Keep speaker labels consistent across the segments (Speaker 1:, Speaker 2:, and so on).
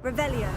Speaker 1: Revelio.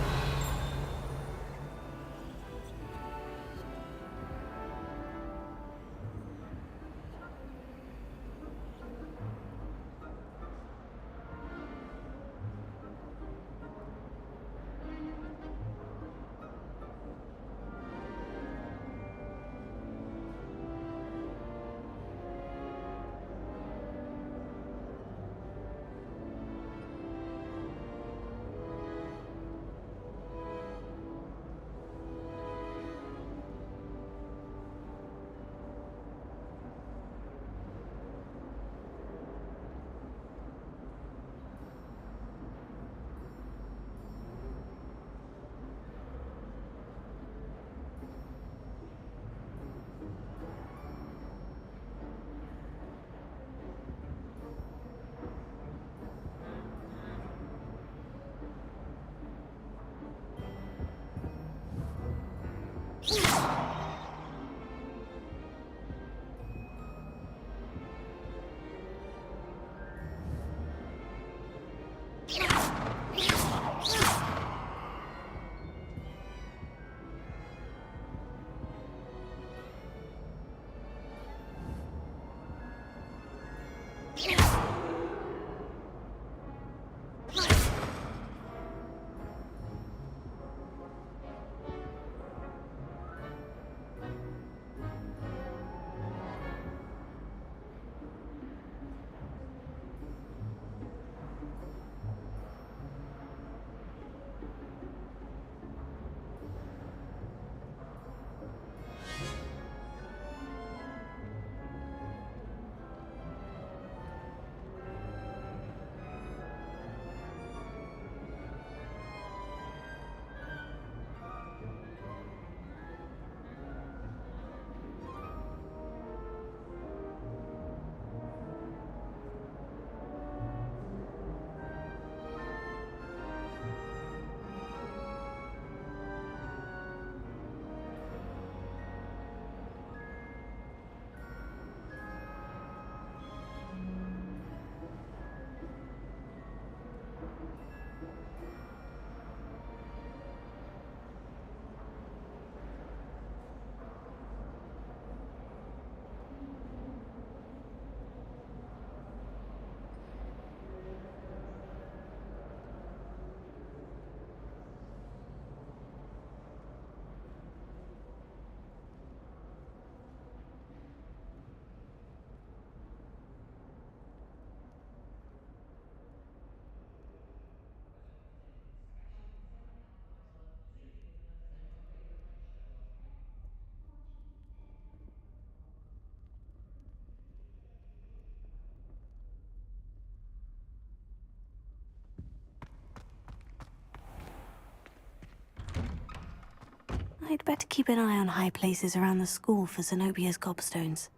Speaker 2: I'd better keep an eye on high places around the school for Zenobia's gobstones.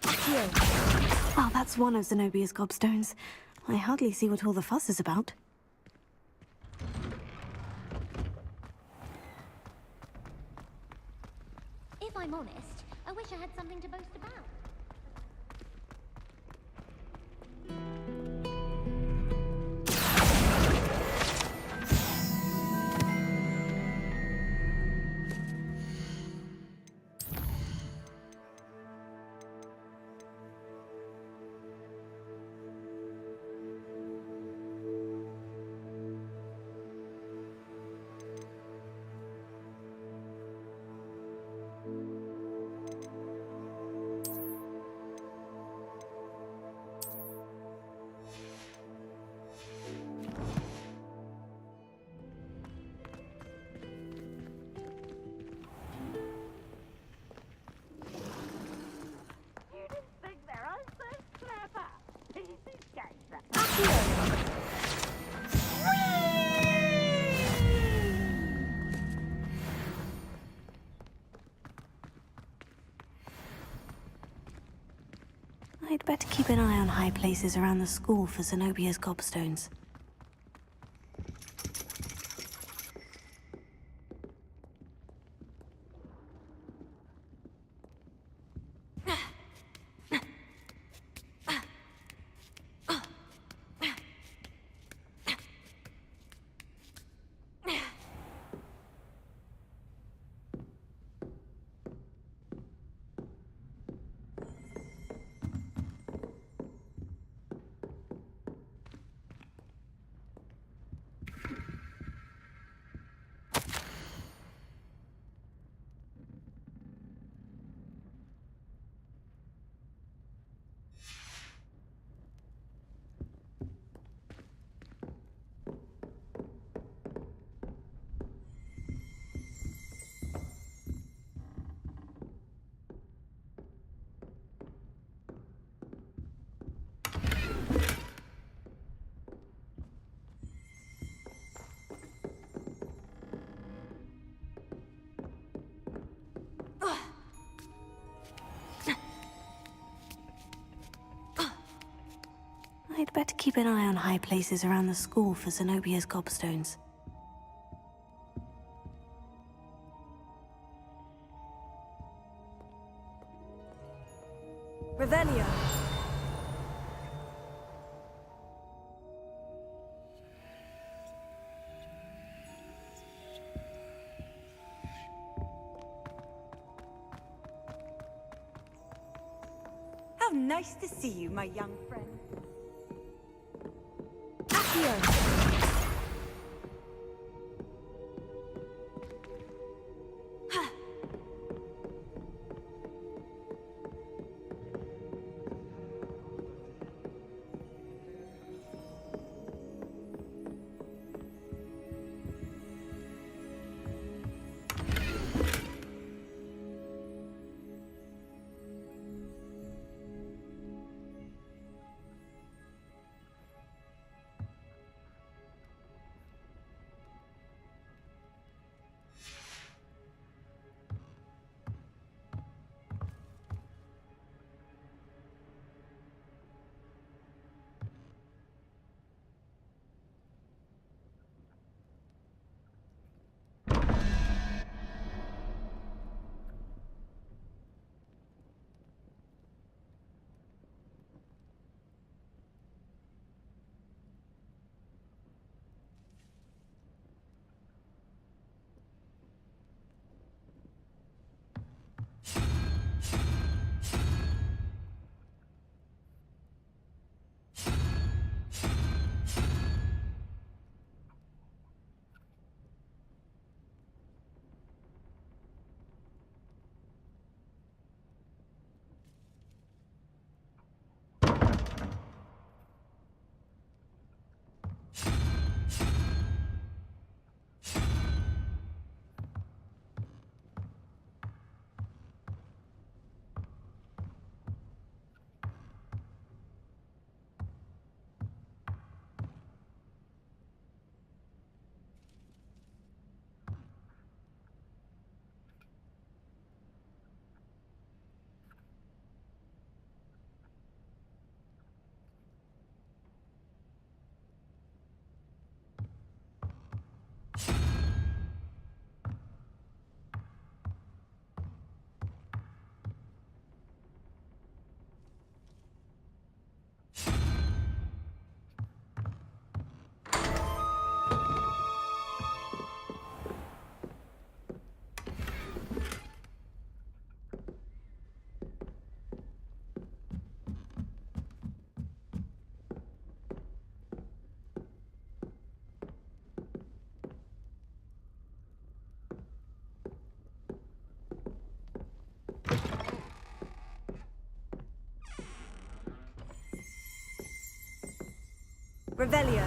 Speaker 1: Here.
Speaker 2: Oh, that's one of Zenobia's gobstones. I hardly see what all the fuss is about.
Speaker 3: If I'm honest, I wish I had something to boast about.
Speaker 2: I'd better keep an eye on high places around the school for Zenobia's gobstones. better keep an eye on high places around the school for Zenobia's gobstones.
Speaker 1: Revelio.
Speaker 4: How nice to see you, my young friend.
Speaker 1: Accio.
Speaker 4: Revelio.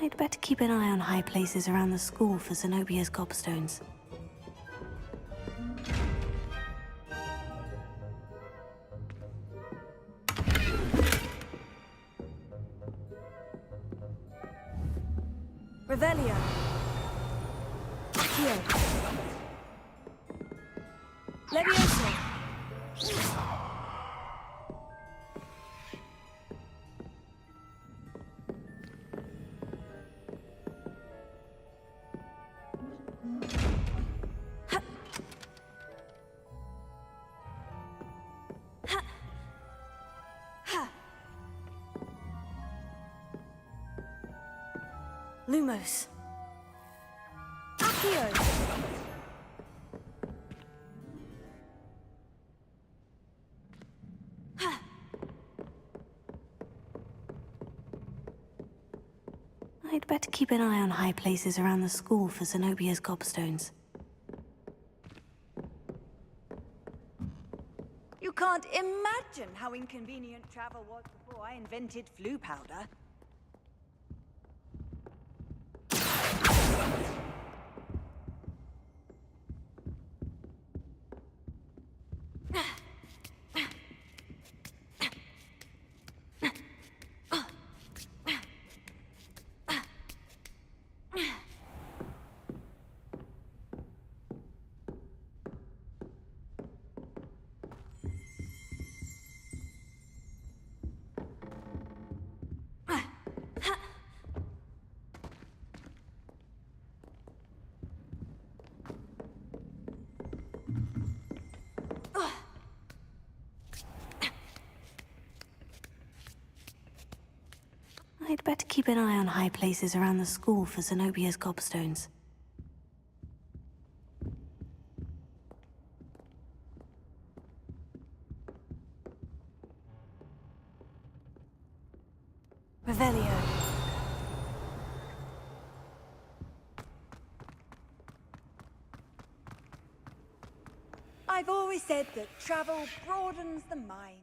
Speaker 2: I'd better keep an eye on high places around the school for Zenobia's gobstones.
Speaker 4: Revelio. Accio. Levioso. Lumos. Accio.
Speaker 2: I'd better keep an eye on high places around the school for Zenobia's gobstones.
Speaker 4: You can't imagine how inconvenient travel was before I invented flu powder.
Speaker 2: I'd better keep an eye on high places around the school for Zenobia's gobstones.
Speaker 4: Revelio. I've always said that travel broadens the mind.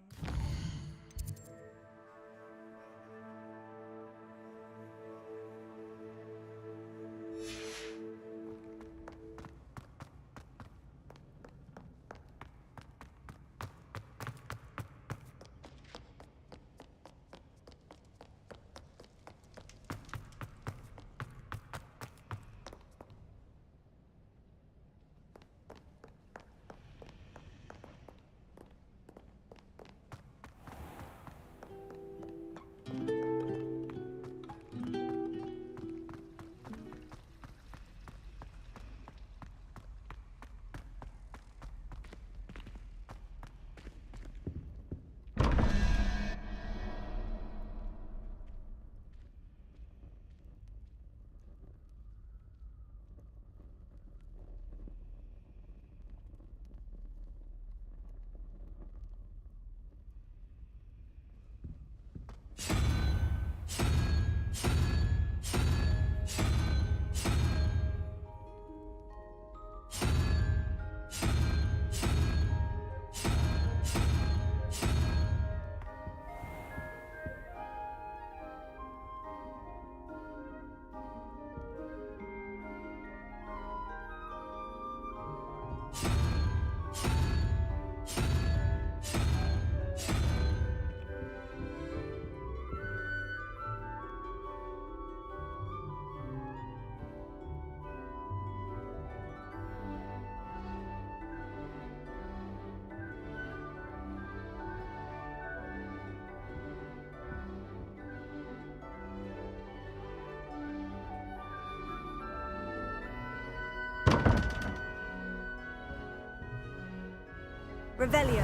Speaker 4: Revelio.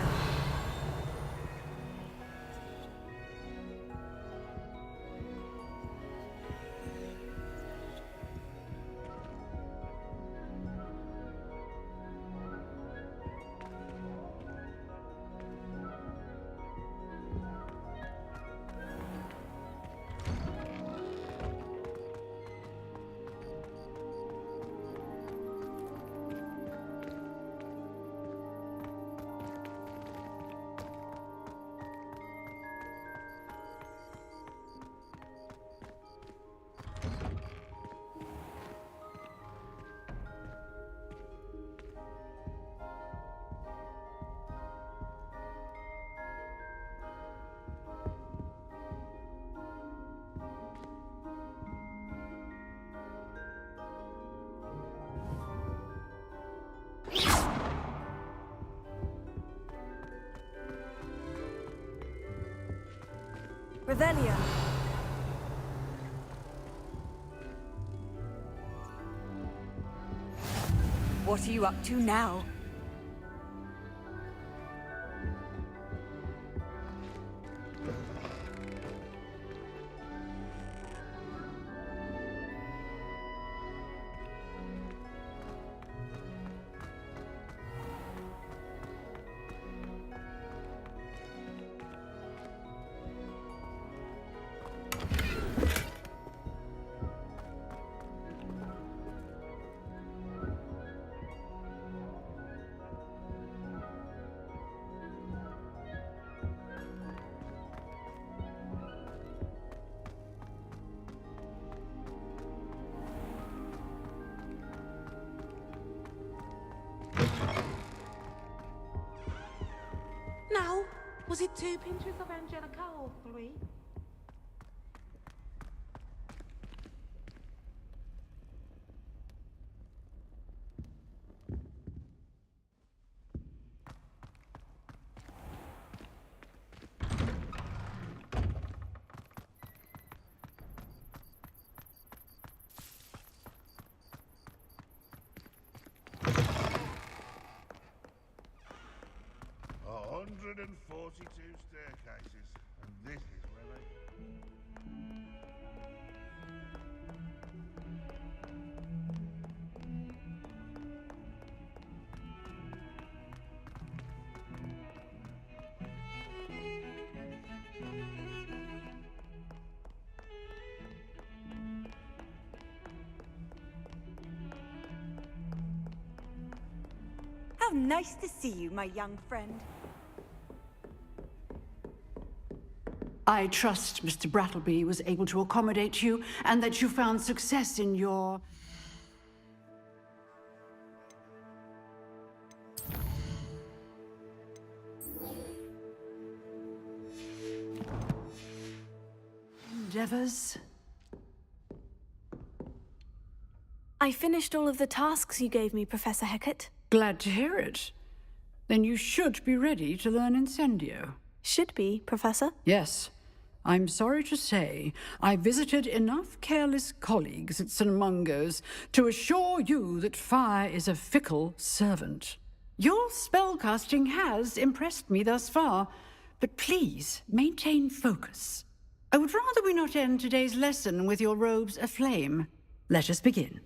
Speaker 4: Revelia. What are you up to now?
Speaker 5: Now, was it 2 pinches of Angelica or 3?
Speaker 6: A 142 staircases, and this is where they...
Speaker 4: How nice to see you, my young friend.
Speaker 7: I trust Mr. Brattleby was able to accommodate you and that you found success in your... endeavors.
Speaker 2: I finished all of the tasks you gave me, Professor Hecat.
Speaker 7: Glad to hear it. Then you should be ready to learn Incendio.
Speaker 2: Should be, Professor.
Speaker 7: Yes. I'm sorry to say, I visited enough careless colleagues at St. Mungo's to assure you that fire is a fickle servant. Your spellcasting has impressed me thus far, but please maintain focus. I would rather we not end today's lesson with your robes aflame. Let us begin.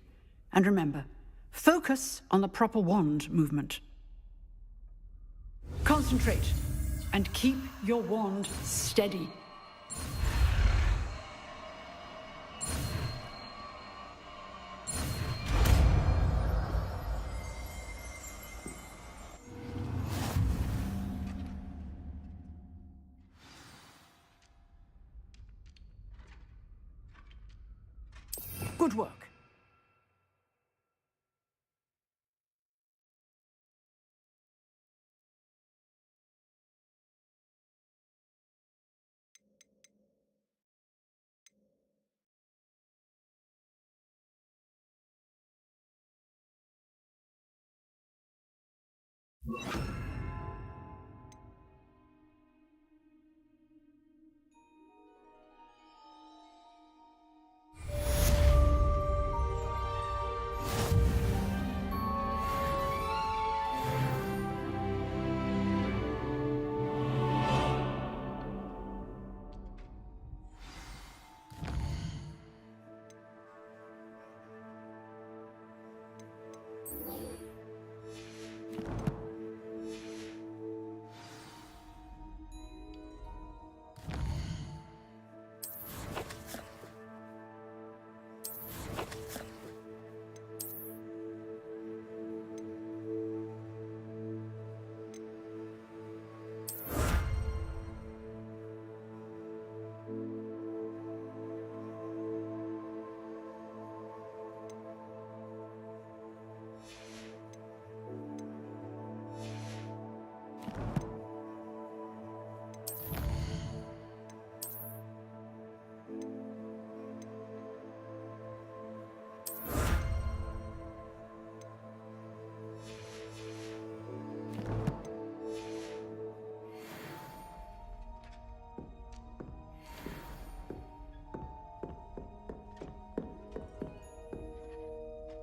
Speaker 7: And remember, focus on the proper wand movement. Concentrate, and keep your wand steady. Good work.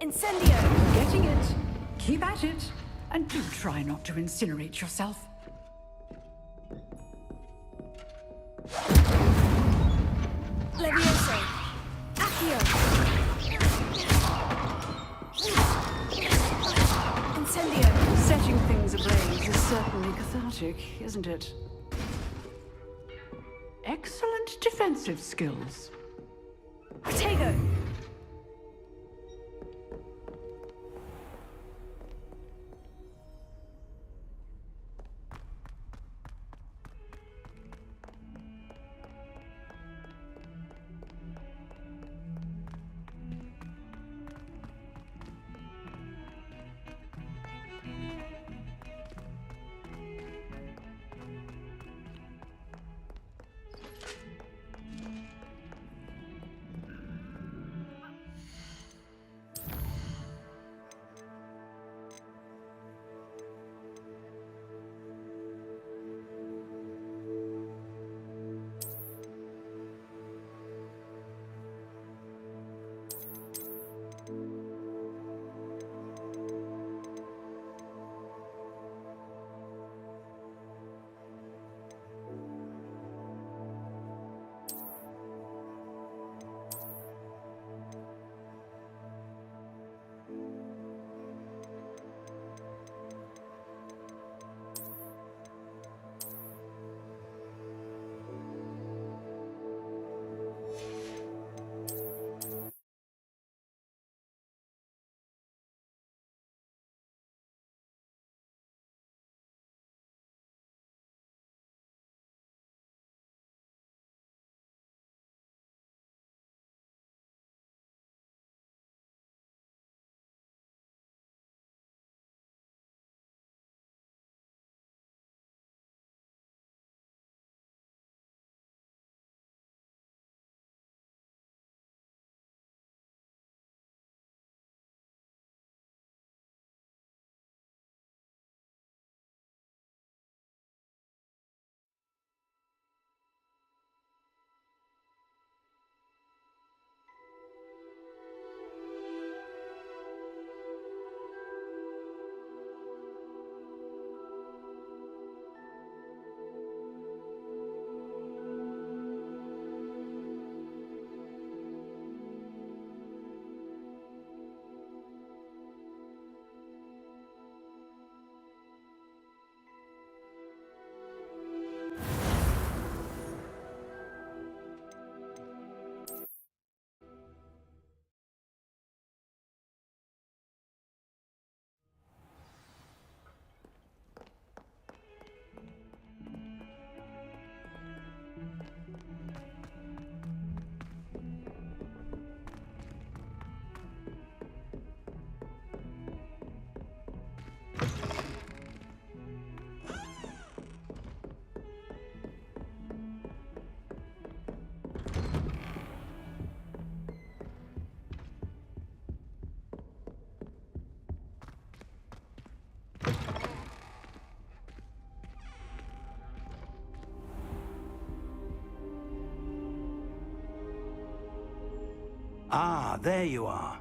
Speaker 4: Incendio!
Speaker 7: Getting it. Keep at it. And do try not to incinerate yourself.
Speaker 4: Levioso! Accio! Incendio!
Speaker 7: Setting things ablaze is certainly cathartic, isn't it? Excellent defensive skills.
Speaker 4: Protego!
Speaker 8: Ah, there you are.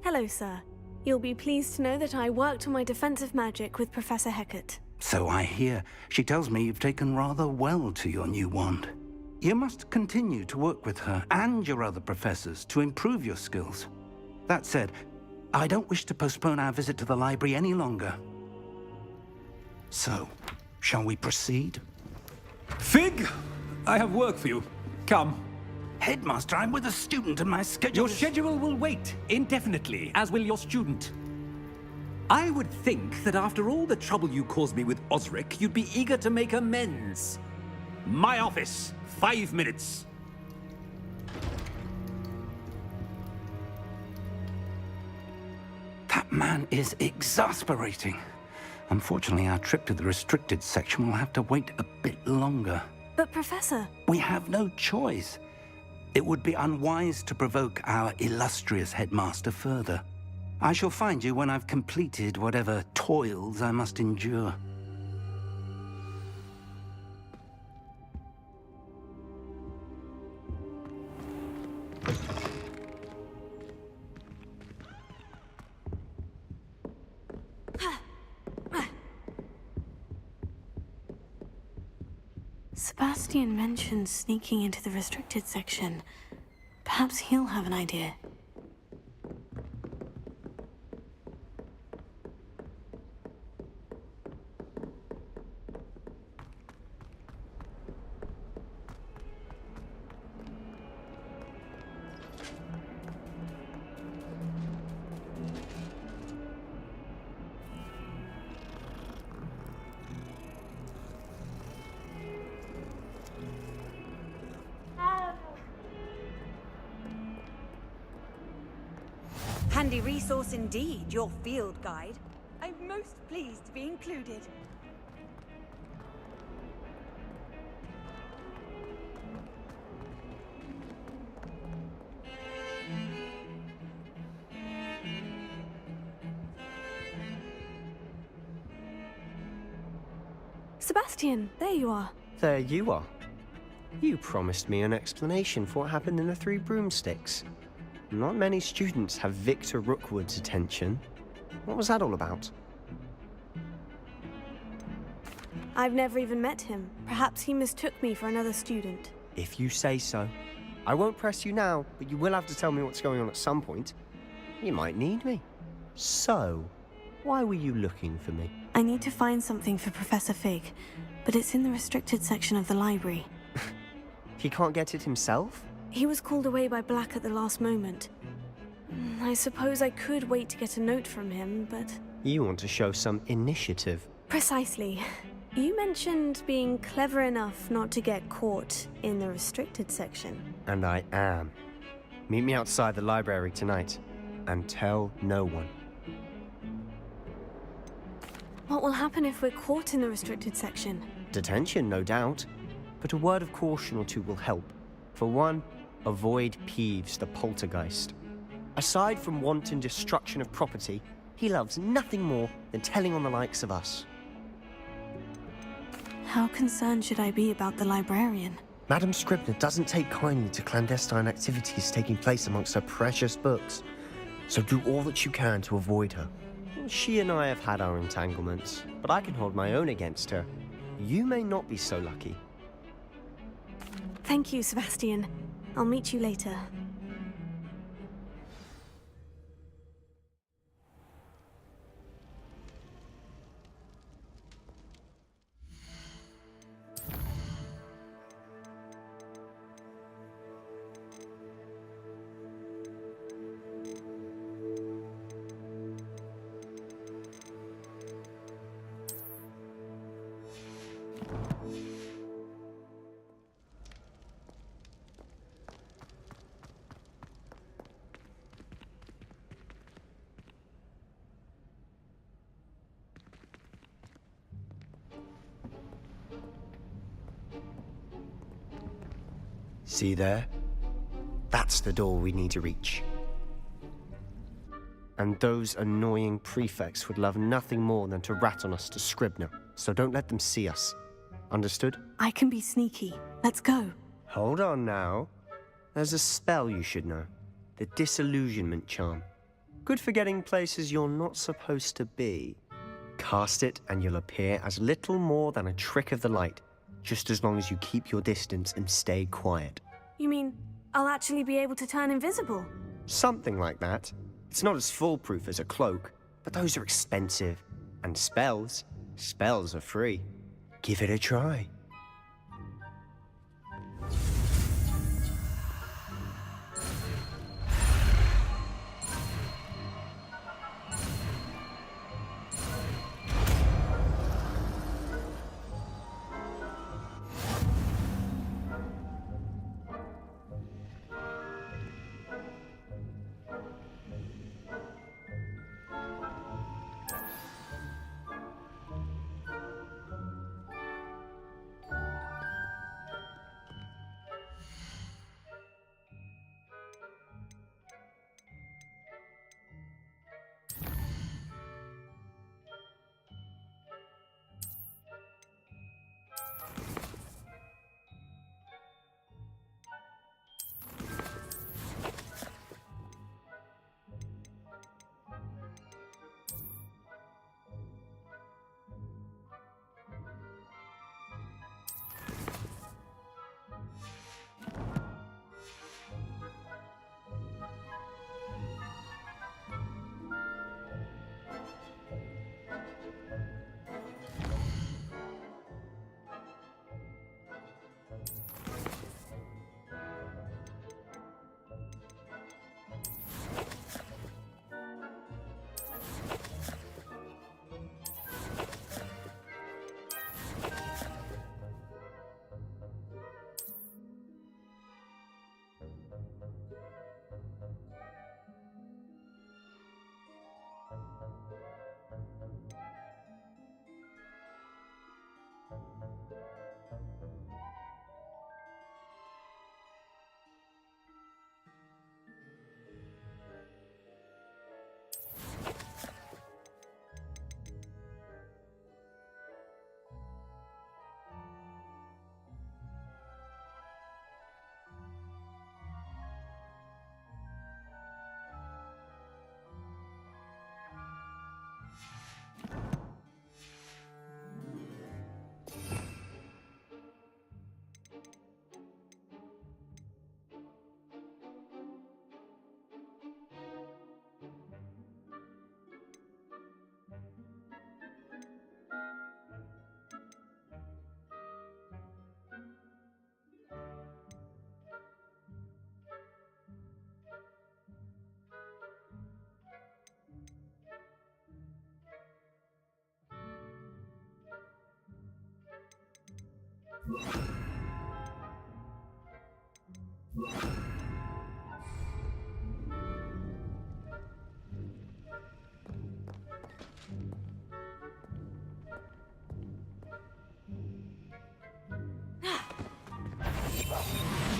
Speaker 2: Hello, sir. You'll be pleased to know that I worked on my defensive magic with Professor Hecat.
Speaker 8: So I hear. She tells me you've taken rather well to your new wand. You must continue to work with her and your other professors to improve your skills. That said, I don't wish to postpone our visit to the library any longer. So, shall we proceed?
Speaker 9: Fig! I have work for you. Come.
Speaker 8: Headmaster, I'm with a student and my schedule
Speaker 9: Your schedule will wait indefinitely, as will your student. I would think that after all the trouble you caused me with Osric, you'd be eager to make amends. My office, 5 minutes.
Speaker 8: That man is exasperating. Unfortunately, our trip to the restricted section will have to wait a bit longer.
Speaker 2: But, Professor...
Speaker 8: We have no choice. It would be unwise to provoke our illustrious headmaster further. I shall find you when I've completed whatever toils I must endure.
Speaker 2: Sebastian mentioned sneaking into the restricted section. Perhaps he'll have an idea.
Speaker 4: Handy resource indeed, your field guide. I'm most pleased to be included.
Speaker 2: Sebastian, there you are.
Speaker 10: There you are. You promised me an explanation for what happened in the Three Broomsticks. Not many students have Victor Rookwood's attention. What was that all about?
Speaker 2: I've never even met him. Perhaps he mistook me for another student.
Speaker 10: If you say so. I won't press you now, but you will have to tell me what's going on at some point. You might need me. So, why were you looking for me?
Speaker 2: I need to find something for Professor Fig, but it's in the restricted section of the library.
Speaker 10: He can't get it himself?
Speaker 2: He was called away by Black at the last moment. I suppose I could wait to get a note from him, but...
Speaker 10: You want to show some initiative.
Speaker 2: Precisely. You mentioned being clever enough not to get caught in the restricted section.
Speaker 10: And I am. Meet me outside the library tonight, and tell no one.
Speaker 2: What will happen if we're caught in the restricted section?
Speaker 10: Detention, no doubt. But a word of caution or two will help. For one, avoid Peeves, the poltergeist. Aside from wanton destruction of property, he loves nothing more than telling on the likes of us.
Speaker 2: How concerned should I be about the librarian?
Speaker 10: Madame Scribner doesn't take kindly to clandestine activities taking place amongst her precious books. So do all that you can to avoid her. She and I have had our entanglements, but I can hold my own against her. You may not be so lucky.
Speaker 2: Thank you, Sebastian. I'll meet you later.
Speaker 10: See there? That's the door we need to reach. And those annoying prefects would love nothing more than to rat on us to Scribner, so don't let them see us. Understood?
Speaker 2: I can be sneaky. Let's go.
Speaker 10: Hold on now. There's a spell you should know. The Disillusionment Charm. Good for getting places you're not supposed to be. Cast it and you'll appear as little more than a trick of the light, just as long as you keep your distance and stay quiet.
Speaker 2: You mean I'll actually be able to turn invisible?
Speaker 10: Something like that. It's not as foolproof as a cloak, but those are expensive. And spells are free. Give it a try.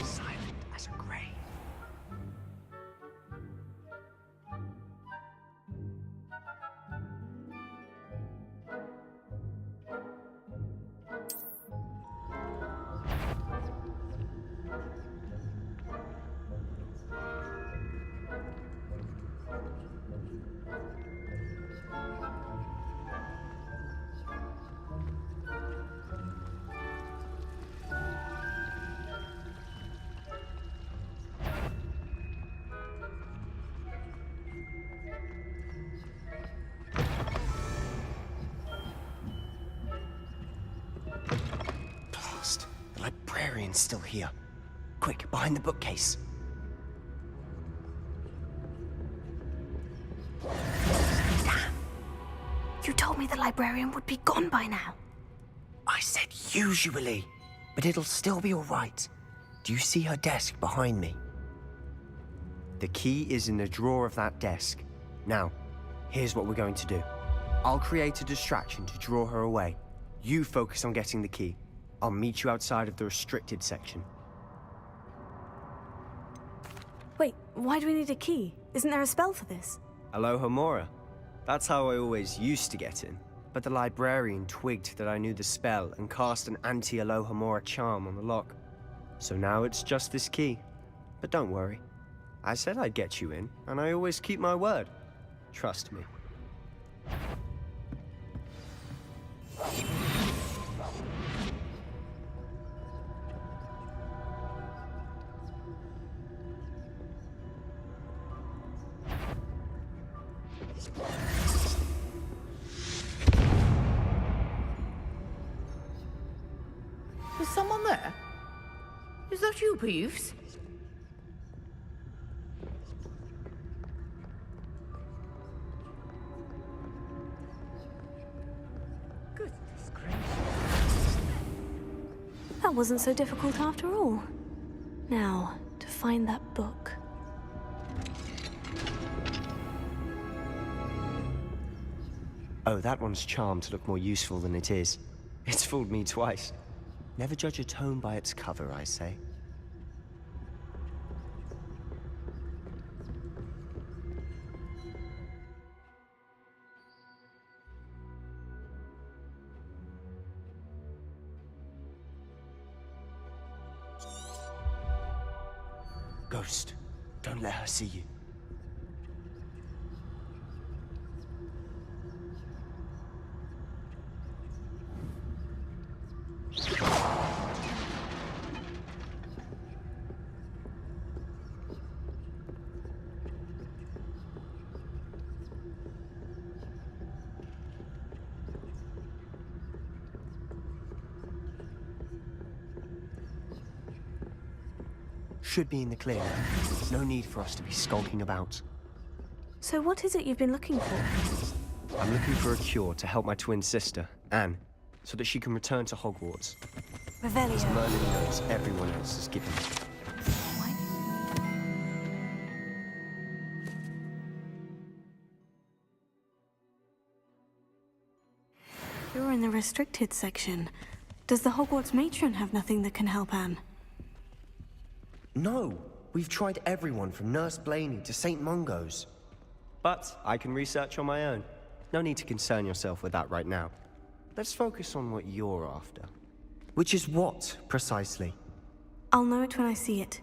Speaker 10: Silent as a grave. Blast! The librarian's still here. Quick, behind the bookcase.
Speaker 2: You told me the librarian would be gone by now.
Speaker 10: I said usually, but it'll still be all right. Do you see her desk behind me? The key is in the drawer of that desk. Now, here's what we're going to do. I'll create a distraction to draw her away. You focus on getting the key. I'll meet you outside of the restricted section.
Speaker 2: Wait, why do we need a key? Isn't there a spell for this?
Speaker 10: Alohomora. That's how I always used to get in. But the librarian twigged that I knew the spell and cast an anti-Alohomora charm on the lock. So now it's just this key. But don't worry. I said I'd get you in, and I always keep my word. Trust me.
Speaker 5: Is someone there? Is that you, Peeves? Goodness gracious.
Speaker 2: That wasn't so difficult after all. Now, to find that book.
Speaker 10: Oh, that one's charmed to look more useful than it is. It's fooled me twice. Never judge a tome by its cover, I say. Ghost, don't let her see you. Should be in the clear. No need for us to be skulking about.
Speaker 2: So what is it you've been looking for?
Speaker 10: I'm looking for a cure to help my twin sister, Anne, so that she can return to Hogwarts. As
Speaker 2: Revelio.
Speaker 10: Merlin knows everyone else is given.
Speaker 2: You're in the restricted section. Does the Hogwarts matron have nothing that can help Anne?
Speaker 10: No! We've tried everyone from Nurse Blaney to St. Mungo's. But I can research on my own. No need to concern yourself with that right now. Let's focus on what you're after. Which is what, precisely?
Speaker 2: I'll know it when I see it.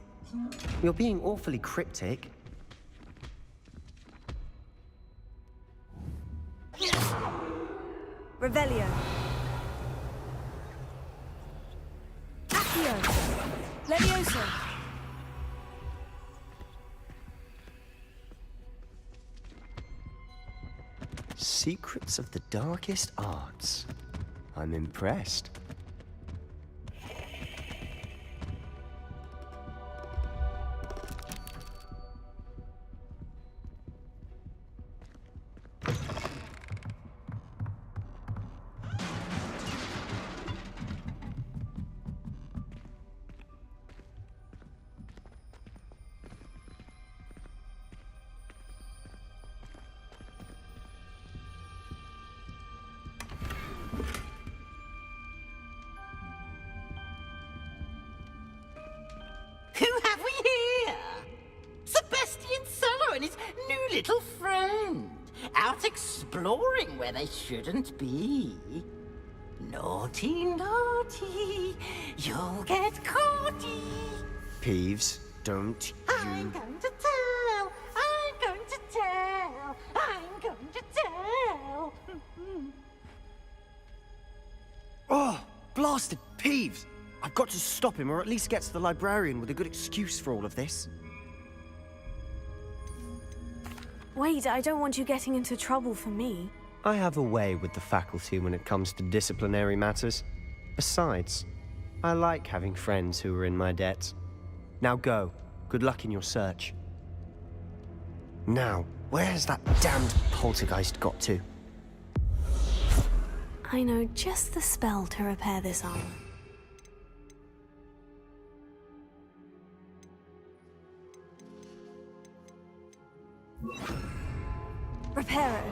Speaker 10: You're being awfully cryptic.
Speaker 2: Revelio. Accio. Levioso.
Speaker 10: Secrets of the darkest arts. I'm impressed.
Speaker 11: Who have we here? Sebastian Cello and his new little friend. Out exploring where they shouldn't be. Naughty, naughty. You'll get caughty.
Speaker 10: Peeves, don't
Speaker 11: I'm
Speaker 10: you...
Speaker 11: going to tell. I'm going to tell. I'm going to tell.
Speaker 10: Oh, blasted Peeves! I've got to stop him, or at least get to the librarian with a good excuse for all of this.
Speaker 2: Wait, I don't want you getting into trouble for me.
Speaker 10: I have a way with the faculty when it comes to disciplinary matters. Besides, I like having friends who are in my debt. Now go. Good luck in your search. Now, where's that damned poltergeist got to?
Speaker 2: I know just the spell to repair this armor. Reparo.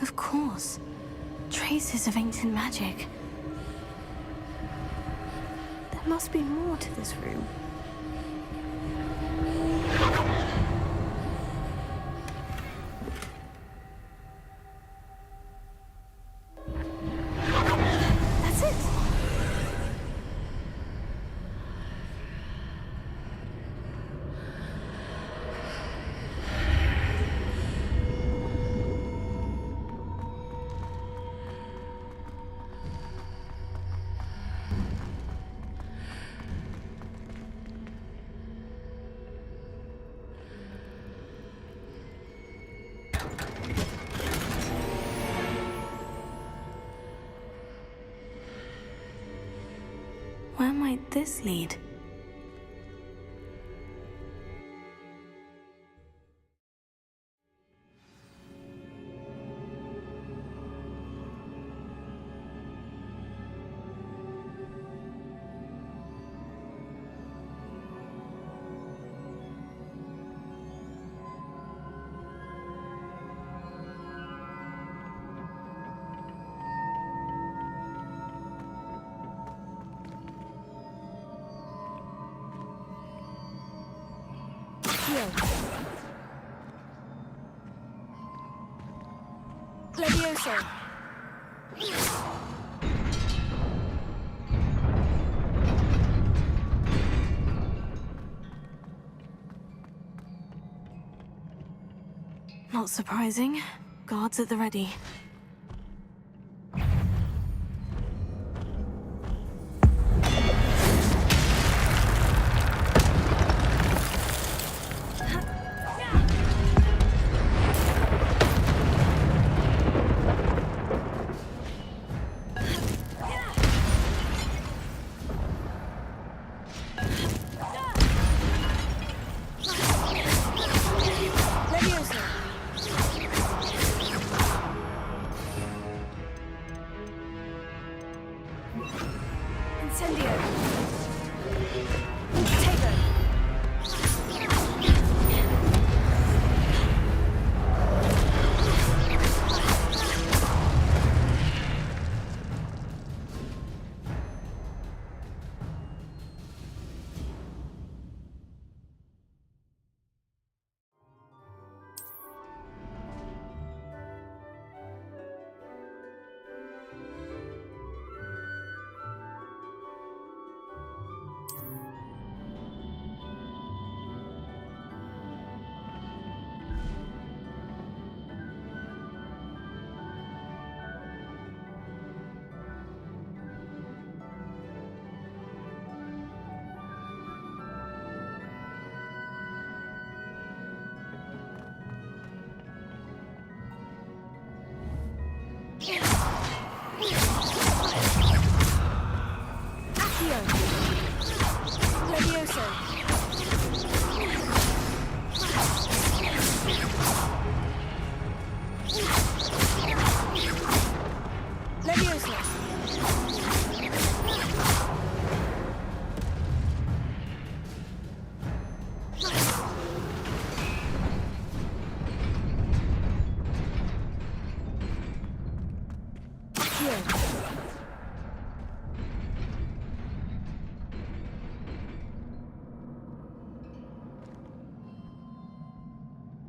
Speaker 2: Of course. Traces of ancient magic. There must be more to this room. That's it! Where might this lead? Heal. Levioso. Not surprising. Guards at the ready.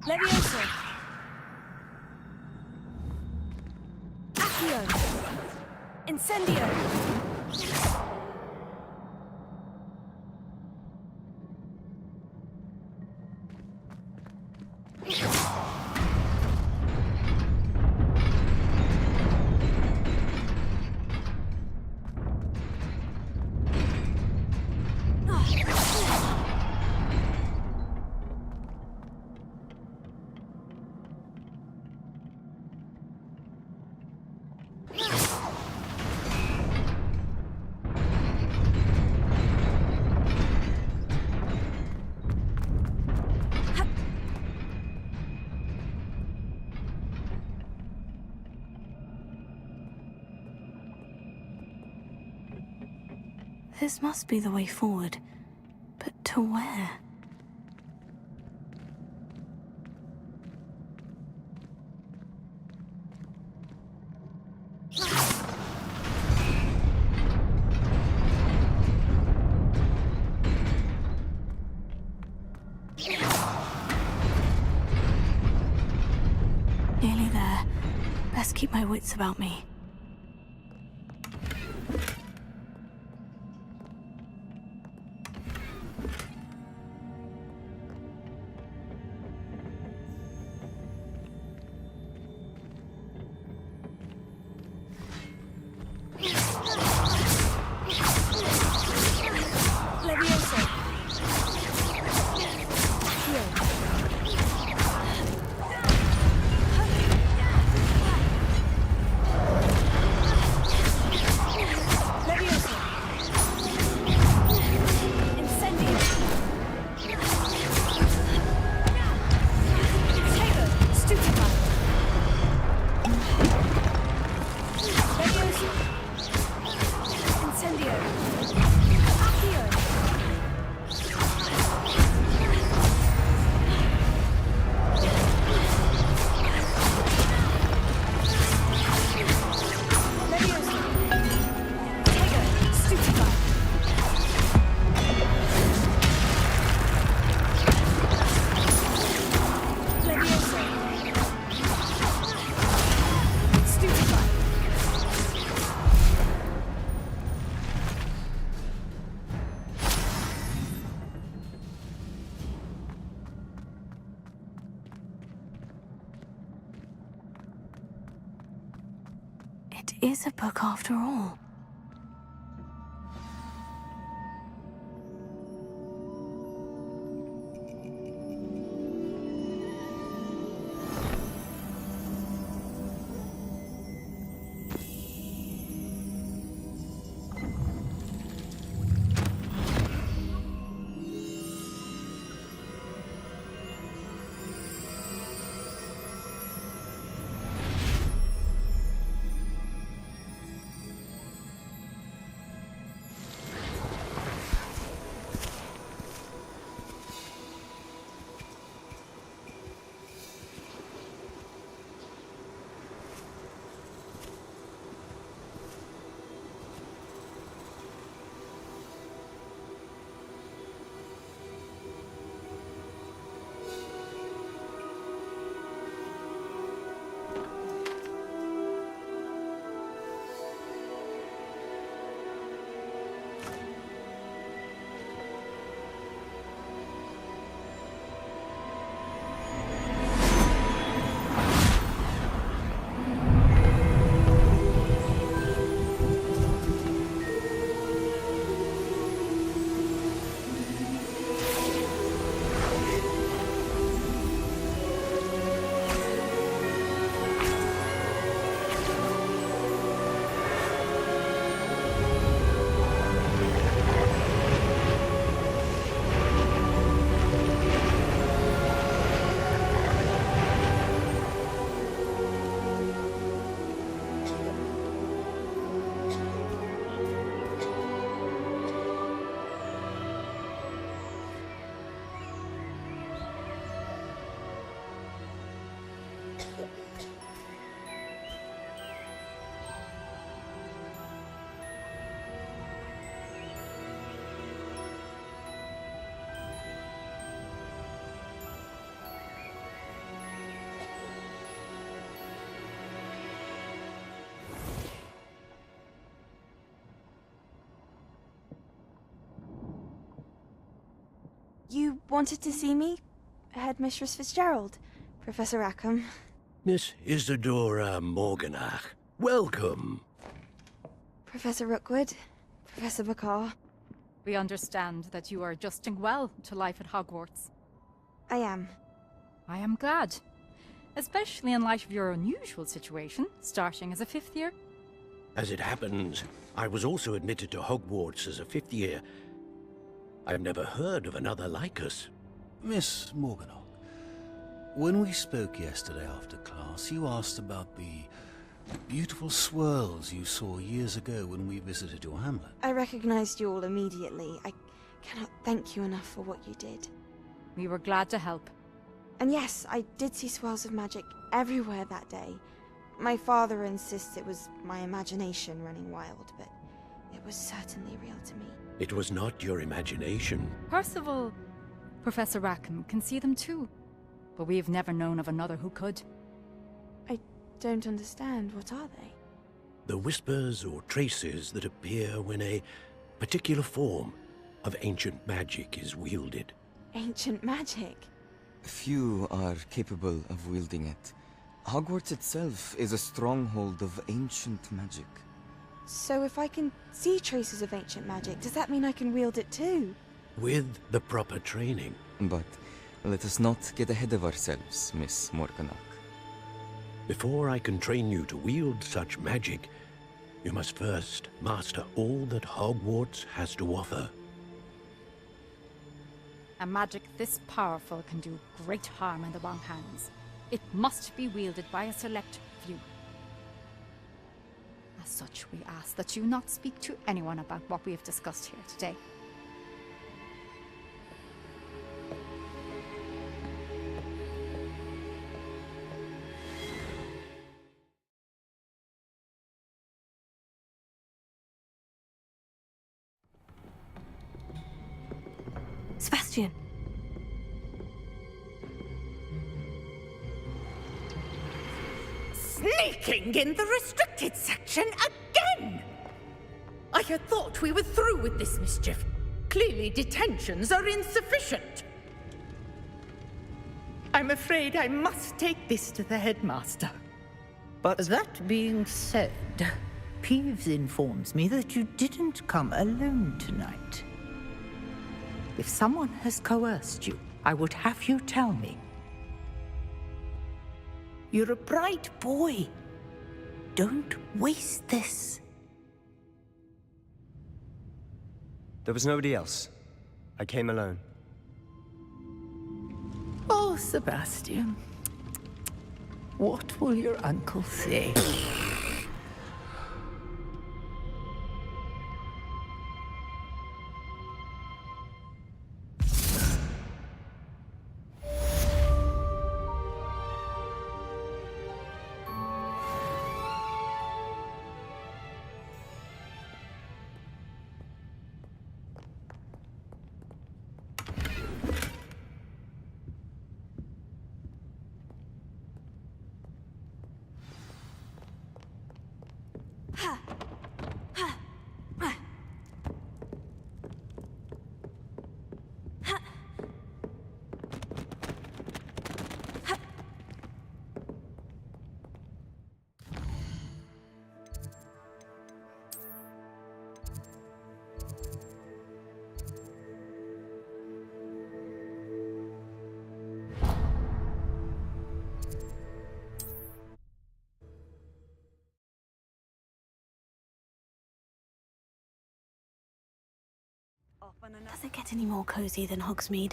Speaker 2: Levioso. Accio. Incendio. This must be the way forward. But to where? Nearly there. Best keep my wits about me. It is a book after all.
Speaker 1: wanted to see me? Headmistress Fitzgerald, Professor Rackham.
Speaker 12: Miss Isadora Morganach, welcome.
Speaker 1: Professor Rookwood, Professor Bakar.
Speaker 13: We understand that you are adjusting well to life at Hogwarts.
Speaker 1: I am.
Speaker 13: I am glad. Especially in light of your unusual situation, starting as a 5th year.
Speaker 12: As it happens, I was also admitted to Hogwarts as a 5th year. I have never heard of another like us.
Speaker 14: Miss Morganach, when we spoke yesterday after class, you asked about the beautiful swirls you saw years ago when we visited your hamlet.
Speaker 1: I recognized you all immediately. I cannot thank you enough for what you did.
Speaker 13: We were glad to help.
Speaker 1: And yes, I did see swirls of magic everywhere that day. My father insists it was my imagination running wild, but it was certainly real to me.
Speaker 12: It was not your imagination.
Speaker 13: Percival, Professor Rackham can see them too. But we've never known of another who could.
Speaker 1: I don't understand. What are they?
Speaker 12: The whispers or traces that appear when a particular form of ancient magic is wielded.
Speaker 1: Ancient magic?
Speaker 15: Few are capable of wielding it. Hogwarts itself is a stronghold of ancient magic.
Speaker 1: So if I can see traces of ancient magic, does that mean I can wield it too?
Speaker 12: With the proper training.
Speaker 15: But let us not get ahead of ourselves, Miss Morganach.
Speaker 12: Before I can train you to wield such magic, you must first master all that Hogwarts has to offer.
Speaker 13: A magic this powerful can do great harm in the wrong hands. It must be wielded by a select few. As such, we ask that you not speak to anyone about what we have discussed here today.
Speaker 2: Sebastian.
Speaker 5: Sneaking in the restricted section again! I had thought we were through with this mischief. Clearly detentions are insufficient. I'm afraid I must take this to the headmaster.
Speaker 10: But
Speaker 5: that being said, Peeves informs me that you didn't come alone tonight. If someone has coerced you, I would have you tell me. You're a bright boy. Don't waste this.
Speaker 10: there was nobody else. I came alone.
Speaker 5: Oh, Sebastian. What will your uncle say?
Speaker 2: Does it get any more cozy than Hogsmeade?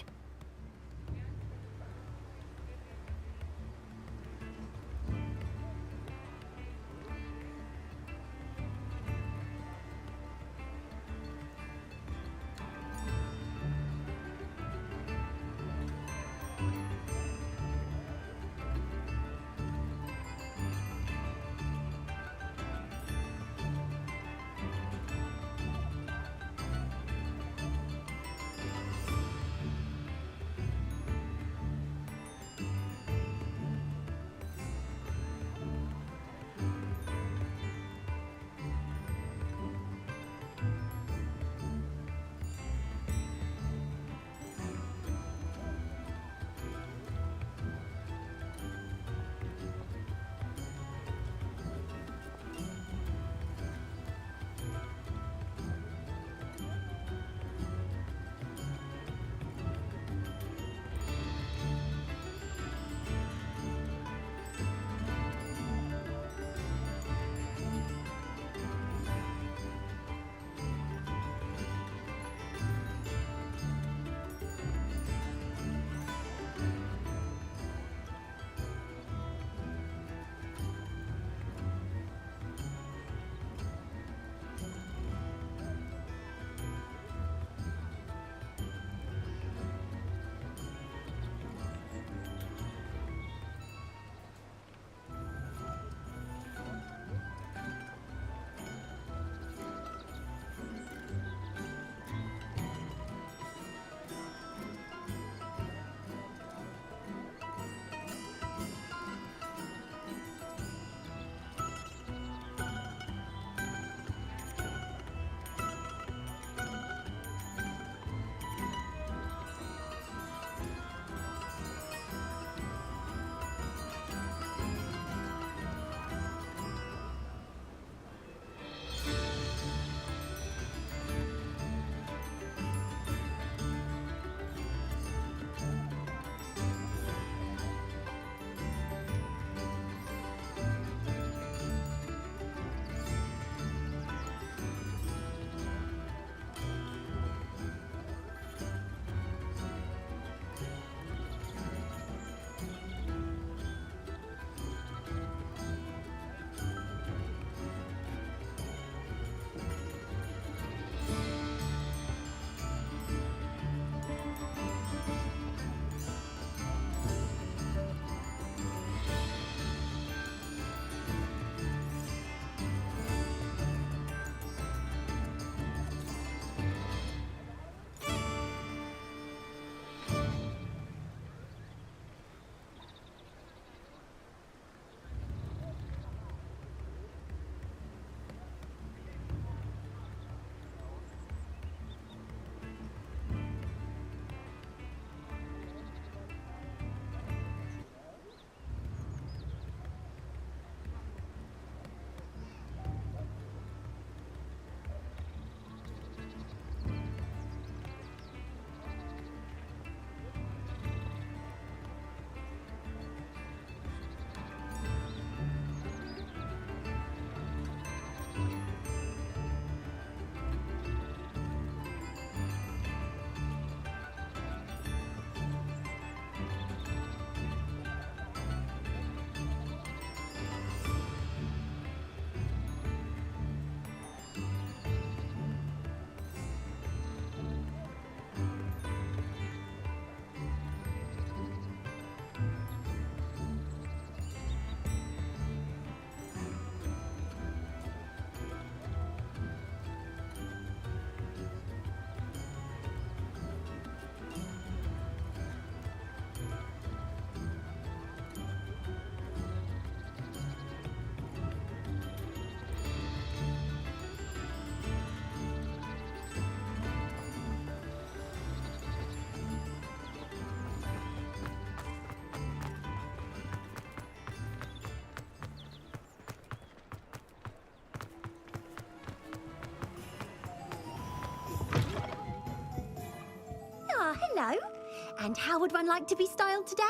Speaker 16: And how would one like to be styled today?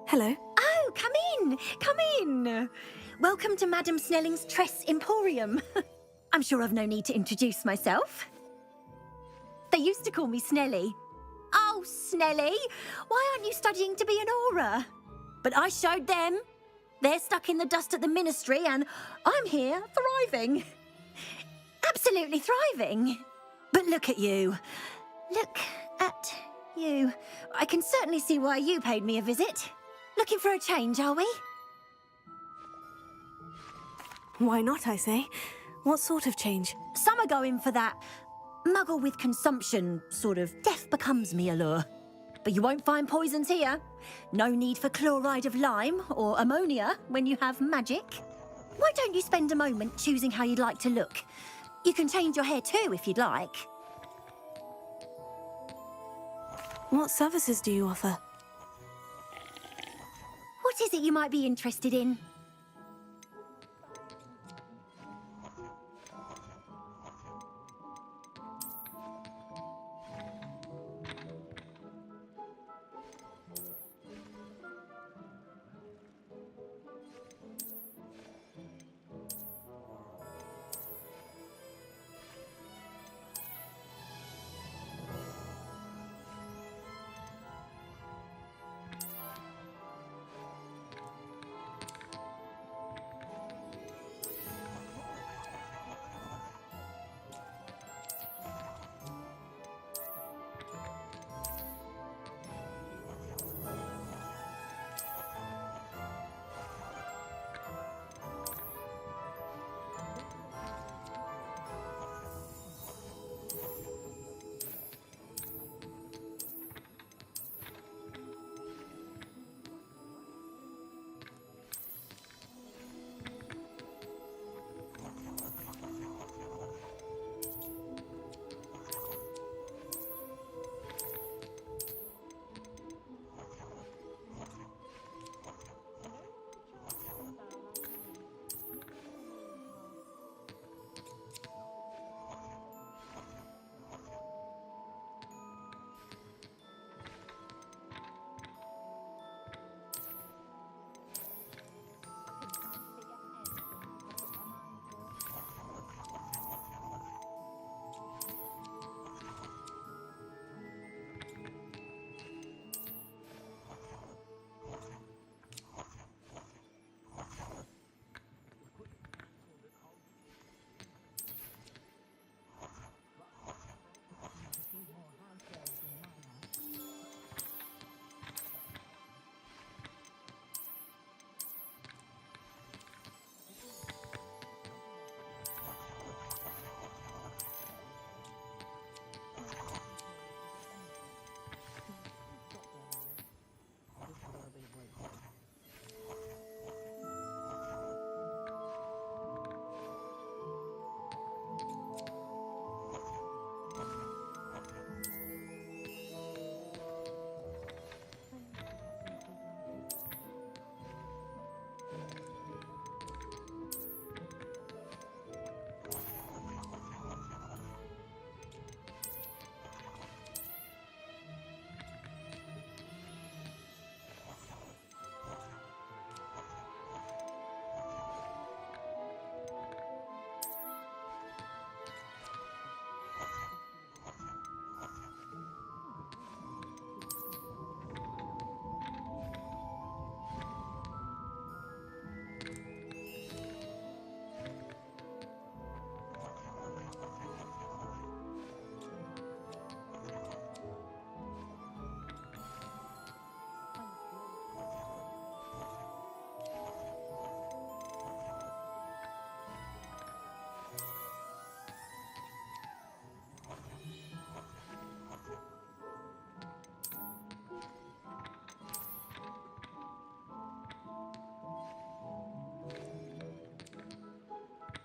Speaker 2: Hello.
Speaker 16: Oh, come in! Come in! Welcome to Madame Snelling's Tress Emporium. I'm sure I've no need to introduce myself. They used to call me Snelly. Oh, Snelly! Why aren't you studying to be an aura? But I showed them. They're stuck in the dust at the ministry, and I'm here, thriving. Absolutely thriving. But look at you. Look at you. I can certainly see why you paid me a visit. Looking for a change, are we?
Speaker 2: Why not, I say? What sort of change?
Speaker 16: Some are going for that muggle with consumption, sort of death becomes me allure. But you won't find poisons here. No need for chloride of lime or ammonia when you have magic. Why don't you spend a moment choosing how you'd like to look? You can change your hair too if you'd like.
Speaker 2: What services do you offer?
Speaker 16: What is it you might be interested in?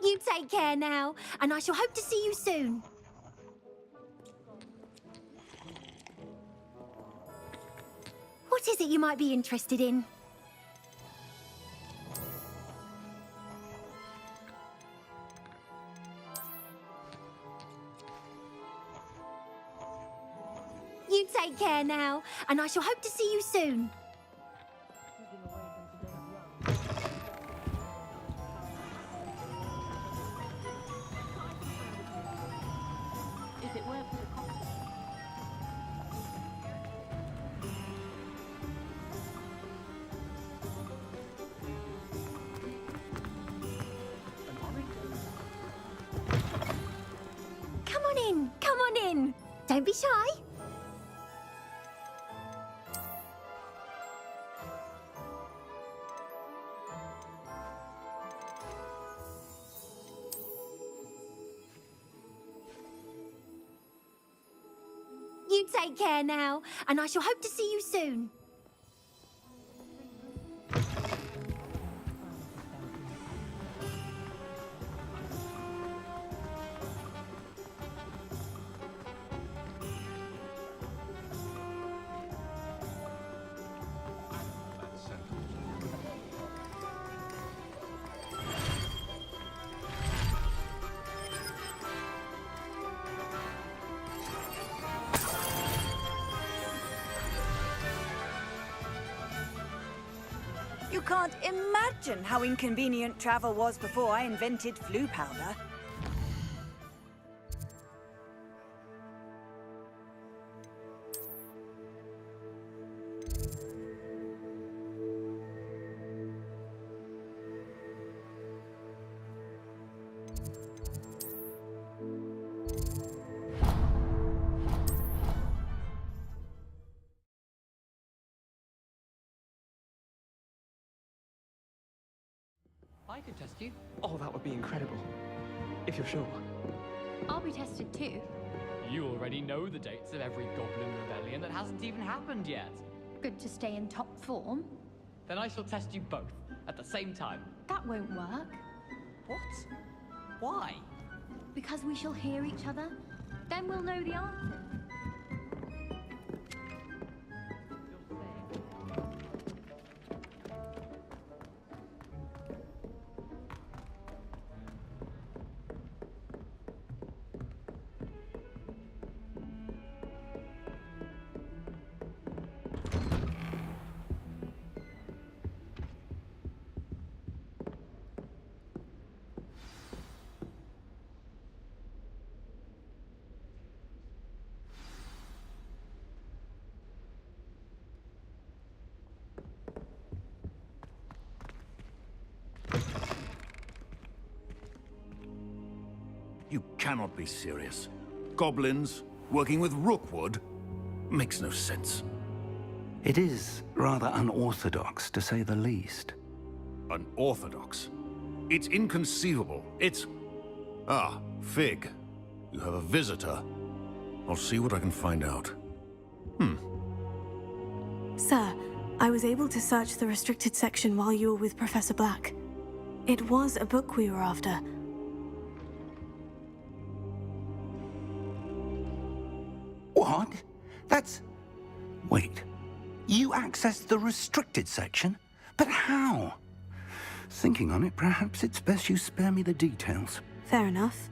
Speaker 16: You take care now, and I shall hope to see you soon. What is it you might be interested in? You take care. now, and I shall hope to see you soon.
Speaker 3: If it weren't for the
Speaker 16: Come on in, come on in. Don't be shy. You take care now, and I shall hope to see you soon.
Speaker 4: You can't imagine how inconvenient travel was before I invented flu powder.
Speaker 17: I could test you. Oh, that would be incredible. If you're sure.
Speaker 3: I'll be tested too.
Speaker 17: You already know the dates of every goblin rebellion that hasn't even happened yet.
Speaker 3: Good to stay in top form.
Speaker 17: Then I shall test you both at the same time.
Speaker 3: That won't work.
Speaker 17: What? Why?
Speaker 3: Because we shall hear each other. Then we'll know the answer.
Speaker 14: You cannot be serious. Goblins working with Rookwood? Makes no sense.
Speaker 8: It is rather unorthodox, to say the least.
Speaker 14: Unorthodox? It's inconceivable. It's... Ah, Fig. You have a visitor. I'll see what I can find out.
Speaker 2: Sir, I was able to search the restricted section while you were with Professor Black. It was a book we were after.
Speaker 8: What? That's... Wait. You accessed the restricted section? But how? Thinking on it, perhaps it's best you spare me the details.
Speaker 2: Fair enough.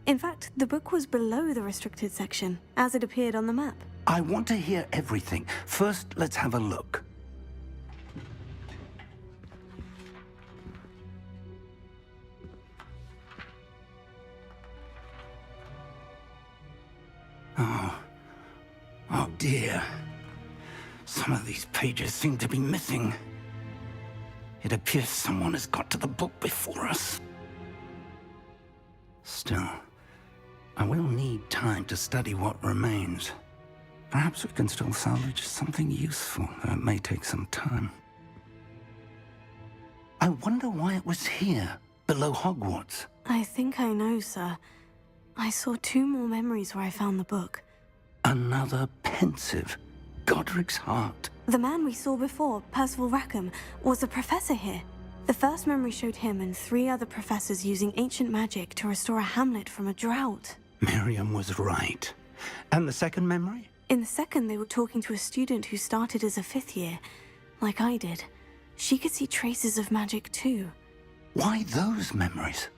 Speaker 2: In fact, the book was below the restricted section, as it appeared on the map.
Speaker 8: I want to hear everything. First, let's have a look. Oh dear. Some of these pages seem to be missing. It appears someone has got to the book before us. Still, I will need time to study what remains. Perhaps we can still salvage something useful, though it may take some time. I wonder why it was here, below Hogwarts.
Speaker 2: I think I know, sir. I saw 2 more memories where I found the book.
Speaker 8: Another pensive. Godric's heart.
Speaker 2: The man we saw before, Percival Rackham, was a professor here. The first memory showed him and 3 other professors using ancient magic to restore a hamlet from a drought.
Speaker 8: Miriam was right. And the second memory?
Speaker 2: In the second, they were talking to a student who started as a 5th year, like I did. She could see traces of magic too.
Speaker 8: Why those memories?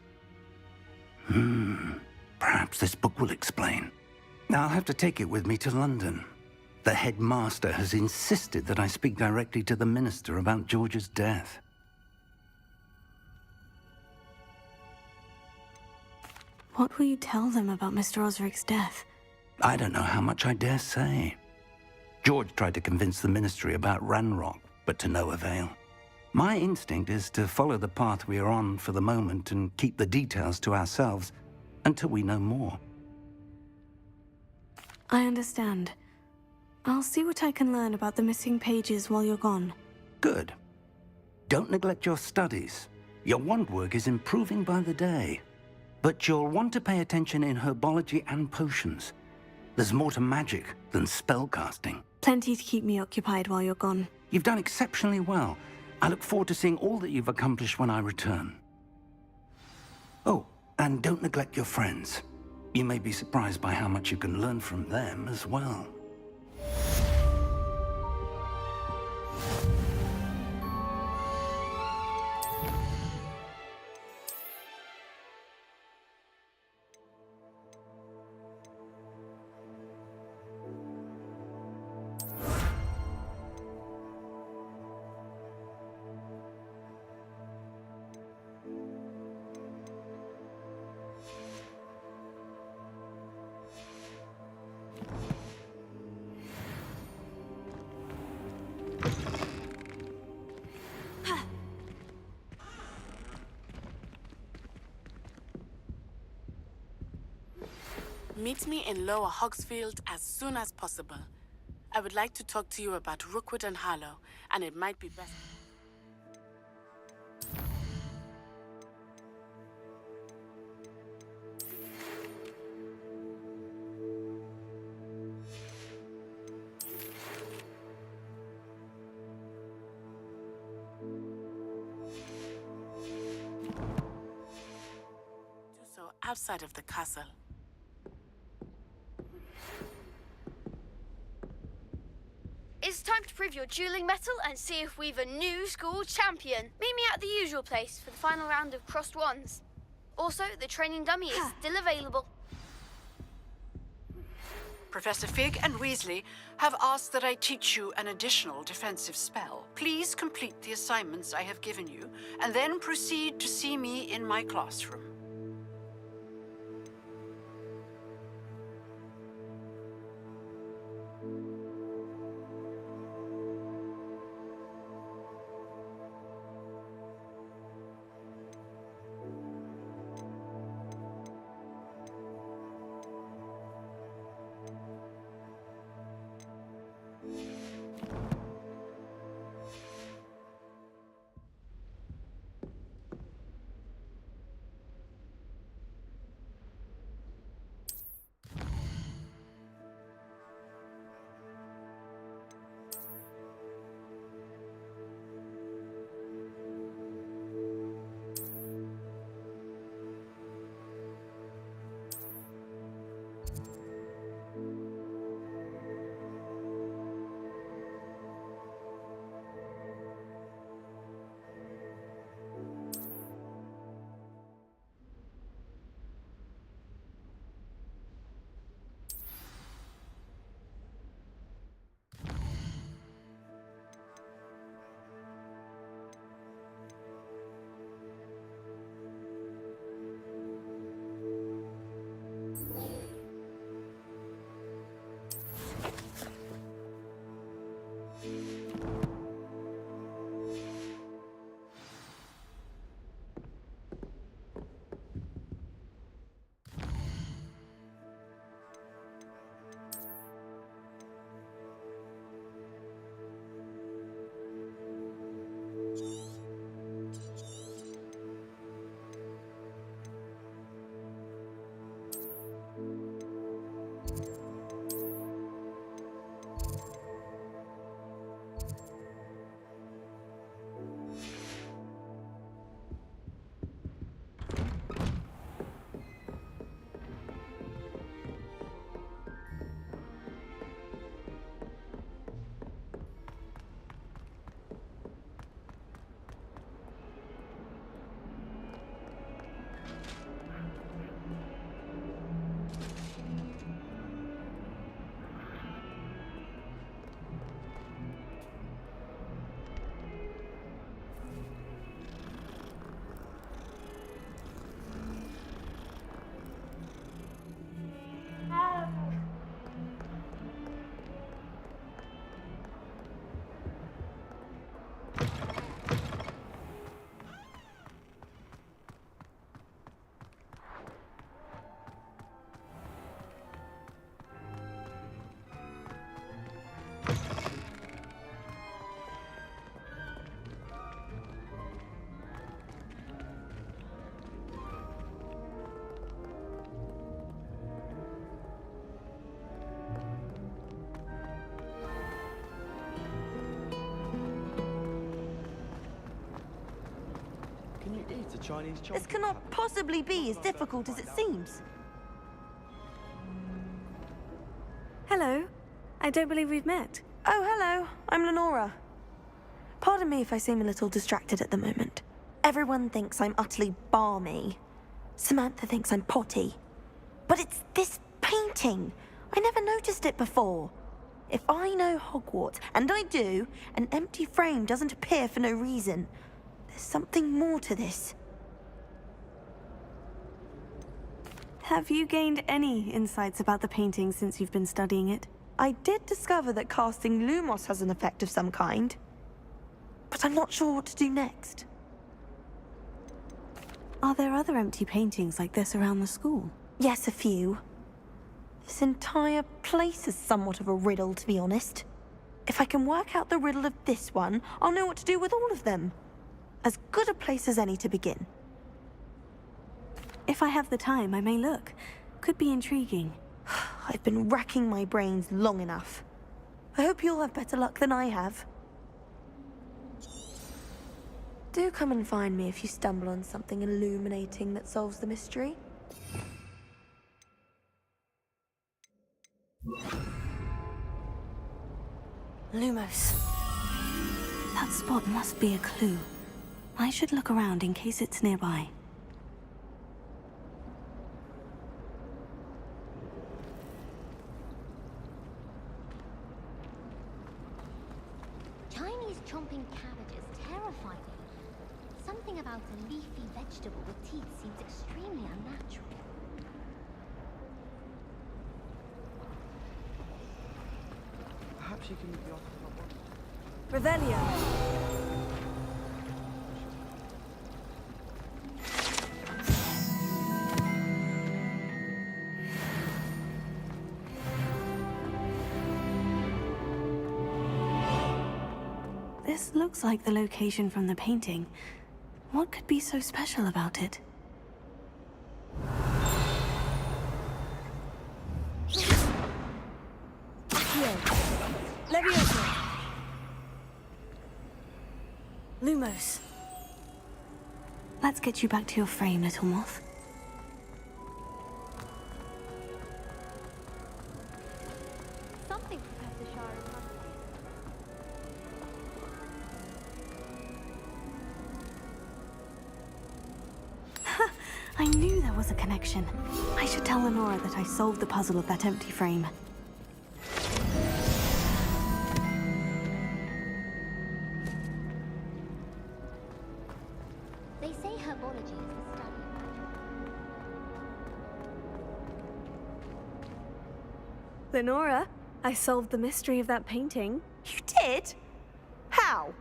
Speaker 8: Perhaps this book will explain. I'll have to take it with me to London. The headmaster has insisted that I speak directly to the minister about George's death.
Speaker 2: What will you tell them about Mr. Osric's death?
Speaker 8: I don't know how much I dare say. George tried to convince the ministry about Ranrock, but to no avail. My instinct is to follow the path we are on for the moment and keep the details to ourselves until we know more.
Speaker 2: I understand. I'll see what I can learn about the missing pages while you're gone.
Speaker 8: Good. Don't neglect your studies. Your wand work is improving by the day. But you'll want to pay attention in herbology and potions. There's more to magic than spellcasting.
Speaker 2: Plenty to keep me occupied while you're gone.
Speaker 8: You've done exceptionally well. I look forward to seeing all that you've accomplished when I return. Oh, and don't neglect your friends. You may be surprised by how much you can learn from them as well.
Speaker 18: Meet me in Lower Hogsfield as soon as possible. I would like to talk to you about Rookwood and Harlow, and it might be best. Do so outside of the castle.
Speaker 19: It's time to prove your dueling mettle and see if we've a new school champion. Meet me at the usual place for the final round of crossed wands. Also, the training dummy is still available.
Speaker 7: Professor Fig and Weasley have asked that I teach you an additional defensive spell. Please complete the assignments I have given you, and then proceed to see me in my classroom.
Speaker 20: Chinese
Speaker 1: This cannot possibly be as difficult as it seems.
Speaker 2: Hello. I don't believe we've met.
Speaker 1: Oh, hello. I'm Lenora. Pardon me if I seem a little distracted at the moment. Everyone thinks I'm utterly balmy. Samantha thinks I'm potty. But it's this painting. I never noticed it before. If I know Hogwarts, and I do, an empty frame doesn't appear for no reason. There's something more to this.
Speaker 2: Have you gained any insights about the painting since you've been studying it?
Speaker 1: I did discover that casting Lumos has an effect of some kind. But I'm not sure what to do next.
Speaker 2: Are there other empty paintings like this around the school?
Speaker 1: Yes, a few. This entire place is somewhat of a riddle, to be honest. If I can work out the riddle of this one, I'll know what to do with all of them. As good a place as any to begin.
Speaker 2: If I have the time, I may look. Could be intriguing.
Speaker 1: I've been racking my brains long enough. I hope you'll have better luck than I have. Do come and find me if you stumble on something illuminating that solves the mystery.
Speaker 2: Lumos. That spot must be a clue. I should look around in case it's nearby.
Speaker 3: Chinese chomping cabbages terrify me. Something about a leafy vegetable with teeth seems extremely unnatural.
Speaker 20: Perhaps you can be off the
Speaker 1: Revelio.
Speaker 2: This looks like the location from the painting. What could be so special about it?
Speaker 1: Leviosa.
Speaker 2: Lumos. Let's get you back to your frame, little moth.
Speaker 3: Something Professor Shire is not
Speaker 2: I knew there was a connection. I should tell Lenora that I solved the puzzle of that empty frame.
Speaker 3: They say herbology is the study of magic.
Speaker 2: Lenora, I solved the mystery of that painting.
Speaker 1: You did? How?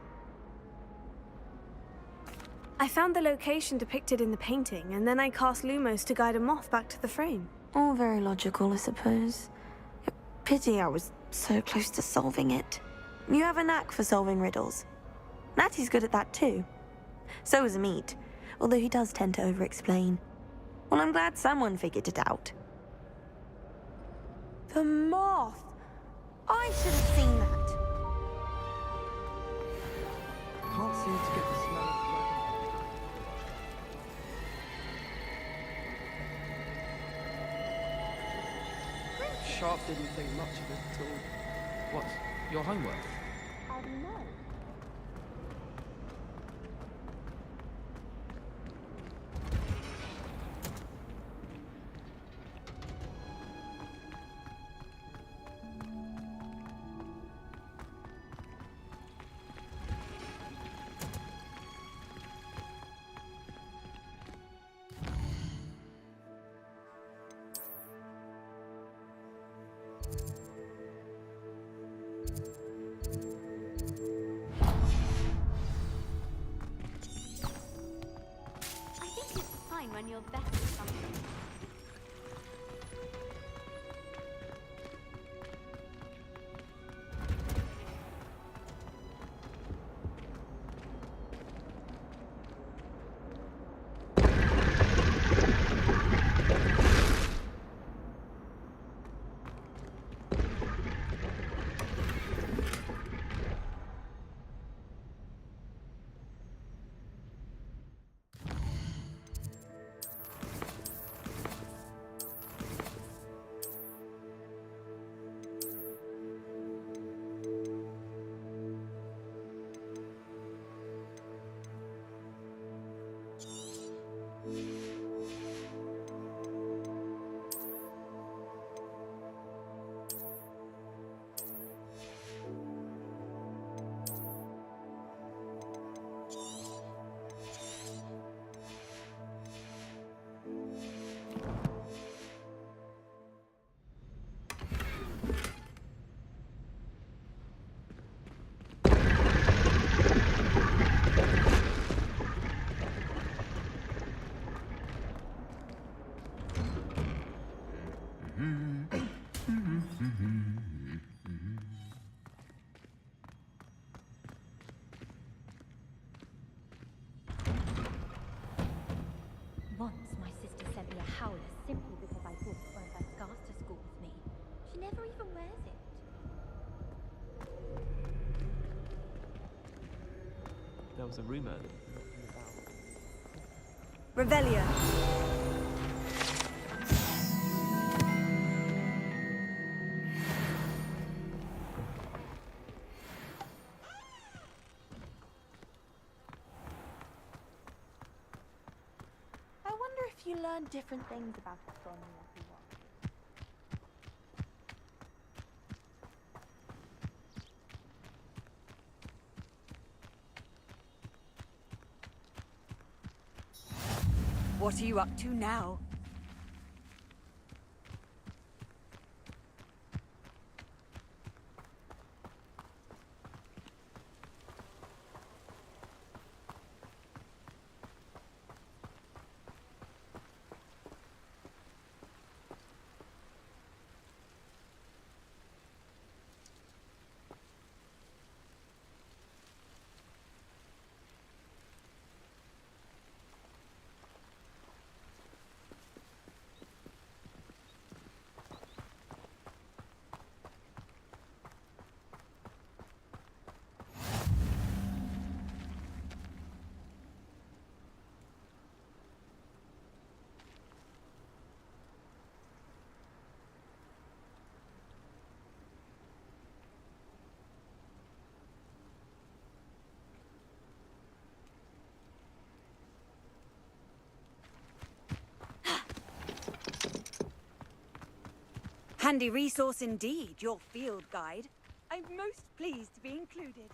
Speaker 2: I found the location depicted in the painting, and then I cast Lumos to guide a moth back to the frame.
Speaker 1: All very logical, I suppose. Pity I was so close to solving it. You have a knack for solving riddles. Natty's good at that too. So is Amit, although he does tend to over-explain. Well, I'm glad someone figured it out. The moth! I should have seen that.
Speaker 20: Can't seem to get the smell of dragon. Sharp didn't think much of it at all. What's your homework?
Speaker 3: I don't know.
Speaker 17: there was a rumor that
Speaker 2: Revelio.
Speaker 1: I wonder if you learn different things about astronomy as you watch.
Speaker 4: What are you up to now? Handy resource indeed, your field guide. I'm most pleased to be included.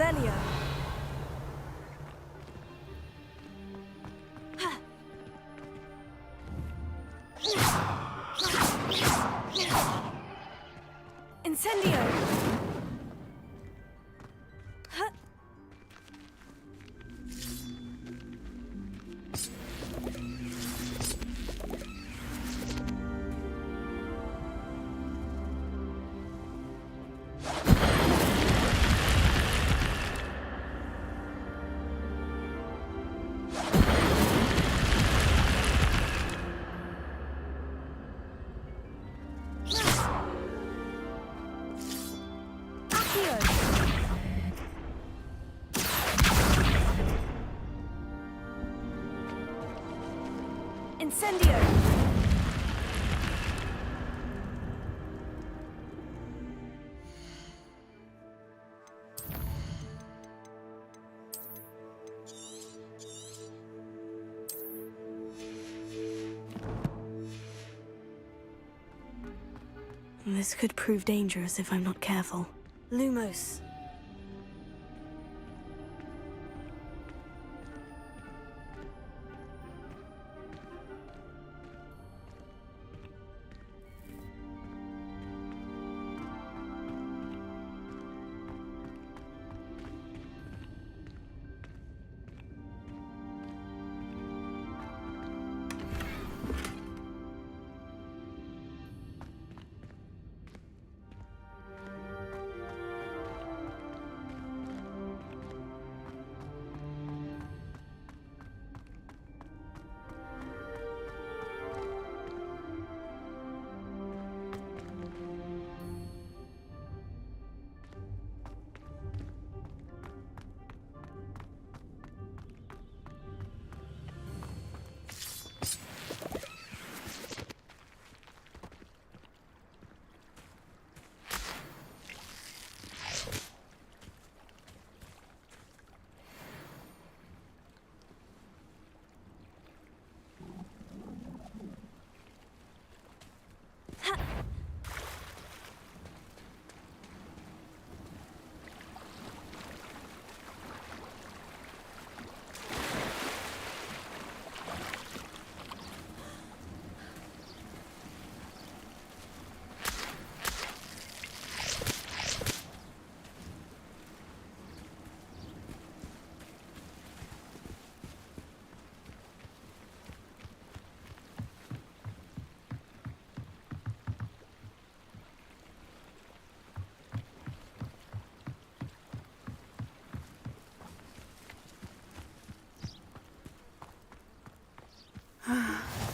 Speaker 2: Revelio. Incendio. Incendio! This could prove dangerous if I'm not careful. Lumos.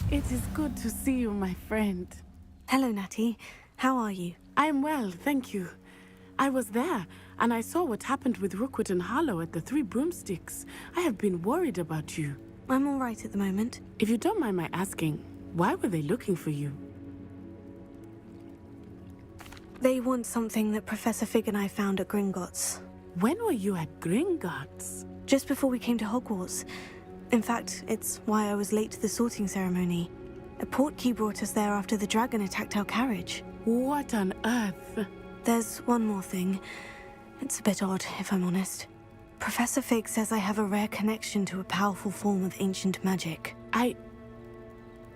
Speaker 18: It is good to see you, my friend.
Speaker 2: Hello, Natty. How are you?
Speaker 18: I'm well, thank you. I was there, and I saw what happened with Rookwood and Harlow at the Three Broomsticks. I have been worried about you.
Speaker 2: I'm all right at the moment.
Speaker 18: If you don't mind my asking, why were they looking for you?
Speaker 2: They want something that Professor Fig and I found at Gringotts.
Speaker 18: When were you at Gringotts?
Speaker 2: Just before we came to Hogwarts. In fact, it's why I was late to the sorting ceremony. A portkey brought us there after the dragon attacked our carriage.
Speaker 18: What on earth?
Speaker 2: There's one more thing. It's a bit odd, if I'm honest. Professor Fig says I have a rare connection to a powerful form of ancient magic.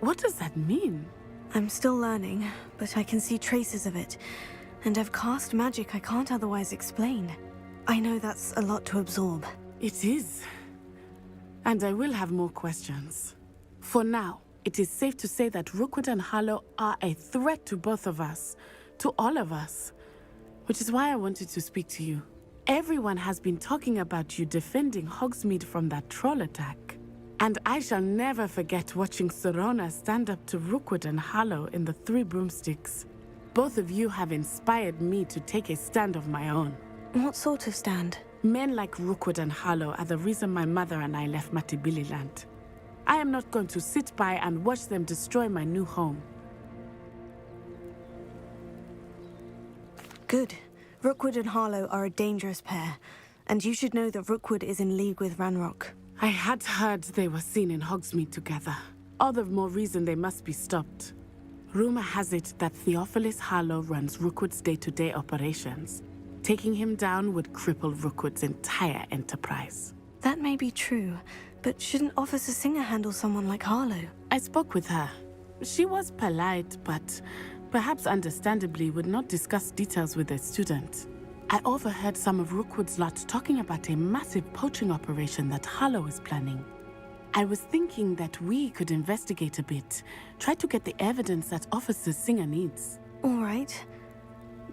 Speaker 18: What does that mean?
Speaker 2: I'm still learning, but I can see traces of it. And I've cast magic I can't otherwise explain. I know that's a lot to absorb.
Speaker 18: It is. And I will have more questions. For now, it is safe to say that Rookwood and Harlow are a threat to both of us. To all of us. Which is why I wanted to speak to you. Everyone has been talking about you defending Hogsmeade from that troll attack. And I shall never forget watching Serona stand up to Rookwood and Harlow in the Three Broomsticks. Both of you have inspired me to take a stand of my own.
Speaker 2: What sort of stand?
Speaker 18: Men like Rookwood and Harlow are the reason my mother and I left Matibililand. I am not going to sit by and watch them destroy my new home.
Speaker 2: Good. Rookwood and Harlow are a dangerous pair, and you should know that Rookwood is in league with Ranrock.
Speaker 18: I had heard they were seen in Hogsmeade together. All the more reason they must be stopped. Rumor has it that Theophilus Harlow runs Rookwood's day-to-day operations. Taking him down would cripple Rookwood's entire enterprise.
Speaker 2: That may be true, but shouldn't Officer Singer handle someone like Harlow?
Speaker 18: I spoke with her. She was polite, but perhaps understandably would not discuss details with a student. I overheard some of Rookwood's lot talking about a massive poaching operation that Harlow is planning. I was thinking that we could investigate a bit, try to get the evidence that Officer Singer needs.
Speaker 2: All right.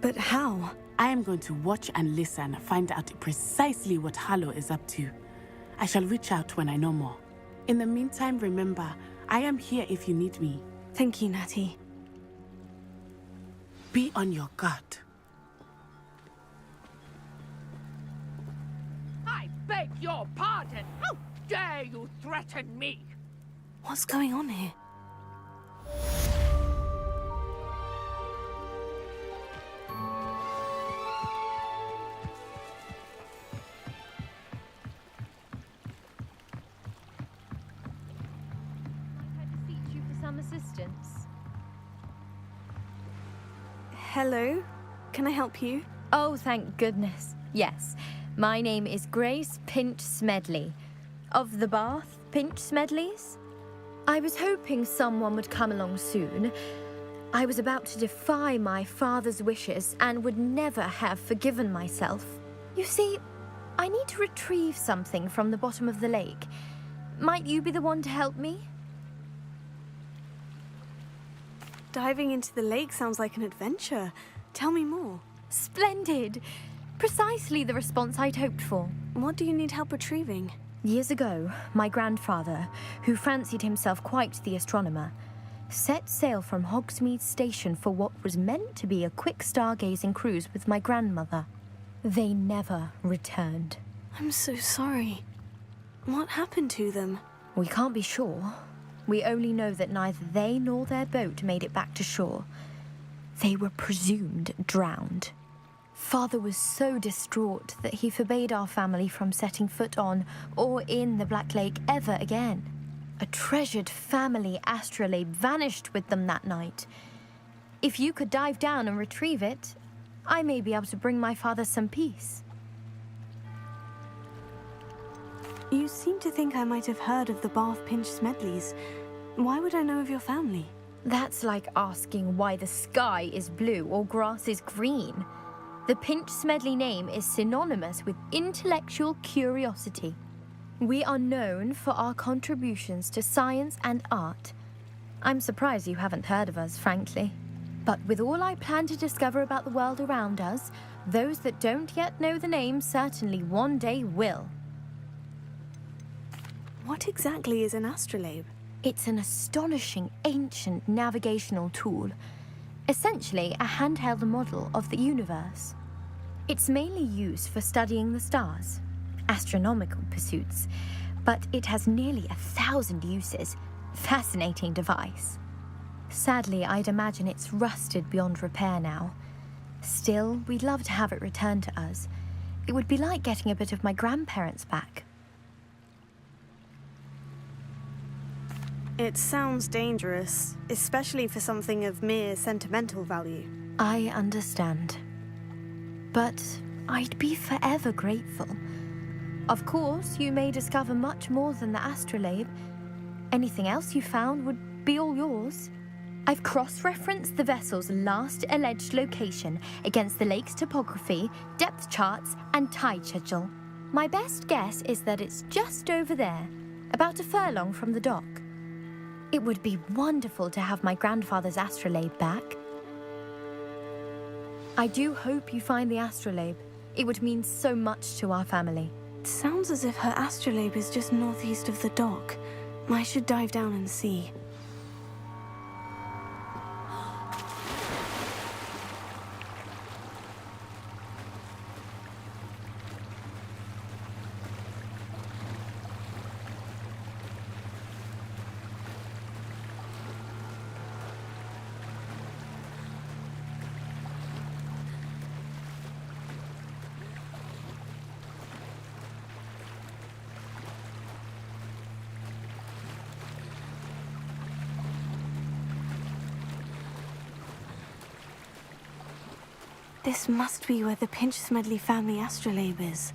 Speaker 2: But how?
Speaker 18: I am going to watch and listen, find out precisely what Harlow is up to. I shall reach out when I know more. In the meantime, remember, I am here if you need me.
Speaker 2: Thank you, Natty.
Speaker 18: Be on your guard.
Speaker 21: I beg your pardon! How dare you threaten me?
Speaker 2: What's going on here?
Speaker 22: You for some assistance.
Speaker 2: Hello? Can I help you?
Speaker 22: Oh, thank goodness. Yes. My name is Grace Pinch Smedley. Of the Bath Pinch Smedleys? I was hoping someone would come along soon. I was about to defy my father's wishes and would never have forgiven myself. You see, I need to retrieve something from the bottom of the lake. Might you be the one to help me?
Speaker 2: Diving into the lake sounds like an adventure. Tell me more.
Speaker 22: Splendid! Precisely the response I'd hoped for.
Speaker 2: What do you need help retrieving?
Speaker 22: Years ago, my grandfather, who fancied himself quite the astronomer, set sail from Hogsmeade Station for what was meant to be a quick stargazing cruise with my grandmother. They never returned.
Speaker 2: I'm so sorry. What happened to them?
Speaker 22: We can't be sure. We only know that neither they nor their boat made it back to shore. They were presumed drowned. Father was so distraught that he forbade our family from setting foot on or in the Black Lake ever again. A treasured family astrolabe vanished with them that night. If you could dive down and retrieve it, I may be able to bring my father some peace.
Speaker 2: You seem to think I might have heard of the Bath Pinch Smedleys. Why would I know of your family?
Speaker 22: That's like asking why the sky is blue or grass is green. The Pinch Smedley name is synonymous with intellectual curiosity. We are known for our contributions to science and art. I'm surprised you haven't heard of us, frankly. But with all I plan to discover about the world around us, those that don't yet know the name certainly one day will.
Speaker 2: What exactly is an astrolabe?
Speaker 22: It's an astonishing ancient navigational tool. Essentially a handheld model of the universe. It's mainly used for studying the stars, astronomical pursuits, but it has nearly 1,000 uses. Fascinating device. Sadly, I'd imagine it's rusted beyond repair now. Still, we'd love to have it returned to us. It would be like getting a bit of my grandparents back.
Speaker 2: It sounds dangerous, especially for something of mere sentimental value.
Speaker 22: I understand. But I'd be forever grateful. Of course, you may discover much more than the astrolabe. Anything else you found would be all yours. I've cross-referenced the vessel's last alleged location against the lake's topography, depth charts, and tide schedule. My best guess is that it's just over there, about a furlong from the dock. It would be wonderful to have my grandfather's astrolabe back. I do hope you find the astrolabe. It would mean so much to our family.
Speaker 2: It sounds as if her astrolabe is just northeast of the dock. I should dive down and see. This must be where the Pinch-Smedley family astrolabe is.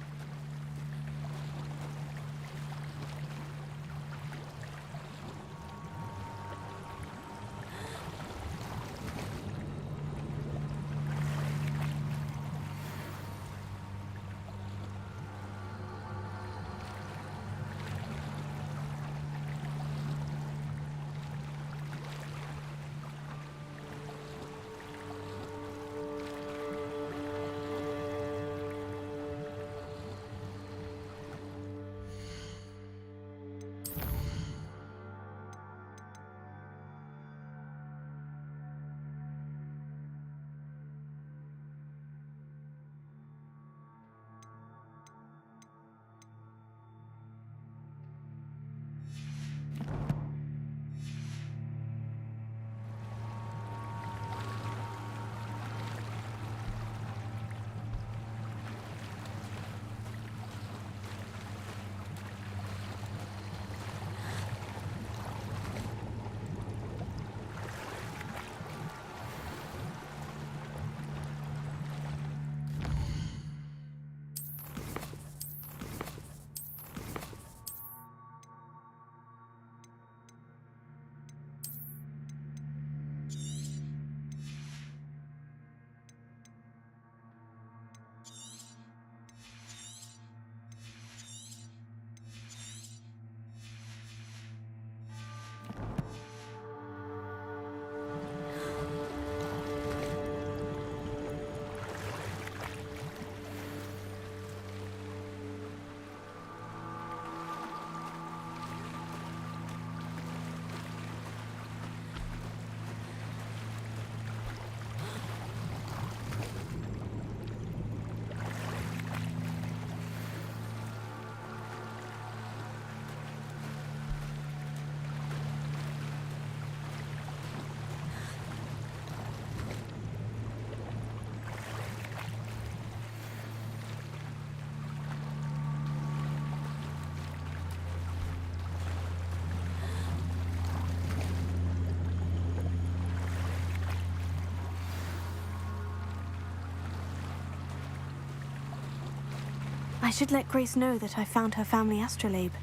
Speaker 2: I should let Grace know that I found her family astrolabe.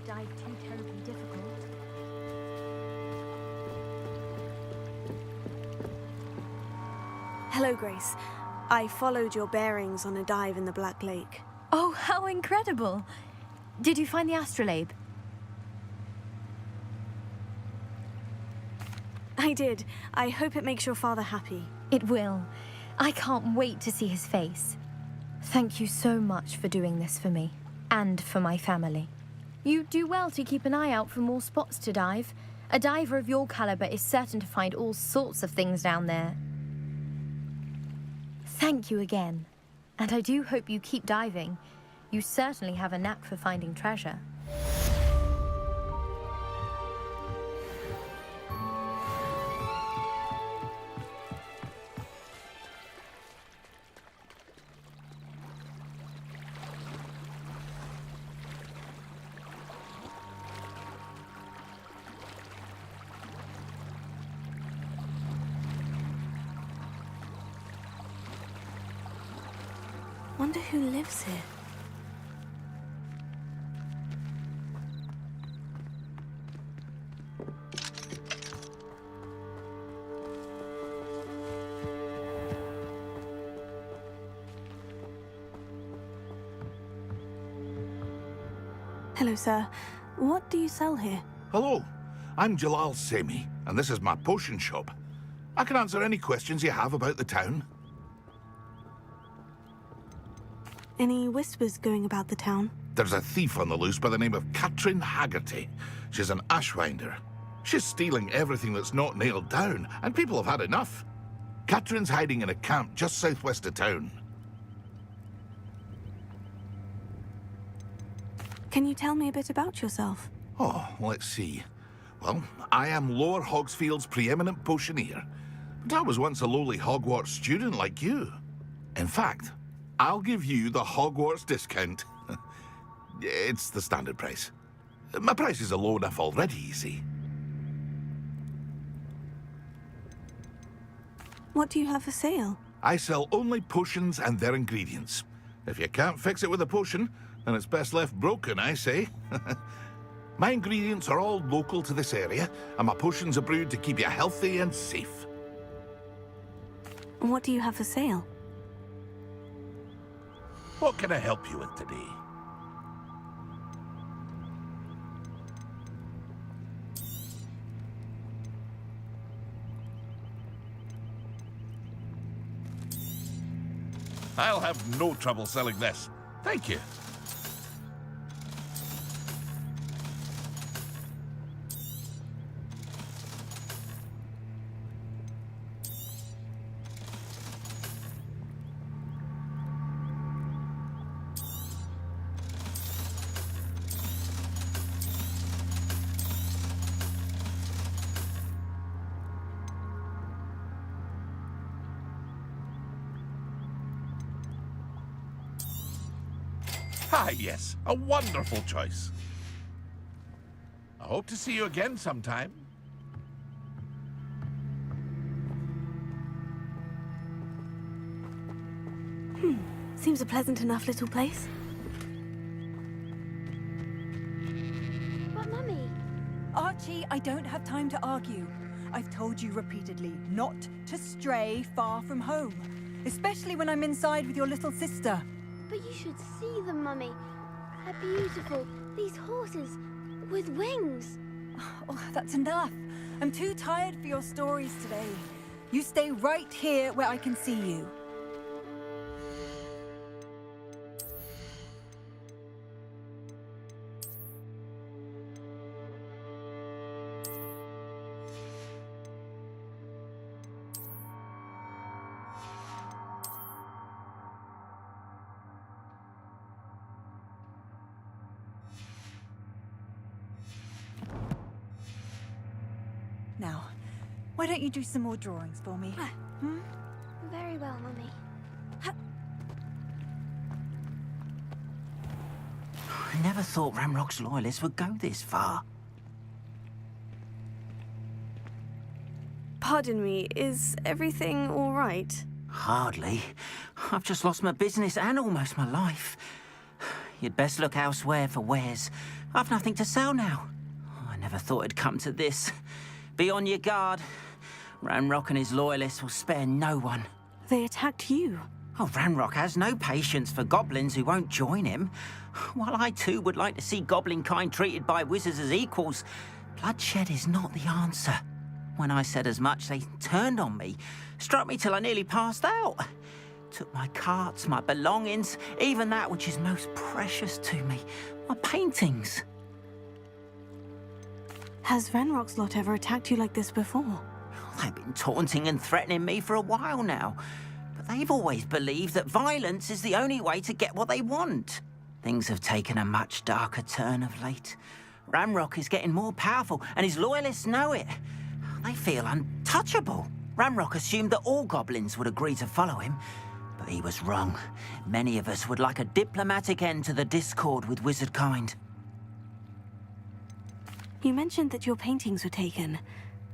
Speaker 22: Dive too terribly difficult.
Speaker 2: Hello, Grace. I followed your bearings on a dive in the Black Lake.
Speaker 22: Oh, how incredible! Did you find the astrolabe?
Speaker 2: I did. I hope it makes your father happy.
Speaker 22: It will. I can't wait to see his face. Thank you so much for doing this for me, and for my family. You do well to keep an eye out for more spots to dive. A diver of your caliber is certain to find all sorts of things down there. Thank you again. And I do hope you keep diving. You certainly have a knack for finding treasure.
Speaker 2: Wonder who lives here. Hello, sir. What do you sell here?
Speaker 6: Hello, I'm Jalal Semi, and this is my potion shop. I can answer any questions you have about the town.
Speaker 2: Any whispers going about the town?
Speaker 6: There's a thief on the loose by the name of Katrin Haggerty. She's an ashwinder. She's stealing everything that's not nailed down, and people have had enough. Katrin's hiding in a camp just southwest of town.
Speaker 2: Can you tell me a bit about yourself?
Speaker 6: Oh, let's see. Well, I am Lower Hogsfield's preeminent potioneer. But I was once a lowly Hogwarts student like you. In fact, I'll give you the Hogwarts discount. It's the standard price. My prices are low enough already, you see.
Speaker 2: What do you have for sale?
Speaker 6: I sell only potions and their ingredients. If you can't fix it with a potion, then it's best left broken, I say. My ingredients are all local to this area, and my potions are brewed to keep you healthy and safe.
Speaker 2: What do you have for sale?
Speaker 6: What can I help you with today? I'll have no trouble selling this. Thank you. Ah, yes, a wonderful choice. I hope to see you again sometime.
Speaker 2: Seems a pleasant enough little place.
Speaker 19: But Mummy...
Speaker 4: Archie, I don't have time to argue. I've told you repeatedly not to stray far from home, especially when I'm inside with your little sister.
Speaker 19: But you should see them, Mummy. They're beautiful. These horses with wings.
Speaker 4: Oh, that's enough. I'm too tired for your stories today. You stay right here where I can see you. Now, why don't you do some more drawings for me?
Speaker 19: Very well, Mummy.
Speaker 11: I never thought Ranrock's loyalists would go this far.
Speaker 2: Pardon me, is everything all right?
Speaker 11: Hardly. I've just lost my business and almost my life. You'd best look elsewhere for wares. I've nothing to sell now. I never thought it'd come to this. Be on your guard. Ranrock and his loyalists will spare no one.
Speaker 2: They attacked you.
Speaker 11: Oh, Ranrock has no patience for goblins who won't join him. While I too would like to see goblin kind treated by wizards as equals, bloodshed is not the answer. When I said as much, they turned on me, struck me till I nearly passed out. Took my carts, my belongings, even that which is most precious to me, my paintings.
Speaker 2: Has Ranrock's lot ever attacked you like this before?
Speaker 11: They've been taunting and threatening me for a while now. But they've always believed that violence is the only way to get what they want. Things have taken a much darker turn of late. Ranrock is getting more powerful, and his loyalists know it. They feel untouchable. Ranrock assumed that all goblins would agree to follow him, but he was wrong. Many of us would like a diplomatic end to the discord with wizard kind.
Speaker 2: You mentioned that your paintings were taken.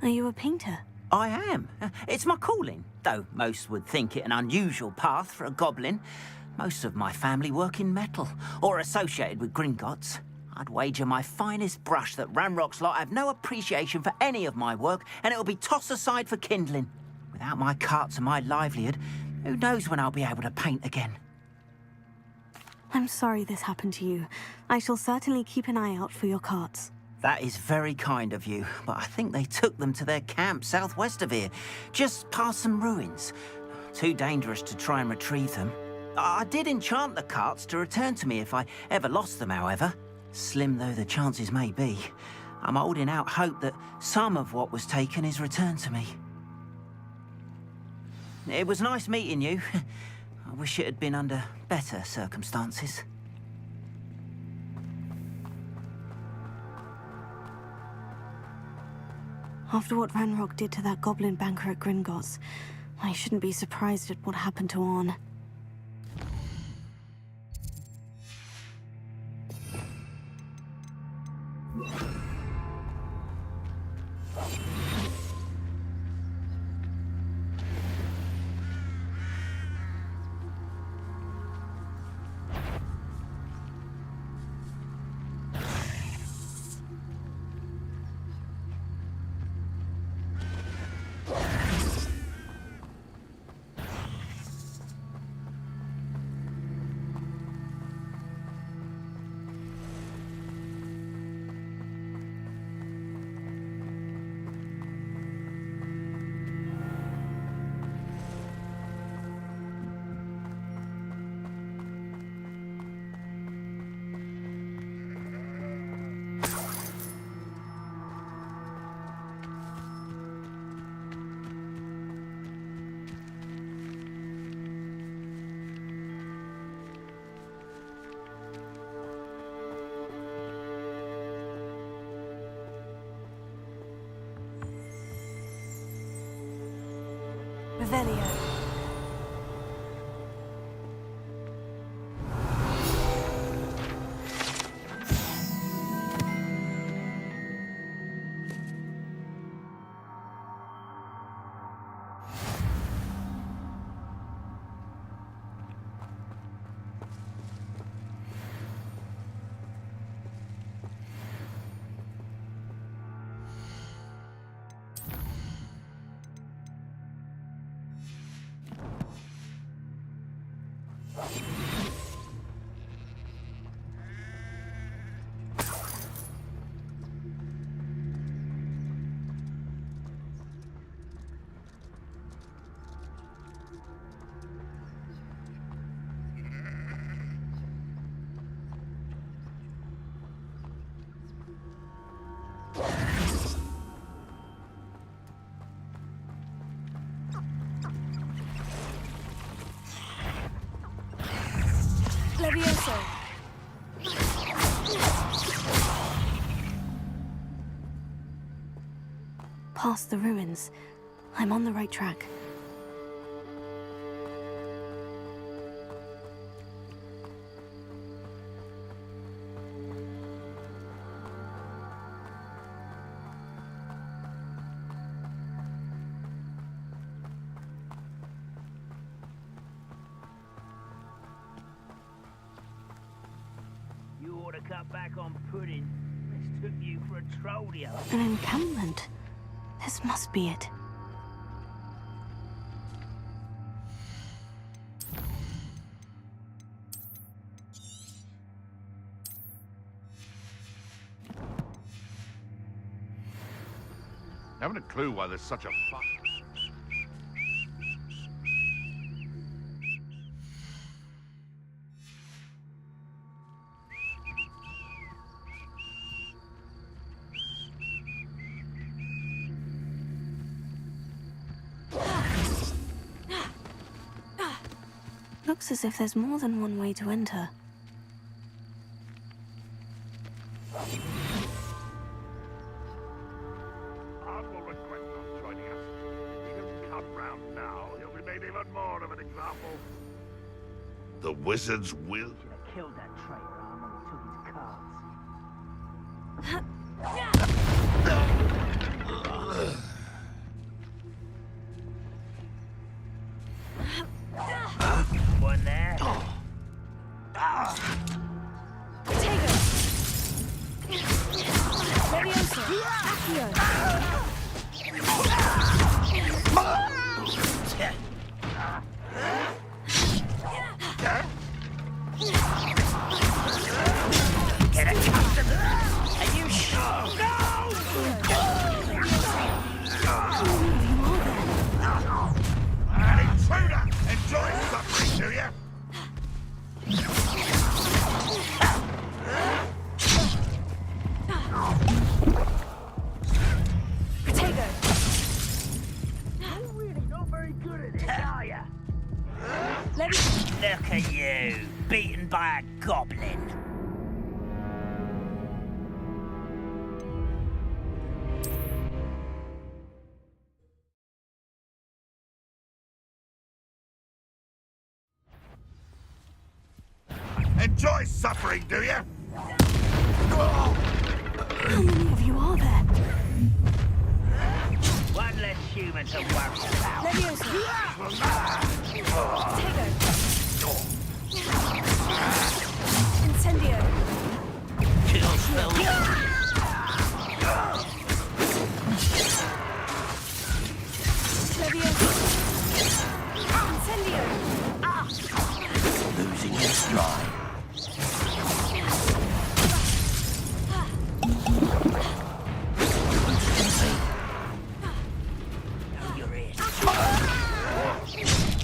Speaker 2: Are you a painter?
Speaker 11: I am. It's my calling, though most would think it an unusual path for a goblin. Most of my family work in metal, or associated with Gringotts. I'd wager my finest brush that Ranrock's lot have no appreciation for any of my work, and it'll be tossed aside for kindling. Without my carts and my livelihood, who knows when I'll be able to paint again.
Speaker 2: I'm sorry this happened to you. I shall certainly keep an eye out for your carts.
Speaker 9: That is very kind of you, but I think they took them to their camp southwest of here, just past some ruins. Too dangerous to try and retrieve them. I did enchant the carts to return to me if I ever lost them, however. Slim though the chances may be, I'm holding out hope that some of what was taken is returned to me. It was nice meeting you. I wish it had been under better circumstances.
Speaker 2: After what Ranrock did to that goblin banker at Gringotts, I shouldn't be surprised at what happened to Orn. Revelio. Levioso. Past the ruins. I'm on the right track.
Speaker 11: You ought to cut back on pudding. This took you for a trollio.
Speaker 2: An encampment. This must be it.
Speaker 6: Haven't a clue why there's such a fuss.
Speaker 2: Looks as if there's more than one way to enter.
Speaker 6: Humble request of joining us. If he doesn't come round now, he'll be made even more of an example. The wizards will.
Speaker 11: Should have killed that traitor armor and took his cards. One there.
Speaker 2: Potato! Levioso! Accio!
Speaker 11: Get accustomed. Are you sure?
Speaker 6: enjoy suffering, do you?
Speaker 2: How many of you are there?
Speaker 11: One less human to worry about.
Speaker 2: Incendio.
Speaker 11: Kill spell.
Speaker 2: Incendio.
Speaker 11: Losing your stride.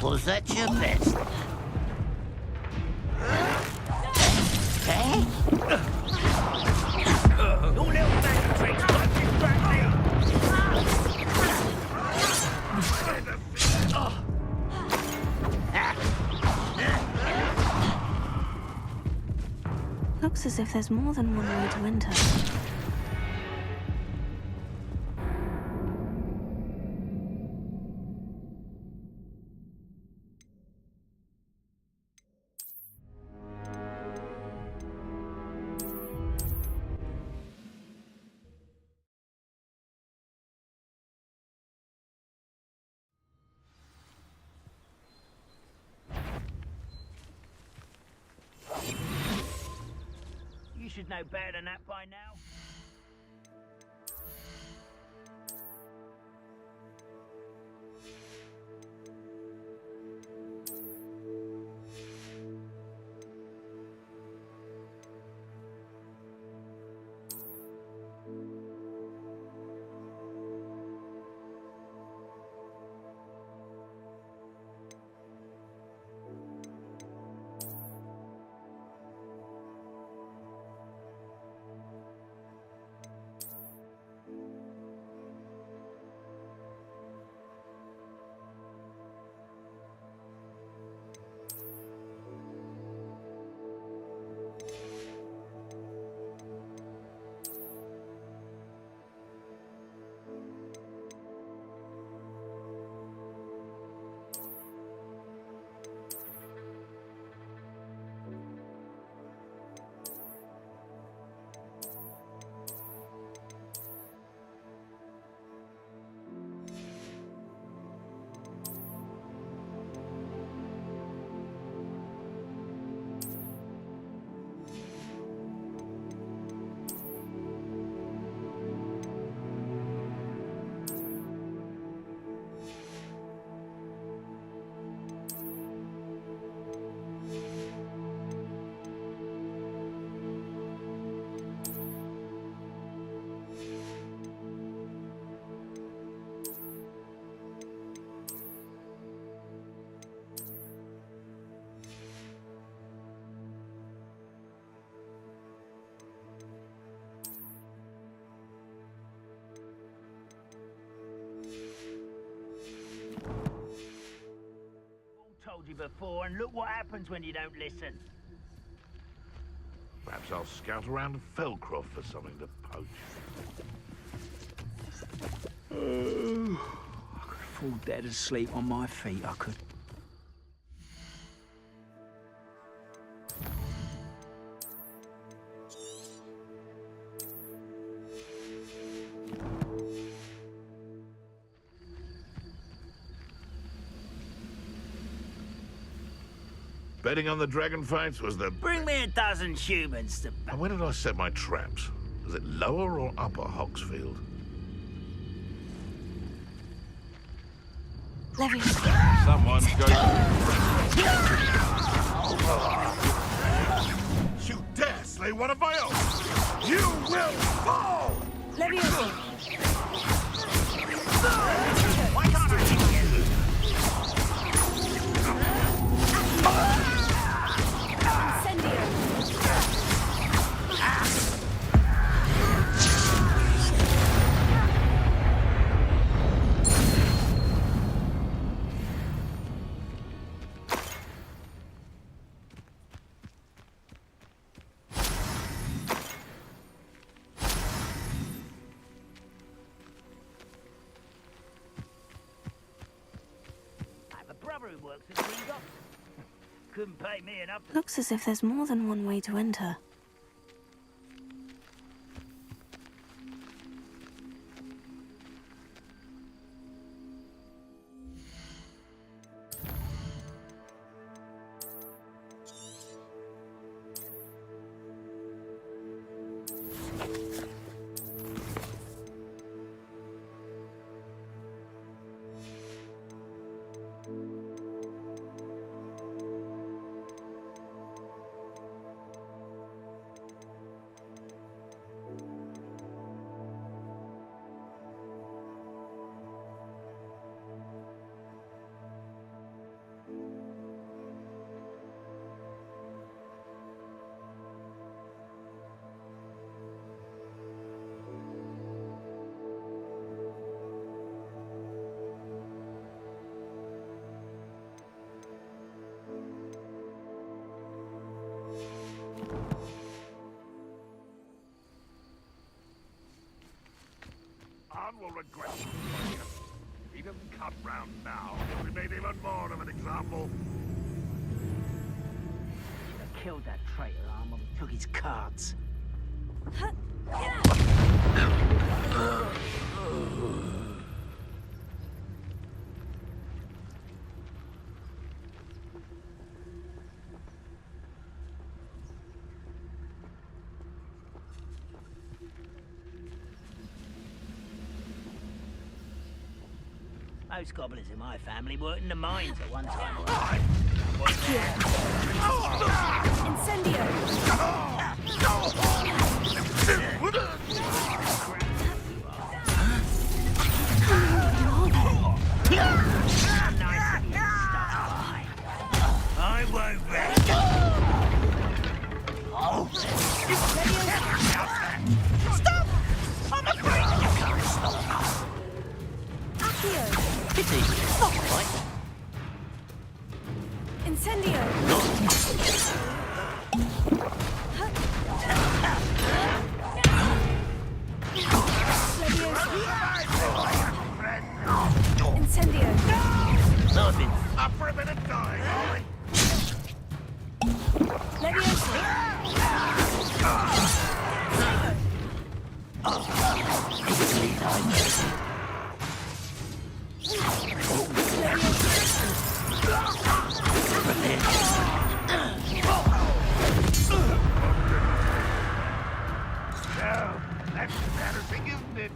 Speaker 11: Was that your best? Eh? Your little magic tricks won't distract me!
Speaker 2: Looks as if there's more than one way to enter.
Speaker 11: You should know better than that by now. Told you before, and look what happens when you don't listen.
Speaker 6: Perhaps I'll scout around Felcroft for something to poach.
Speaker 12: I could fall dead asleep on my feet, I could.
Speaker 6: Betting on the dragon fights was the...
Speaker 11: Bring me a dozen humans to...
Speaker 6: And where did I set my traps? Was it lower or upper Hogsfield? Someone's going... You dare slay one of my own! You will fall!
Speaker 11: Why can't I hit you? Who works at Green Dock. Couldn't pay me enough.
Speaker 2: Looks as if there's more than one way to enter.
Speaker 13: Will regret it. If he doesn't come round now, we made even more of an example.
Speaker 11: Should have killed that traitor arm when we took his cards. Most gobblers in my family worked in the mines at one time or other. I won't rest. Stop! I'm afraid you can't stop. Pity. Not quite.
Speaker 2: Incendio! Incendio!
Speaker 13: Nothing. Up for a bit of time, Ollie. Now, that's embarrassing, isn't it?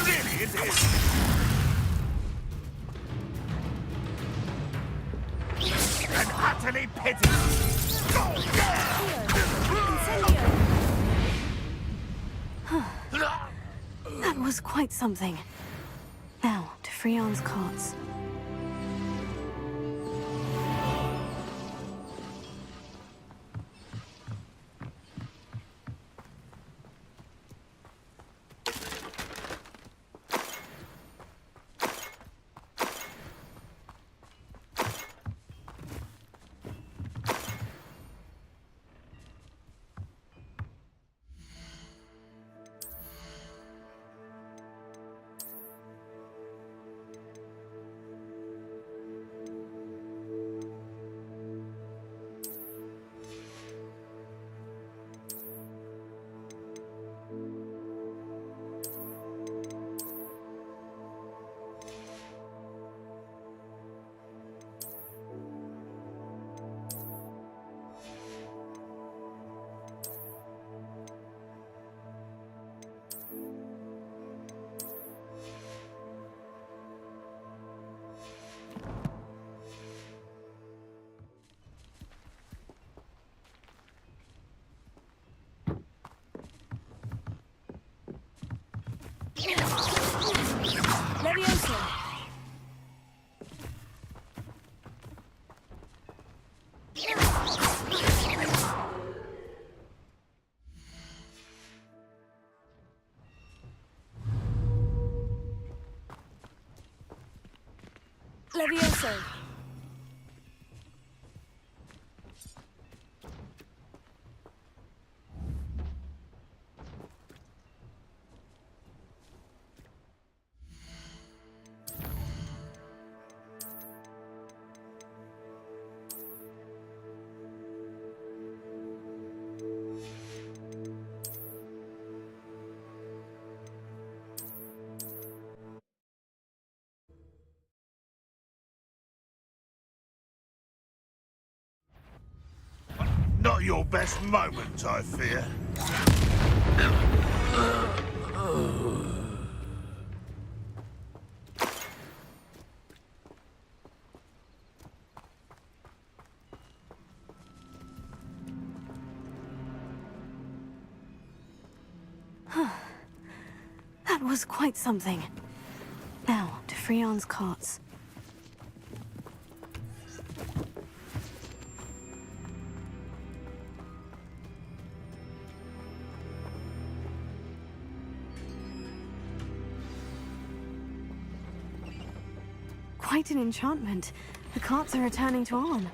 Speaker 13: Really, it is. And utterly pity.
Speaker 2: That was quite something. Now, to Freon's carts. Levioso!
Speaker 13: Not your best moment, I fear.
Speaker 2: That was quite something. Now, to Freon's carts. Quite an enchantment. The carts are returning to Arn.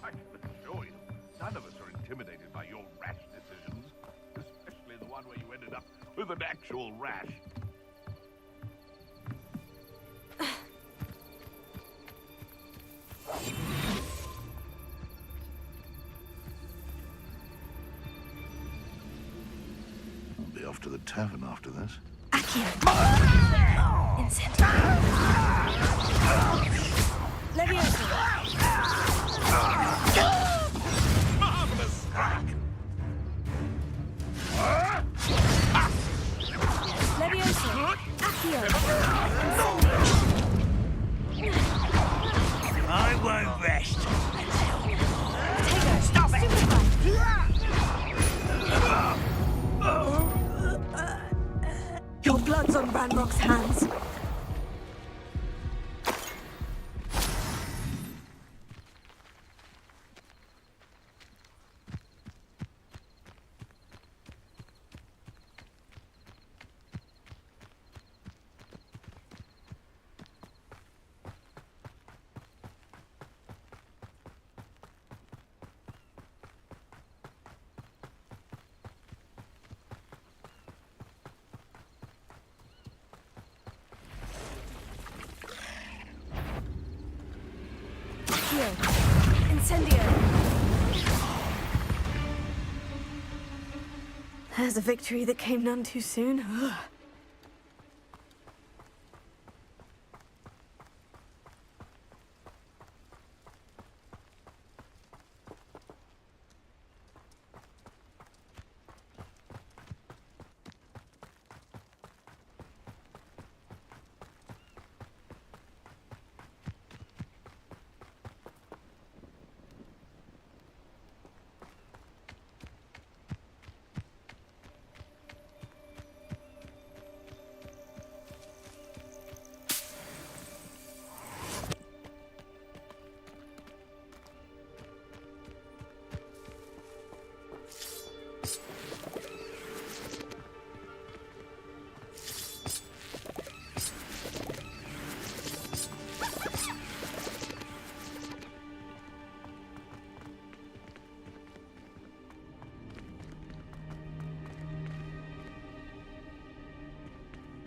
Speaker 13: I can assure you, none of us are intimidated by your rash decisions, especially the one where you ended up with an actual rash.
Speaker 6: I'll be off to the tavern after this.
Speaker 2: Levioso!
Speaker 13: Marvelous strike!
Speaker 2: Levioso! Accio!
Speaker 11: I won't rest.
Speaker 2: Stop it! Your blood's on Ranrock's hands. Incendio! There's a victory that came none too soon.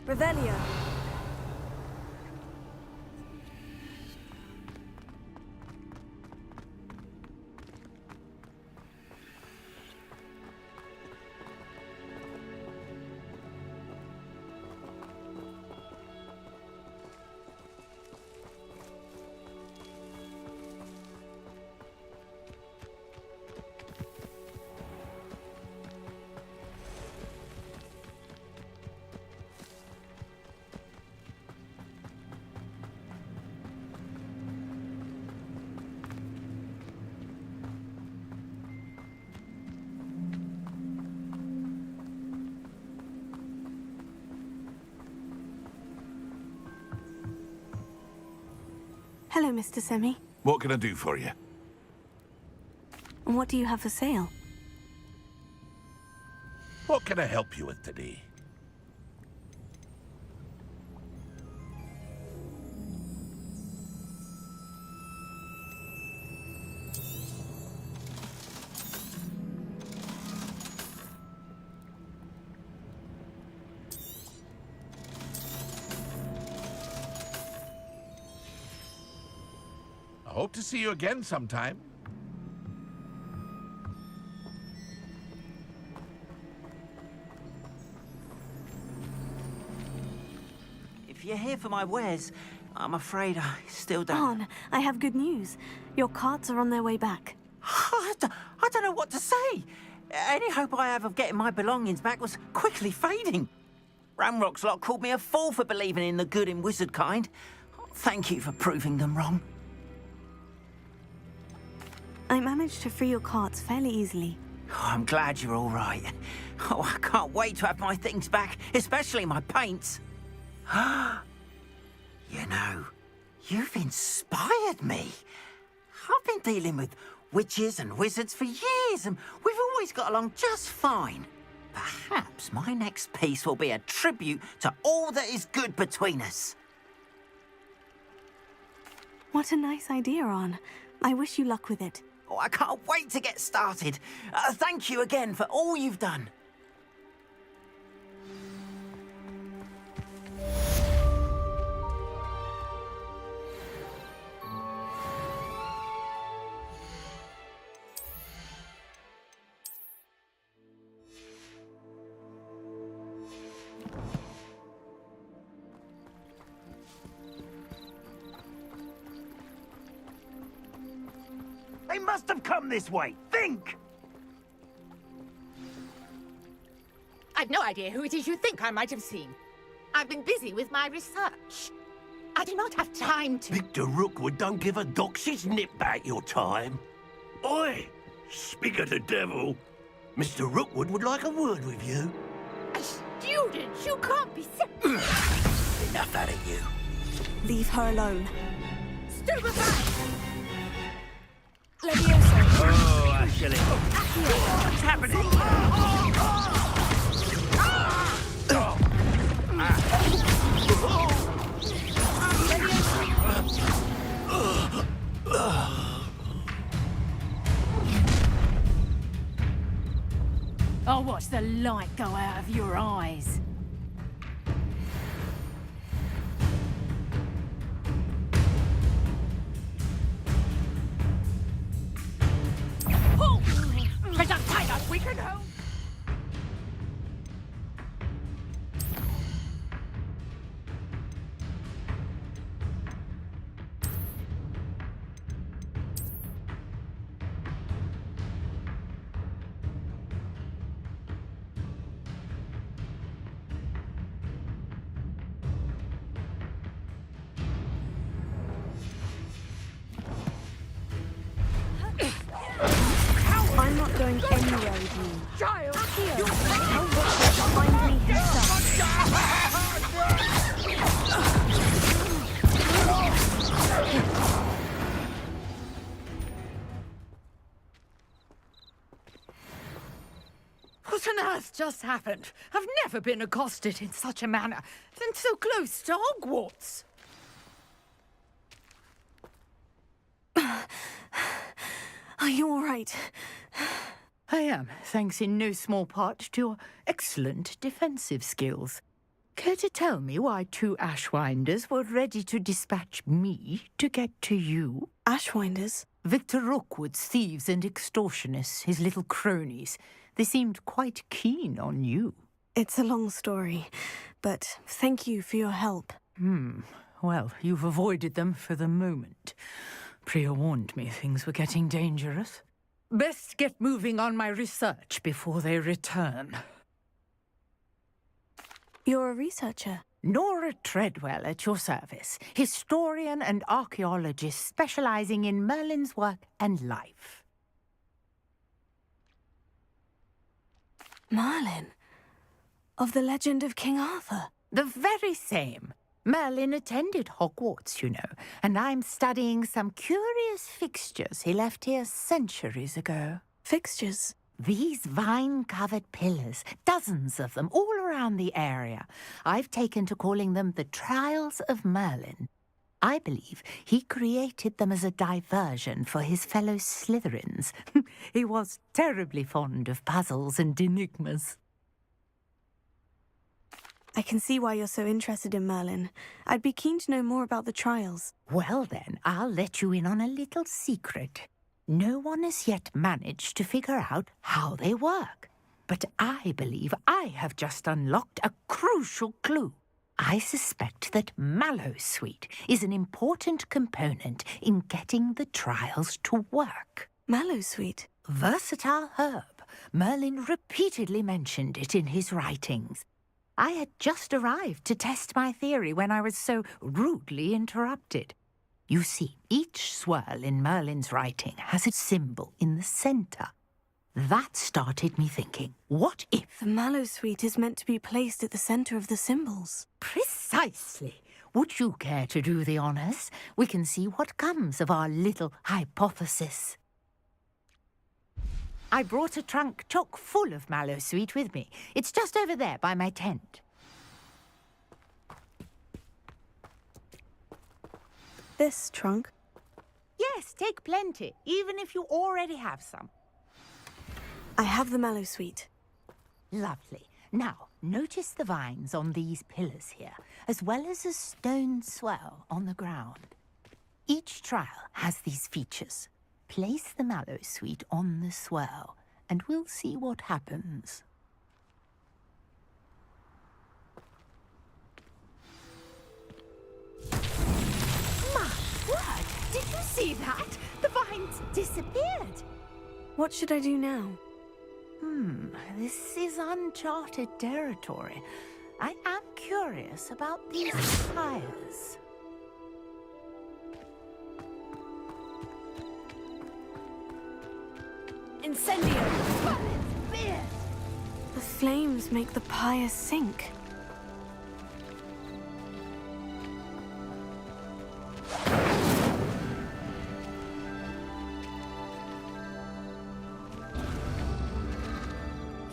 Speaker 2: Revelio. Hello, Mr. Semi.
Speaker 6: What can I do for you?
Speaker 2: And what do you have for sale?
Speaker 13: What can I help you with today? I hope to see you again sometime.
Speaker 9: If you're here for my wares, I'm afraid I still don't...
Speaker 2: Arn, I have good news. Your carts are on their way back.
Speaker 9: I don't know what to say. Any hope I have of getting my belongings back was quickly fading. Ramrock's lot called me a fool for believing in the good in wizard kind. Thank you for proving them wrong.
Speaker 2: I managed to free your carts fairly easily.
Speaker 9: Oh, I'm glad you're all right. Oh, I can't wait to have my things back, especially my paints. You know, you've inspired me. I've been dealing with witches and wizards for years, and we've always got along just fine. Perhaps my next piece will be a tribute to all that is good between us.
Speaker 2: What a nice idea, Arn. I wish you luck with it.
Speaker 9: Oh, I can't wait to get started. Thank you again for all you've done.
Speaker 11: They must have come this way. Think!
Speaker 21: I've no idea who it is you think I might have seen. I've been busy with my research. I do not have time to...
Speaker 11: Victor Rookwood don't give a doxy's nip back your time. Oi! Speak of the devil. Mr. Rookwood would like a word with you.
Speaker 21: A student? You can't be...
Speaker 11: Enough out of you.
Speaker 2: Leave her alone.
Speaker 21: Stupefy!
Speaker 11: Levioso. Oh, Ashley. What's happening?
Speaker 21: I'll watch the light go out of your eyes. As tight as we can hold.
Speaker 2: I'm not going anywhere with you.
Speaker 21: Child!
Speaker 2: Akio! Tell Richard to find me himself.
Speaker 5: What on earth just happened? I've never been accosted in such a manner, and so close to Hogwarts.
Speaker 2: Are you all right?
Speaker 5: I am, thanks in no small part to your excellent defensive skills. Care to tell me why two Ashwinders were ready to dispatch me to get to you?
Speaker 2: Ashwinders?
Speaker 5: Victor Rookwood's thieves and extortionists, his little cronies. They seemed quite keen on you.
Speaker 2: It's a long story, but thank you for your help.
Speaker 5: Well, you've avoided them for the moment. Priya warned me things were getting dangerous. Best get moving on my research before they return.
Speaker 2: You're a researcher?
Speaker 5: Nora Treadwell at your service, historian and archaeologist specializing in Merlin's work and life.
Speaker 2: Merlin? Of the legend of King Arthur?
Speaker 5: The very same. Merlin attended Hogwarts, you know, and I'm studying some curious fixtures he left here centuries ago.
Speaker 2: Fixtures?
Speaker 5: These vine-covered pillars, dozens of them, all around the area. I've taken to calling them the Trials of Merlin. I believe he created them as a diversion for his fellow Slytherins. He was terribly fond of puzzles and enigmas.
Speaker 2: I can see why you're so interested in Merlin. I'd be keen to know more about the trials.
Speaker 5: Well then, I'll let you in on a little secret. No one has yet managed to figure out how they work. But I believe I have just unlocked a crucial clue. I suspect that Mallowsweet is an important component in getting the trials to work.
Speaker 2: Mallowsweet?
Speaker 5: Versatile herb. Merlin repeatedly mentioned it in his writings. I had just arrived to test my theory when I was so rudely interrupted. You see, each swirl in Merlin's writing has a symbol in the centre. That started me thinking, what if...
Speaker 2: The Mallowsweet is meant to be placed at the centre of the symbols.
Speaker 5: Precisely. Would you care to do the honours? We can see what comes of our little hypothesis. I brought a trunk chock full of Mallowsweet with me. It's just over there by my tent.
Speaker 2: This trunk?
Speaker 5: Yes, take plenty, even if you already have some.
Speaker 2: I have the Mallowsweet.
Speaker 5: Lovely. Now, notice the vines on these pillars here, as well as a stone swell on the ground. Each trial has these features. Place the Mallowsweet on the swirl, and we'll see what happens. My word! Did you see that? The vines disappeared!
Speaker 2: What should I do now?
Speaker 5: This is uncharted territory. I am curious about these fires.
Speaker 2: Incendio! The flames make the pyre sink.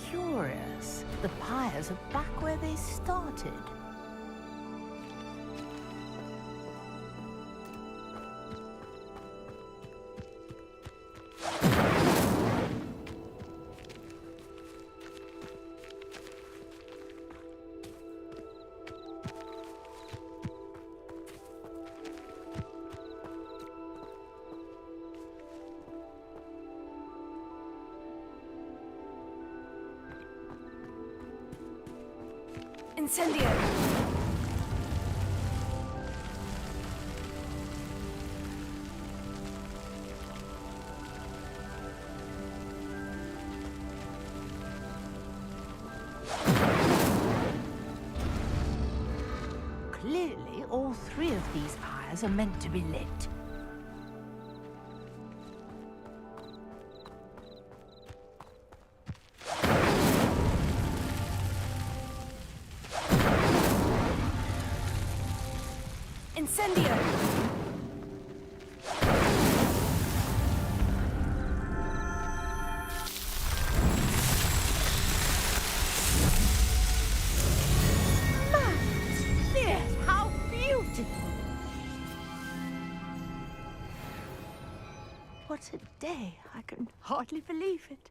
Speaker 5: Curious. The pyres are back where they started.
Speaker 2: Incendio!
Speaker 5: Clearly, all three of these pyres are meant to be lit.
Speaker 2: Incendio!
Speaker 5: Yes, how beautiful! What a day. I can hardly believe it.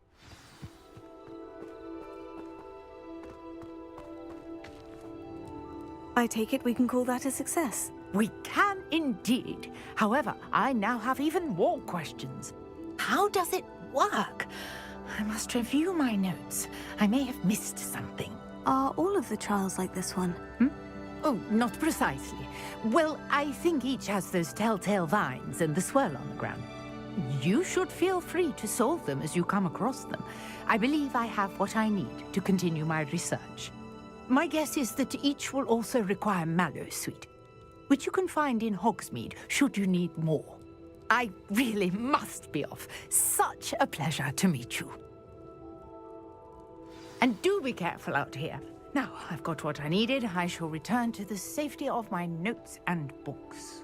Speaker 2: I take it we can call that a success.
Speaker 5: We can indeed. However, I now have even more questions. How does it work? I must review my notes. I may have missed something.
Speaker 2: Are all of the trials like this one?
Speaker 5: Oh, not precisely. Well, I think each has those telltale vines and the swirl on the ground. You should feel free to solve them as you come across them. I believe I have what I need to continue my research. My guess is that each will also require Mallowsweet, which you can find in Hogsmeade should you need more. I really must be off. Such a pleasure to meet you. And do be careful out here. Now I've got what I needed. I shall return to the safety of my notes and books.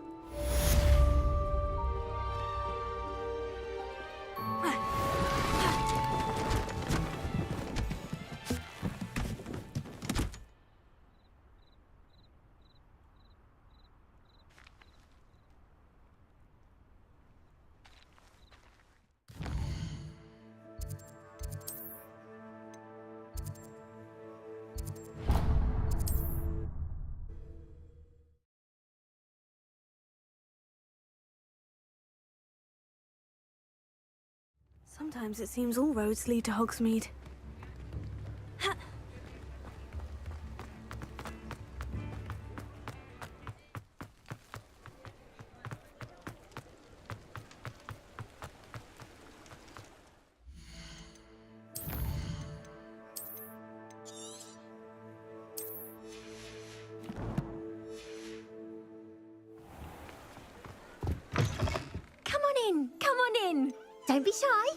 Speaker 2: Sometimes it seems all roads lead to Hogsmeade.
Speaker 16: Come on in, come on in. Don't be shy.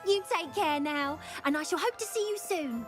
Speaker 16: You take care now, and I shall hope to see you soon.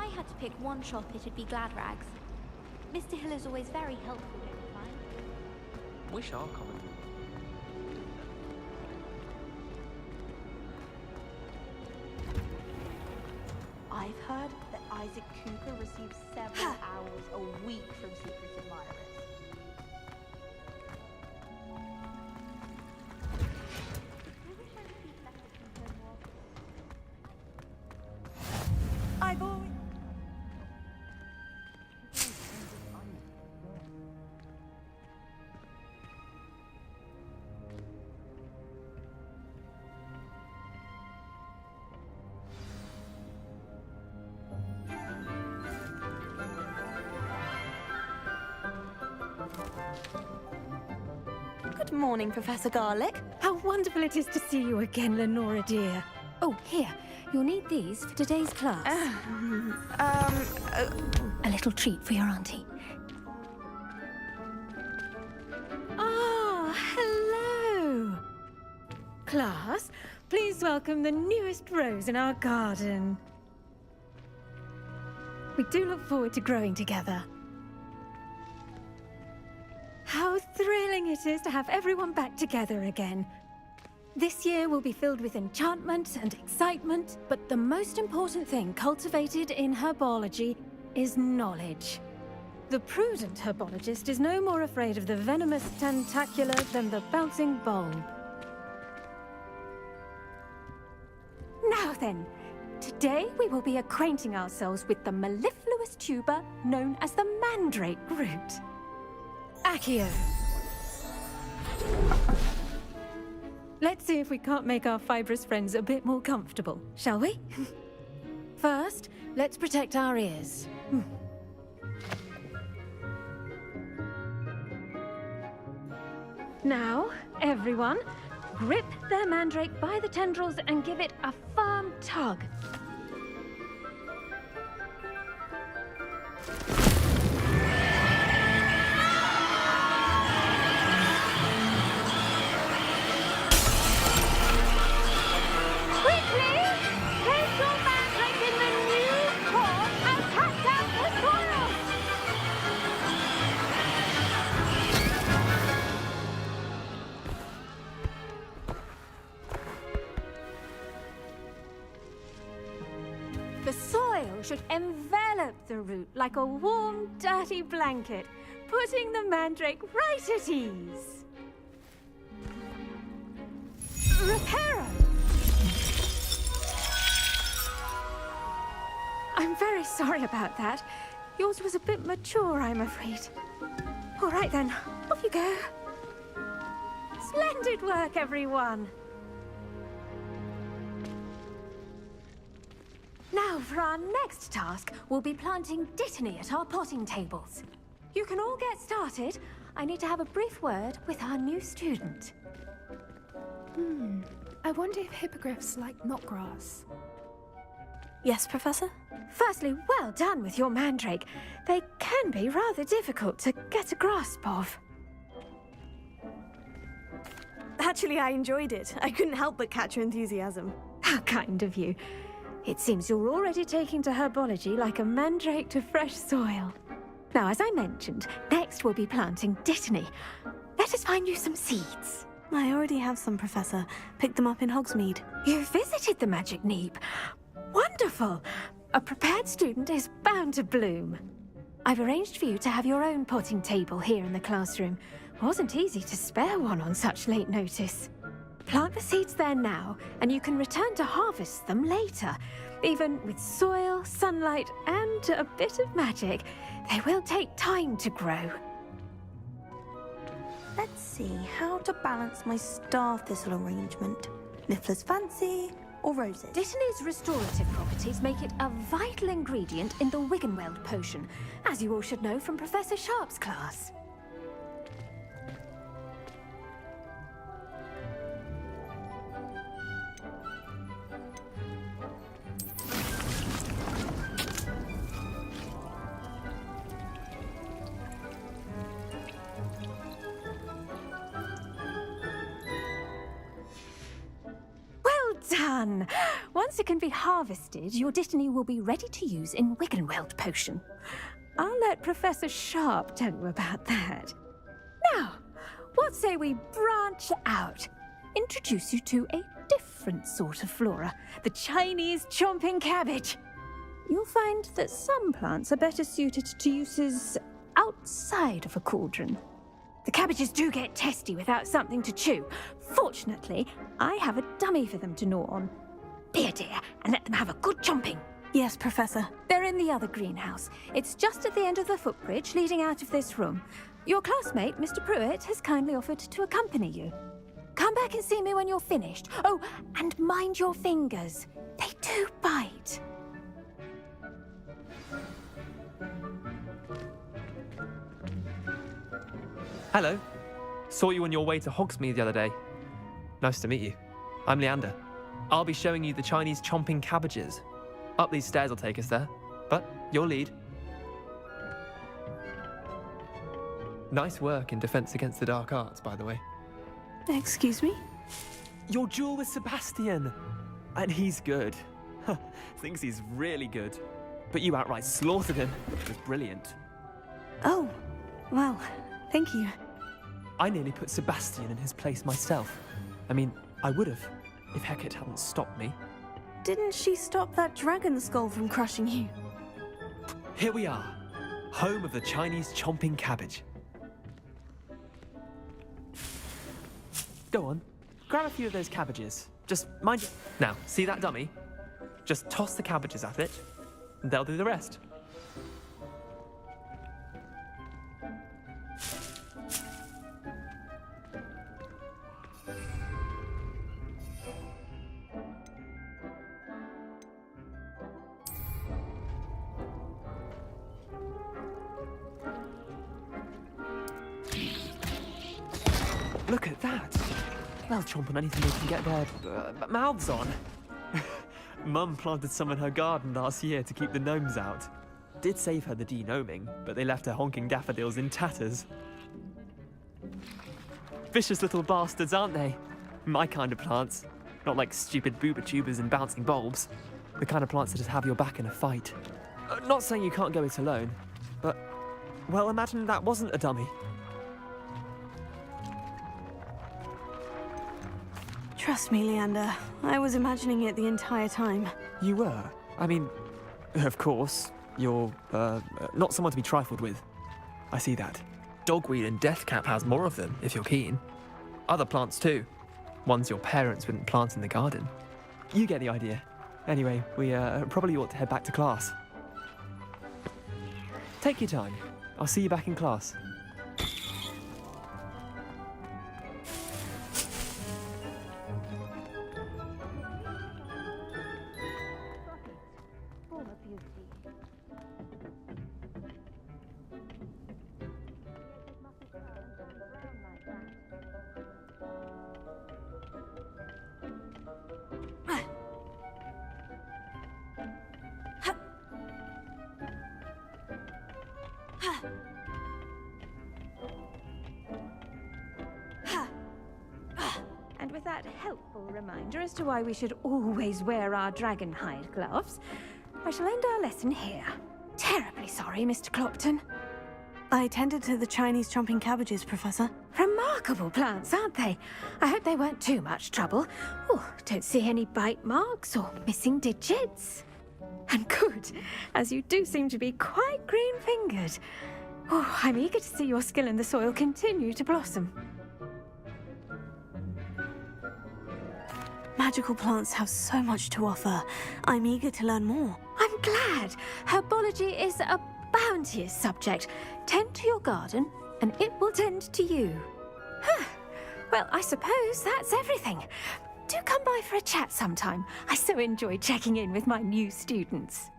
Speaker 3: I had to pick one shop, it'd be Glad Rags. Mr. Hill is always very helpful, don't you find?
Speaker 17: Wish our common.
Speaker 10: I've heard that Isaac Cooper receives several hours a week from secret admirers.
Speaker 4: I've always...
Speaker 1: Good morning, Professor Garlick.
Speaker 15: How wonderful it is to see you again, Lenora dear. Oh, here. You'll need these for today's class. A little treat for your auntie. Ah, hello. Class, please welcome the newest rose in our garden. We do look forward to growing together. How thrilling it is to have everyone back together again. This year will be filled with enchantment and excitement, but the most important thing cultivated in herbology is knowledge. The prudent herbologist is no more afraid of the venomous tentacula than the bouncing bulb. Now then, today we will be acquainting ourselves with the mellifluous tuber known as the mandrake root. Accio. Let's see if we can't make our fibrous friends a bit more comfortable, shall we? First, let's protect our ears. Now, everyone, grip their mandrake by the tendrils and give it a firm tug. The soil should envelop the root like a warm, dirty blanket, putting the mandrake right at ease. Reparo! I'm very sorry about that. Yours was a bit mature, I'm afraid. All right then, off you go. Splendid work, everyone. Now, for our next task, we'll be planting dittany at our potting tables. You can all get started. I need to have a brief word with our new student.
Speaker 23: I wonder if hippogriffs like knotgrass.
Speaker 2: Yes, Professor?
Speaker 15: Firstly, well done with your mandrake. They can be rather difficult to get a grasp of.
Speaker 2: Actually, I enjoyed it. I couldn't help but catch your enthusiasm.
Speaker 15: How kind of you. It seems you're already taking to herbology like a mandrake to fresh soil. Now, as I mentioned, next we'll be planting dittany. Let us find you some seeds.
Speaker 2: I already have some, Professor. Picked them up in Hogsmeade.
Speaker 15: You visited the Magic Neep. Wonderful! A prepared student is bound to bloom. I've arranged for you to have your own potting table here in the classroom. Wasn't easy to spare one on such late notice. Plant the seeds there now, and you can return to harvest them later. Even with soil, sunlight, and a bit of magic, they will take time to grow.
Speaker 1: Let's see how to balance my star thistle arrangement. Niffler's fancy or roses?
Speaker 15: Dittany's restorative properties make it a vital ingredient in the Wiggenweld potion, as you all should know from Professor Sharp's class. Done! Once it can be harvested, your Dittany will be ready to use in Wiggenweld potion. I'll let Professor Sharp tell you about that. Now, what say we branch out? Introduce you to a different sort of flora, the Chinese chomping cabbage. You'll find that some plants are better suited to uses outside of a cauldron. The cabbages do get testy without something to chew. Fortunately, I have a dummy for them to gnaw on. Be a dear and let them have a good chomping.
Speaker 2: Yes, Professor.
Speaker 15: They're in the other greenhouse. It's just at the end of the footbridge leading out of this room. Your classmate, Mr. Pruitt, has kindly offered to accompany you. Come back and see me when you're finished. Oh, and mind your fingers. They do bite.
Speaker 17: Hello. Saw you on your way to Hogsmeade the other day. Nice to meet you. I'm Leander. I'll be showing you the Chinese chomping cabbages. Up these stairs will take us there, but your lead. Nice work in Defense Against the Dark Arts, by the way.
Speaker 2: Excuse me?
Speaker 17: Your duel with Sebastian. And he's good. Thinks he's really good. But you outright slaughtered him. It was brilliant.
Speaker 2: Oh, well, thank you.
Speaker 17: I nearly put Sebastian in his place myself. I mean, I would have, if Hecate hadn't stopped me.
Speaker 2: Didn't she stop that dragon skull from crushing you?
Speaker 17: Here we are, home of the Chinese chomping cabbage. Go on, grab a few of those cabbages. Just mind you. Now, see that dummy? Just toss the cabbages at it, and they'll do the rest. Look at that! They'll chomp on anything they can get their mouths on. Mum planted some in her garden last year to keep the gnomes out. Did save her the de-gnoming, but they left her honking daffodils in tatters. Vicious little bastards, aren't they? My kind of plants. Not like stupid booba tubers and bouncing bulbs. The kind of plants that just have your back in a fight. Not saying you can't go it alone, but, well, imagine that wasn't a dummy.
Speaker 2: Trust me, Leander. I was imagining it the entire time.
Speaker 17: You were? I mean, of course, you're, not someone to be trifled with. I see that. Dogweed and deathcap has more of them, if you're keen. Other plants too. Ones your parents wouldn't plant in the garden. You get the idea. Anyway, we, probably ought to head back to class. Take your time. I'll see you back in class.
Speaker 15: And with that helpful reminder as to why we should always wear our dragon hide gloves, I shall end our lesson here. Terribly sorry, Mr. Clopton.
Speaker 2: I tended to the Chinese chomping cabbages, Professor.
Speaker 15: Remarkable plants, aren't they? I hope they weren't too much trouble. Oh, don't see any bite marks or missing digits. And good, as you do seem to be quite green-fingered. Oh, I'm eager to see your skill in the soil continue to blossom.
Speaker 2: Magical plants have so much to offer. I'm eager to learn more.
Speaker 15: I'm glad. Herbology is a bounteous subject. Tend to your garden, and it will tend to you. Well, I suppose that's everything. Do come by for a chat sometime. I so enjoy checking in with my new students.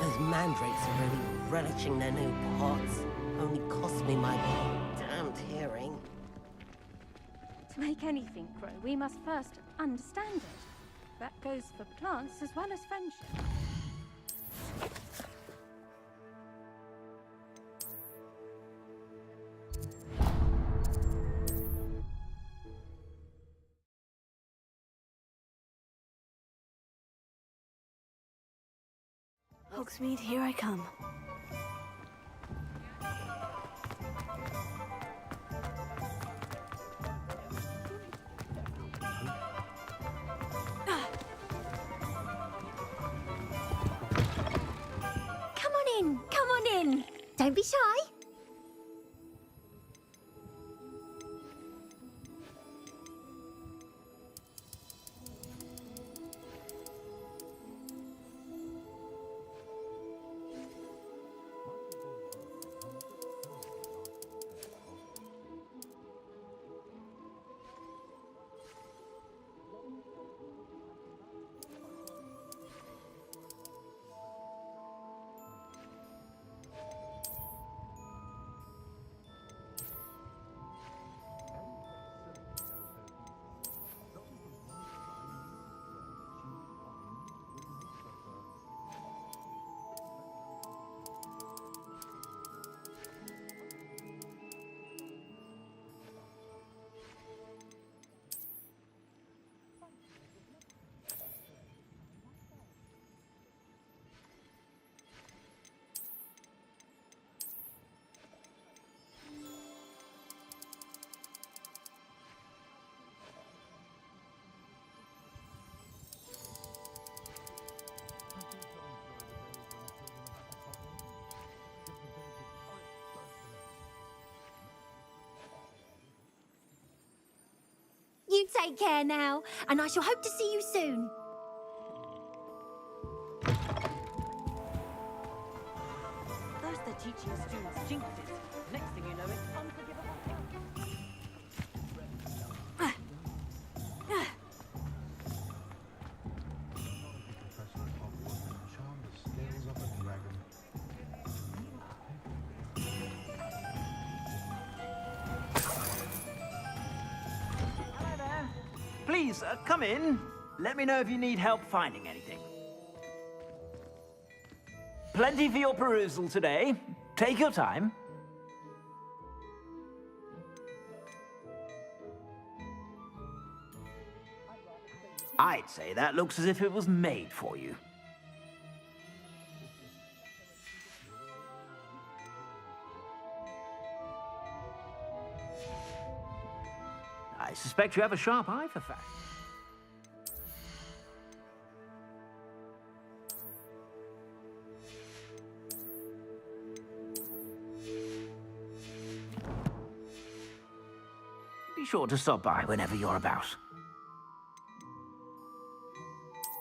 Speaker 11: Those mandrakes are really relishing their new pots. Only cost me my damned hearing.
Speaker 15: To make anything grow, we must first understand it. That goes for plants as well as friendship.
Speaker 2: Hogsmeade, here I come.
Speaker 16: Come on in, come on in. Don't be shy. You take care now, and I shall hope to see you soon.
Speaker 7: First they're teaching students jinxes. Next thing you know, it's unforgivable.
Speaker 9: Please, come in. Let me know if you need help finding anything. Plenty for your perusal today. Take your time. I'd say that looks as if it was made for you. I suspect you have a sharp eye for fashion. Be sure to stop by whenever you're about.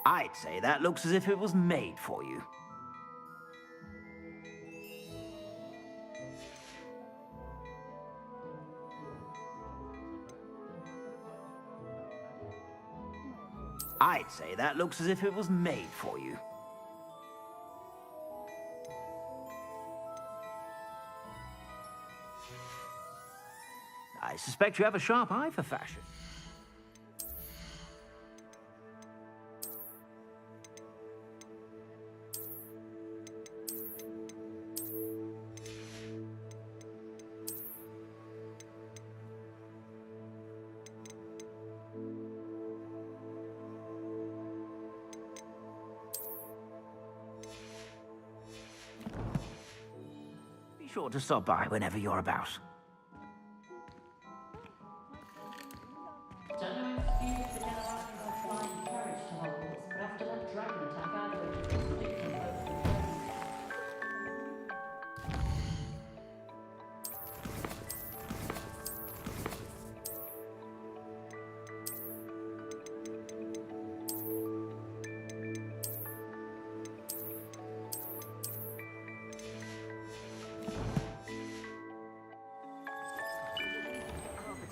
Speaker 9: I'd say that looks as if it was made for you. I'd say that looks as if it was made for you. I suspect you have a sharp eye for fashion. Be sure to stop by whenever you're about.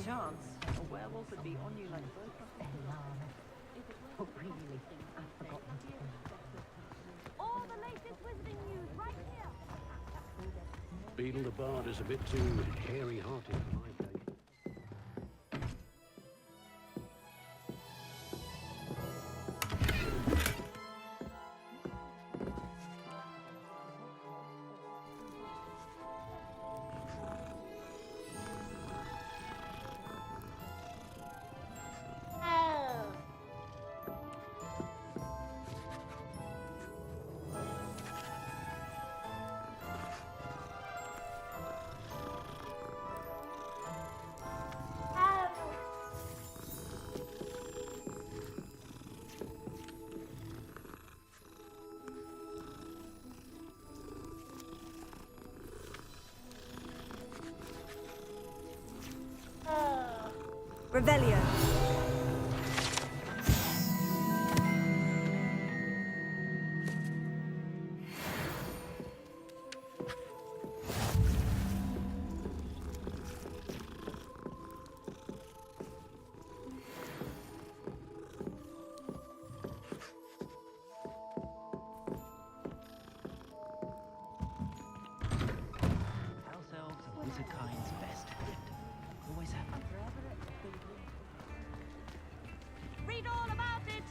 Speaker 7: Chance. A werewolf would be on you like both of them. Oh, really? I've forgotten.
Speaker 3: All the latest wizarding news right here.
Speaker 8: Beetle the Bard is a bit too hairy-hearted for my taste.
Speaker 2: Revelio.
Speaker 9: House elves are wizard kind's best friend. Always have been.
Speaker 14: Read all about it!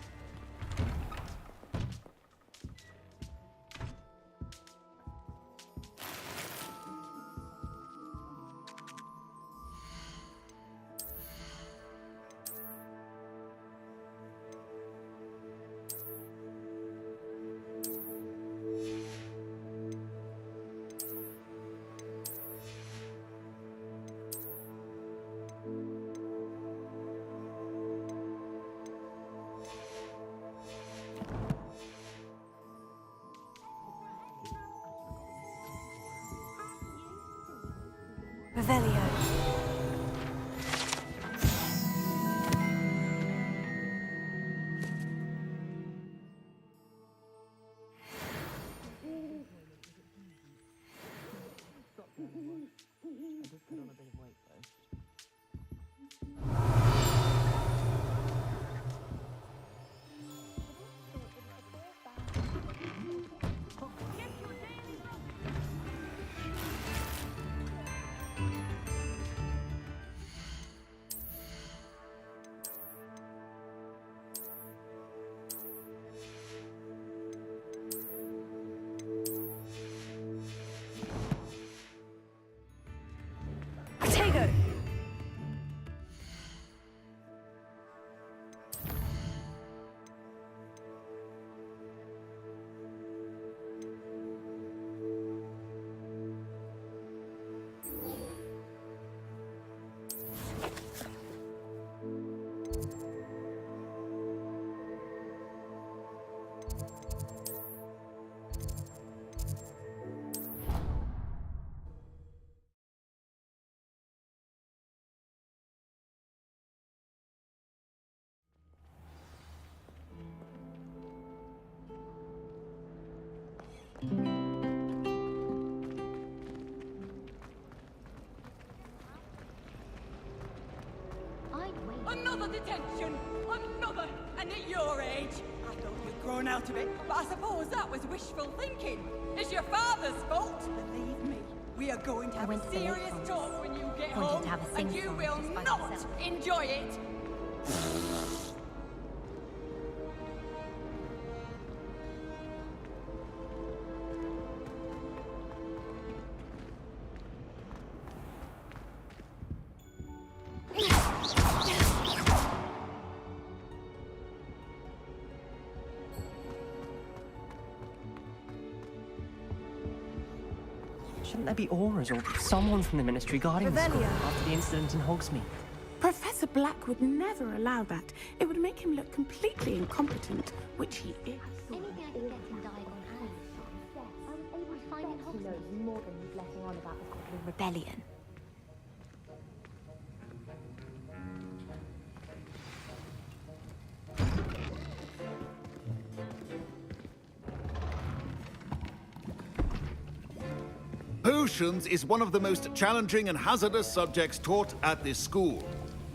Speaker 2: Revelio. Protego.
Speaker 14: Another detention! Another! And at your age! I thought you'd grown out of it, but I suppose that was wishful thinking. It's your father's fault! Believe me, we are going to have a serious talk when you get home, and you will not enjoy it!
Speaker 18: Shouldn't there be auras or someone from the Ministry guarding the school
Speaker 2: Revelio.
Speaker 18: after the incident in Hogsmeade?
Speaker 20: Professor Black would never allow that. It would make him look completely incompetent, which he is.
Speaker 3: Anything I could get him died on hand. I was able to find in
Speaker 22: He
Speaker 3: Hogsmeade.
Speaker 22: knows more than he's letting on about the Goblin Rebellion.
Speaker 24: Potions is one of the most challenging and hazardous subjects taught at this school.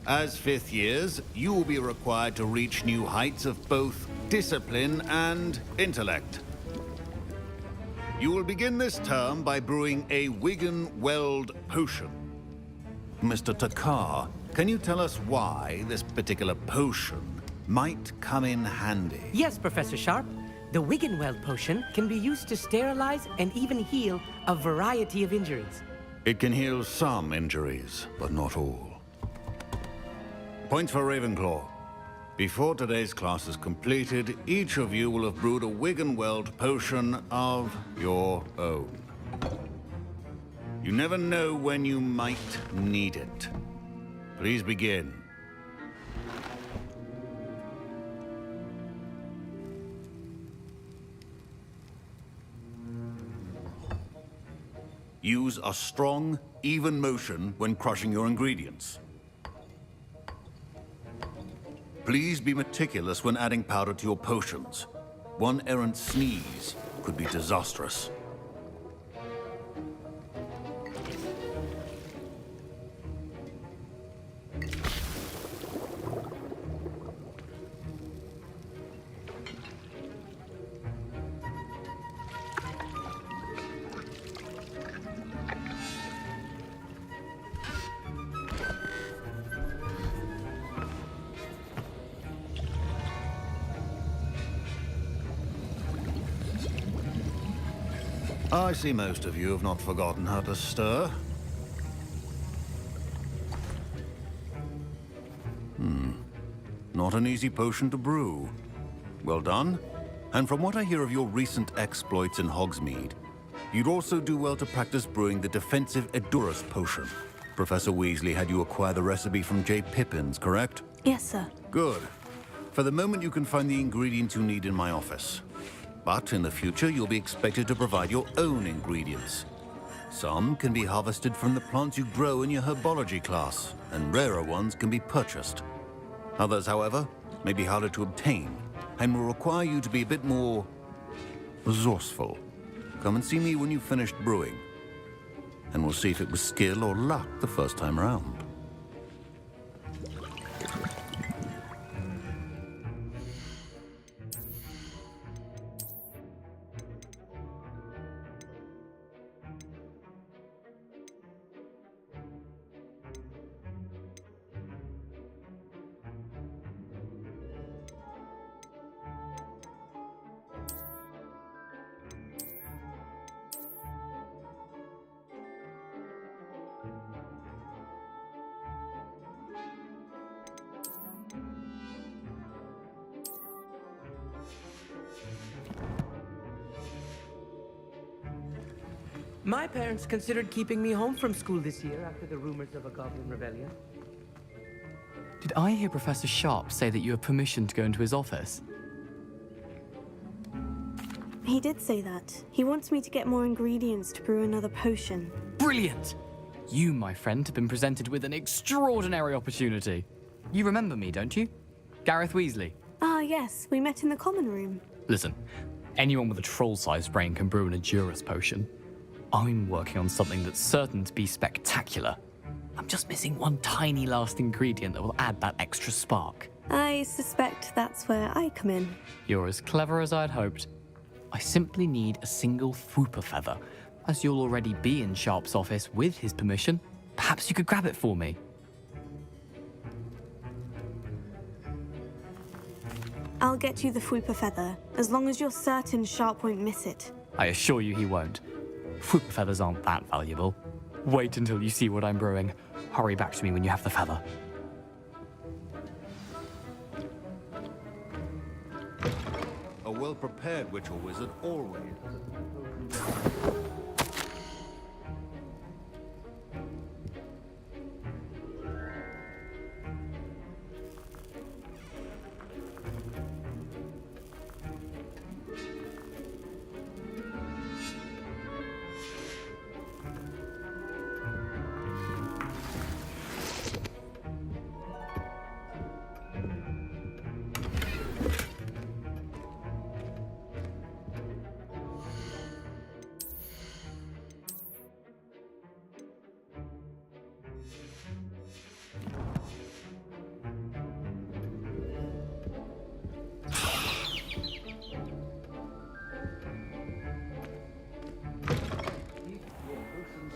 Speaker 24: As fifth years, you will be required to reach new heights of both discipline and intellect. You will begin this term by brewing a Wigan-Weld potion. Mr. Takar, can you tell us why this particular potion might come in handy?
Speaker 25: Yes, Professor Sharp. The Wigan-Weld potion can be used to sterilize and even heal a variety of injuries.
Speaker 24: It can heal some injuries, but not all. Points for Ravenclaw. Before today's class is completed, each of you will have brewed a Wigan-Weld potion of your own. You never know when you might need it. Please begin. Use a strong, even motion when crushing your ingredients. Please be meticulous when adding powder to your potions. One errant sneeze could be disastrous. I see most of you have not forgotten how to stir. Not an easy potion to brew. Well done. And from what I hear of your recent exploits in Hogsmeade, you'd also do well to practice brewing the defensive Edurus potion. Professor Weasley had you acquire the recipe from J. Pippin's, correct?
Speaker 2: Yes, sir.
Speaker 24: Good. For the moment, you can find the ingredients you need in my office. But in the future, you'll be expected to provide your own ingredients. Some can be harvested from the plants you grow in your herbology class, and rarer ones can be purchased. Others, however, may be harder to obtain, and will require you to be a bit more resourceful. Come and see me when you've finished brewing, and we'll see if it was skill or luck the first time around.
Speaker 25: My parents considered keeping me home from school this year after the rumors of a goblin rebellion.
Speaker 18: Did I hear Professor Sharp say that you have permission to go into his office?
Speaker 2: He did say that. He wants me to get more ingredients to brew another potion.
Speaker 18: Brilliant! You, my friend, have been presented with an extraordinary opportunity. You remember me, don't you? Gareth Weasley.
Speaker 2: Ah, yes. We met in the common room.
Speaker 18: Listen, anyone with a troll-sized brain can brew an Edurus potion. I'm working on something that's certain to be spectacular. I'm just missing one tiny last ingredient that will add that extra spark.
Speaker 2: I suspect that's where I come in.
Speaker 18: You're as clever as I'd hoped. I simply need a single Fwooper feather. As you'll already be in Sharp's office with his permission, perhaps you could grab it for me.
Speaker 2: I'll get you the Fwooper feather, as long as you're certain Sharp won't miss it.
Speaker 18: I assure you he won't. Fwooper feathers aren't that valuable. Wait until you see what I'm brewing. Hurry back to me when you have the feather.
Speaker 24: A well-prepared witch or wizard always.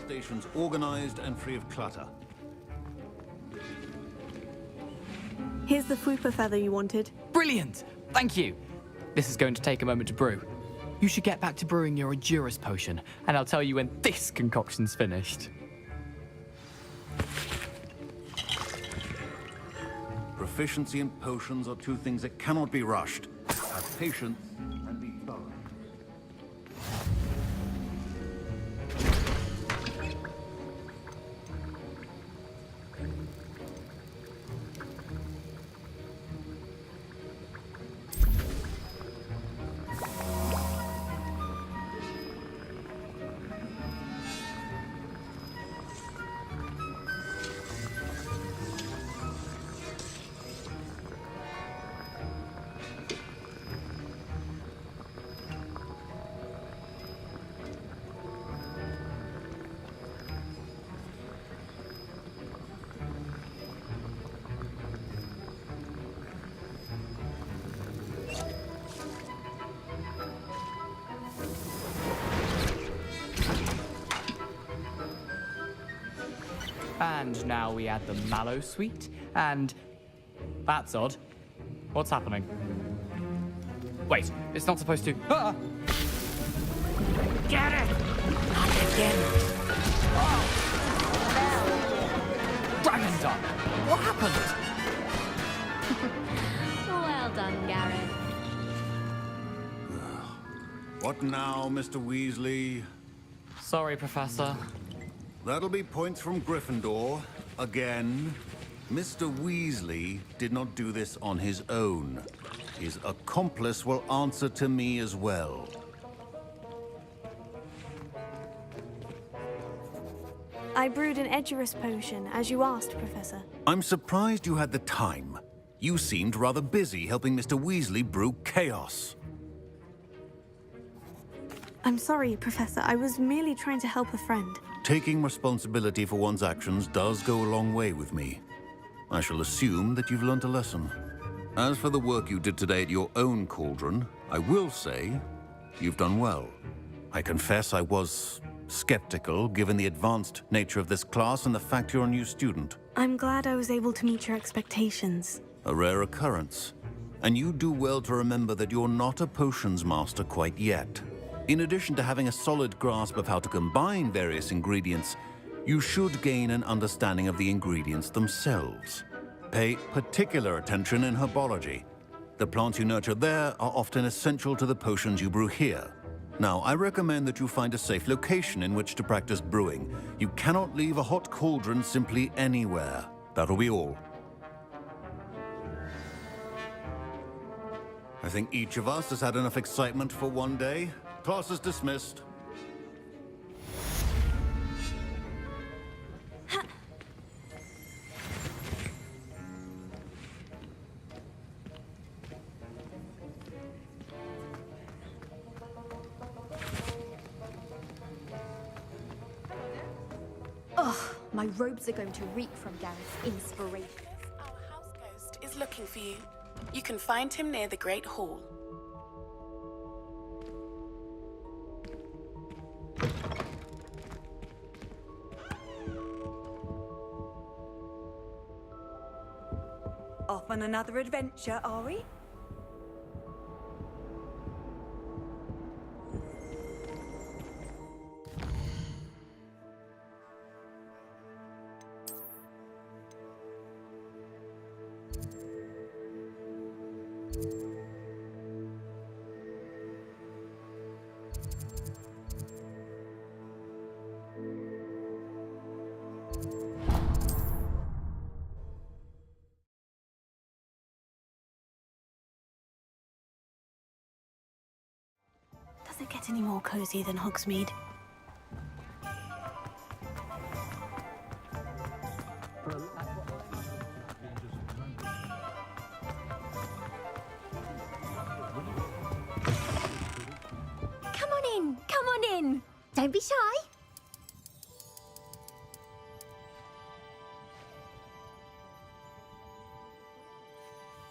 Speaker 24: Stations organized and free of clutter.
Speaker 2: Here's the Fwooper feather you wanted.
Speaker 18: Brilliant! Thank you! This is going to take a moment to brew. You should get back to brewing your Edurus potion, and I'll tell you when this concoction's finished.
Speaker 24: Proficiency in potions are two things that cannot be rushed. Have patience and be thorough.
Speaker 18: And now we add the mallow sweet, and... That's odd. What's happening? Wait, it's not supposed to... Ah!
Speaker 25: Get it! Not again.
Speaker 18: Dragon Tongue! What happened?
Speaker 3: Well done, Gareth.
Speaker 24: What now, Mr. Weasley?
Speaker 18: Sorry, Professor.
Speaker 24: That'll be points from Gryffindor. Again. Mr. Weasley did not do this on his own. His accomplice will answer to me as well.
Speaker 2: I brewed an Edgerus potion, as you asked, Professor.
Speaker 24: I'm surprised you had the time. You seemed rather busy helping Mr. Weasley brew chaos.
Speaker 2: I'm sorry, Professor. I was merely trying to help a friend.
Speaker 24: Taking responsibility for one's actions does go a long way with me. I shall assume that you've learnt a lesson. As for the work you did today at your own cauldron, I will say you've done well. I confess I was skeptical, given the advanced nature of this class and the fact you're a new student.
Speaker 2: I'm glad I was able to meet your expectations.
Speaker 24: A rare occurrence. And you do well to remember that you're not a potions master quite yet. In addition to having a solid grasp of how to combine various ingredients, you should gain an understanding of the ingredients themselves. Pay particular attention in herbology. The plants you nurture there are often essential to the potions you brew here. Now, I recommend that you find a safe location in which to practice brewing. You cannot leave a hot cauldron simply anywhere. That'll be all. I think each of us has had enough excitement for one day. Class is dismissed.
Speaker 6: Ugh, my robes are going to reek from Gareth's inspiration.
Speaker 20: Our house ghost is looking for you. You can find him near the Great Hall.
Speaker 4: Off on another adventure, are we?
Speaker 2: Does it get any more cozy than Hogsmeade?
Speaker 16: Come on in, come on in. Don't be shy.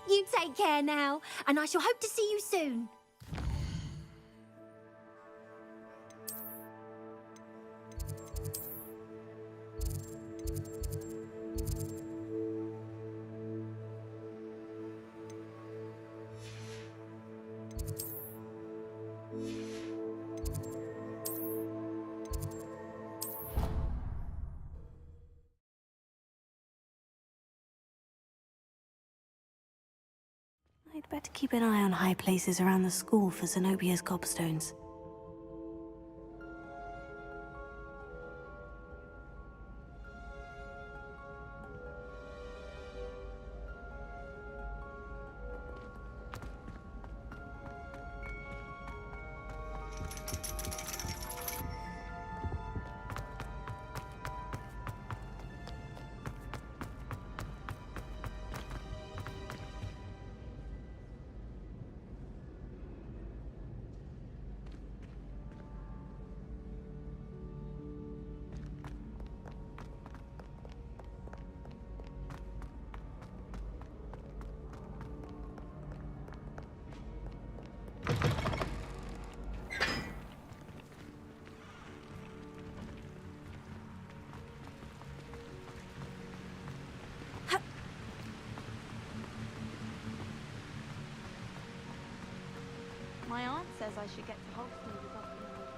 Speaker 16: You take care now, and I shall hope to see you soon.
Speaker 2: I'd better keep an eye on high places around the school for Zenobia's gobstones.
Speaker 10: My aunt says I should get to Hogsmeade as often as I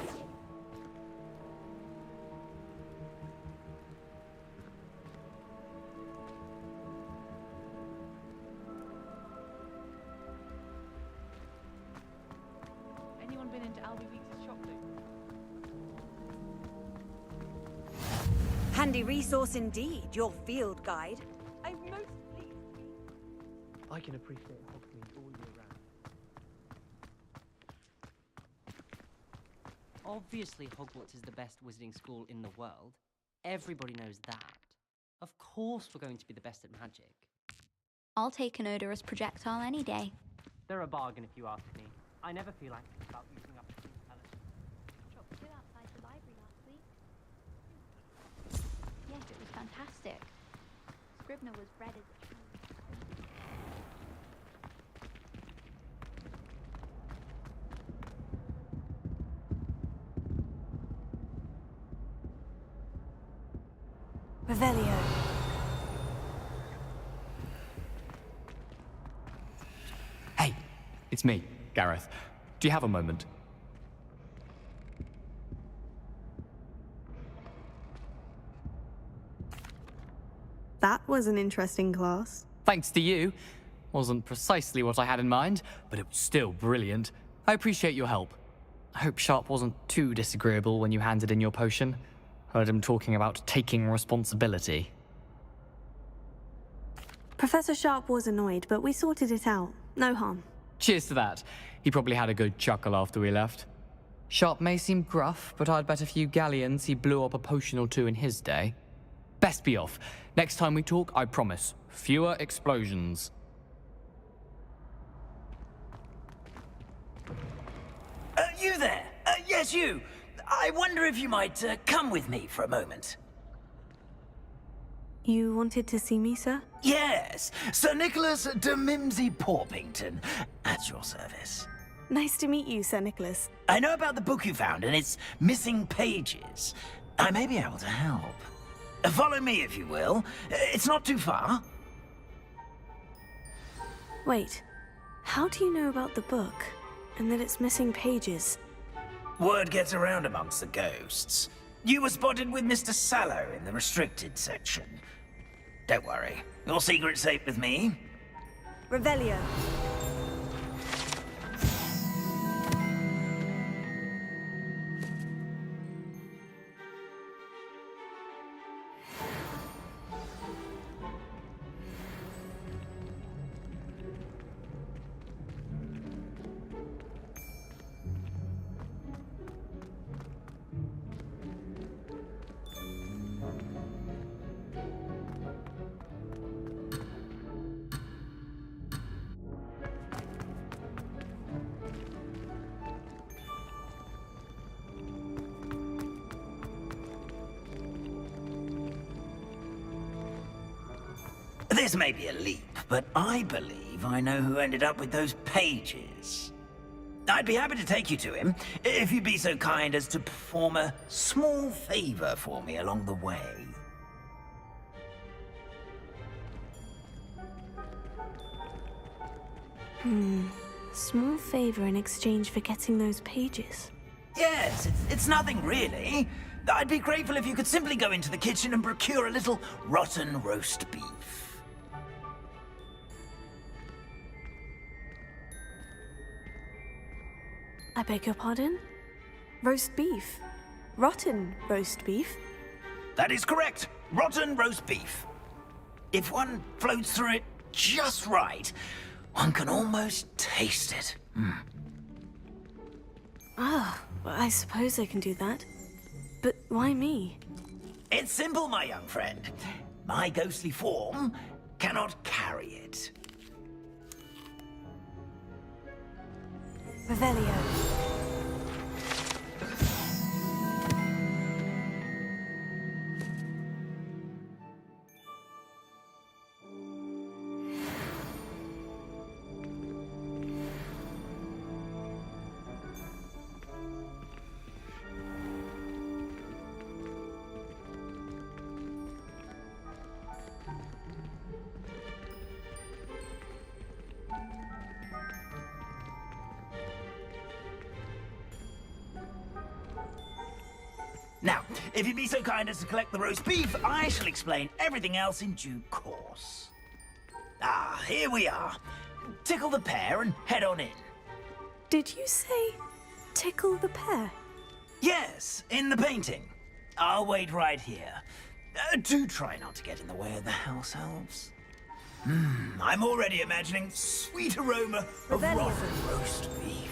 Speaker 10: can.
Speaker 7: Anyone been into Albie Weeks' shop, Luke?
Speaker 5: Handy resource indeed, your field guide.
Speaker 7: I'm most pleased.
Speaker 17: I can appreciate Hogsmeade all year round.
Speaker 12: Obviously, Hogwarts is the best wizarding school in the world. Everybody knows that. Of course we're going to be the best at magic.
Speaker 3: I'll take an odorous projectile any day.
Speaker 12: They're a bargain if you ask me. I never feel anxious about using up a king's palace.
Speaker 3: Dropped two outside the library last week. Yes, it was fantastic. Scribner was bred as a true.
Speaker 2: Revelio.
Speaker 18: Hey, it's me, Gareth. Do you have a moment?
Speaker 2: That was an interesting class.
Speaker 18: Thanks to you. Wasn't precisely what I had in mind, but it was still brilliant. I appreciate your help. I hope Sharp wasn't too disagreeable when you handed in your potion. Heard him talking about taking responsibility.
Speaker 2: Professor Sharp was annoyed, but we sorted it out. No harm.
Speaker 18: Cheers to that. He probably had a good chuckle after we left. Sharp may seem gruff, but I'd bet a few galleons he blew up a potion or two in his day. Best be off. Next time we talk, I promise, fewer explosions.
Speaker 9: You there? Yes, you. I wonder if you might come with me for a moment.
Speaker 2: You wanted to see me, sir?
Speaker 9: Yes, Sir Nicholas de Mimsy Porpington, at your service.
Speaker 2: Nice to meet you, Sir Nicholas.
Speaker 9: I know about the book you found and its missing pages. I may be able to help. Follow me, if you will. It's not too far.
Speaker 2: Wait, how do you know about the book? And that it's missing pages?
Speaker 9: Word gets around amongst the ghosts. You were spotted with Mr. Sallow in the restricted section. Don't worry, your secret's safe with me.
Speaker 2: Revelio.
Speaker 9: This may be a leap, but I believe I know who ended up with those pages. I'd be happy to take you to him, if you'd be so kind as to perform a small favor for me along the way.
Speaker 2: Small favor in exchange for getting those pages.
Speaker 9: Yes, it's nothing really. I'd be grateful if you could simply go into the kitchen and procure a little rotten roast beef.
Speaker 2: I beg your pardon? Roast beef? Rotten roast beef?
Speaker 9: That is correct. Rotten roast beef. If one floats through it just right, one can almost taste it.
Speaker 2: Ah, well, I suppose I can do that. But why me?
Speaker 9: It's simple, my young friend. My ghostly form cannot carry it.
Speaker 2: Revelio.
Speaker 9: If you'd be so kind as to collect the roast beef, I shall explain everything else in due course. Ah, here we are. Tickle the pear and head on in.
Speaker 2: Did you say tickle the pear?
Speaker 9: Yes, in the painting. I'll wait right here. Do try not to get in the way of the house elves. I'm already imagining sweet aroma of rotten roast beef.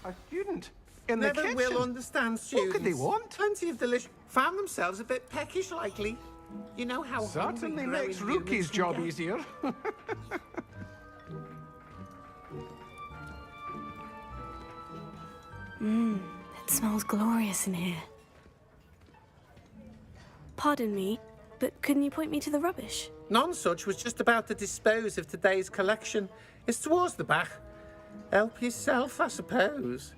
Speaker 1: A student in the
Speaker 13: Never
Speaker 1: kitchen?
Speaker 13: will understand students.
Speaker 1: What could they want?
Speaker 13: Plenty of delicious. Found themselves a bit peckish, likely. You know how
Speaker 1: Certainly
Speaker 13: hungry
Speaker 1: makes
Speaker 13: growing
Speaker 1: Rookie's
Speaker 13: humans can
Speaker 1: job
Speaker 13: get.
Speaker 1: easier.
Speaker 2: It smells glorious in here. Pardon me, but couldn't you point me to the rubbish?
Speaker 13: Nonsuch was just about to dispose of today's collection. It's towards the back. Help yourself, I suppose.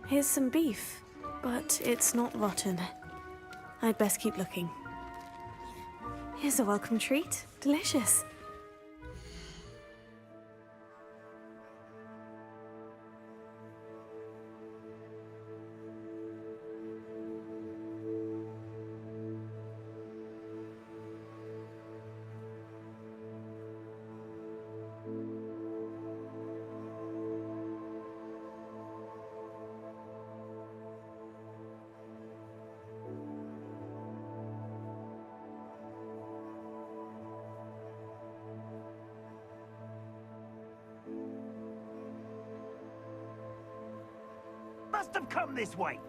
Speaker 2: Here's some beef, but it's not rotten. I'd best keep looking. Here's a welcome treat. Delicious.
Speaker 9: Must have come this way.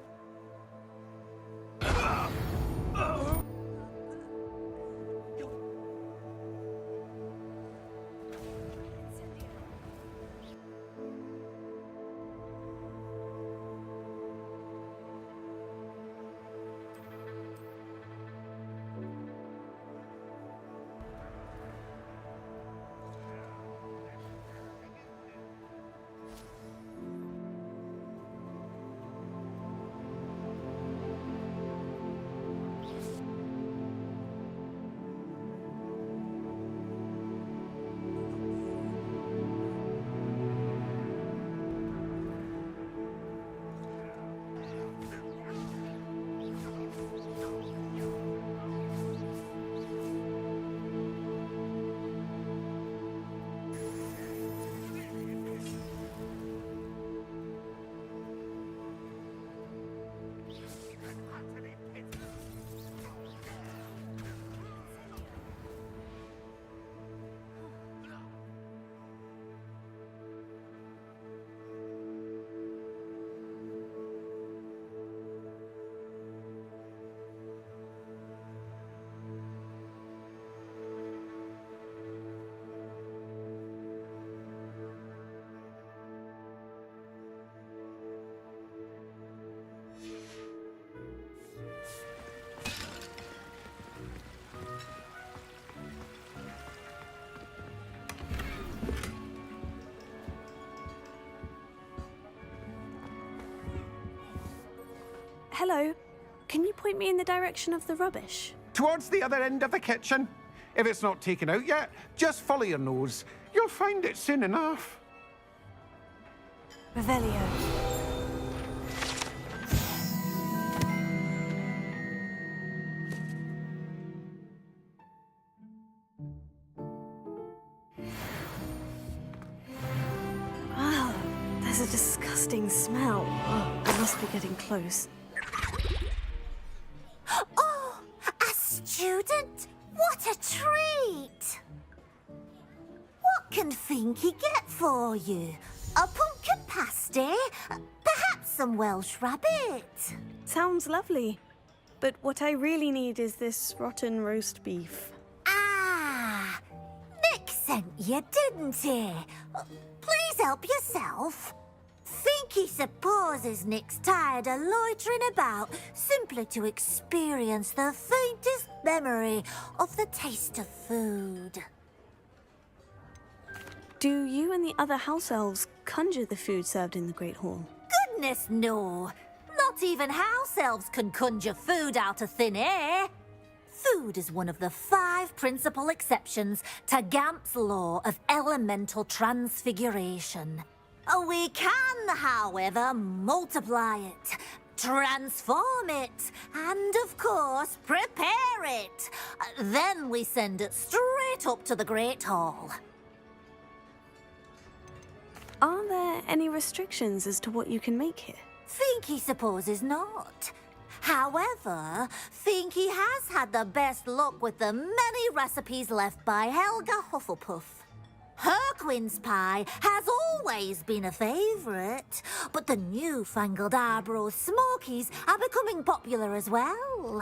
Speaker 2: Hello. Can you point me in the direction of the rubbish?
Speaker 1: Towards the other end of the kitchen. If it's not taken out yet, just follow your nose. You'll find it soon enough.
Speaker 2: Revelio. Wow, there's a disgusting smell. Oh, I must be getting close.
Speaker 11: Oh, a student? What a treat! What can Finky get for you? A pumpkin pasty? Perhaps some Welsh rabbit?
Speaker 2: Sounds lovely. But what I really need is this rotten roast beef.
Speaker 11: Ah, Nick sent you, didn't he? Please help yourself. Finky supposes Nick's tired of loitering about simply to experience the faintest memory of the taste of food.
Speaker 2: Do you and the other house elves conjure the food served in the Great Hall?
Speaker 11: Goodness, no. Not even house elves can conjure food out of thin air. Food is one of the 5 principal exceptions to Gamp's law of elemental transfiguration. We can, however, multiply it, transform it, and, of course, prepare it. Then we send it straight up to the Great Hall.
Speaker 2: Are there any restrictions as to what you can make here?
Speaker 11: Finky supposes not. However, Finky has had the best luck with the many recipes left by Helga Hufflepuff. Her quince pie has always been a favourite, but the newfangled Arborough Smokies are becoming popular as well.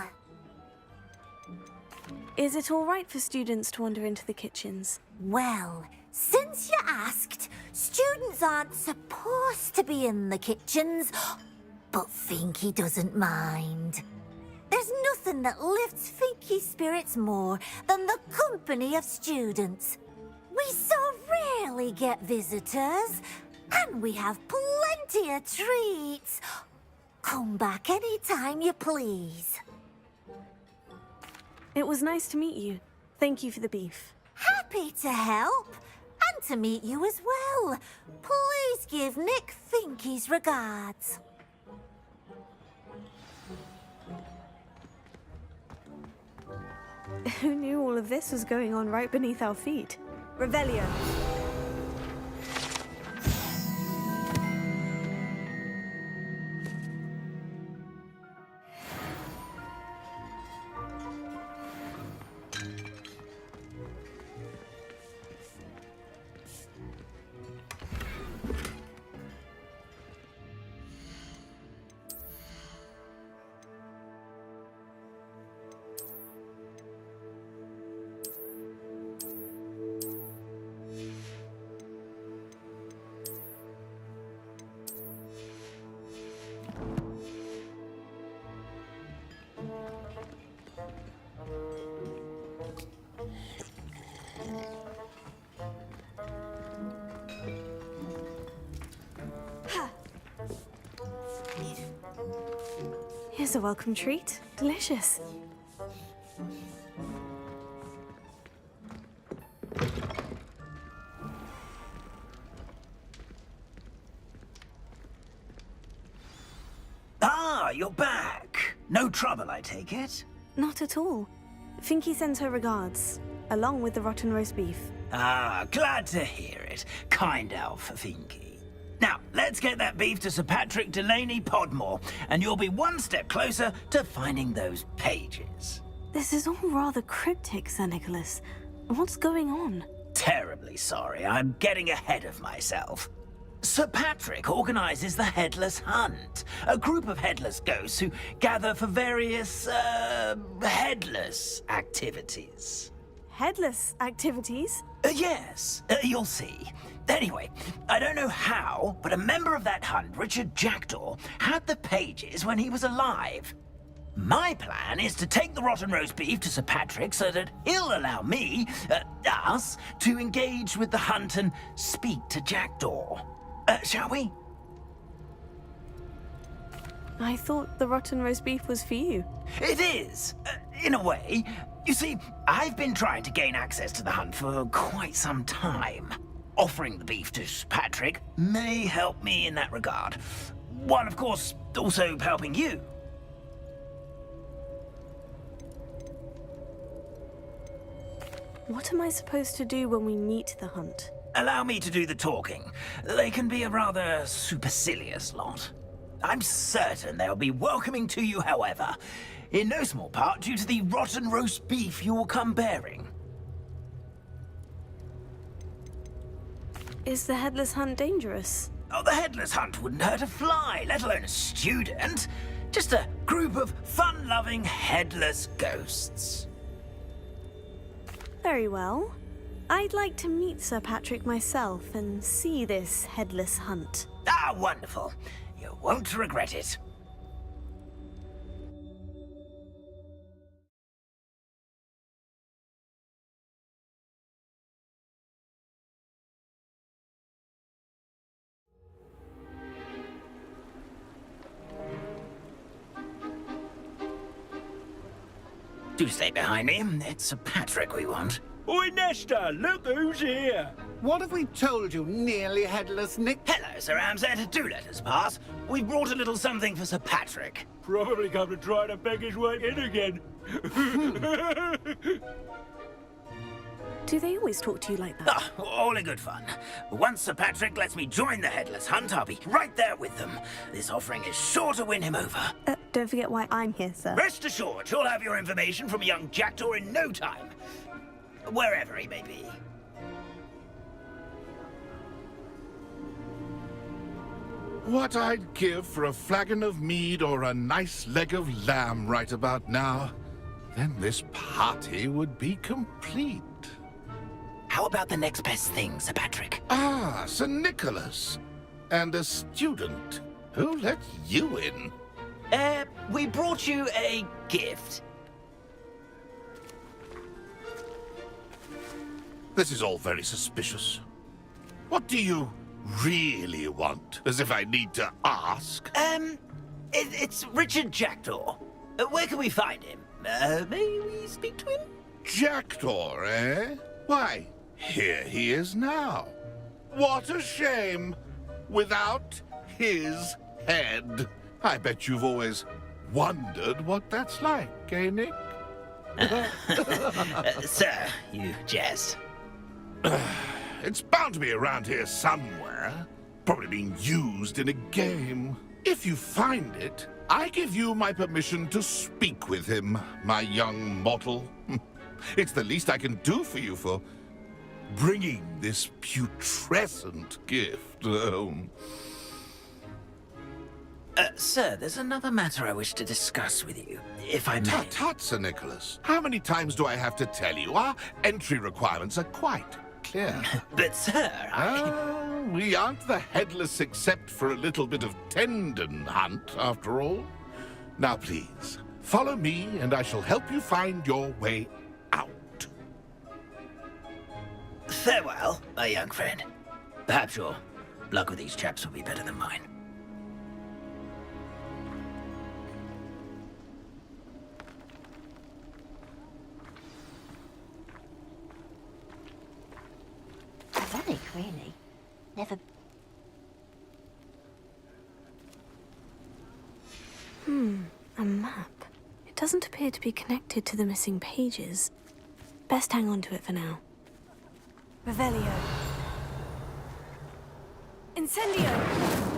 Speaker 2: Is it all right for students to wander into the kitchens?
Speaker 11: Well, since you asked, students aren't supposed to be in the kitchens, but Finky doesn't mind. There's nothing that lifts Finky's spirits more than the company of students. We so rarely get visitors, And we have plenty of treats. Come back anytime you please.
Speaker 2: It was nice to meet you. Thank you for the beef.
Speaker 11: Happy to help. And to meet you as well. Please give Nick Finky's regards.
Speaker 2: Who knew all of this was going on right beneath our feet? Revelio. Here's a welcome treat. Delicious.
Speaker 9: Ah, you're back. No trouble, I take it?
Speaker 2: Not at all. Finky sends her regards, along with the rotten roast beef.
Speaker 9: Ah, glad to hear it. Kind elf, Finky. Now, let's get that beef to Sir Patrick Delaney Podmore, and you'll be one step closer to finding those pages.
Speaker 2: This is all rather cryptic, Sir Nicholas. What's going on?
Speaker 9: Terribly sorry, I'm getting ahead of myself. Sir Patrick organizes the Headless Hunt, a group of headless ghosts who gather for various, headless activities.
Speaker 2: Headless activities?
Speaker 9: Yes, you'll see. Anyway, I don't know how, but a member of that hunt, Richard Jackdaw, had the pages when he was alive. My plan is to take the rotten roast beef to Sir Patrick so that he'll allow me, us, to engage with the hunt and speak to Jackdaw. Shall we?
Speaker 2: I thought the rotten roast beef was for you.
Speaker 9: It is, in a way. You see, I've been trying to gain access to the hunt for quite some time. Offering the beef to Sir Patrick may help me in that regard. While, of course, also helping you.
Speaker 2: What am I supposed to do when we meet the hunt?
Speaker 9: Allow me to do the talking. They can be a rather supercilious lot. I'm certain they'll be welcoming to you, however, in no small part due to the rotten roast beef you will come bearing.
Speaker 2: Is the Headless Hunt dangerous?
Speaker 9: Oh, the Headless Hunt wouldn't hurt a fly, let alone a student. Just a group of fun-loving headless ghosts.
Speaker 2: Very well. I'd like to meet Sir Patrick myself and see this Headless Hunt.
Speaker 9: Ah, wonderful. You won't regret it. Do stay behind me. It's Sir Patrick we want.
Speaker 8: Oi, Nesta, look who's here.
Speaker 1: What have we told you, nearly headless Nick?
Speaker 9: Hello, Sir Ramsed. Do let us pass. We've brought a little something for Sir Patrick.
Speaker 8: Probably come to try to beg his way in again.
Speaker 2: Do they always talk to you like that?
Speaker 9: Ah, all in good fun. Once Sir Patrick lets me join the Headless Hunt, I'll be right there with them. This offering is sure to win him over.
Speaker 2: Don't forget why I'm here, sir.
Speaker 9: Rest assured, you'll have your information from young Jackdaw in no time. Wherever he may be.
Speaker 15: What I'd give for a flagon of mead or a nice leg of lamb right about now. Then this party would be complete.
Speaker 9: How about the next best thing, Sir Patrick?
Speaker 15: Ah, Sir Nicholas. And a student. Who let you in?
Speaker 9: We brought you a gift.
Speaker 15: This is all very suspicious. What do you really want? As if I need to ask.
Speaker 9: It's Richard Jackdaw. Where can we find him? May we speak to him?
Speaker 15: Jackdaw, eh? Why, here he is now. What a shame. Without his head. I bet you've always wondered what that's like, eh, Nick?
Speaker 9: Sir, you jest.
Speaker 15: It's bound to be around here somewhere. Probably being used in a game. If you find it, I give you my permission to speak with him, my young mortal. It's the least I can do for you for bringing this putrescent gift home.
Speaker 9: Sir, there's another matter I wish to discuss with you, if I may.
Speaker 15: Tut, Sir Nicholas. How many times do I have to tell you? Our entry requirements are quite clear.
Speaker 9: But, sir,
Speaker 15: we aren't the headless except for a little bit of tendon hunt, after all. Now, please, follow me, and I shall help you find your way out.
Speaker 9: Farewell, my young friend. Perhaps your luck with these chaps will be better than mine.
Speaker 3: Ironic, really. Never.
Speaker 2: A map. It doesn't appear to be connected to the missing pages. Best hang on to it for now. Revelio. Incendio!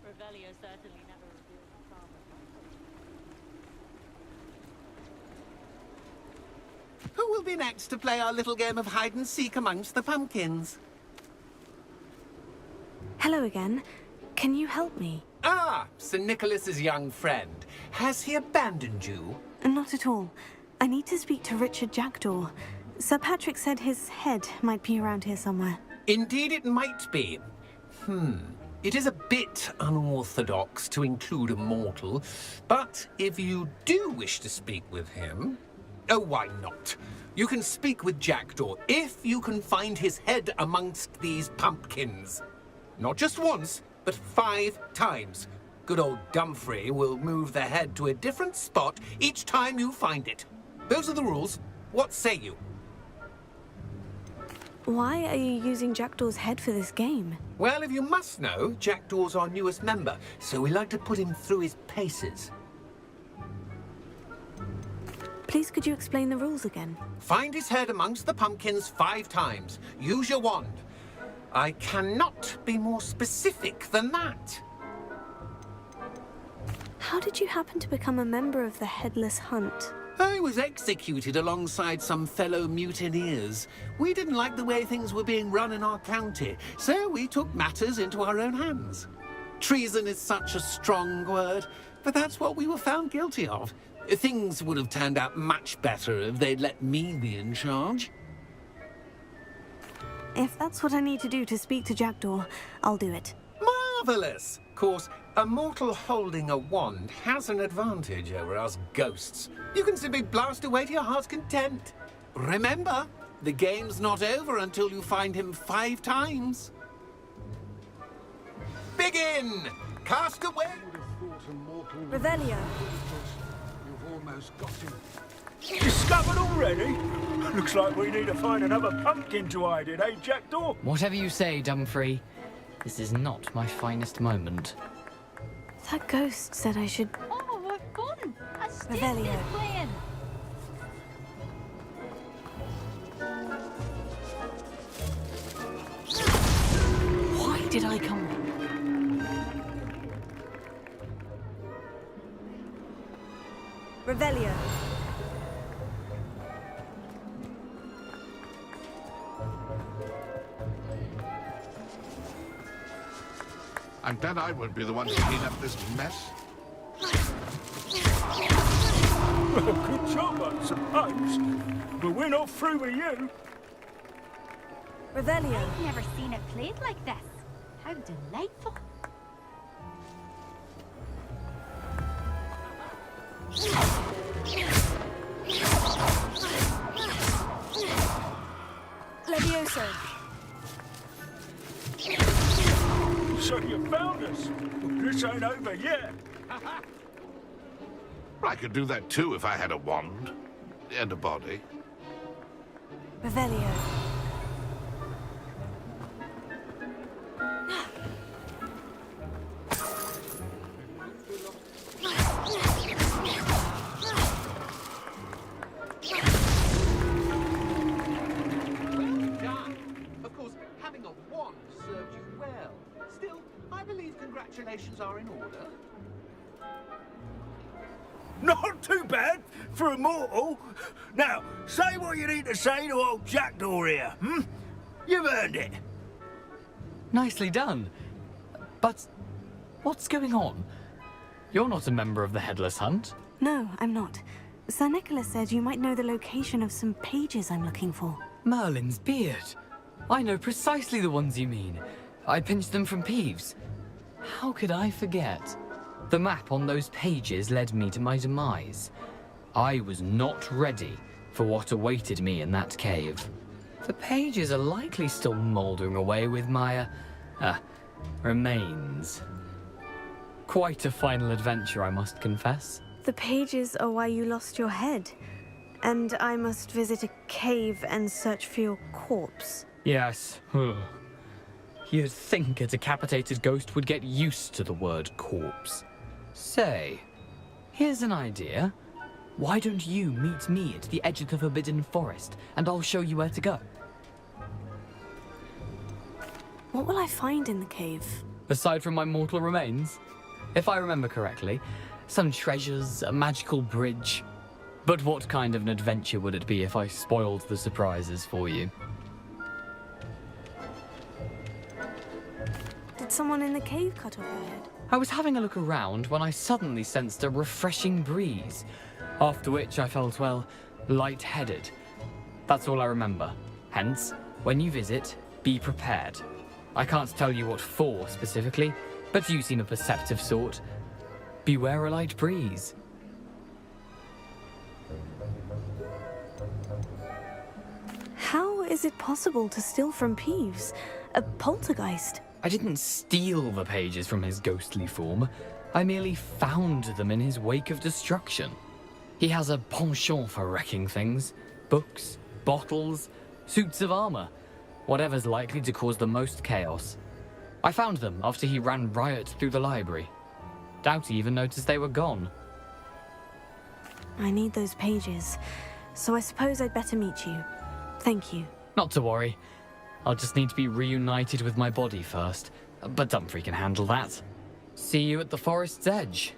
Speaker 7: Revelio certainly never revealed the farmer's life.
Speaker 13: Who will be next to play our little game of hide and seek amongst the pumpkins?
Speaker 2: Hello again. Can you help me?
Speaker 14: Ah, Sir Nicholas's young friend. Has he abandoned you?
Speaker 2: Not at all. I need to speak to Richard Jackdaw. Sir Patrick said his head might be around here somewhere.
Speaker 14: Indeed it might be. It is a bit unorthodox to include a mortal, but if you do wish to speak with him, oh, why not? You can speak with Jackdaw if you can find his head amongst these pumpkins. Not just once, but 5 times. Good old Dumfrey will move the head to a different spot each time you find it. Those are the rules. What say you?
Speaker 2: Why are you using Jackdaw's head for this game?
Speaker 14: Well, if you must know, Jackdaw's our newest member, so we like to put him through his paces.
Speaker 2: Please could you explain the rules again?
Speaker 14: Find his head amongst the pumpkins 5 times. Use your wand. I cannot be more specific than that.
Speaker 2: How did you happen to become a member of the Headless Hunt?
Speaker 14: I was executed alongside some fellow mutineers. We didn't like the way things were being run in our county, so we took matters into our own hands. Treason is such a strong word, but that's what we were found guilty of. Things would have turned out much better if they'd let me be in charge.
Speaker 2: If that's what I need to do to speak to Jackdaw, I'll do it.
Speaker 14: Marvelous! Of course, a mortal holding a wand has an advantage over us ghosts. You can simply blast away to your heart's content. Remember, the game's not over until you find him 5 times. Begin! Cast away!
Speaker 2: Revelio.
Speaker 8: You've almost got him. Discovered already? Looks like we need to find another pumpkin to hide in, eh, Jackdaw?
Speaker 18: Whatever you say, Dumfrey. This is not my finest moment.
Speaker 2: That ghost said I should...
Speaker 3: Oh, what fun! A stick
Speaker 2: Revelio.
Speaker 3: is playing.
Speaker 18: Why did I come?
Speaker 2: Revelio.
Speaker 15: I'm glad I won't be the one to clean up this mess.
Speaker 8: Well, good job, I suppose. But we're not through with you.
Speaker 2: Revelio.
Speaker 3: I've never seen it played like this. How delightful.
Speaker 2: Levioso.
Speaker 8: So you found us. This ain't over yet.
Speaker 15: I could do that too if I had a wand. And a body.
Speaker 2: Revelio.
Speaker 14: Of course, having a wand served you well. Still, I believe congratulations are in order.
Speaker 8: Not too bad for a mortal. Now, say what you need to say to old Jackdaw here, hmm? You've earned it.
Speaker 18: Nicely done. But what's going on? You're not a member of the Headless Hunt.
Speaker 2: No, I'm not. Sir Nicholas said you might know the location of some pages I'm looking for.
Speaker 18: Merlin's beard. I know precisely the ones you mean. I pinched them from Peeves. How could I forget? The map on those pages led me to my demise. I was not ready for what awaited me in that cave. The pages are likely still mouldering away with my, remains. Quite a final adventure, I must confess.
Speaker 2: The pages are why you lost your head. And I must visit a cave and search for your corpse.
Speaker 18: Yes. You'd think a decapitated ghost would get used to the word corpse. Say, here's an idea. Why don't you meet me at the edge of the Forbidden Forest, and I'll show you where to go?
Speaker 2: What will I find in the cave?
Speaker 18: Aside from my mortal remains? If I remember correctly, some treasures, a magical bridge. But what kind of an adventure would it be if I spoiled the surprises for you?
Speaker 2: Did someone in the cave cut off your head?
Speaker 18: I was having a look around when I suddenly sensed a refreshing breeze, after which I felt, well, lightheaded. That's all I remember. Hence, when you visit, be prepared. I can't tell you what for specifically, but you seem a perceptive sort. Beware a light breeze.
Speaker 2: How is it possible to steal from Peeves? A poltergeist?
Speaker 18: I didn't steal the pages from his ghostly form. I merely found them in his wake of destruction. He has a penchant for wrecking things. Books, bottles, suits of armor. Whatever's likely to cause the most chaos. I found them after he ran riot through the library. Doubt he even noticed they were gone.
Speaker 2: I need those pages, so I suppose I'd better meet you. Thank you.
Speaker 18: Not to worry. I'll just need to be reunited with my body first. But Dumfries can handle that. See you at the forest's edge.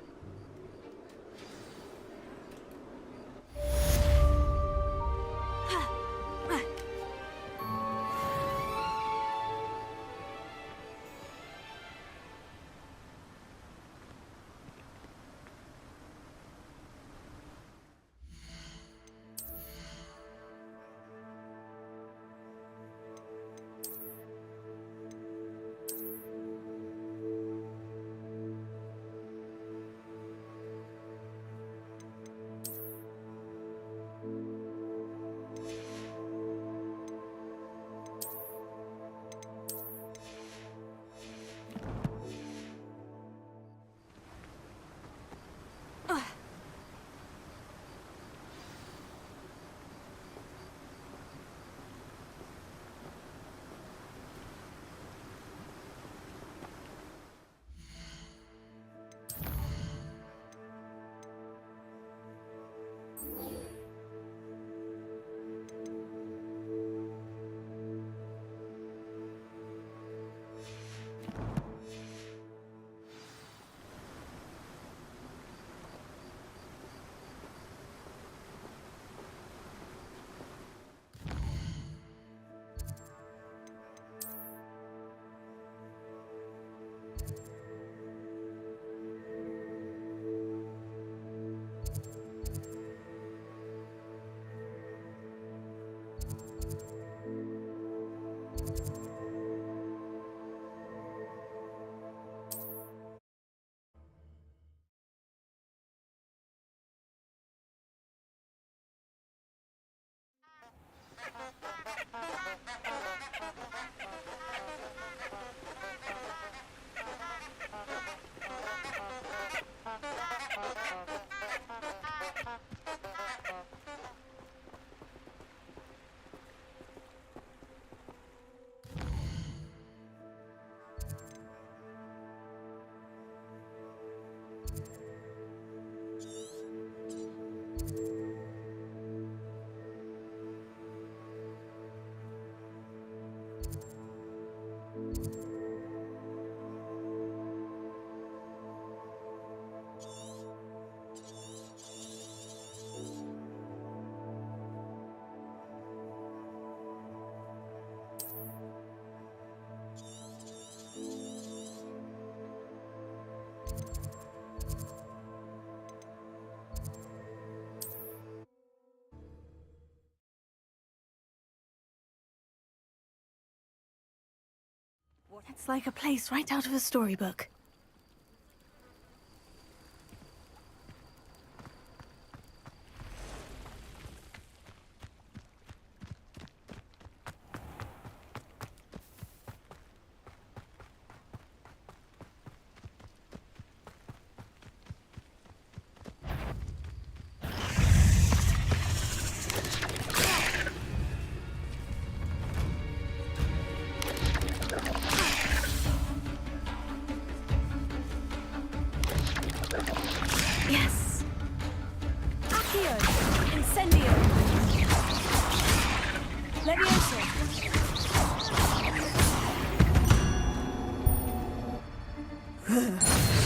Speaker 2: It's like a place right out of a storybook. Yes!
Speaker 4: Accio! Incendio! Levioso!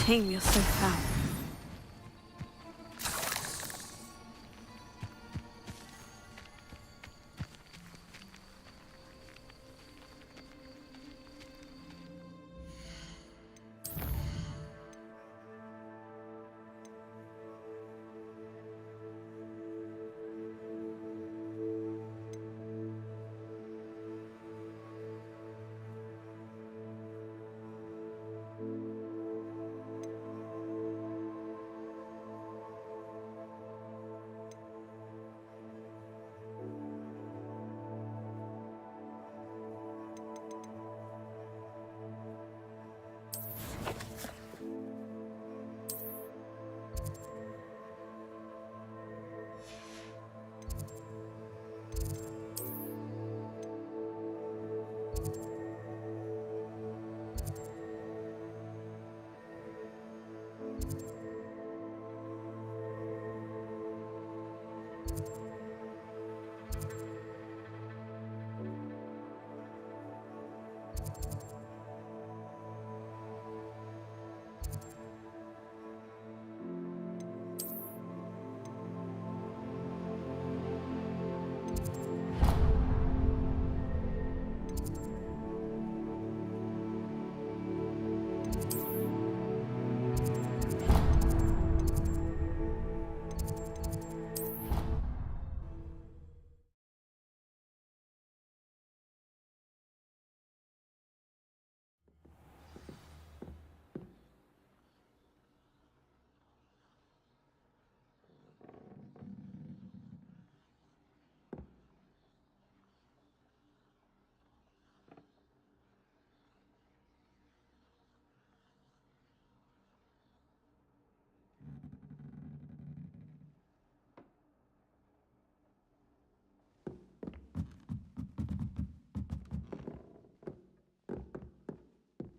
Speaker 2: Shame you're so foul.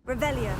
Speaker 16: Revelio.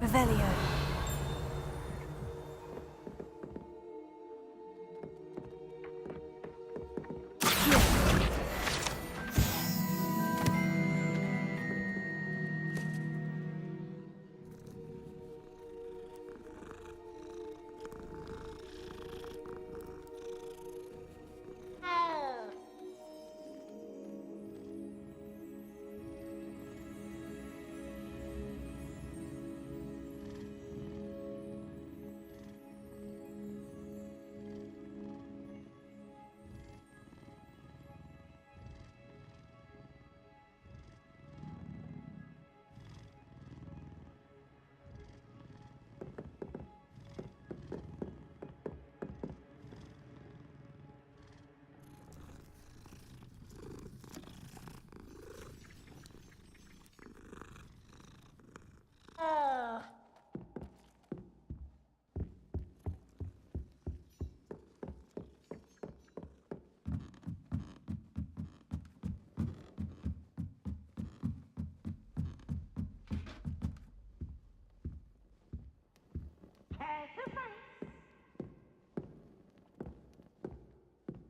Speaker 2: Revelio.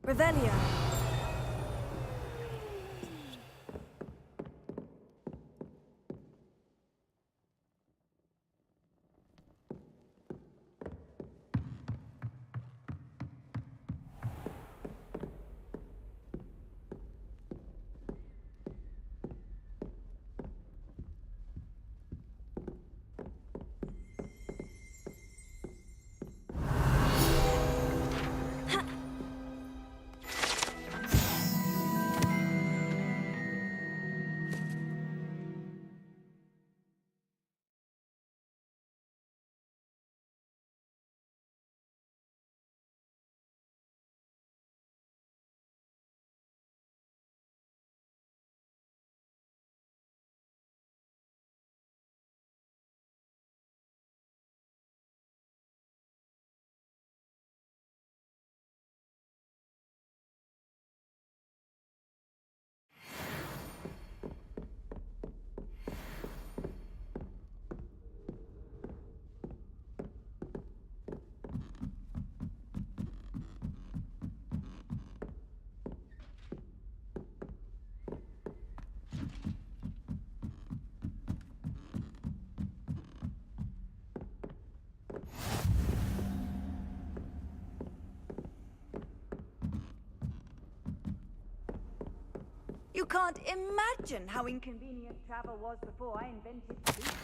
Speaker 2: Revelio.
Speaker 5: You can't imagine how inconvenient travel was before I invented speed.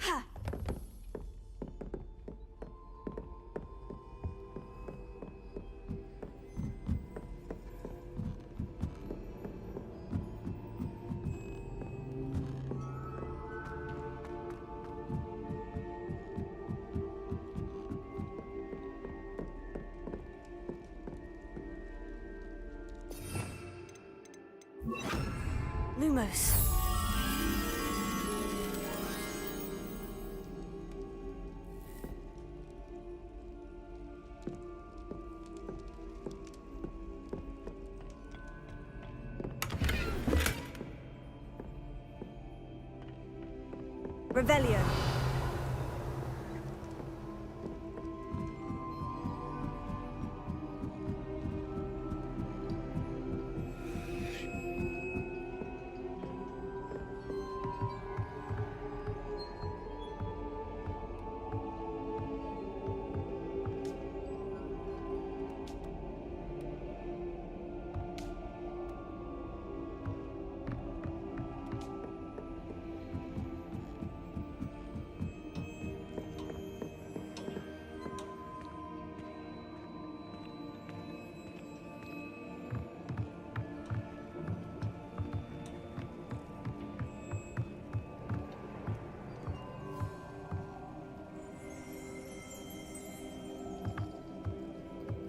Speaker 2: Ha! Lumos. Revelio.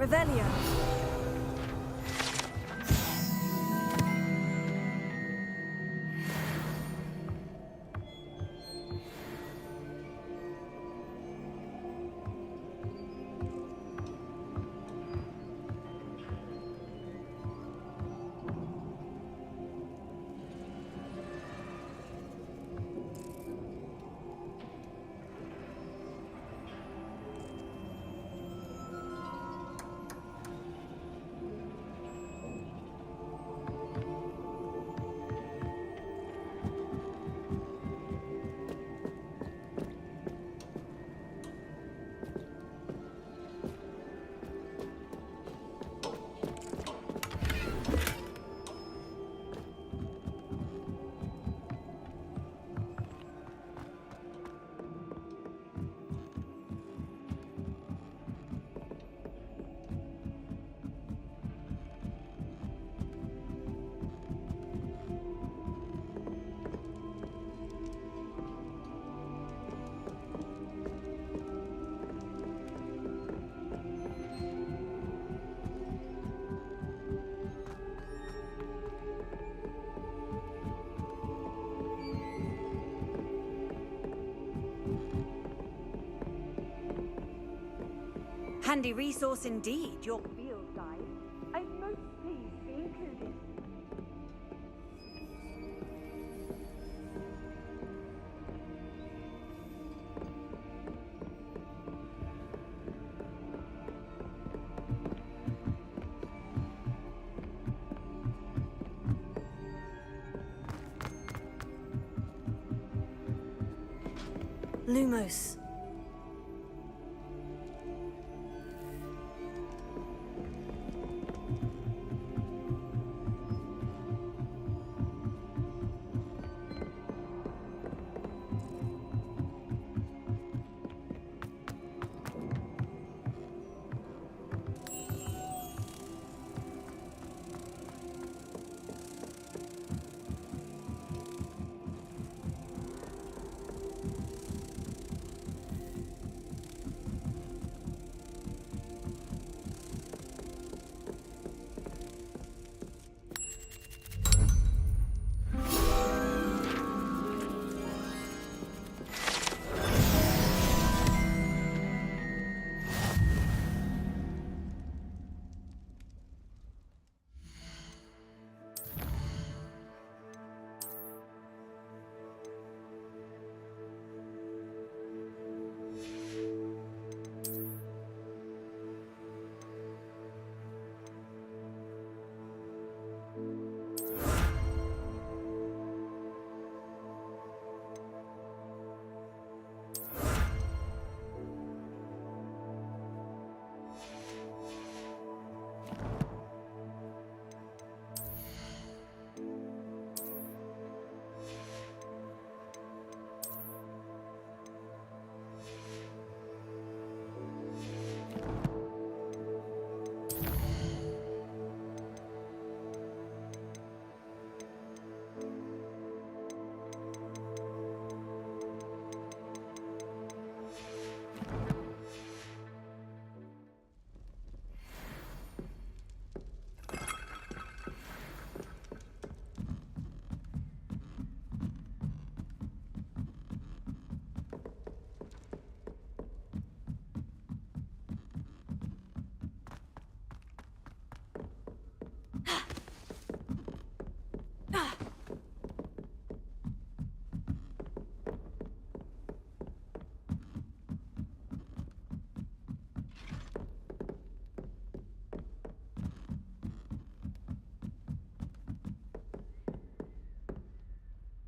Speaker 4: Revelio.
Speaker 5: Handy resource indeed, your field guide. I'm most pleased to be included.
Speaker 2: Lumos.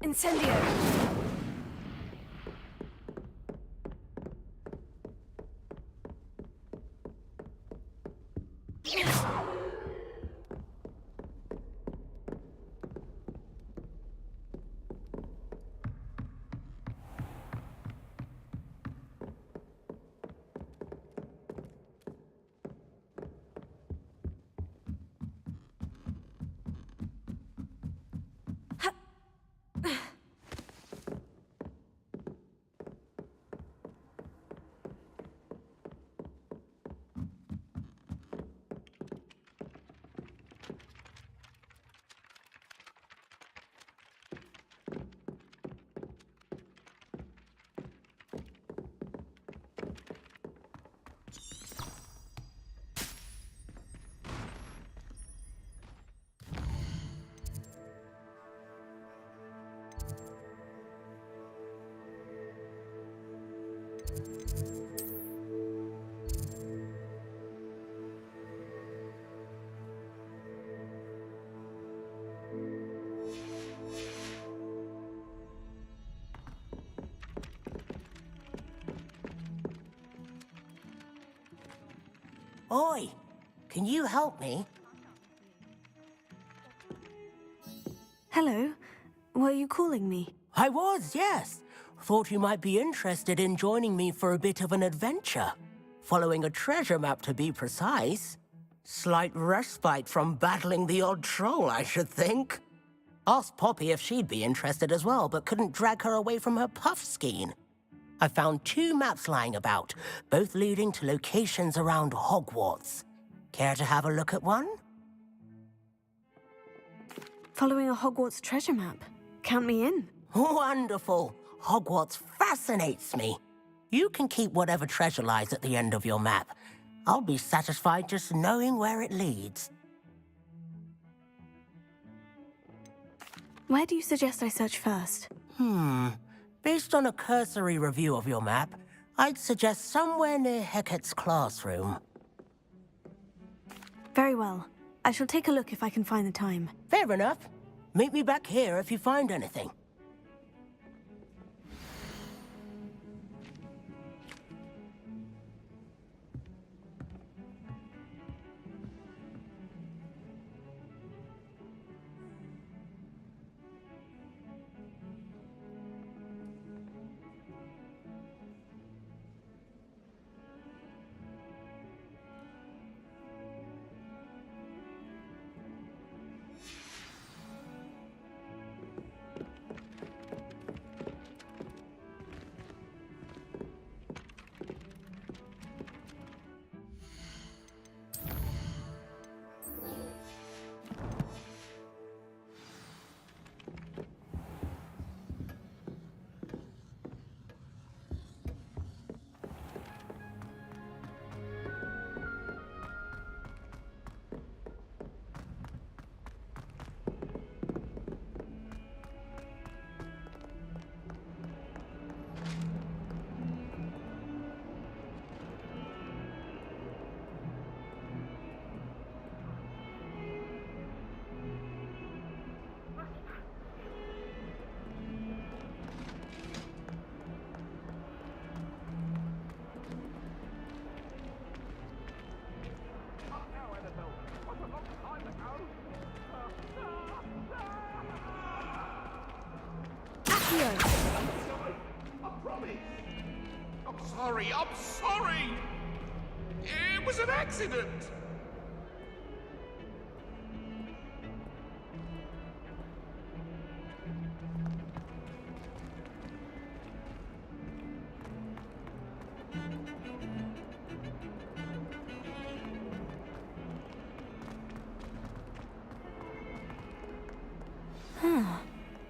Speaker 2: Incendio!
Speaker 19: Oi, can you help me?
Speaker 2: Hello. Were you calling me?
Speaker 19: I was, yes. Thought you might be interested in joining me for a bit of an adventure. Following a treasure map, to be precise. Slight respite from battling the odd troll, I should think. Asked Poppy if she'd be interested as well, but couldn't drag her away from her puff skein. I found 2 maps lying about, both leading to locations around Hogwarts. Care to have a look at one?
Speaker 2: Following a Hogwarts treasure map. Count me in.
Speaker 19: Wonderful. Hogwarts fascinates me. You can keep whatever treasure lies at the end of your map. I'll be satisfied just knowing where it leads.
Speaker 2: Where do you suggest I search first?
Speaker 19: Based on a cursory review of your map, I'd suggest somewhere near Hecat's classroom.
Speaker 2: Very well. I shall take a look if I can find the time.
Speaker 19: Fair enough. Meet me back here if you find anything.
Speaker 15: I'm sorry! It was an accident!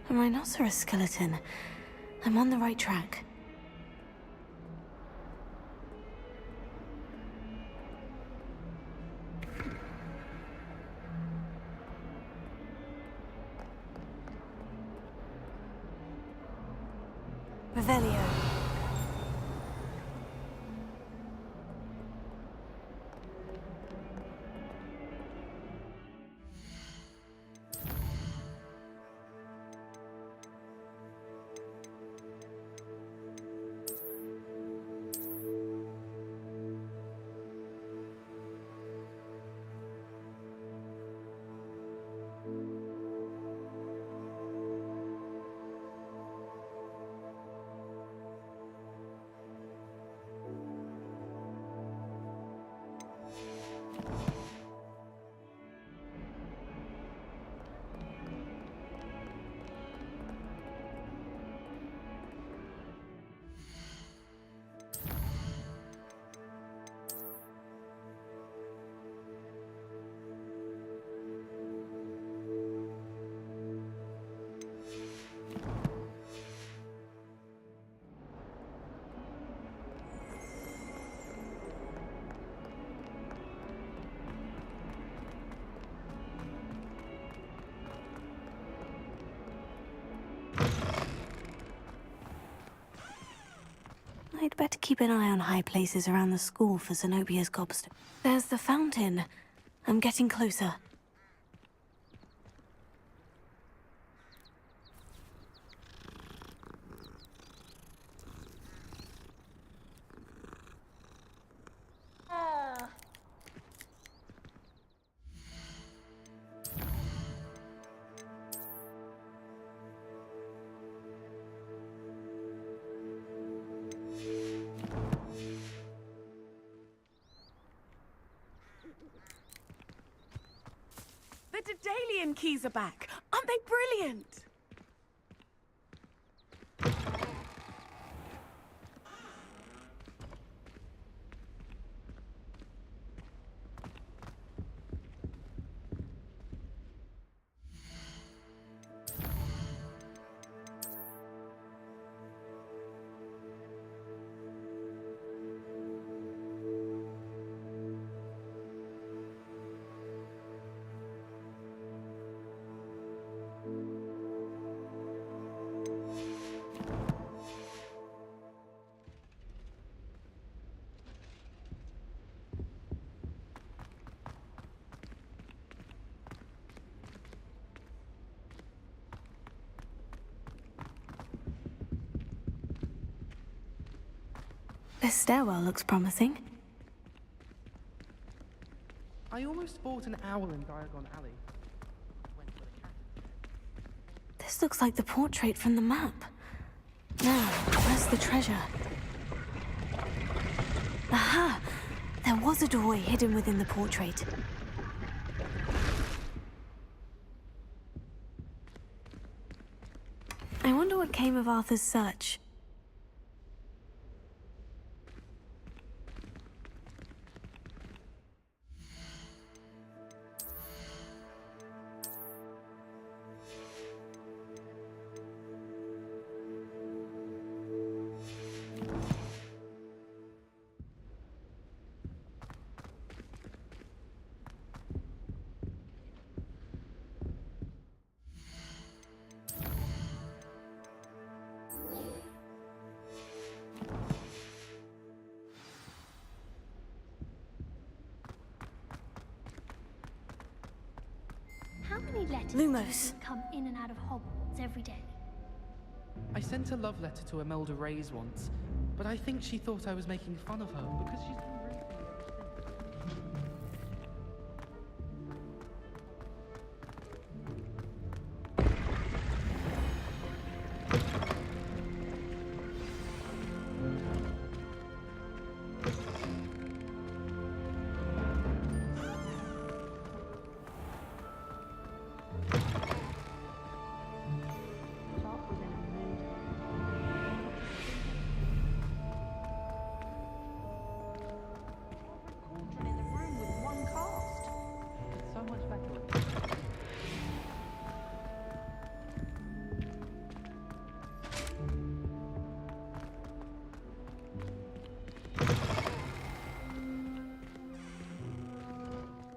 Speaker 2: A rhinoceros skeleton. I'm on the right track. Revelio. I'd better keep an eye on high places around the school for Zenobia's gobstone. There's the fountain. I'm getting closer.
Speaker 20: The Daedalian keys are back. Aren't they brilliant?
Speaker 2: This stairwell looks promising.
Speaker 21: I almost bought an owl in Diagon Alley.
Speaker 2: This looks like the portrait from the map. Now, where's the treasure? Aha! There was a doorway hidden within the portrait. I wonder what came of Arthur's search.
Speaker 3: How many letters
Speaker 2: Lumos.
Speaker 3: come in and out of Hogwarts every day?
Speaker 21: I sent a love letter to Imelda Reyes once, but I think she thought I was making fun of her because she's been rude to me ever since.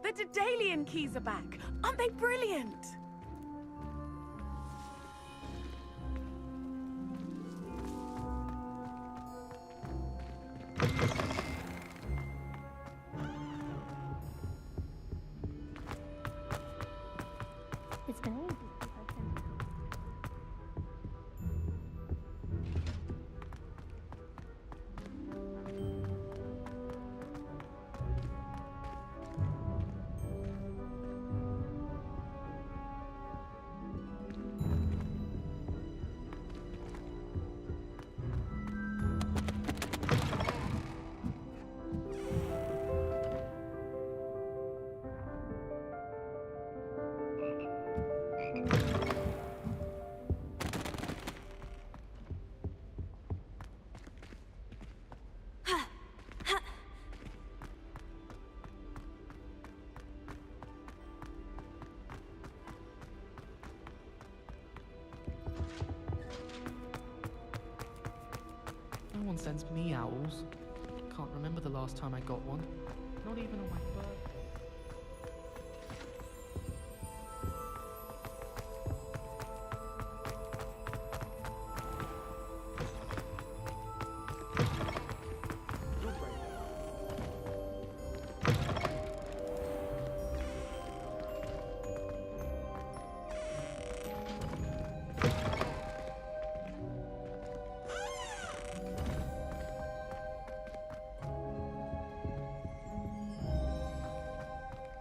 Speaker 20: The Daedalian keys are back. Aren't they brilliant?
Speaker 3: It's been ages since I've sent it out.
Speaker 21: No one sends me owls. Can't remember the last time I got one. Not even on my birthday.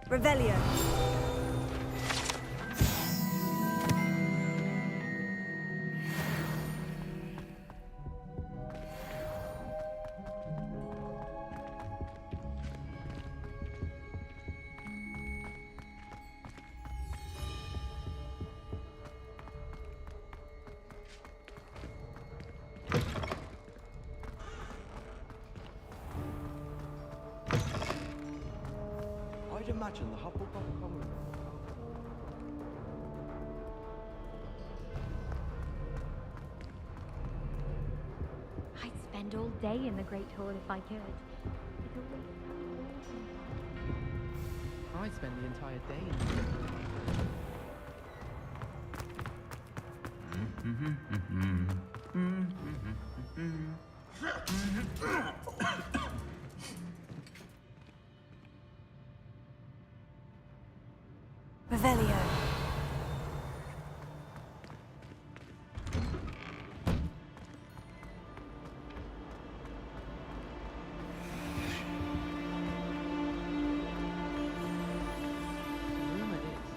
Speaker 5: Revelio.
Speaker 6: I'd imagine the Hufflepuff common.
Speaker 3: I'd spend all day in the Great Hall if I could. It always
Speaker 21: I'd spend the entire day in
Speaker 2: Revelio.
Speaker 21: Rumor is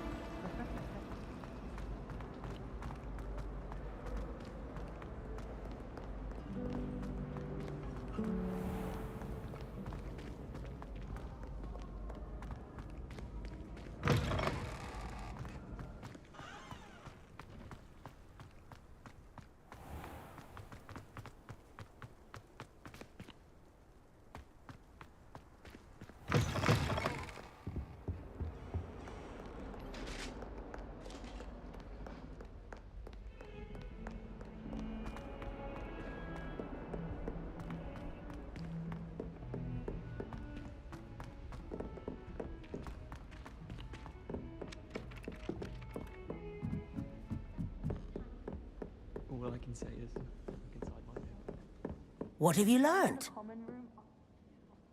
Speaker 17: All I can say is, look inside my head.
Speaker 19: What have you learned?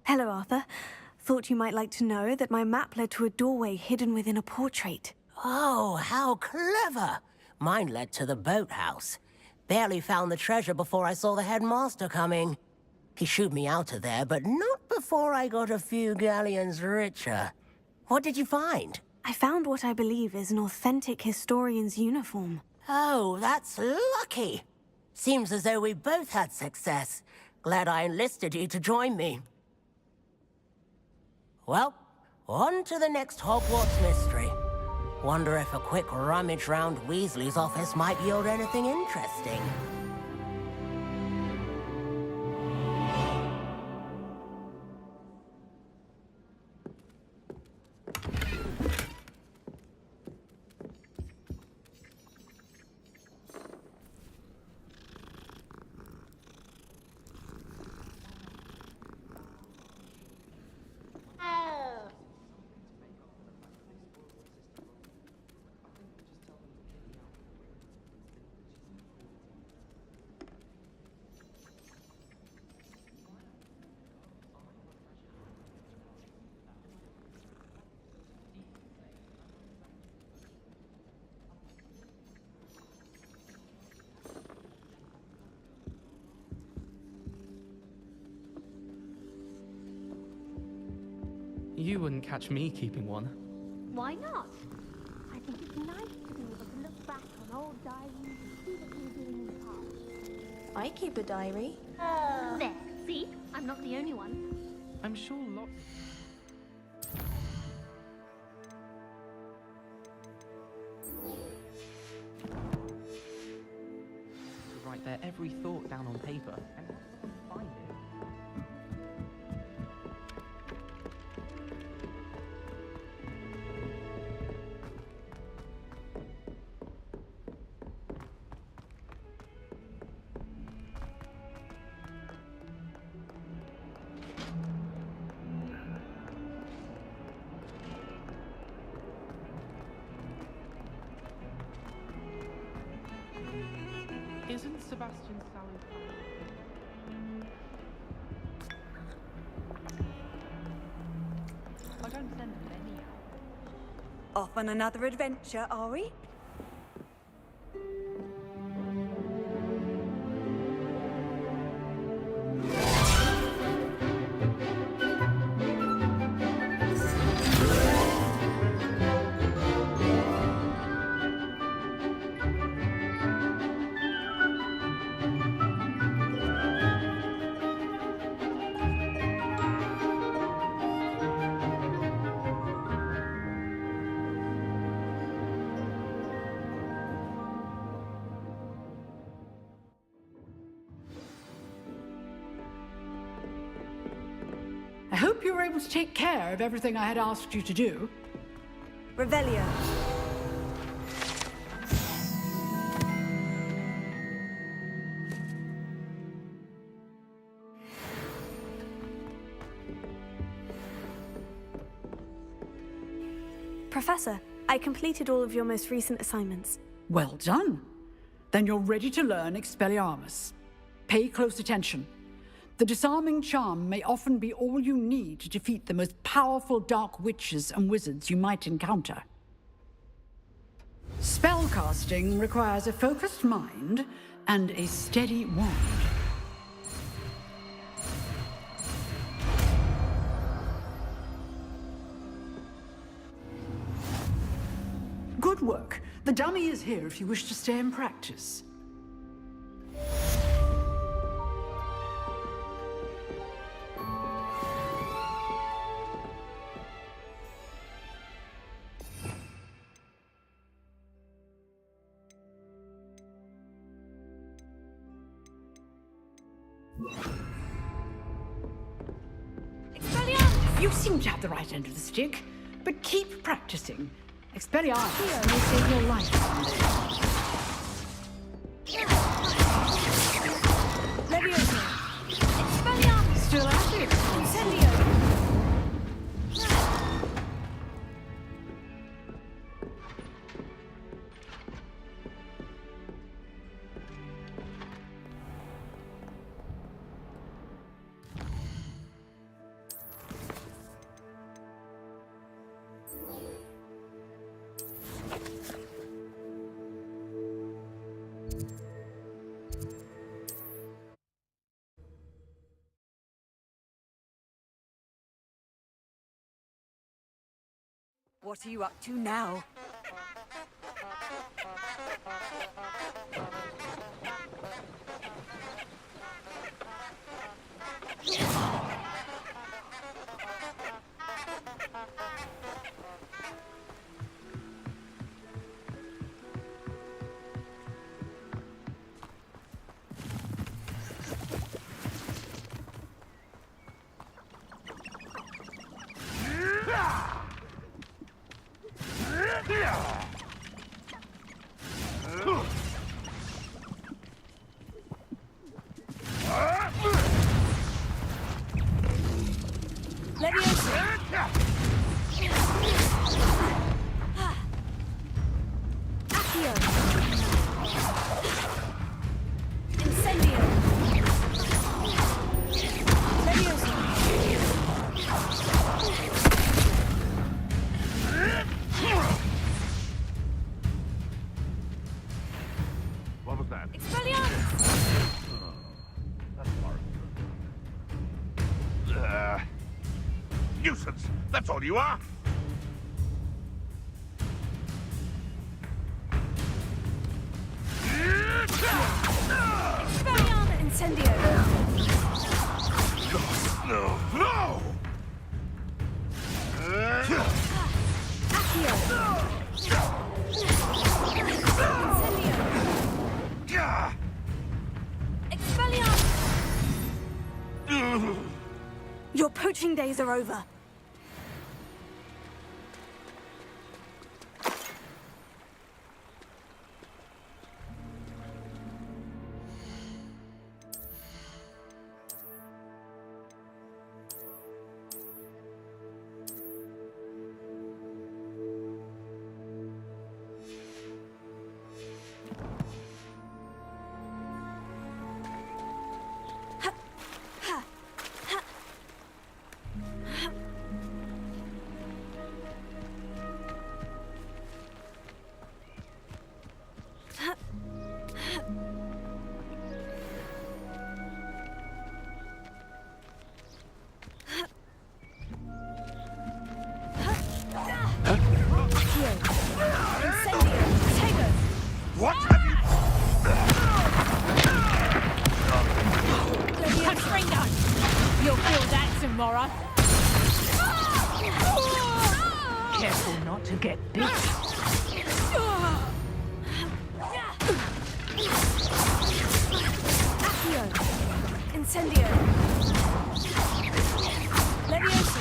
Speaker 2: Hello, Arthur. Thought you might like to know that my map led to a doorway hidden within a portrait.
Speaker 19: Oh, how clever! Mine led to the boathouse. Barely found the treasure before I saw the headmaster coming. He shooed me out of there, but not before I got a few galleons richer. What did you find?
Speaker 2: I found what I believe is an authentic historian's uniform.
Speaker 19: Oh, that's lucky. Seems as though we both had success. Glad I enlisted you to join me. Well, on to the next Hogwarts mystery. Wonder if a quick rummage round Weasley's office might yield anything interesting.
Speaker 21: You wouldn't catch me keeping one.
Speaker 3: Why not? I think it's nice to be able to look back on old diaries and see what you were doing in the past.
Speaker 16: I keep a diary.
Speaker 3: There, see? I'm not the only one.
Speaker 21: I'm sure lots. Write their every thought down on paper and find it. Isn't Sebastian Sally?
Speaker 5: I don't send them any. Off on another adventure, are we?
Speaker 6: hope you were able to take care of everything I had asked you to do.
Speaker 2: Revelio. Professor, I completed all of your most recent assignments.
Speaker 6: Well done. Then you're ready to learn Expelliarmus. Pay close attention. The disarming charm may often be all you need to defeat the most powerful dark witches and wizards you might encounter. Spellcasting requires a focused mind and a steady wand. Good work. The dummy is here if you wish to stay and practice. You seem to have the right end of the stick, but keep practicing. Expelliarmus may save your life someday.
Speaker 2: Leviosa. Expelliarmus.
Speaker 6: Still at it.
Speaker 2: Incendio.
Speaker 5: What are you up to now?
Speaker 15: Nuisance, that's all you are.
Speaker 2: Expelliarmus. Incendio.
Speaker 15: No, no!
Speaker 2: Accio. Incendio. Expelliarmus. Your poaching days are over.
Speaker 15: What have you...
Speaker 22: Katrina! You'll feel that tomorrow. Careful not to get bit.
Speaker 2: Accio. Incendio. Leviosa.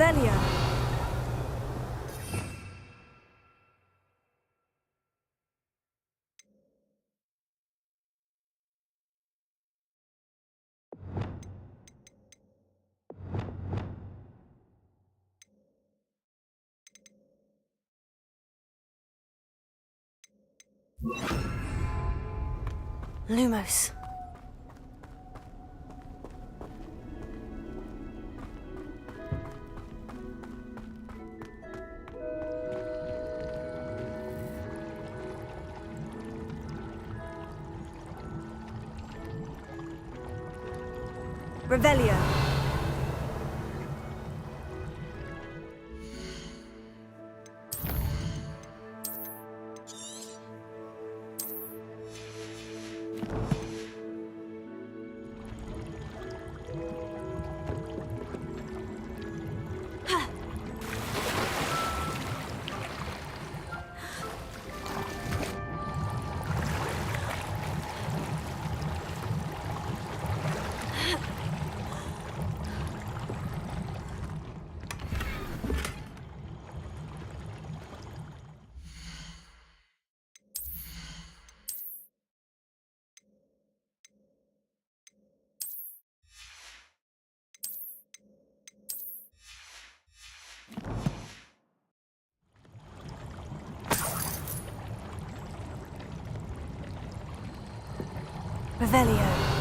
Speaker 2: Revelio. Lumos. Revelio. Revelio.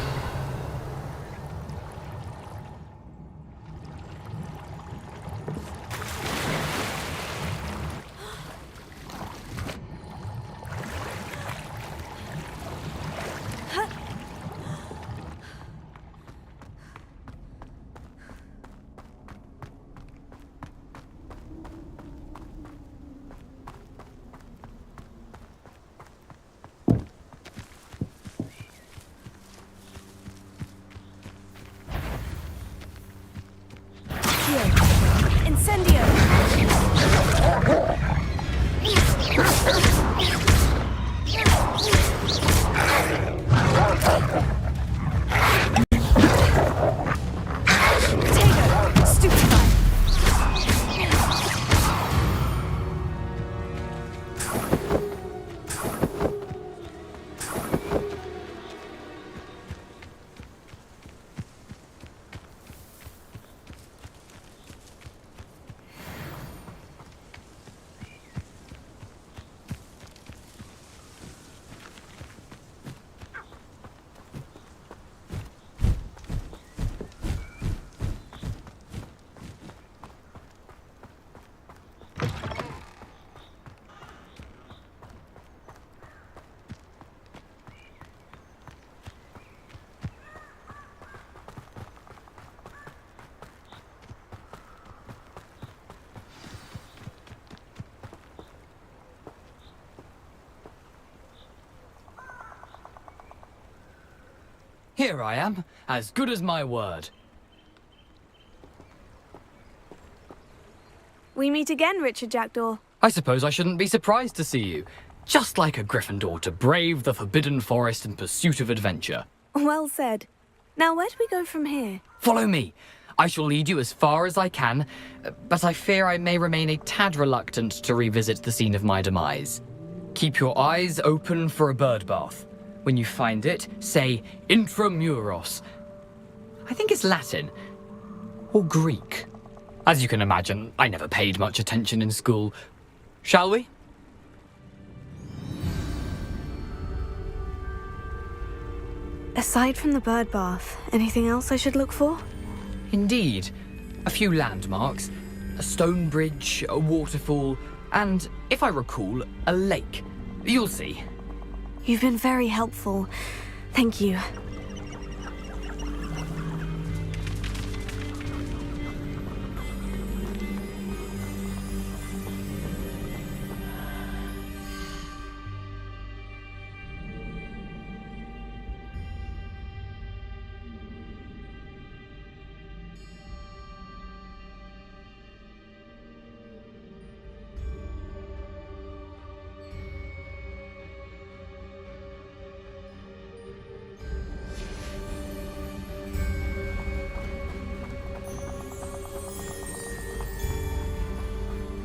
Speaker 2: Incendio! Potato! Stupefy!
Speaker 18: Here I am, as good as my word.
Speaker 2: We meet again, Richard Jackdaw.
Speaker 18: I suppose I shouldn't be surprised to see you. Just like a Gryffindor to brave the Forbidden Forest in pursuit of adventure.
Speaker 2: Well said. Now, where do we go from here?
Speaker 18: Follow me. I shall lead you as far as I can, but I fear I may remain a tad reluctant to revisit the scene of my demise. Keep your eyes open for a bird bath. When you find it, say Intramuros. I think it's Latin. Or Greek. As you can imagine, I never paid much attention in school. Shall we?
Speaker 2: Aside from the bird bath, anything else I should look for?
Speaker 18: Indeed. A few landmarks. A stone bridge, a waterfall, and, if I recall, a lake. You'll see.
Speaker 2: You've been very helpful. Thank you.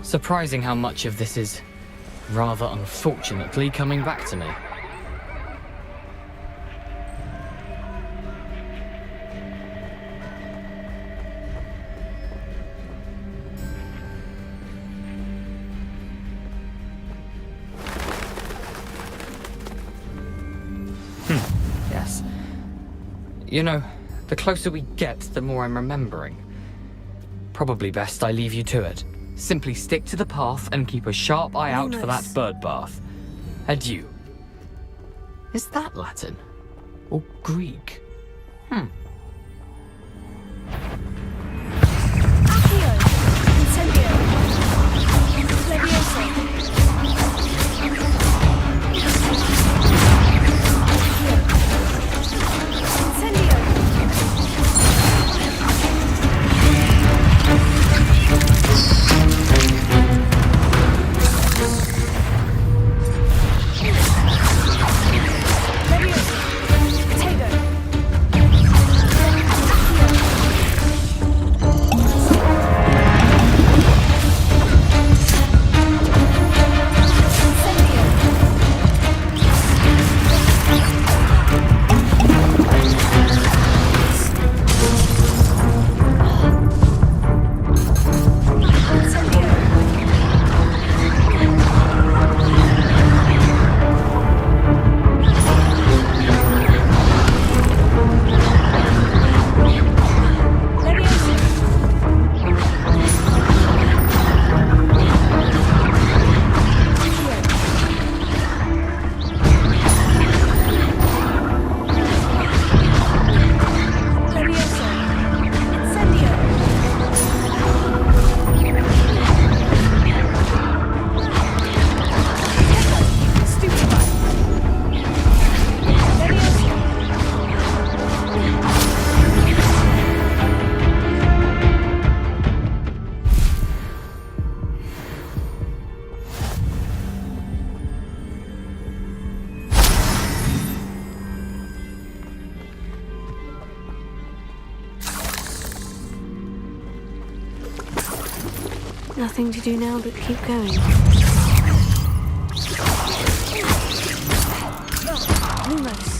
Speaker 18: Surprising how much of this is, rather unfortunately, coming back to me. Yes. You know, the closer we get, the more I'm remembering. Probably best I leave you to it. Simply stick to the path and keep a sharp eye out for that bird bath. Adieu. Is that Latin? Or Greek?
Speaker 2: Nothing to do now but keep going. Lumos.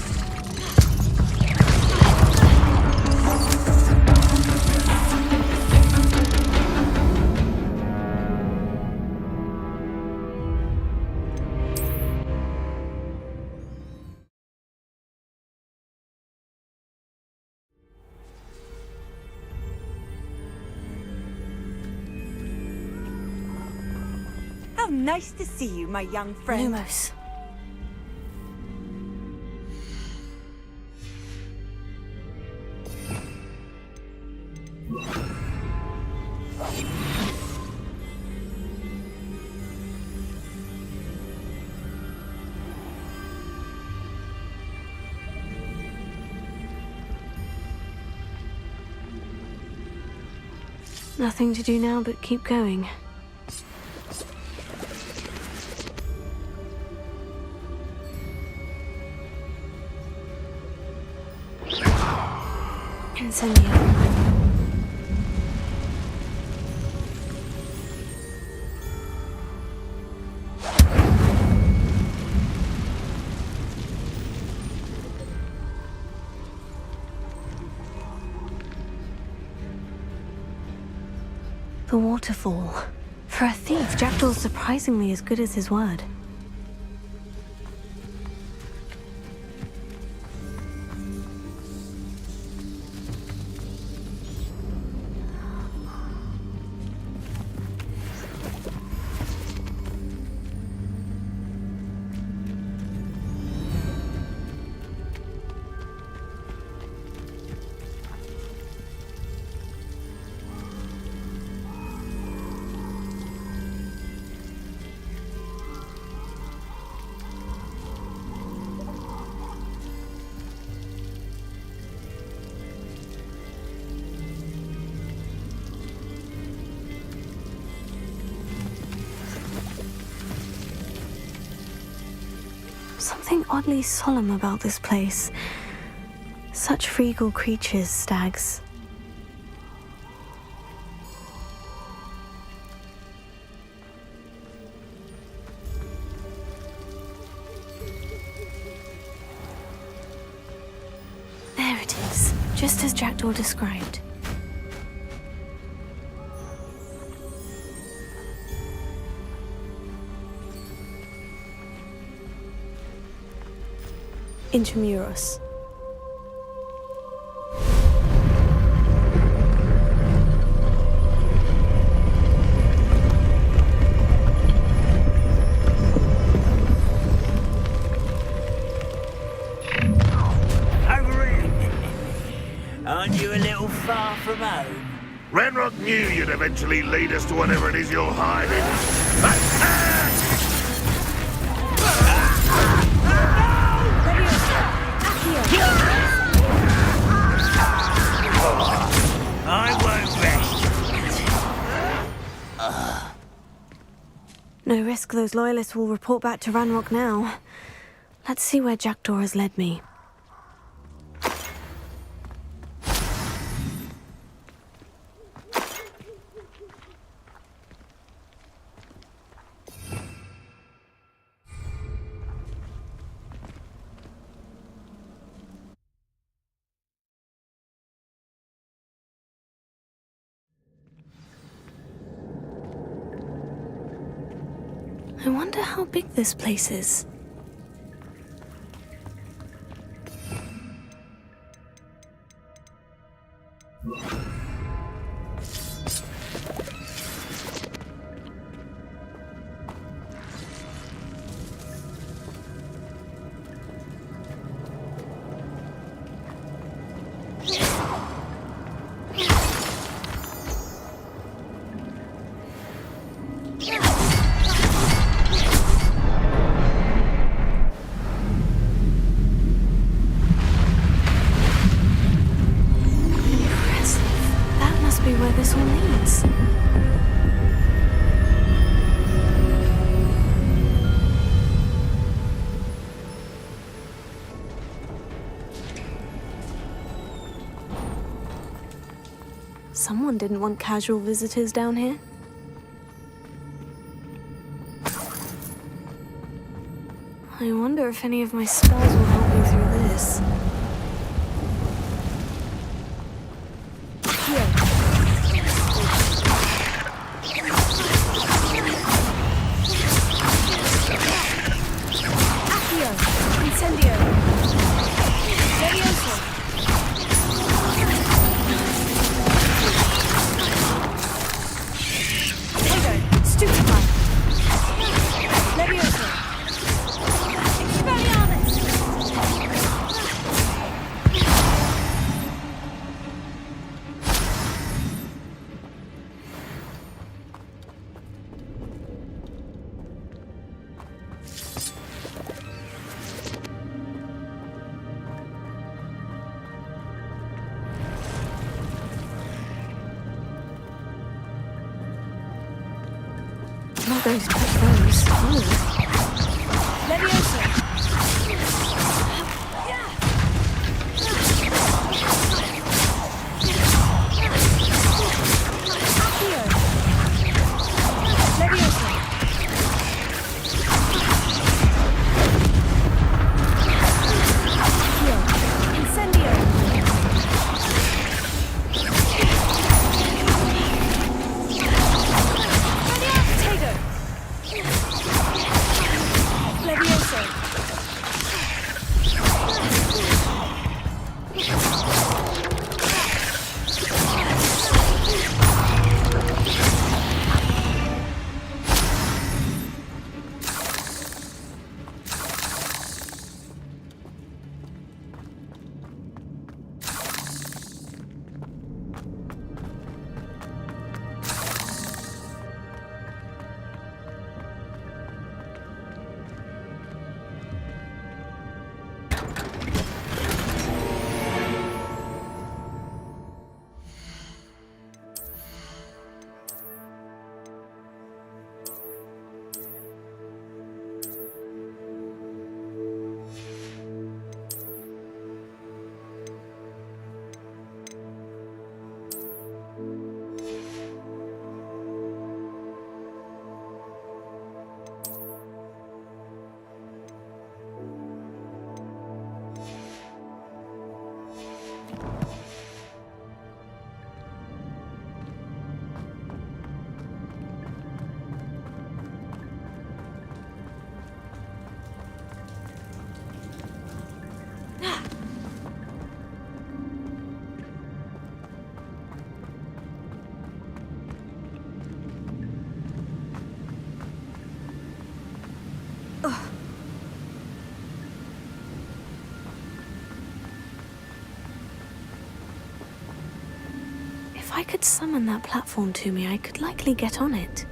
Speaker 5: How nice to see you, my young friend.
Speaker 2: Lumos. Nothing to do now but keep going. Incendio. The waterfall. For a thief, Jackdaw's surprisingly as good as his word. Something oddly solemn about this place. Such regal creatures, stags. just as Jackdaw described. Intramuros.
Speaker 9: Aren't you a little far from home?
Speaker 15: Renrock knew you'd eventually lead us to whatever it is you're hiding.
Speaker 9: I won't rest.
Speaker 2: No risk those loyalists will report back to Ranrock now. Let's see where Jackdaw has led me. I wonder how big this place is. Where this all leads. Someone didn't want casual visitors down here. I wonder if any of my spells will help me through this. I'm not going to touch those. Oh. Leviosa! I could summon that platform to me, I could likely get on it.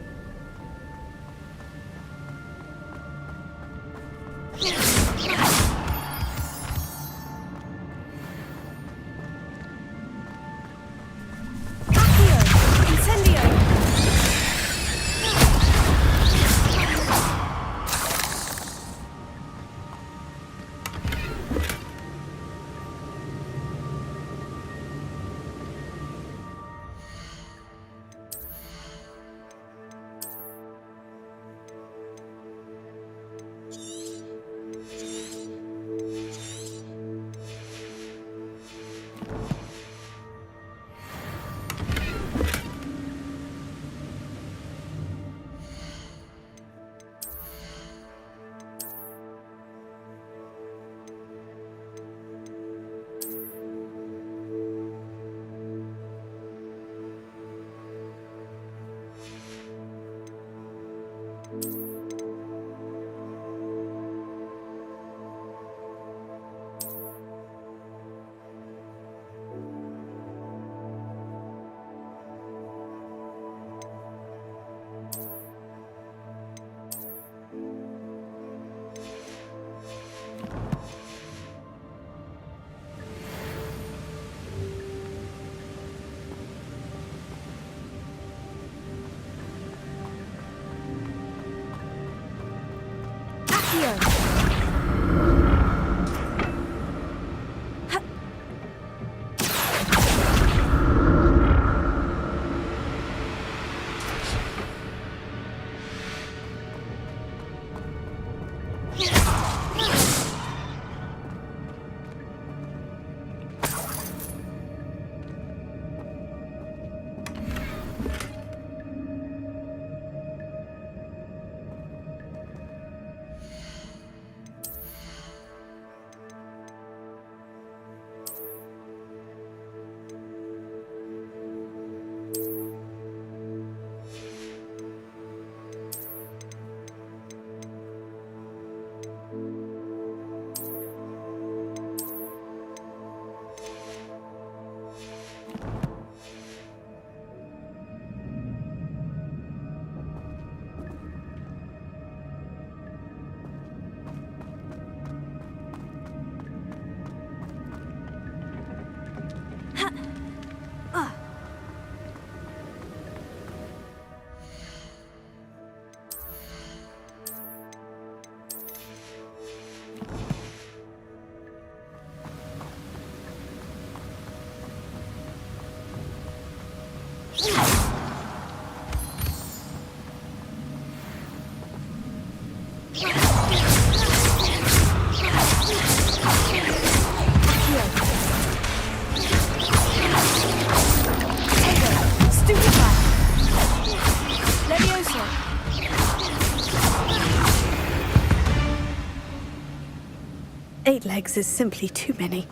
Speaker 2: Eight legs is simply too many.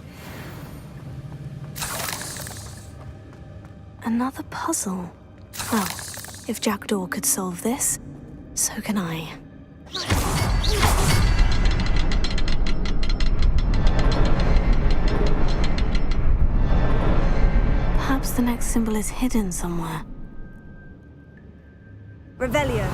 Speaker 2: Another puzzle. Well, if Jackdaw could solve this, so can I. Perhaps the next symbol is hidden somewhere.
Speaker 5: Revelio.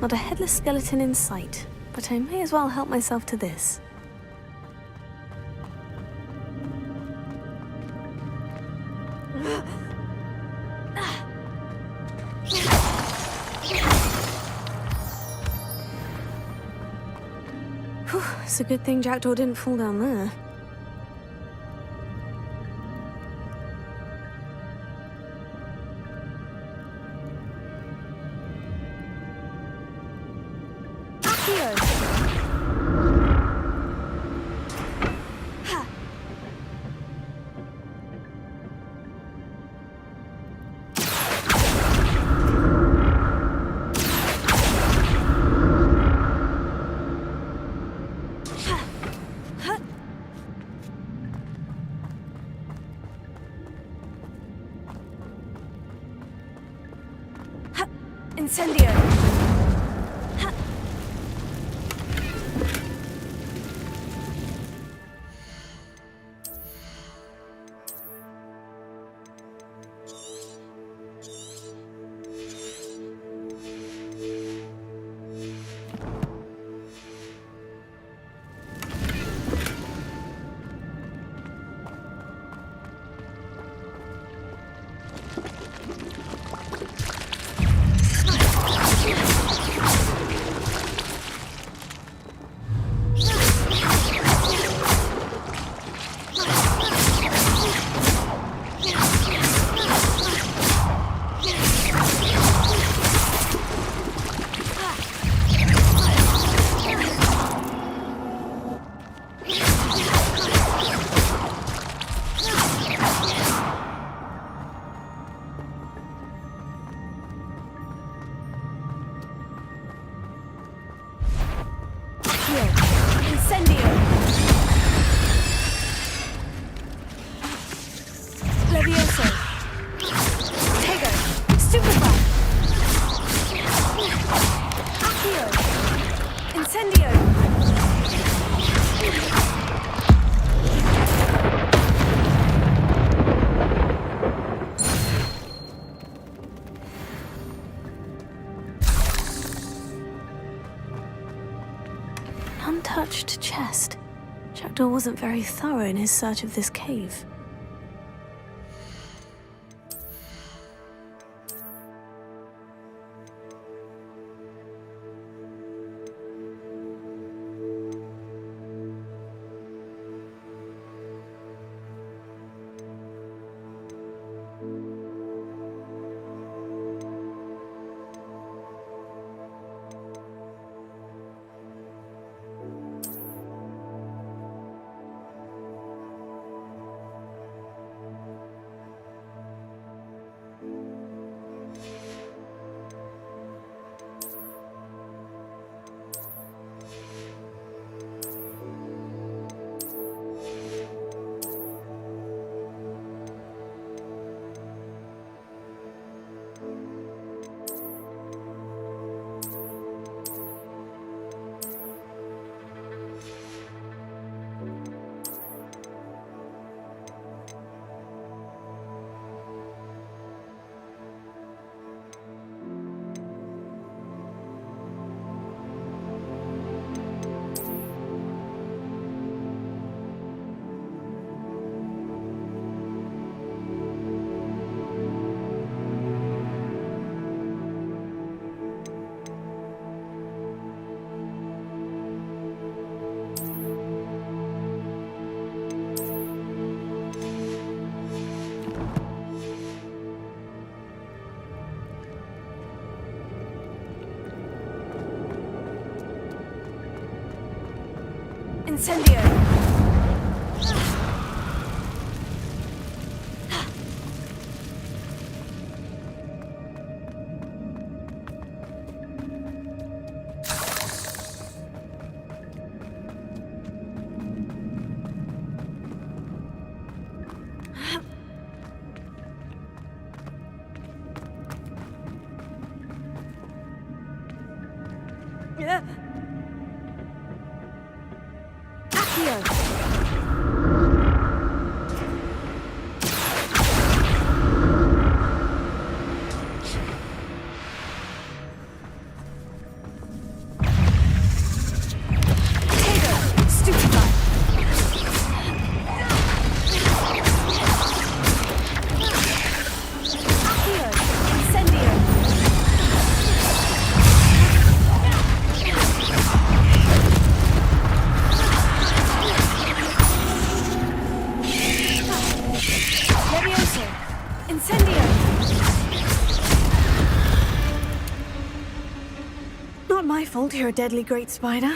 Speaker 2: Not a headless skeleton in sight, but I may as well help myself to this. Whew, it's a good thing Jackdaw didn't fall down there. Incendio! Untouched chest. Jackdaw wasn't very thorough in his search of this cave. Incendio! told you're a deadly great spider.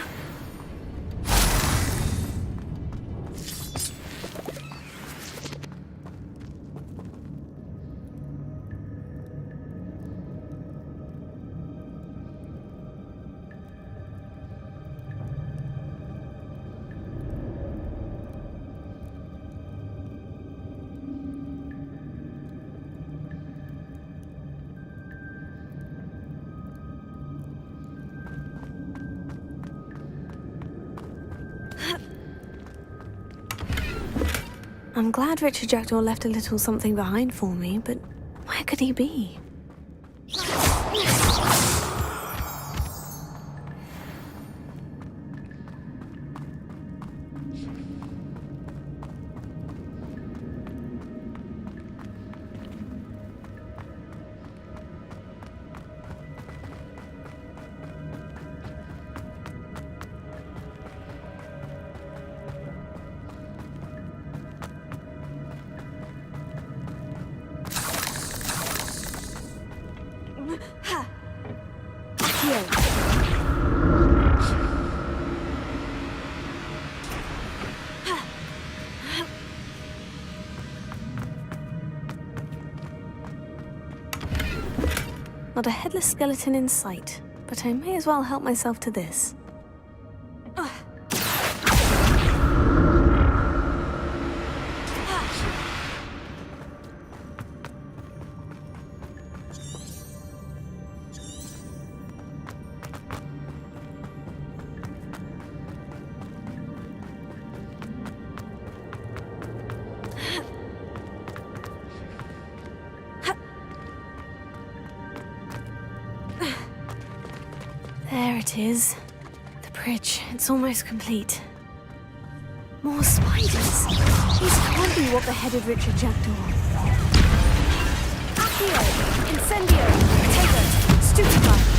Speaker 2: I'm glad Richard Jackdaw left a little something behind for me, but where could he be? Not a headless skeleton in sight, but I may as well help myself to this. There it is. The bridge. It's almost complete. More spiders. These can't be what beheaded Richard Jackdaw. Accio! Incendio! Potato! Stupefy!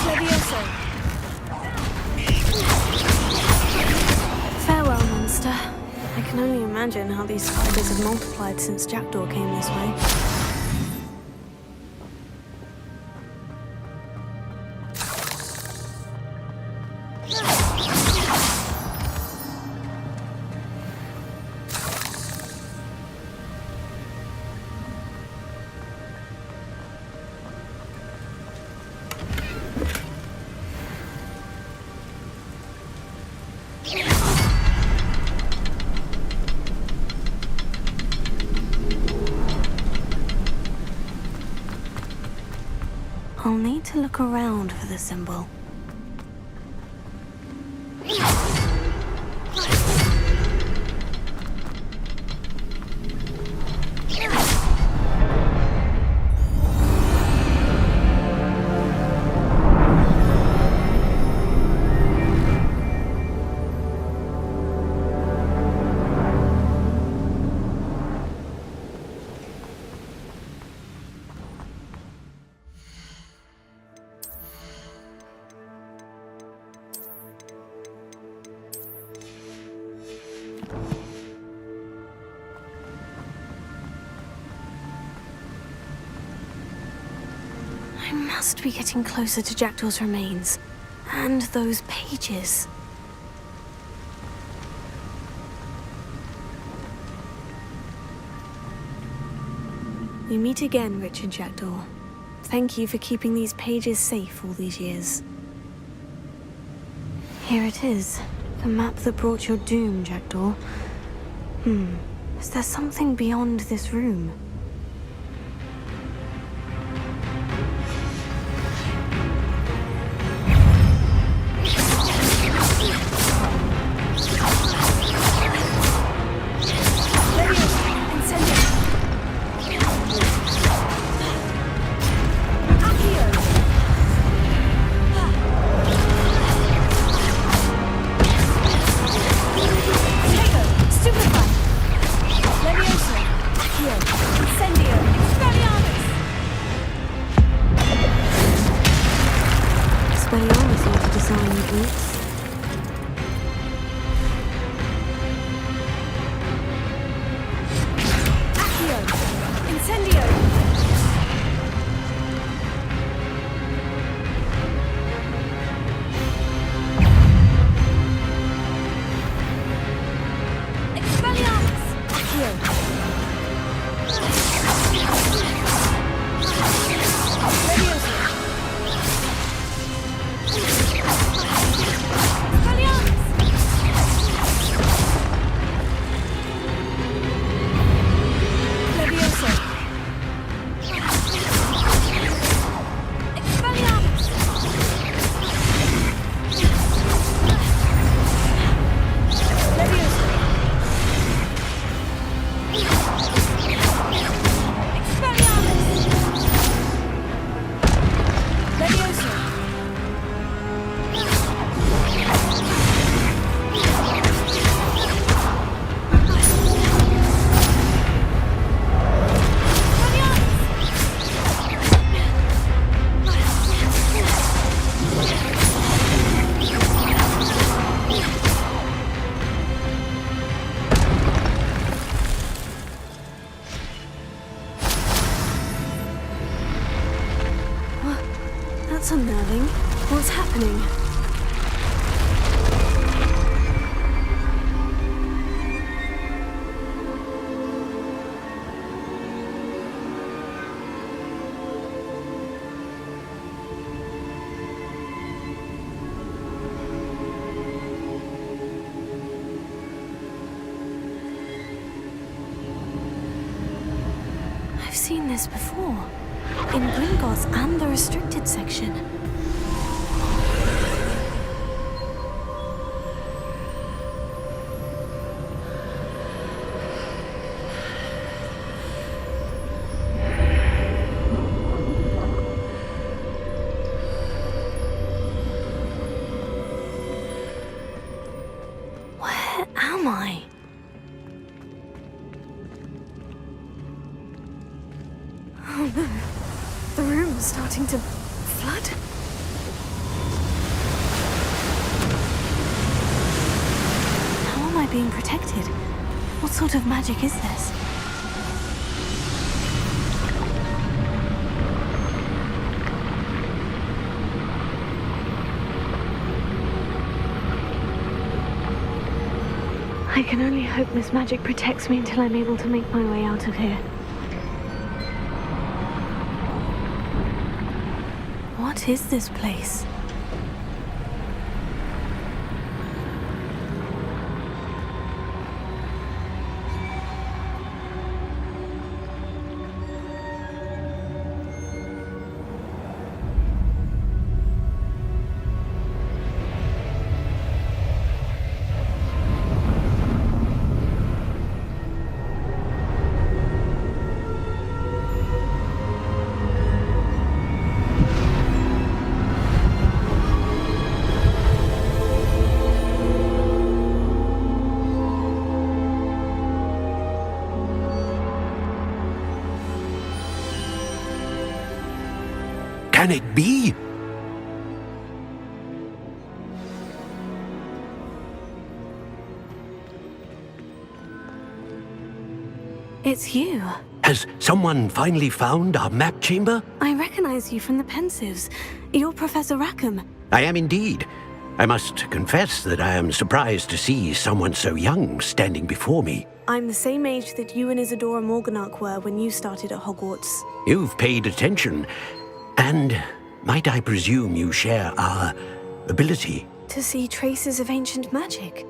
Speaker 2: Levioso! Farewell, monster. I can only imagine how these spiders have multiplied since Jackdaw came this way. I'll need to look around for the symbol. I must be getting closer to Jackdaw's remains. And those pages. We meet again, Richard Jackdaw. Thank you for keeping these pages safe all these years. Here it is. The map that brought your doom, Jackdaw. Is there something beyond this room? Oops. Accio! Incendio! Expelliarmus! Accio! Leviosa! That's unnerving. What's happening? I've seen this before. In Gringotts and the restricted section. Where am I? Oh no. The room is starting to flood. How am I being protected? What sort of magic is this? I can only hope this magic protects me until I'm able to make my way out of here. What is this place?
Speaker 10: Can it be?
Speaker 2: It's you.
Speaker 10: Has someone finally found our map chamber?
Speaker 2: I recognize you from the Pensives. You're Professor Rackham.
Speaker 10: I am indeed. I must confess that I am surprised to see someone so young standing before me.
Speaker 2: I'm the same age that you and Isadora Morganach were when you started at Hogwarts.
Speaker 10: You've paid attention. And might I presume you share our ability?
Speaker 2: To see traces of ancient magic?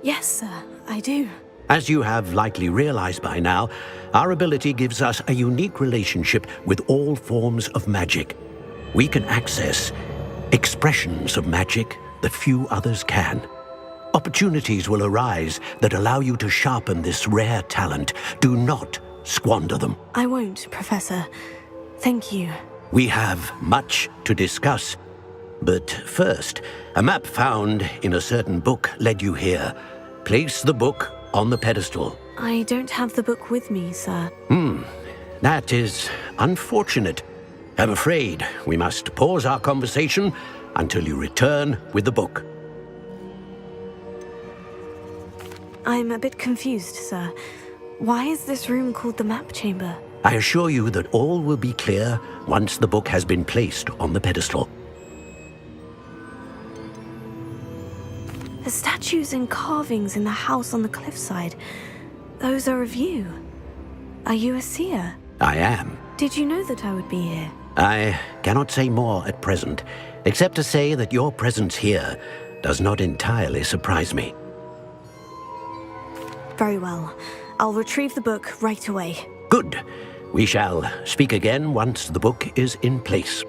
Speaker 2: Yes, sir, I do.
Speaker 10: As you have likely realized by now, our ability gives us a unique relationship with all forms of magic. We can access expressions of magic that few others can. Opportunities will arise that allow you to sharpen this rare talent. Do not squander them.
Speaker 2: I won't, Professor. Thank you.
Speaker 10: We have much to discuss. But first, a map found in a certain book led you here. Place the book on the pedestal.
Speaker 2: I don't have the book with me, sir.
Speaker 10: That is unfortunate. I'm afraid we must pause our conversation until you return with the book.
Speaker 2: I'm a bit confused, sir. Why is this room called the map chamber?
Speaker 10: I assure you that all will be clear once the book has been placed on the pedestal.
Speaker 2: The statues and carvings in the house on the cliffside, those are of you. Are you a seer?
Speaker 10: I am.
Speaker 2: Did you know that I would be here?
Speaker 10: I cannot say more at present, except to say that your presence here does not entirely surprise me.
Speaker 2: Very well. I'll retrieve the book right away.
Speaker 10: Good. We shall speak again once the book is in place.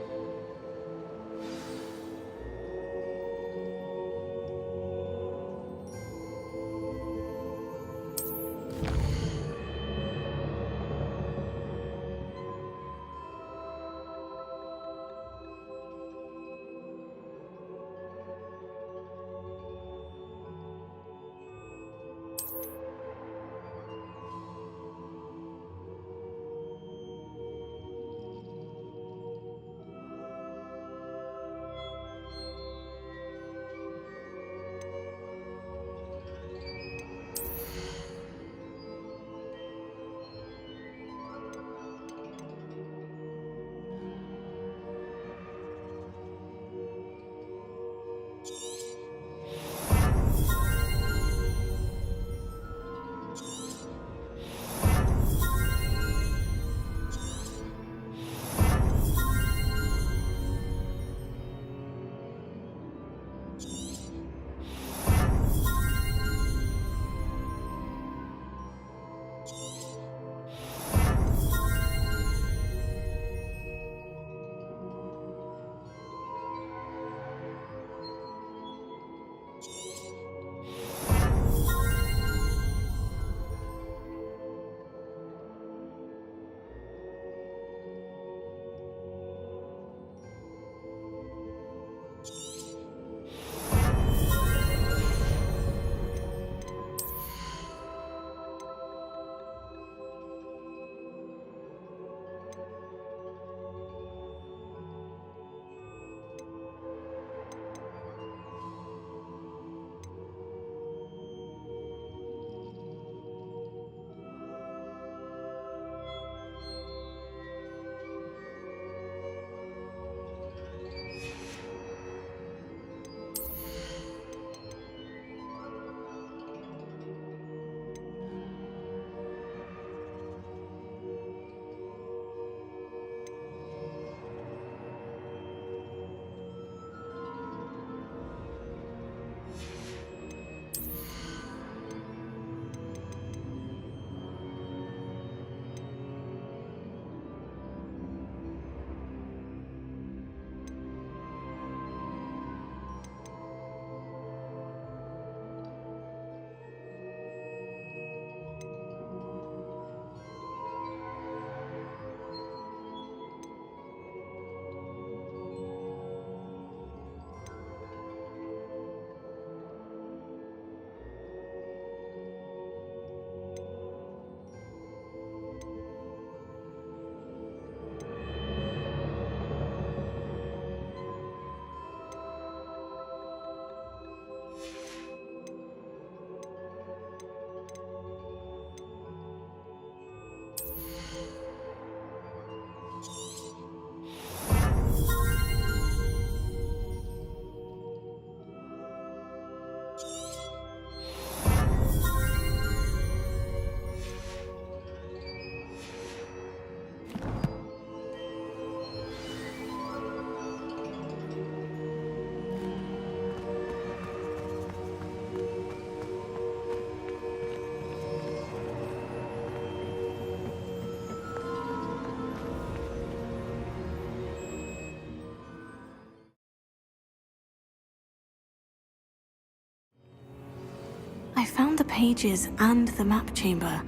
Speaker 2: I found the pages and the map chamber.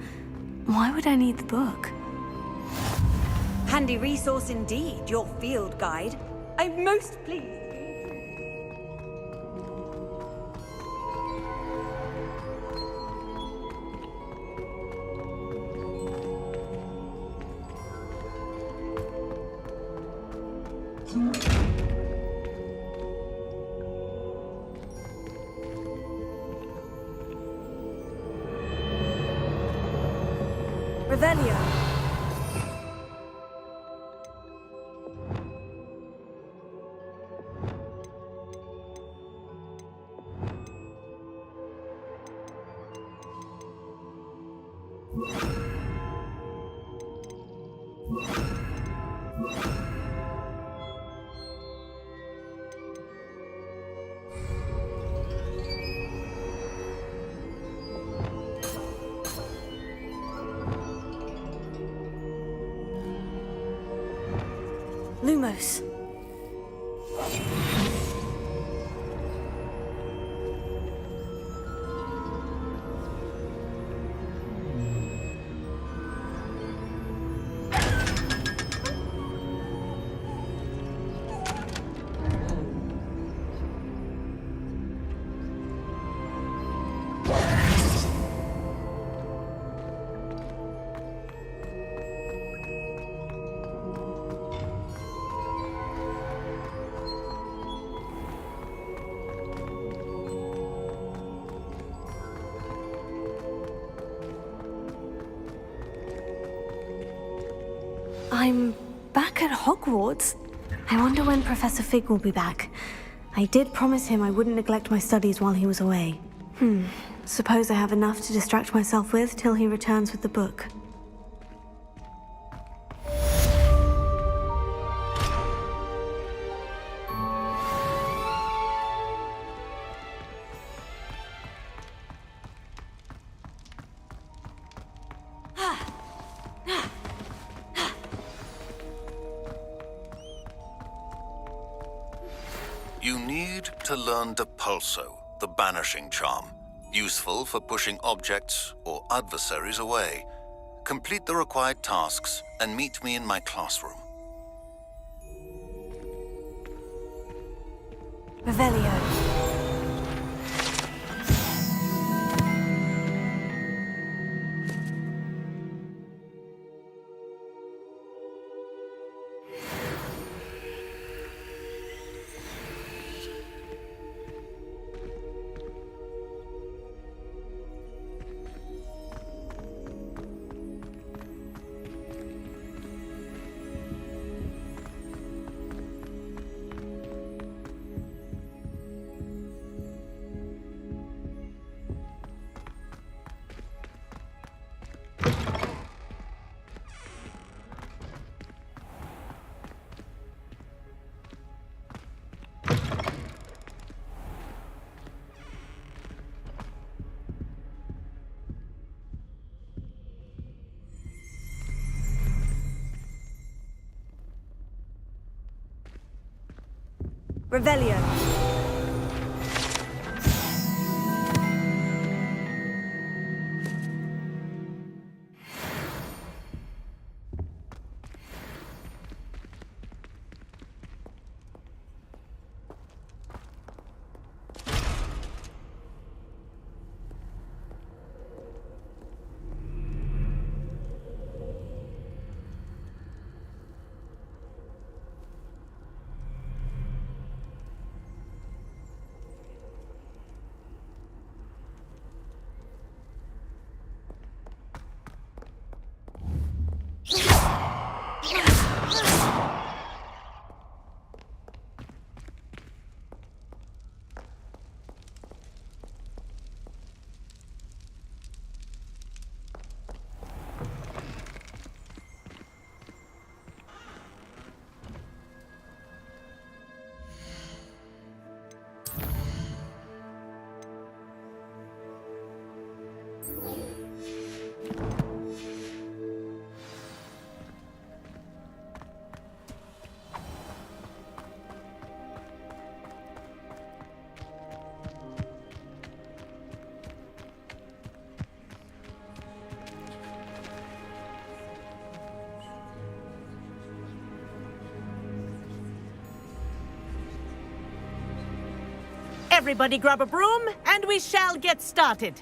Speaker 2: Why would I need the book?
Speaker 5: Handy resource indeed, your field guide. I'm most pleased.
Speaker 2: Revelio. Lumos. I'm back at Hogwarts. I wonder when Professor Fig will be back. I did promise him I wouldn't neglect my studies while he was away. Suppose I have enough to distract myself with till he returns with the book.
Speaker 11: You need to learn Depulso, the banishing charm, useful for pushing objects or adversaries away. Complete the required tasks and meet me in my classroom.
Speaker 2: Revelio. Revelio.
Speaker 22: Everybody grab a broom, and we shall get started.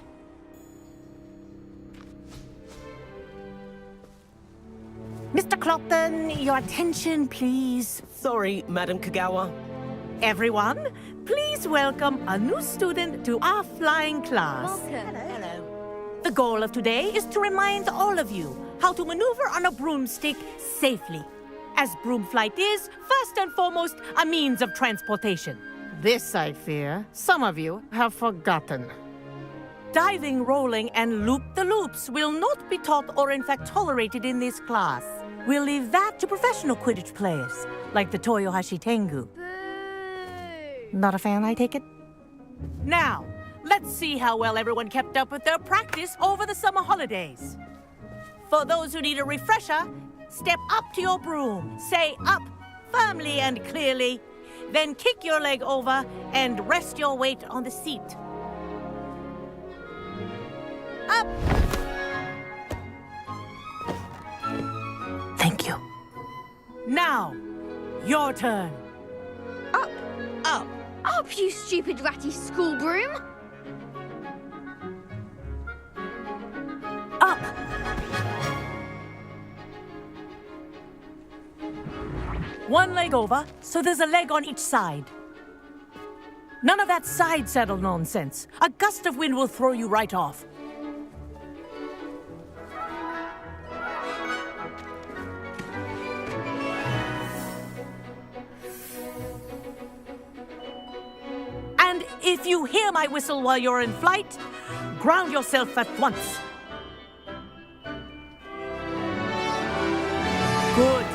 Speaker 22: Mr. Clopton, your attention, please.
Speaker 19: Sorry, Madam Kagawa.
Speaker 22: Everyone, please welcome a new student to our flying class.
Speaker 16: Welcome.
Speaker 22: Hello. The goal of today is to remind all of you how to maneuver on a broomstick safely. As broom flight is, first and foremost, a means of transportation.
Speaker 1: This, I fear, some of you have forgotten.
Speaker 22: Diving, rolling, and loop-the-loops will not be taught or in fact tolerated in this class. We'll leave that to professional Quidditch players, like the Toyohashi Tengu.
Speaker 1: Not a fan, I take it?
Speaker 22: Now, let's see how well everyone kept up with their practice over the summer holidays. For those who need a refresher, step up to your broom, say up firmly and clearly, then kick your leg over and rest your weight on the seat. Up!
Speaker 1: Thank you.
Speaker 22: Now, your turn.
Speaker 3: Up!
Speaker 22: Up!
Speaker 3: Up, you stupid ratty school broom!
Speaker 22: Up! One leg over, so there's a leg on each side. None of that side saddle nonsense. A gust of wind will throw you right off. And if you hear my whistle while you're in flight, ground yourself at once. Good.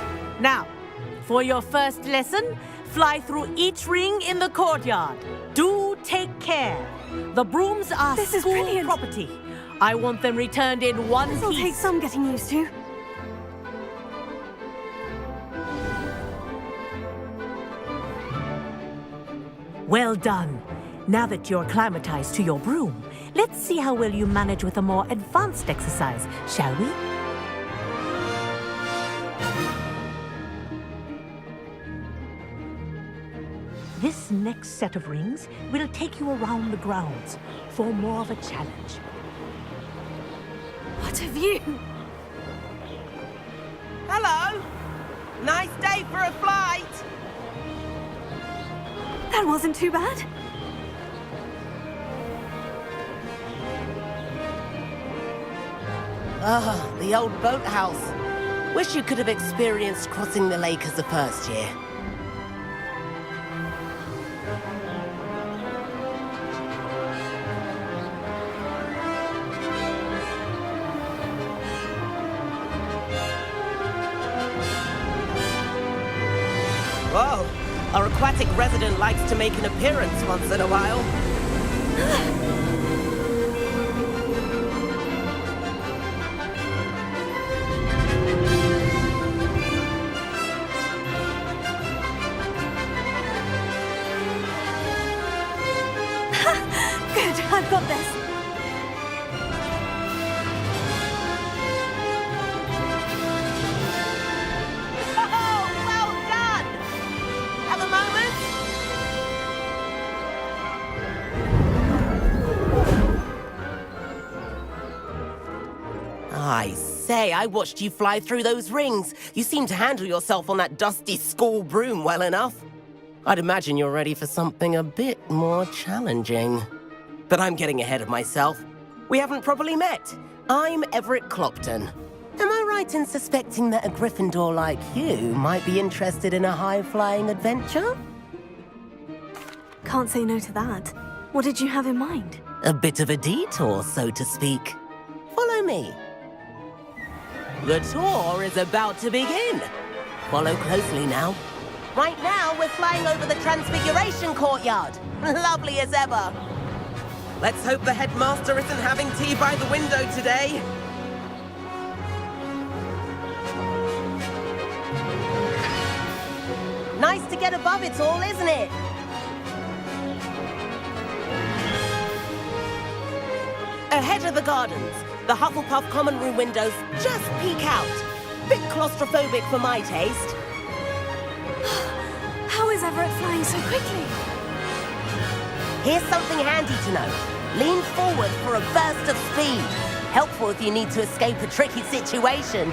Speaker 22: Now, for your first lesson, fly through each ring in the courtyard. Do take care. The brooms are school property. I want them returned in one piece.
Speaker 2: This'll take some getting used to.
Speaker 22: Well done. Now that you're acclimatized to your broom, let's see how well you manage with a more advanced exercise, shall we? This next set of rings will take you around the grounds for more of a challenge.
Speaker 2: What a view!
Speaker 19: Hello! Nice day for a flight!
Speaker 2: That wasn't too bad.
Speaker 19: Ah, the old boathouse. Wish you could have experienced crossing the lake as a first year. Whoa, our aquatic resident likes to make an appearance once in a while.
Speaker 2: Good, I've got this.
Speaker 19: Oh, well done! Have a moment? I say, I watched you fly through those rings. You seem to handle yourself on that dusty school broom well enough. I'd imagine you're ready for something a bit more challenging. But I'm getting ahead of myself. We haven't properly met. I'm Everett Clopton. Am I right in suspecting that a Gryffindor like you might be interested in a high-flying adventure?
Speaker 2: Can't say no to that. What did you have in mind?
Speaker 19: A bit of a detour, so to speak. Follow me. The tour is about to begin. Follow closely now. Right now, we're flying over the Transfiguration Courtyard. Lovely as ever. Let's hope the headmaster isn't having tea by the window today. Nice to get above it all, isn't it? Ahead of the gardens, the Hufflepuff common room windows just peek out. Bit claustrophobic for my taste.
Speaker 2: How is Everett flying so quickly?
Speaker 19: Here's something handy to know. Lean forward for a burst of speed. Helpful if you need to escape a tricky situation.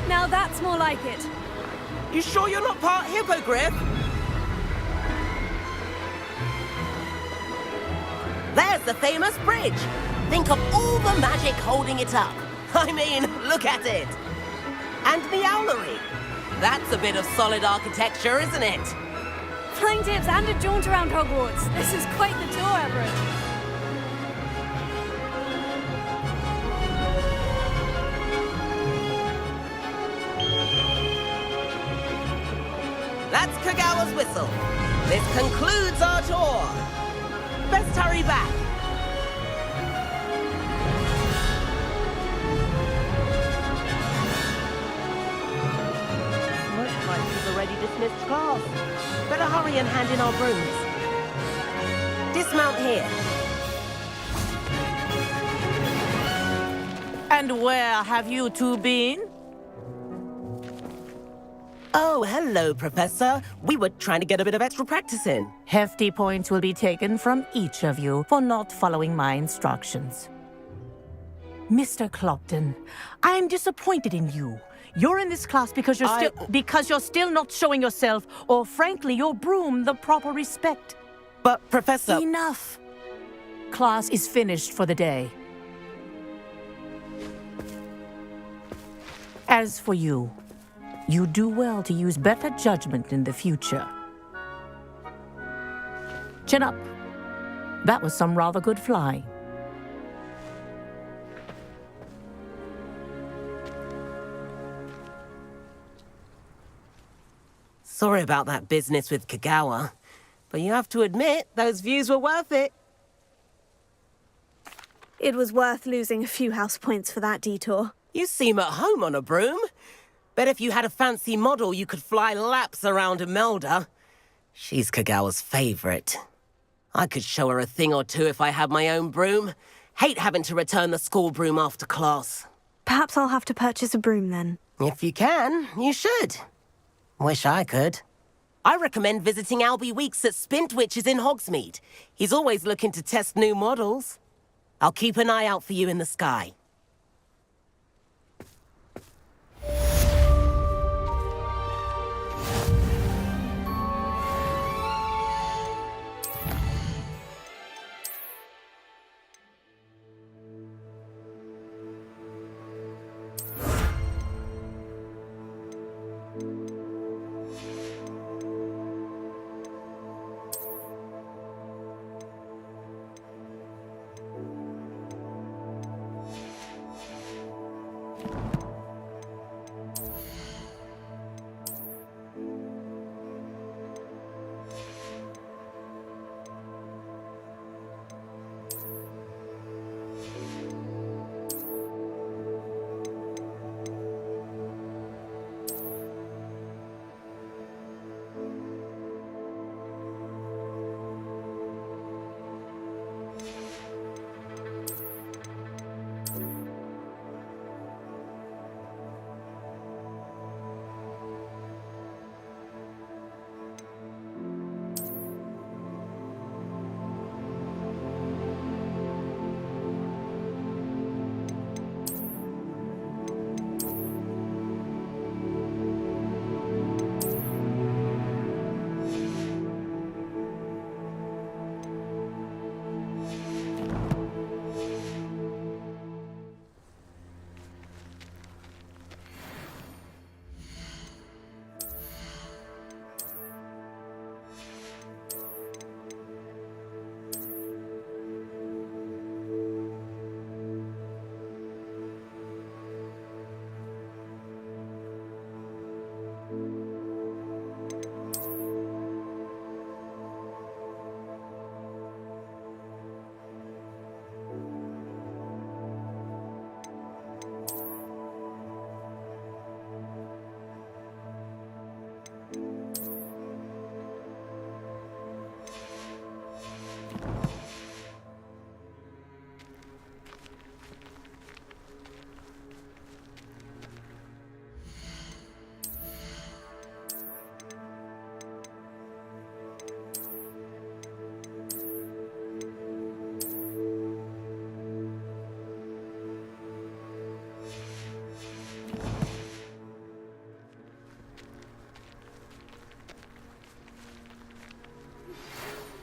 Speaker 2: Now that's more like it.
Speaker 19: You sure you're not part hippogriff? There's the famous bridge. Think of all the magic holding it up. I mean, look at it. And the owlery. That's a bit of solid architecture, isn't it?
Speaker 2: Flying tips and a jaunt around Hogwarts. This is quite the tour, Everett.
Speaker 19: That's Kagawa's whistle. This concludes our tour. Best hurry back. Looks like we've already dismissed class. Better hurry and hand in our brooms. Dismount here.
Speaker 22: And where have you two been?
Speaker 19: Oh, hello, Professor. We were trying to get a bit of extra practice in.
Speaker 22: Hefty points will be taken from each of you for not following my instructions. Mr. Clopton, I'm disappointed in you. You're in this class because you're still not showing yourself, or frankly, your broom the proper respect.
Speaker 19: But, Professor...
Speaker 22: Enough. Class is finished for the day. As for you, you do well to use better judgment in the future. Chin up. That was some rather good flying.
Speaker 19: Sorry about that business with Kagawa, but you have to admit, those views were worth it.
Speaker 2: It was worth losing a few house points for that detour.
Speaker 19: You seem at home on a broom. Bet if you had a fancy model, you could fly laps around Imelda. She's Kagawa's favorite. I could show her a thing or two if I had my own broom. Hate having to return the school broom after class.
Speaker 2: Perhaps I'll have to purchase a broom then.
Speaker 19: If you can, you should. Wish I could. I recommend visiting Albie Weeks at Spintwitches in Hogsmeade. He's always looking to test new models. I'll keep an eye out for you in the sky.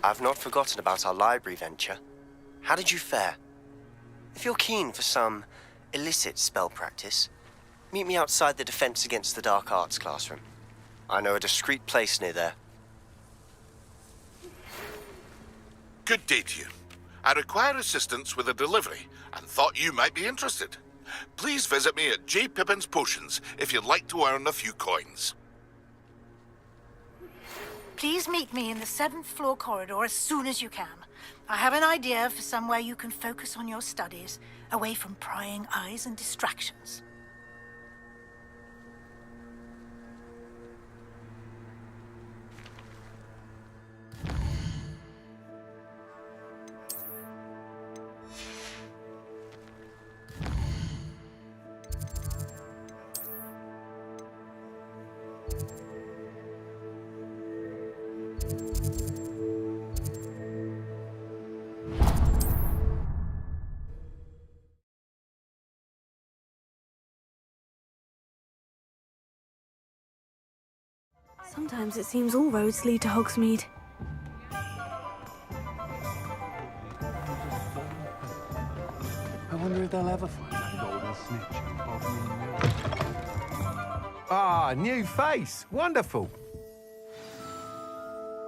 Speaker 7: I've not forgotten about our library venture. How did you fare? If you're keen for some illicit spell practice, meet me outside the Defense Against the Dark Arts classroom. I know a discreet place near there.
Speaker 15: Good day to you. I require assistance with a delivery and thought you might be interested. Please visit me at J. Pippin's Potions if you'd like to earn a few coins.
Speaker 12: Please meet me in the 7th floor corridor as soon as you can. I have an idea for somewhere you can focus on your studies, away from prying eyes and distractions.
Speaker 2: Sometimes it seems all roads lead to Hogsmeade.
Speaker 23: I wonder if they'll ever find that golden snitch at the bottom of the mill. Ah, new face. Wonderful.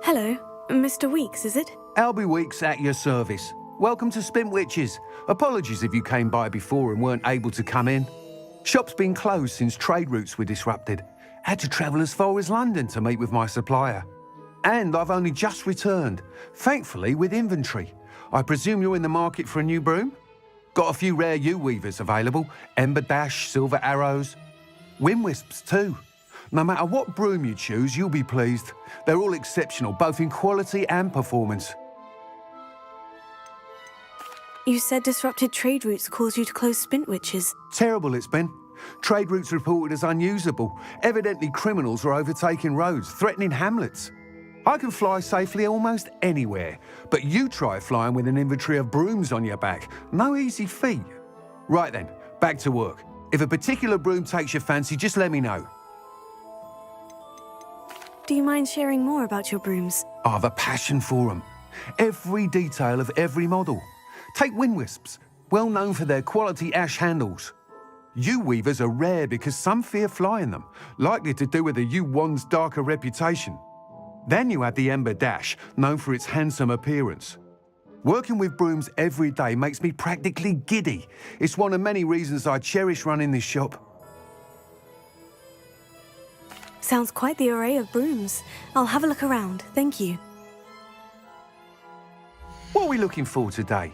Speaker 2: Hello, Mr. Weeks, is it?
Speaker 23: Albie Weeks at your service. Welcome to Spintwitches. Apologies if you came by before and weren't able to come in. Shop's been closed since trade routes were disrupted. Had to travel as far as London to meet with my supplier. And I've only just returned, thankfully with inventory. I presume you're in the market for a new broom? Got a few rare yew-weavers available, Ember Dash, Silver Arrows, Wind Wisps too. No matter what broom you choose, you'll be pleased. They're all exceptional, both in quality and performance.
Speaker 2: You said disrupted trade routes caused you to close Spintwitches.
Speaker 23: Terrible it's been. Trade routes reported as unusable. Evidently criminals were overtaking roads, threatening hamlets. I can fly safely almost anywhere, but you try flying with an inventory of brooms on your back. No easy feat. Right then, back to work. If a particular broom takes your fancy, just let me know.
Speaker 2: Do you mind sharing more about your brooms?
Speaker 23: I have a passion for them. Every detail of every model. Take Wind Wisps, well known for their quality ash handles. Yew-weavers are rare because some fear flying them, likely to do with the yew wand's darker reputation. Then you have the Ember Dash, known for its handsome appearance. Working with brooms every day makes me practically giddy. It's one of many reasons I cherish running this shop.
Speaker 2: Sounds quite the array of brooms. I'll have a look around, thank you.
Speaker 23: What are we looking for today?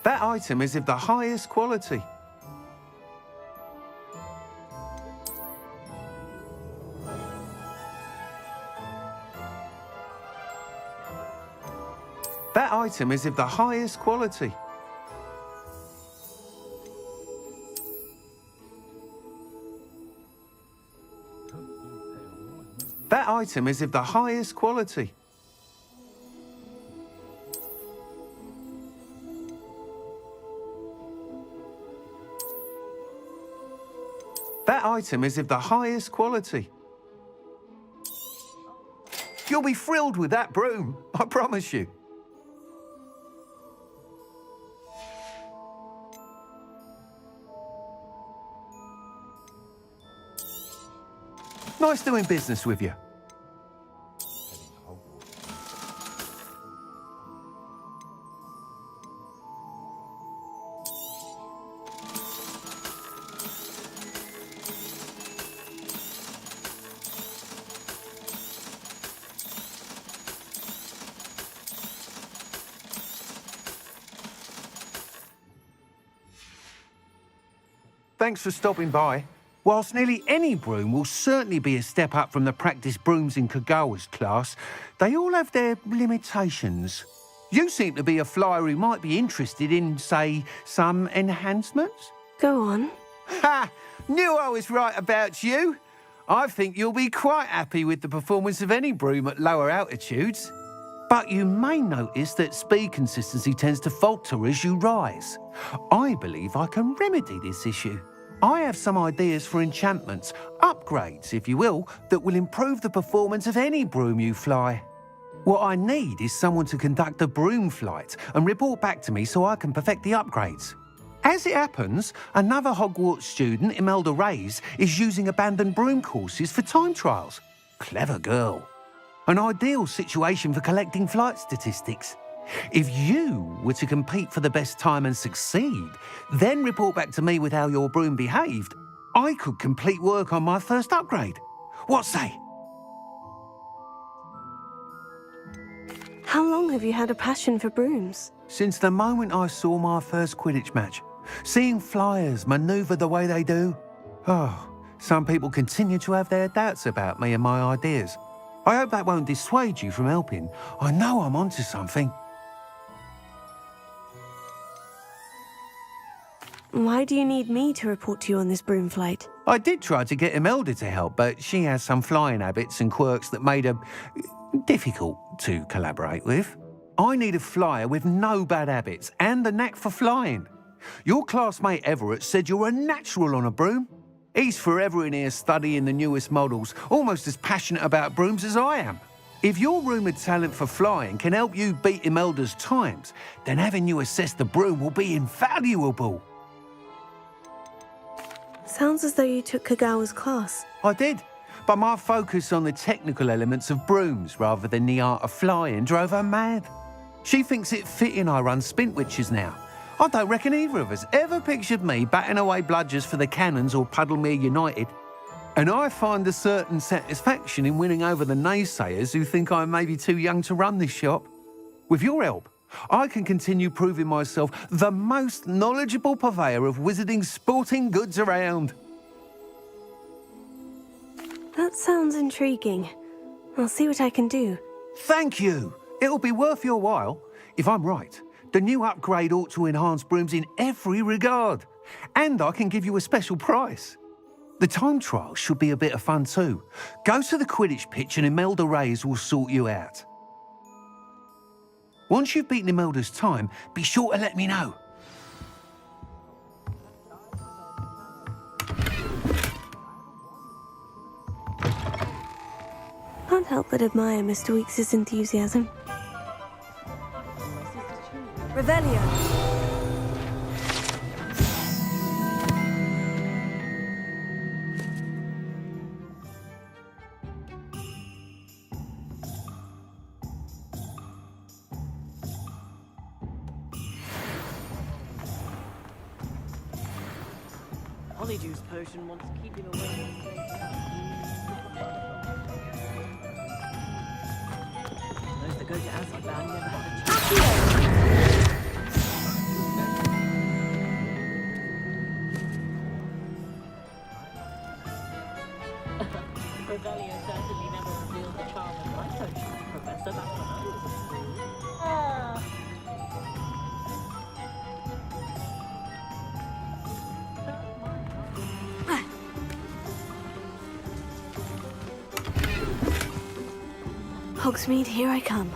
Speaker 23: That item is of the highest quality. That item is of the highest quality. That item is of the highest quality. That item is of the highest quality. You'll be thrilled with that broom, I promise you. Nice doing business with you. Thanks for stopping by. Whilst nearly any broom will certainly be a step up from the practice brooms in Kagawa's class, they all have their limitations. You seem to be a flyer who might be interested in, say, some enhancements?
Speaker 2: Go on.
Speaker 23: Ha! Knew I was right about you. I think you'll be quite happy with the performance of any broom at lower altitudes. But you may notice that speed consistency tends to falter as you rise. I believe I can remedy this issue. I have some ideas for enchantments, upgrades, if you will, that will improve the performance of any broom you fly. What I need is someone to conduct a broom flight and report back to me so I can perfect the upgrades. As it happens, another Hogwarts student, Imelda Reyes, is using abandoned broom courses for time trials. Clever girl. An ideal situation for collecting flight statistics. If you were to compete for the best time and succeed, then report back to me with how your broom behaved, I could complete work on my first upgrade. What say?
Speaker 2: How long have you had a passion for brooms?
Speaker 23: Since the moment I saw my first Quidditch match. Seeing flyers manoeuvre the way they do. Oh, some people continue to have their doubts about me and my ideas. I hope that won't dissuade you from helping. I know I'm onto something.
Speaker 2: Why do you need me to report to you on this broom flight?
Speaker 23: I did try to get Imelda to help, but she has some flying habits and quirks that made her difficult to collaborate with. I need a flyer with no bad habits and the knack for flying. Your classmate Everett said you're a natural on a broom. He's forever in here studying the newest models, almost as passionate about brooms as I am. If your rumoured talent for flying can help you beat Imelda's times, then having you assess the broom will be invaluable.
Speaker 2: Sounds as though you took Kagawa's class.
Speaker 23: I did, but my focus on the technical elements of brooms rather than the art of flying drove her mad. She thinks it fitting I run Spintwitches now. I don't reckon either of us ever pictured me batting away bludgers for the Cannons or Puddlemere United. And I find a certain satisfaction in winning over the naysayers who think I may be too young to run this shop. With your help, I can continue proving myself the most knowledgeable purveyor of wizarding sporting goods around.
Speaker 2: That sounds intriguing. I'll see what I can do.
Speaker 23: Thank you. It'll be worth your while. If I'm right, the new upgrade ought to enhance brooms in every regard. And I can give you a special price. The time trial should be a bit of fun too. Go to the Quidditch pitch and Imelda Reyes will sort you out. Once you've beaten Imelda's time, be sure to let me know.
Speaker 2: Can't help but admire Mr. Weekes' enthusiasm.
Speaker 5: Revelio.
Speaker 8: Honeyjuice potion wants to keep him away from those that go to Azkaban never have a chance. Revelio certainly never revealed the charm of my potion, Professor, back when I was at school.
Speaker 2: Hogsmeade, here I come.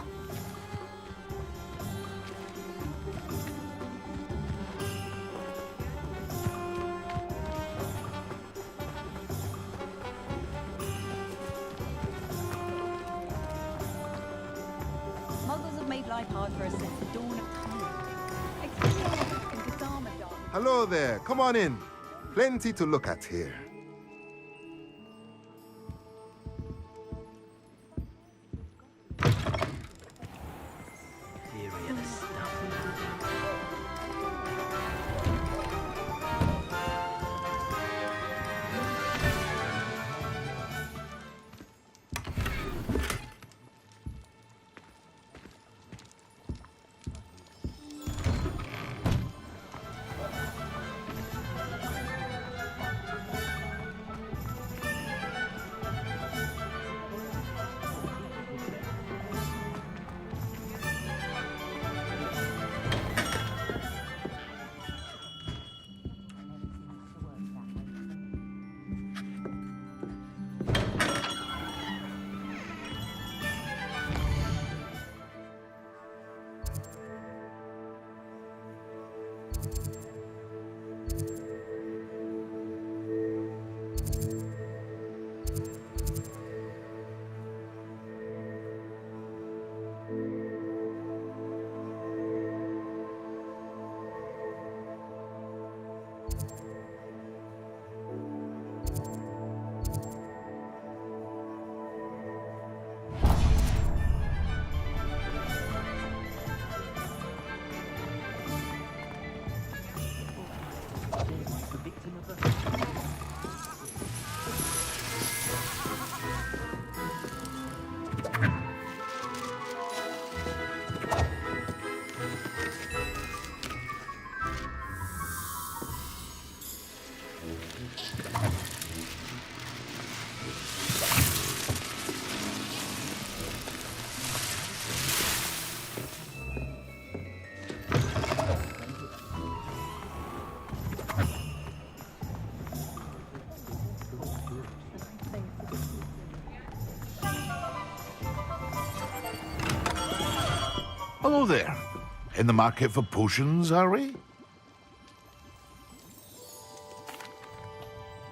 Speaker 4: Muggles have made life hard for us since the dawn of time.
Speaker 13: Hello there, come on in. Plenty to look at here.
Speaker 15: Hello there. In the market for potions, are we?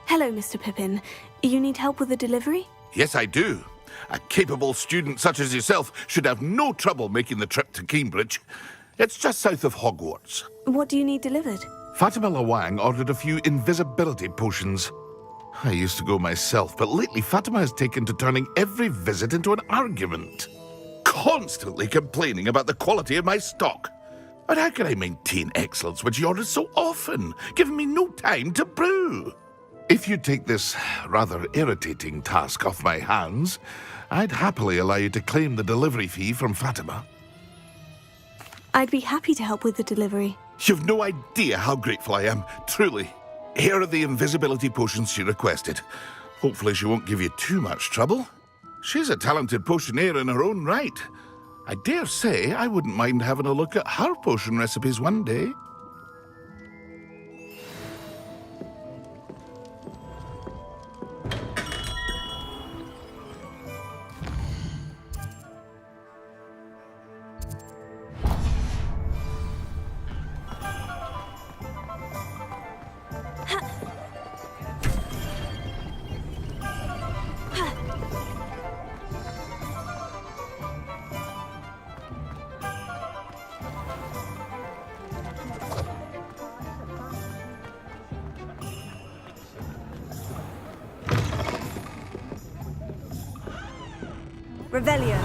Speaker 2: Hello, Mr. Pippin. You need help with a delivery?
Speaker 15: Yes, I do. A capable student such as yourself should have no trouble making the trip to Cambridge. It's just south of Hogwarts.
Speaker 2: What do you need delivered?
Speaker 15: Fatima Lawang ordered a few invisibility potions. I used to go myself, but lately Fatima has taken to turning every visit into an argument. Constantly complaining about the quality of my stock. But how can I maintain excellence when she orders so often, giving me no time to brew? If you take this rather irritating task off my hands, I'd happily allow you to claim the delivery fee from Fatima.
Speaker 2: I'd be happy to help with the delivery.
Speaker 15: You've no idea how grateful I am, truly. Here are the invisibility potions she requested. Hopefully she won't give you too much trouble. She's a talented potioneer in her own right. I dare say I wouldn't mind having a look at her potion recipes one day.
Speaker 5: Revelio.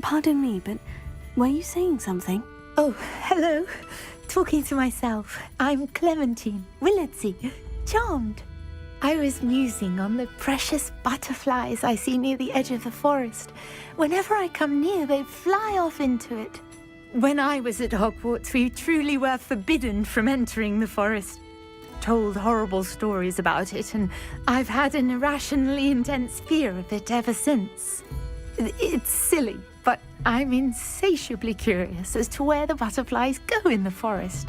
Speaker 2: Pardon me, but were you saying something?
Speaker 16: Oh, hello. Talking to myself. I'm Clementine Willardsey. Charmed. I was musing on the precious butterflies I see near the edge of the forest. Whenever I come near, they fly off into it. When I was at Hogwarts, we truly were forbidden from entering the forest. Told horrible stories about it, and I've had an irrationally intense fear of it ever since. It's silly, but I'm insatiably curious as to where the butterflies go in the forest.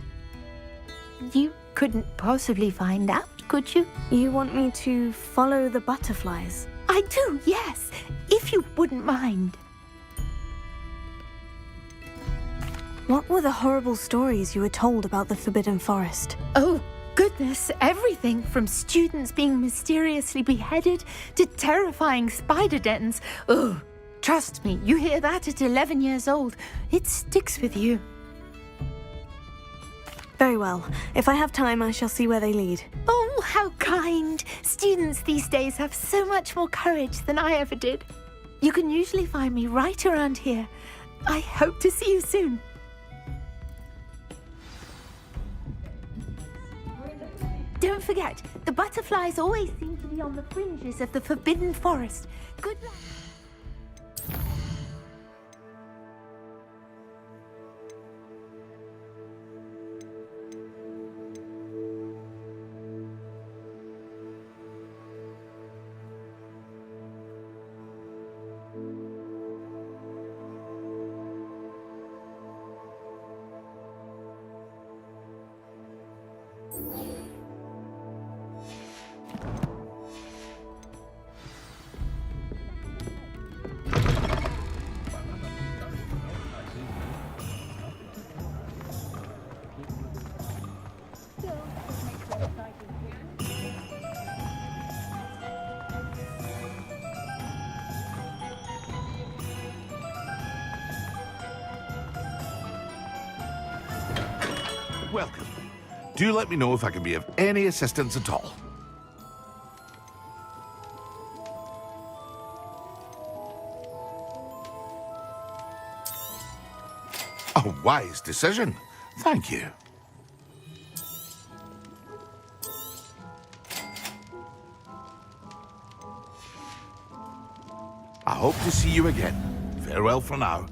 Speaker 16: You couldn't possibly find out, could you?
Speaker 2: You want me to follow the butterflies?
Speaker 16: I do, yes, if you wouldn't mind.
Speaker 2: What were the horrible stories you were told about the Forbidden Forest?
Speaker 16: Oh, goodness, everything from students being mysteriously beheaded to terrifying spider dens. Oh, trust me, you hear that at 11 years old, it sticks with you.
Speaker 2: Very well. If I have time, I shall see where they lead.
Speaker 16: Oh, how kind. Students these days have so much more courage than I ever did. You can usually find me right around here. I hope to see you soon. Don't forget, the butterflies always seem to be on the fringes of the Forbidden Forest. Good luck.
Speaker 15: Welcome. Do let me know if I can be of any assistance at all. A wise decision. Thank you. I hope to see you again. Farewell for now.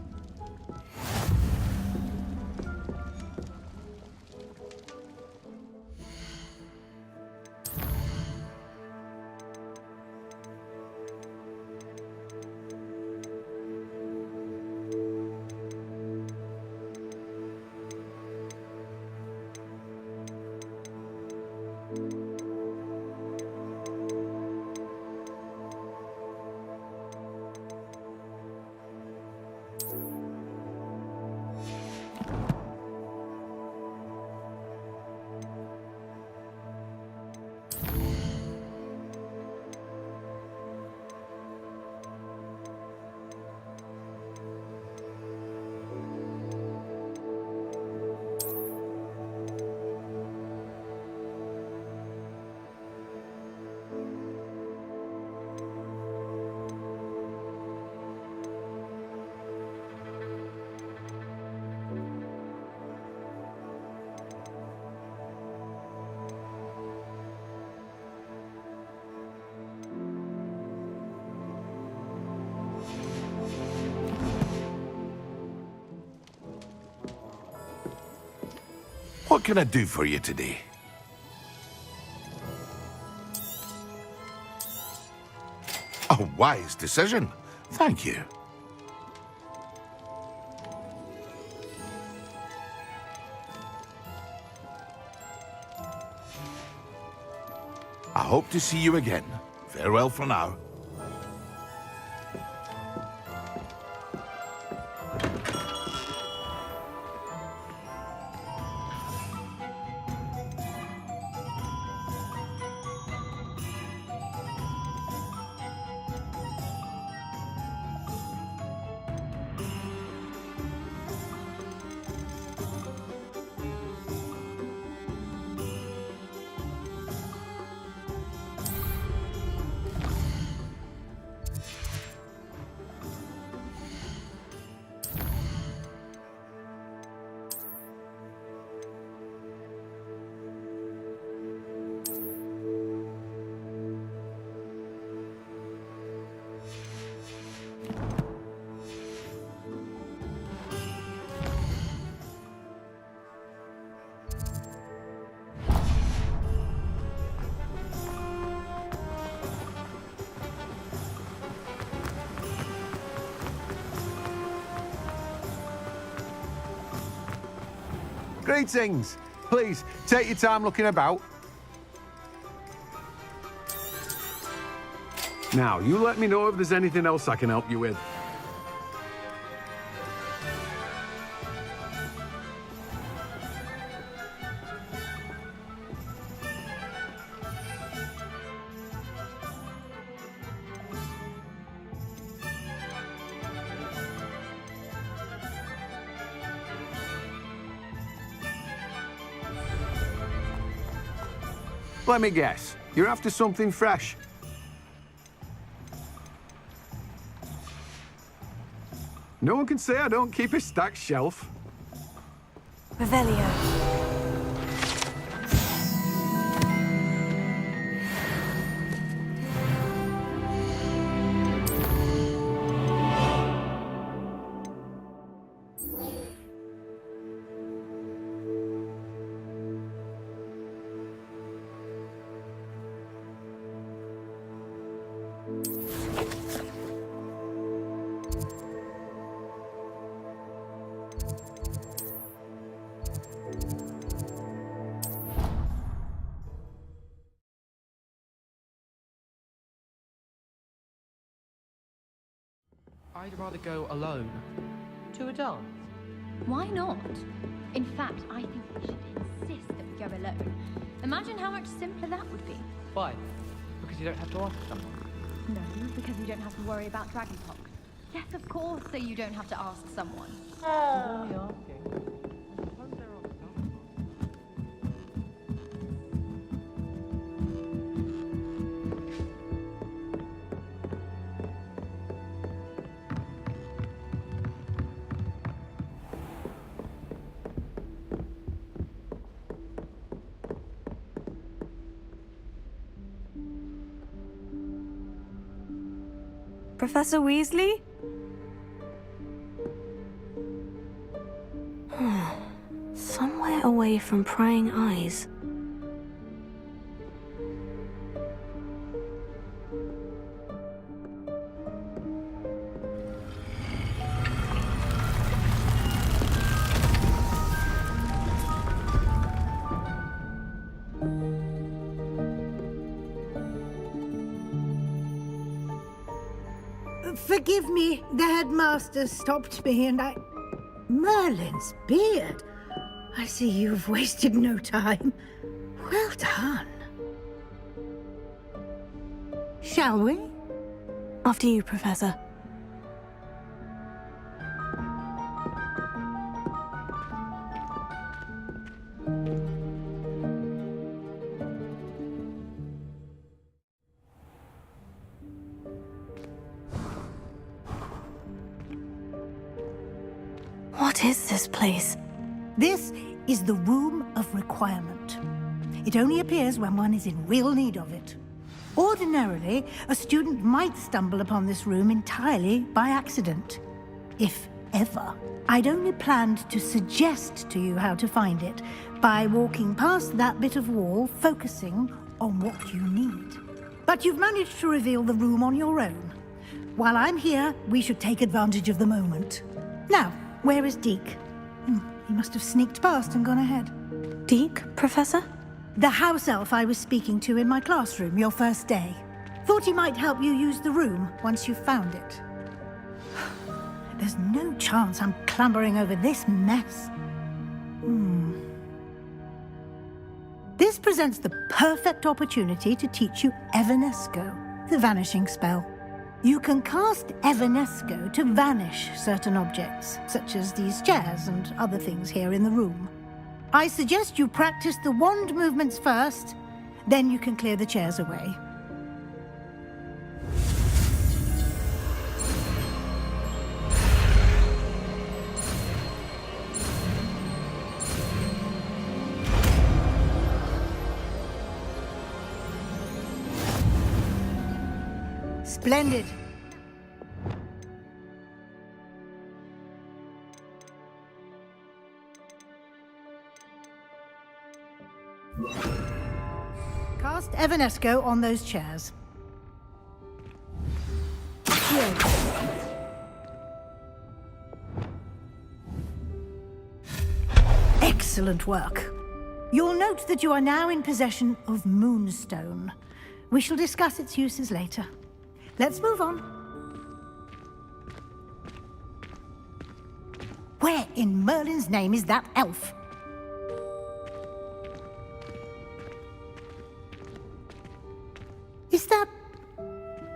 Speaker 15: What can I do for you today? A wise decision. Thank you. I hope to see you again. Farewell for now.
Speaker 23: Greetings. Please, take your time looking about. Now, you let me know if there's anything else I can help you with. Let me guess. You're after something fresh. No one can say I don't keep a stacked shelf.
Speaker 2: Revelio.
Speaker 21: I'd rather go alone. To a dance?
Speaker 3: Why not? In fact, I think we should insist that we go alone. Imagine how much simpler that would be.
Speaker 21: Why? Because you don't have to ask someone.
Speaker 3: No, because you don't have to worry about dragonpox. Yes, of course, so you don't have to ask someone.
Speaker 21: Only asking. Suppose there are some.
Speaker 2: Professor Weasley? Somewhere away from prying eyes.
Speaker 14: Forgive me, the headmaster stopped me and I... Merlin's beard. I see you've wasted no time. Well done. Shall we?
Speaker 2: After you, Professor. What is this place?
Speaker 14: This is the Room of Requirement. It only appears when one is in real need of it. Ordinarily, a student might stumble upon this room entirely by accident, if ever. I'd only planned to suggest to you how to find it by walking past that bit of wall, focusing on what you need. But you've managed to reveal the room on your own. While I'm here, we should take advantage of the moment. Now, where is Deke? He must have sneaked past and gone ahead.
Speaker 2: Deke, Professor?
Speaker 14: The house elf I was speaking to in my classroom your first day. Thought he might help you use the room once you've found it. There's no chance I'm clambering over this mess. This presents the perfect opportunity to teach you Evanesco, the vanishing spell. You can cast Evanesco to vanish certain objects, such as these chairs and other things here in the room. I suggest you practice the wand movements first, then you can clear the chairs away. Splendid. Cast Evanesco on those chairs. Here. Excellent work. You'll note that you are now in possession of Moonstone. We shall discuss its uses later. Let's move on. Where in Merlin's name is that elf? Is that...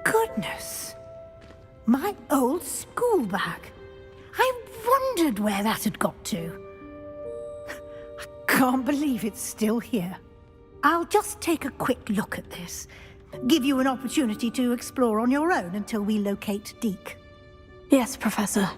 Speaker 14: Goodness! My old school bag. I wondered where that had got to. I can't believe it's still here. I'll just take a quick look at this. Give you an opportunity to explore on your own until we locate Deke.
Speaker 2: Yes, Professor.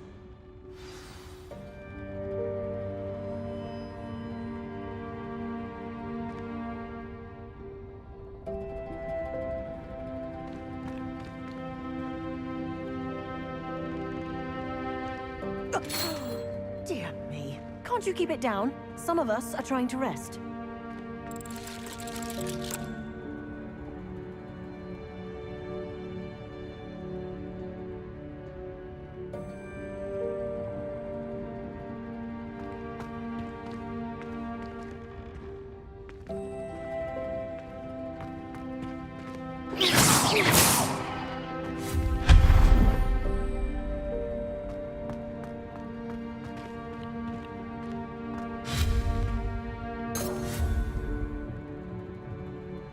Speaker 6: Dear me. Can't you keep it down? Some of us are trying to rest.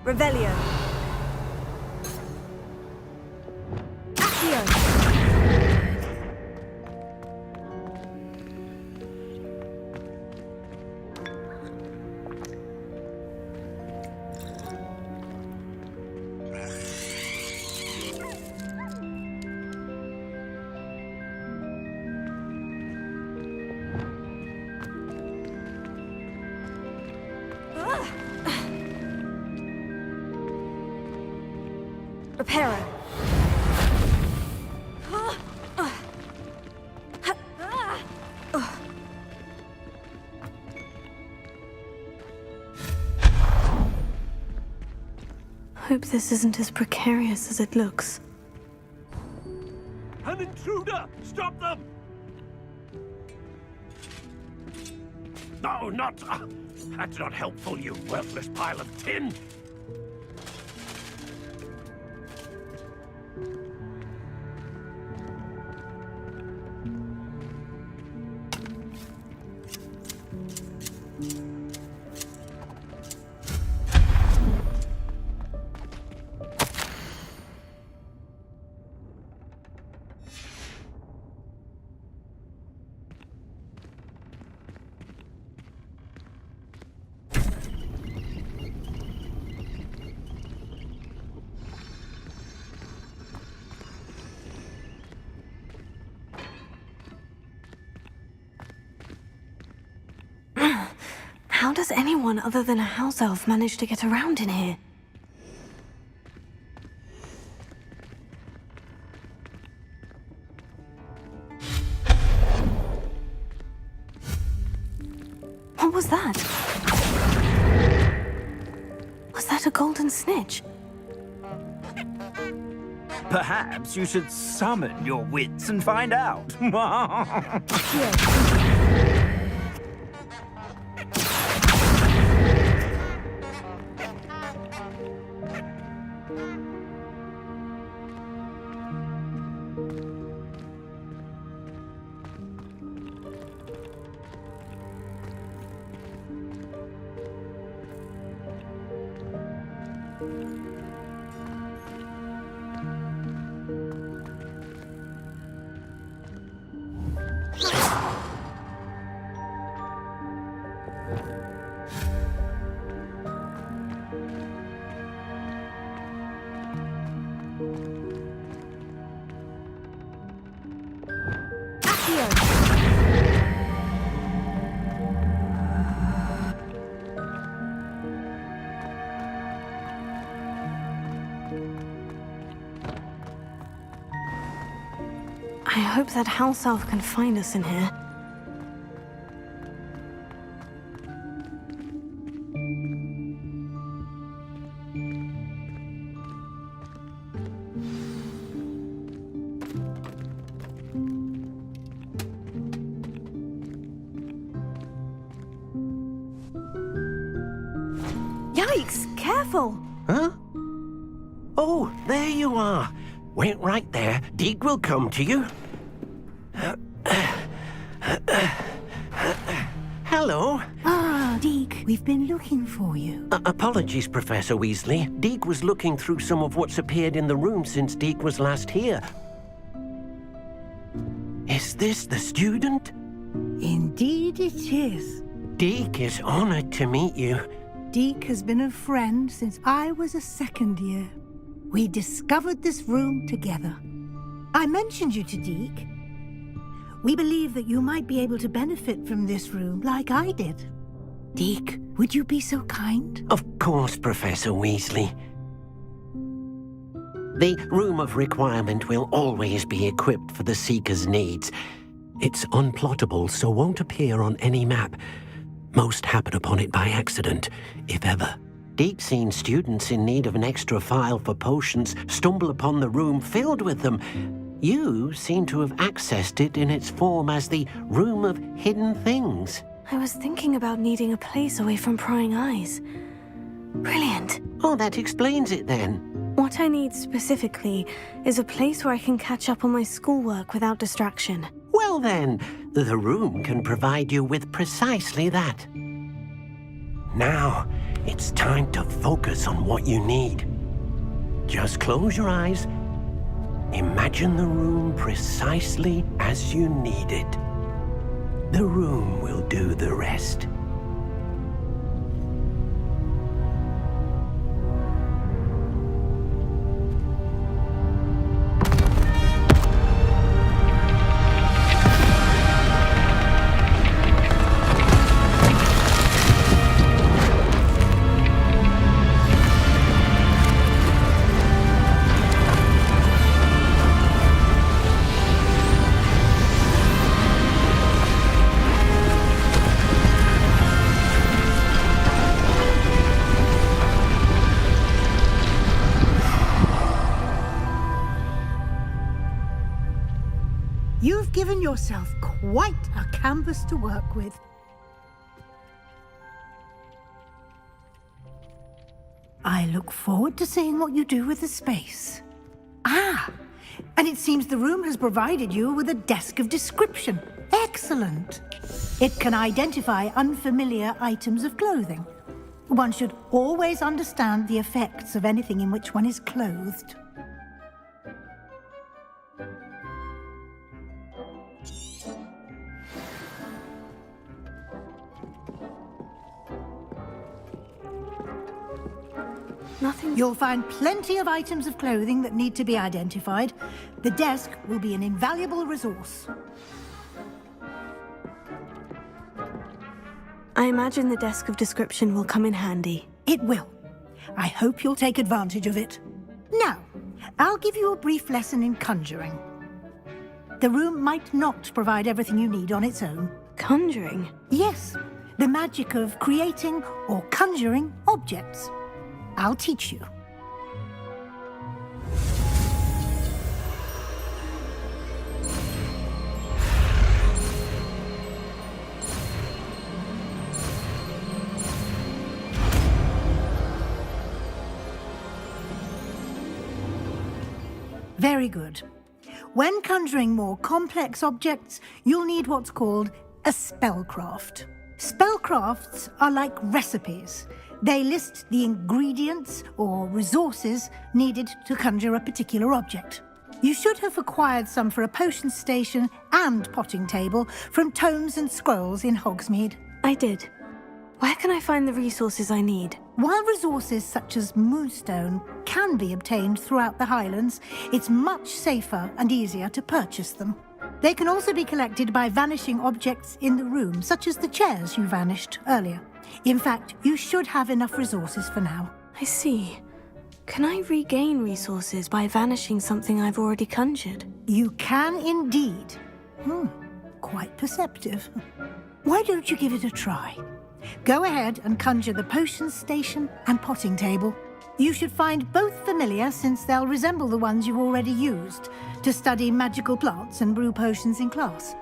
Speaker 16: Revelio. Accio. Reparo.
Speaker 2: Hope this isn't as precarious as it looks.
Speaker 17: An intruder! Stop them! No, not... that's not helpful, you worthless pile of tin!
Speaker 2: How does anyone other than a house elf manage to get around in here? that? Was that a golden snitch?
Speaker 17: Perhaps you should summon your wits and find out.
Speaker 2: I hope that house elf can find us in here. Yikes! Careful!
Speaker 19: Huh? Oh, there you are. Wait right there. Deek will come to you. Hello.
Speaker 14: Ah, Deke, we've been looking for you.
Speaker 19: Apologies, Professor Weasley. Deek was looking through some of what's appeared in the room since Deek was last here. Is this the student?
Speaker 14: Indeed it is.
Speaker 19: Deek is honored to meet you.
Speaker 14: Deke has been a friend since I was a second year. We discovered this room together. I mentioned you to Deke. We believe that you might be able to benefit from this room like I did. Deke, would you be so kind?
Speaker 19: Of course, Professor Weasley. The Room of Requirement will always be equipped for the Seeker's needs. It's unplottable, so won't appear on any map. Most happen upon it by accident, if ever. Deke's seen students in need of an extra file for potions stumble upon the room filled with them. You seem to have accessed it in its form as the Room of Hidden Things.
Speaker 2: I was thinking about needing a place away from prying eyes. Brilliant.
Speaker 19: Oh, that explains it then.
Speaker 2: What I need specifically is a place where I can catch up on my schoolwork without distraction.
Speaker 19: Well then, the room can provide you with precisely that. Now, it's time to focus on what you need. Just close your eyes. Imagine the room precisely as you need it. The room will do the rest.
Speaker 14: You've given yourself quite a canvas to work with. I look forward to seeing what you do with the space. Ah, and it seems the room has provided you with a desk of description. Excellent. It can identify unfamiliar items of clothing. One should always understand the effects of anything in which one is clothed.
Speaker 2: Nothing.
Speaker 14: You'll find plenty of items of clothing that need to be identified. The desk will be an invaluable resource.
Speaker 2: I imagine the desk of description will come in handy.
Speaker 14: It will. I hope you'll take advantage of it. Now, I'll give you a brief lesson in conjuring. The room might not provide everything you need on its own.
Speaker 2: Conjuring?
Speaker 14: Yes. The magic of creating or conjuring objects. I'll teach you. Very good. When conjuring more complex objects, you'll need what's called a spellcraft. Spellcrafts are like recipes. They list the ingredients or resources needed to conjure a particular object. You should have acquired some for a potion station and potting table from tomes and scrolls in Hogsmeade.
Speaker 2: I did. Where can I find the resources I need?
Speaker 14: While resources such as moonstone can be obtained throughout the Highlands, it's much safer and easier to purchase them. They can also be collected by vanishing objects in the room, such as the chairs you vanished earlier. In fact, you should have enough resources for now.
Speaker 2: I see. Can I regain resources by vanishing something I've already conjured?
Speaker 14: You can indeed. Quite perceptive. Why don't you give it a try? Go ahead and conjure the potion station and potting table. You should find both familiar, since they'll resemble the ones you've already used to study magical plants and brew potions in class.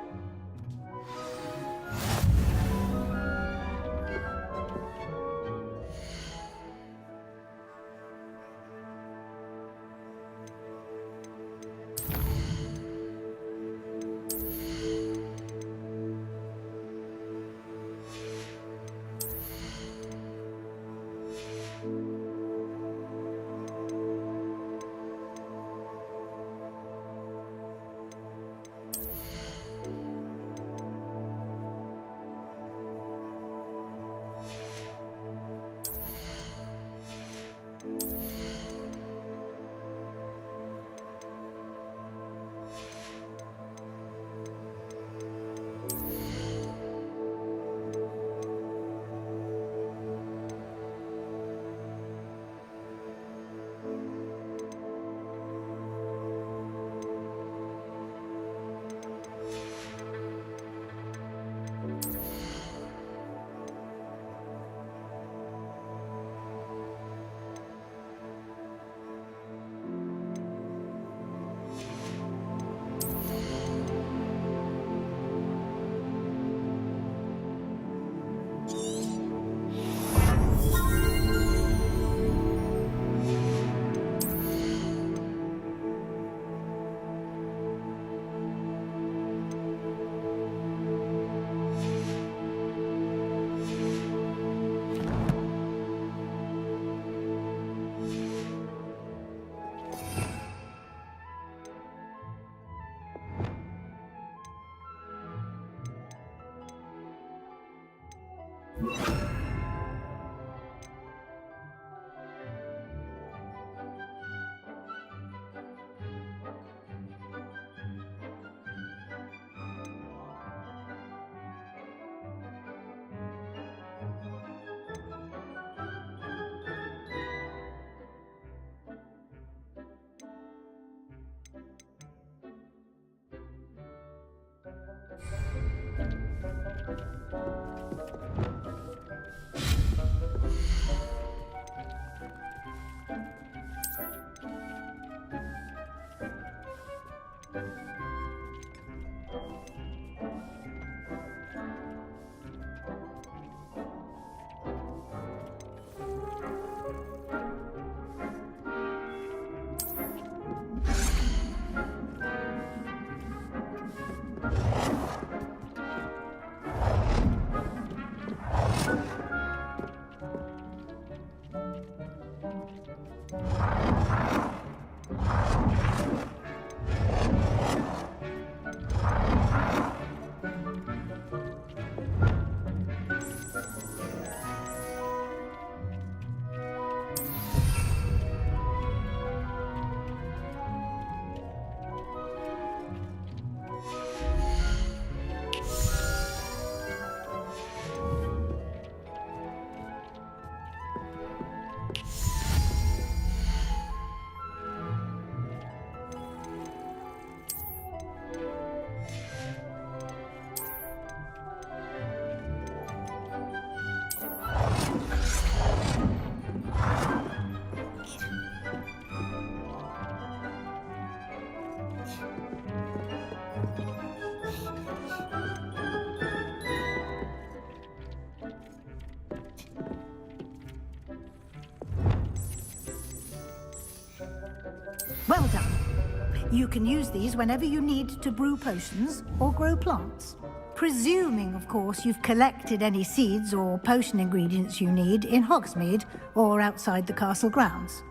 Speaker 14: Well done. You can use these whenever you need to brew potions or grow plants. Presuming, of course, you've collected any seeds or potion ingredients you need in Hogsmeade or outside the castle grounds.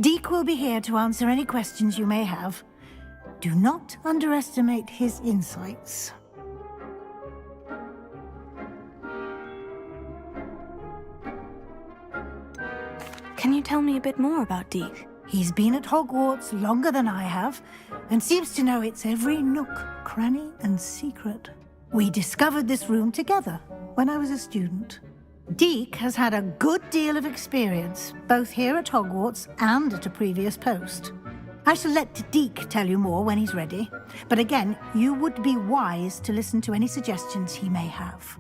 Speaker 14: Deek will be here to answer any questions you may have. Do not underestimate his insights.
Speaker 2: Can you tell me a bit more about Deek?
Speaker 14: He's been at Hogwarts longer than I have, and seems to know its every nook, cranny, and secret. We discovered this room together when I was a student. Deek has had a good deal of experience, both here at Hogwarts and at a previous post. I shall let Deek tell you more when he's ready, but again, you would be wise to listen to any suggestions he may have.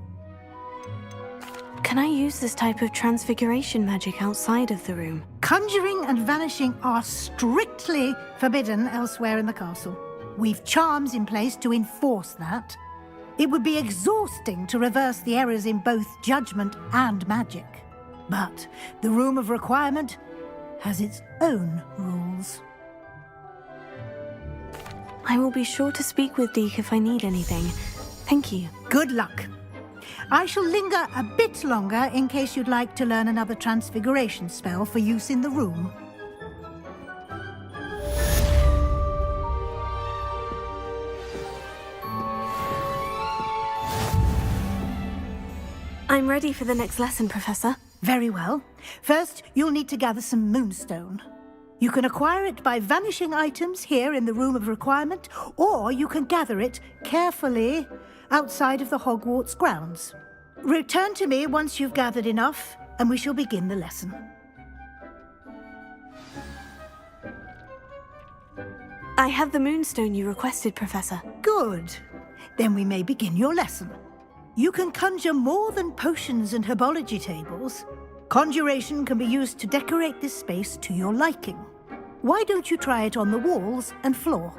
Speaker 2: Can I use this type of transfiguration magic outside of the room?
Speaker 14: Conjuring and vanishing are strictly forbidden elsewhere in the castle. We've charms in place to enforce that. It would be exhausting to reverse the errors in both judgment and magic. But the Room of Requirement has its own rules.
Speaker 2: I will be sure to speak with Deek if I need anything. Thank you.
Speaker 14: Good luck. I shall linger a bit longer in case you'd like to learn another transfiguration spell for use in the room.
Speaker 2: I'm ready for the next lesson, Professor.
Speaker 14: Very well. First, you'll need to gather some moonstone. You can acquire it by vanishing items here in the Room of Requirement, or you can gather it carefully outside of the Hogwarts grounds. Return to me once you've gathered enough, and we shall begin the lesson.
Speaker 2: I have the moonstone you requested, Professor.
Speaker 14: Good. Then we may begin your lesson. You can conjure more than potions and herbology tables. Conjuration can be used to decorate this space to your liking. Why don't you try it on the walls and floor?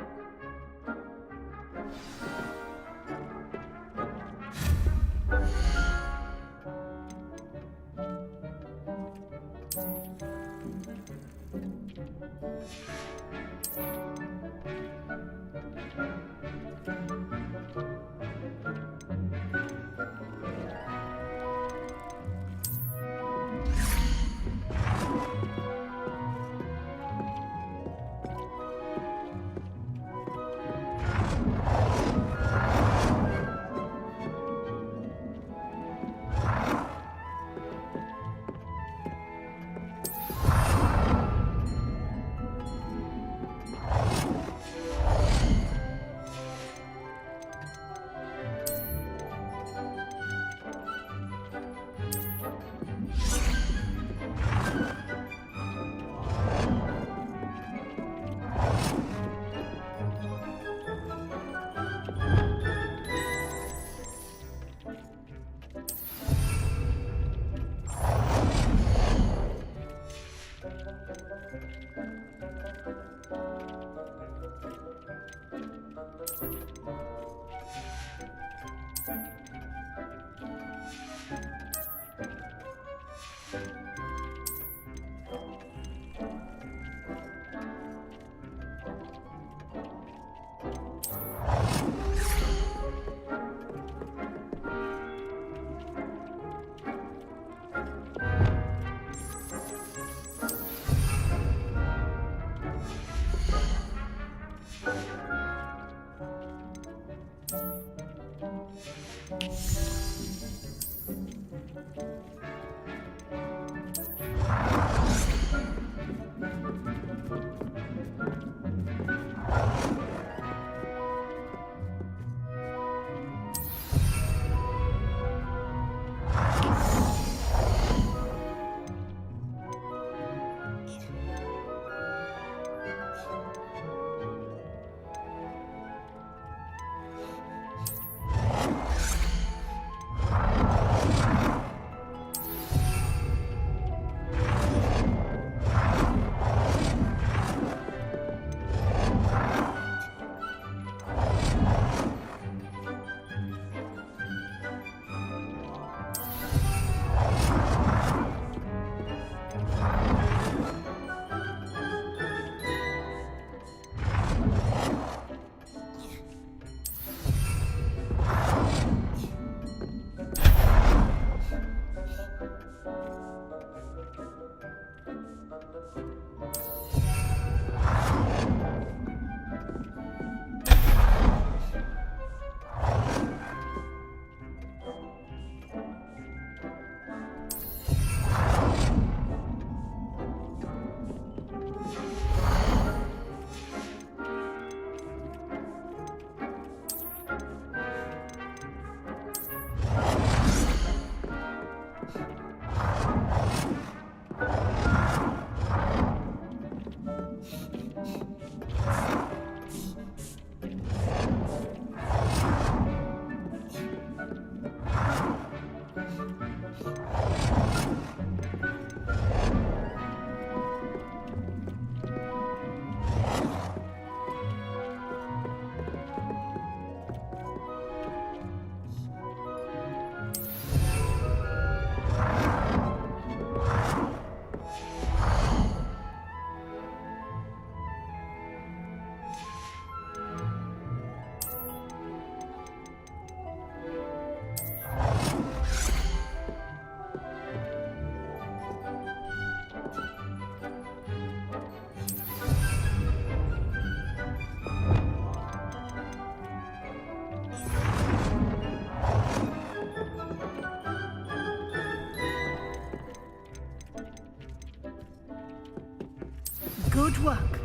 Speaker 14: Good work.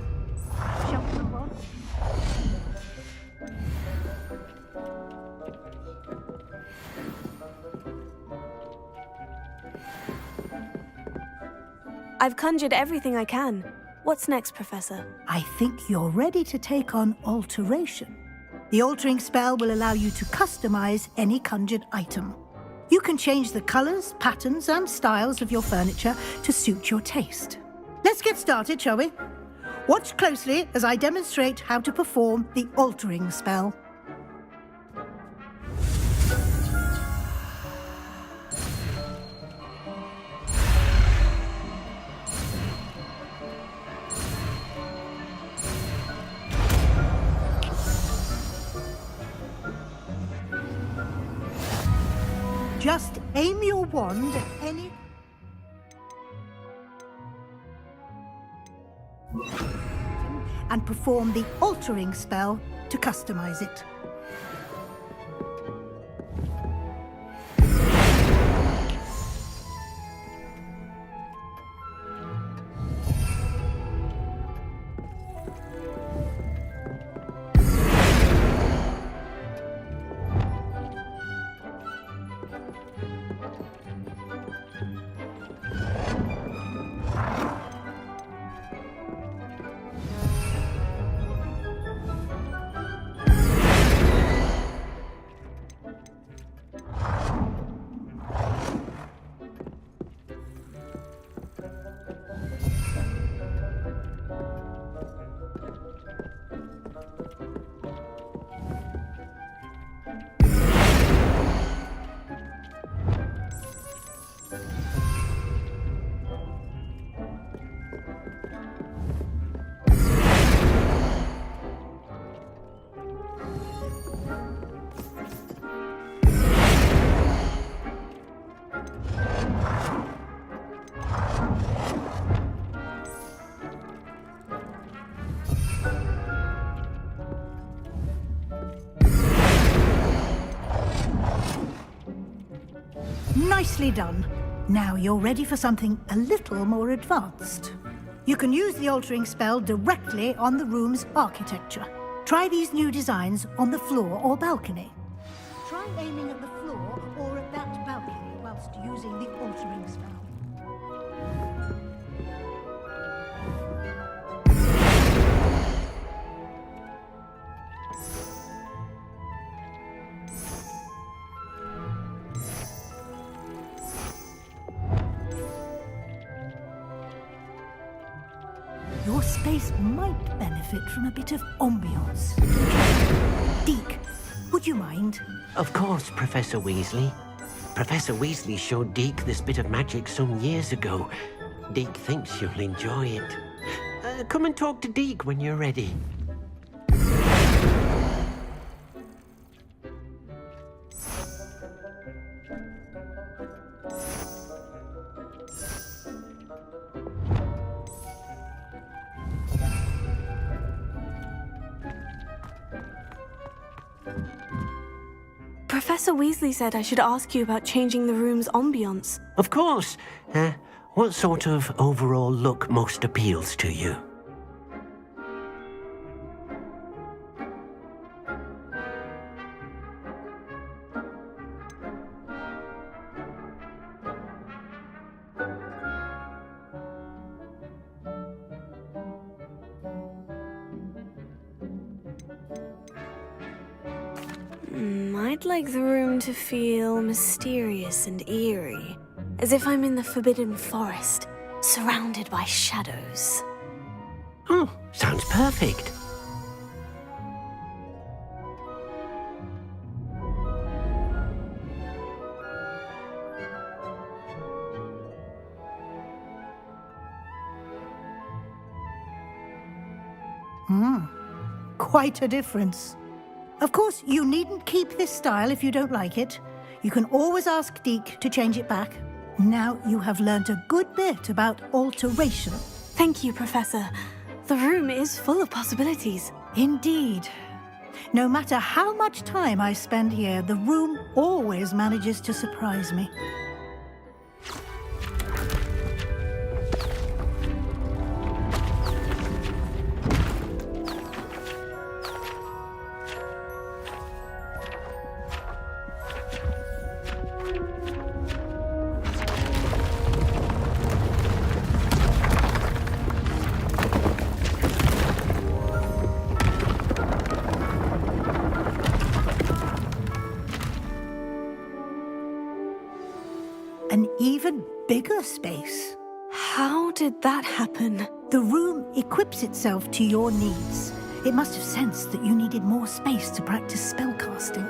Speaker 14: Shall we move on?
Speaker 2: I've conjured everything I can. What's next, Professor?
Speaker 14: I think you're ready to take on alteration. The altering spell will allow you to customize any conjured item. You can change the colors, patterns, and styles of your furniture to suit your taste. Let's get started, shall we? Watch closely as I demonstrate how to perform the altering spell. Just aim your wand at any... and perform the altering spell to customize it. Nicely done. Now you're ready for something a little more advanced. You can use the altering spell directly on the room's architecture. Try these new designs on the floor or balcony. Try aiming at the floor or at that balcony whilst using the altering spell. Your space might benefit from a bit of ambiance. Deke, would you mind?
Speaker 10: Of course, Professor Weasley. Professor Weasley showed Deke this bit of magic some years ago. Deke thinks you'll enjoy it. Come and talk to Deke when you're ready.
Speaker 2: Professor Weasley said I should ask you about changing the room's ambiance.
Speaker 10: Of course. What sort of overall look most appeals to you?
Speaker 2: I'd like the room to feel mysterious and eerie, as if I'm in the Forbidden Forest, surrounded by shadows.
Speaker 10: Oh, sounds perfect.
Speaker 14: Quite a difference. Of course, you needn't keep this style if you don't like it. You can always ask Deke to change it back. Now you have learnt a good bit about alteration.
Speaker 2: Thank you, Professor. The room is full of possibilities.
Speaker 14: Indeed. No matter how much time I spend here, the room always manages to surprise me. bigger space.
Speaker 2: How did that happen?
Speaker 14: The room equips itself to your needs. It must have sensed that you needed more space to practice spellcasting.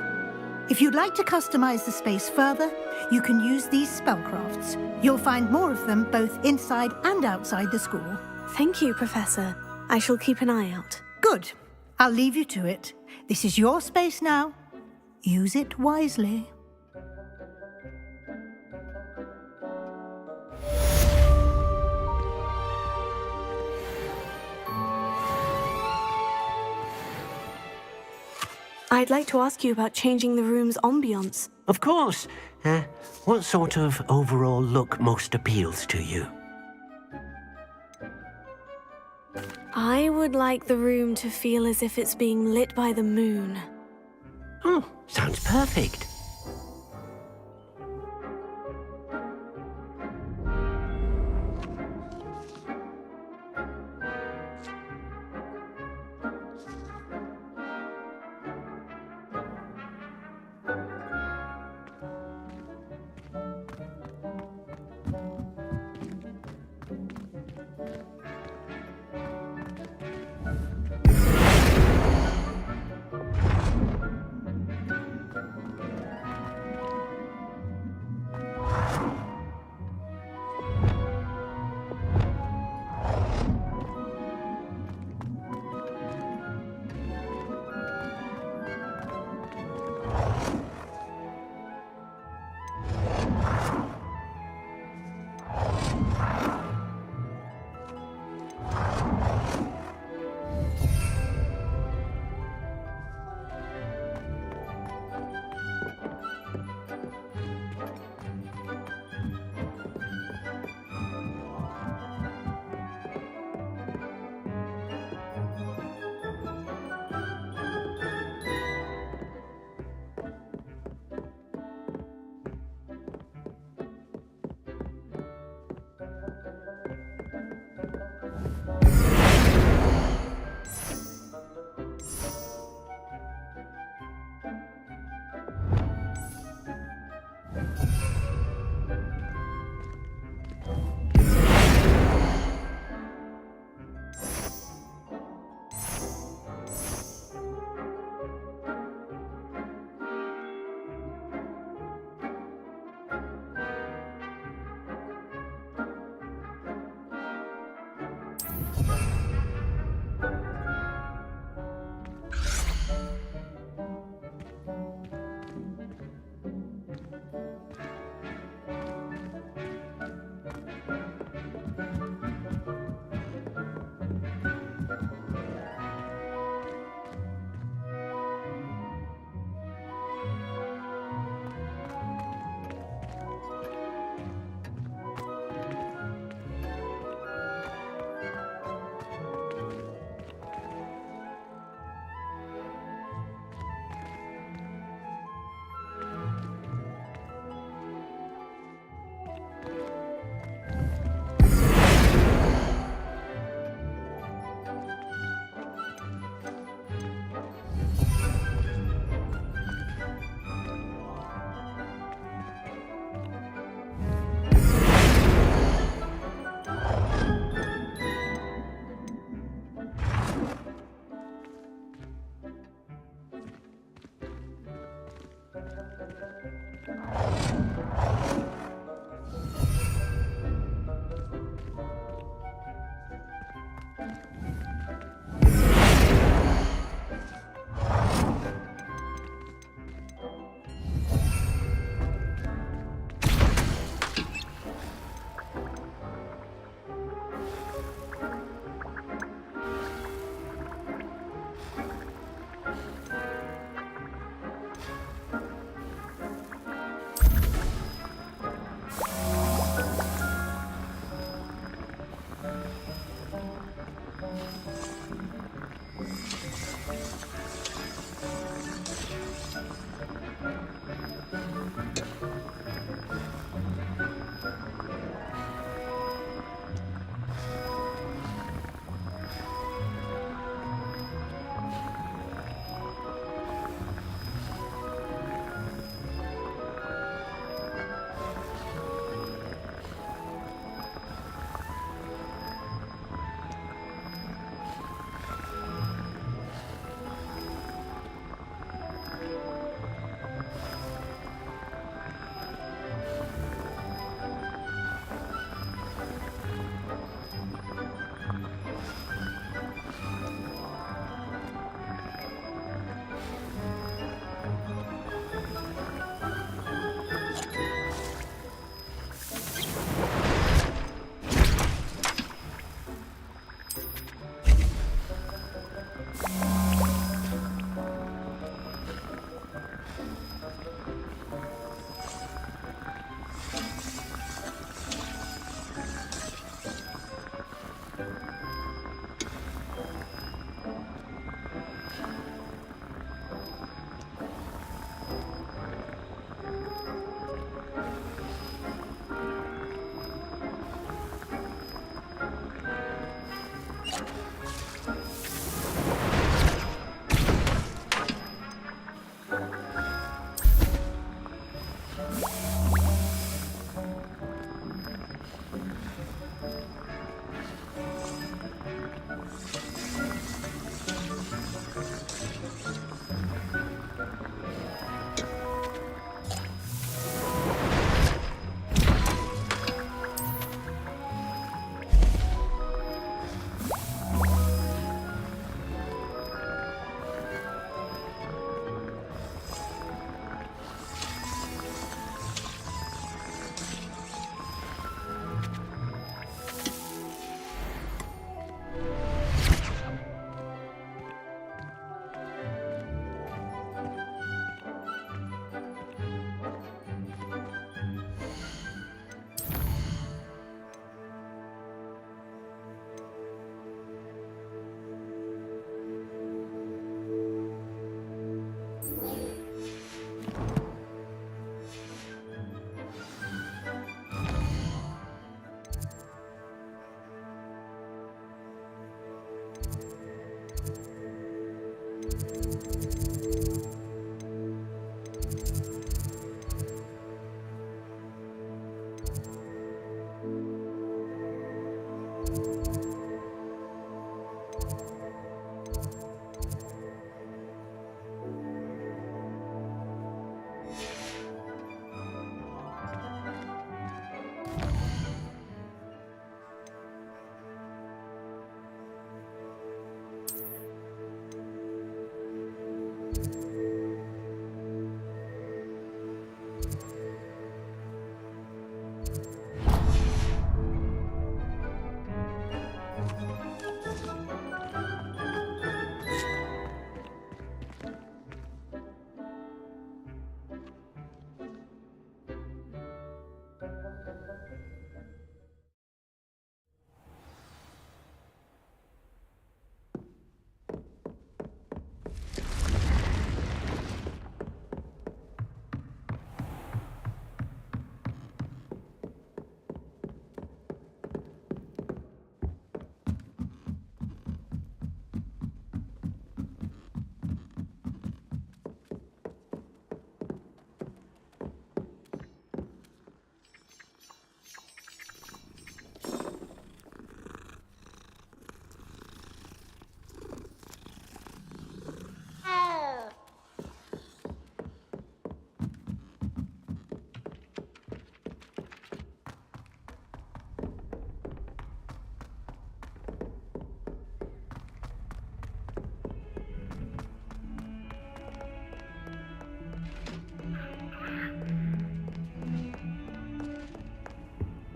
Speaker 14: If you'd like to customize the space further, you can use these spellcrafts. You'll find more of them both inside and outside the school.
Speaker 2: Thank you, Professor. I shall keep an eye out.
Speaker 14: Good. I'll leave you to it. This is your space now. Use it wisely.
Speaker 2: I'd like to ask you about changing the room's ambience.
Speaker 10: Of course. What sort of overall look most appeals to you?
Speaker 2: I would like the room to feel as if it's being lit by the moon.
Speaker 10: Oh, sounds perfect.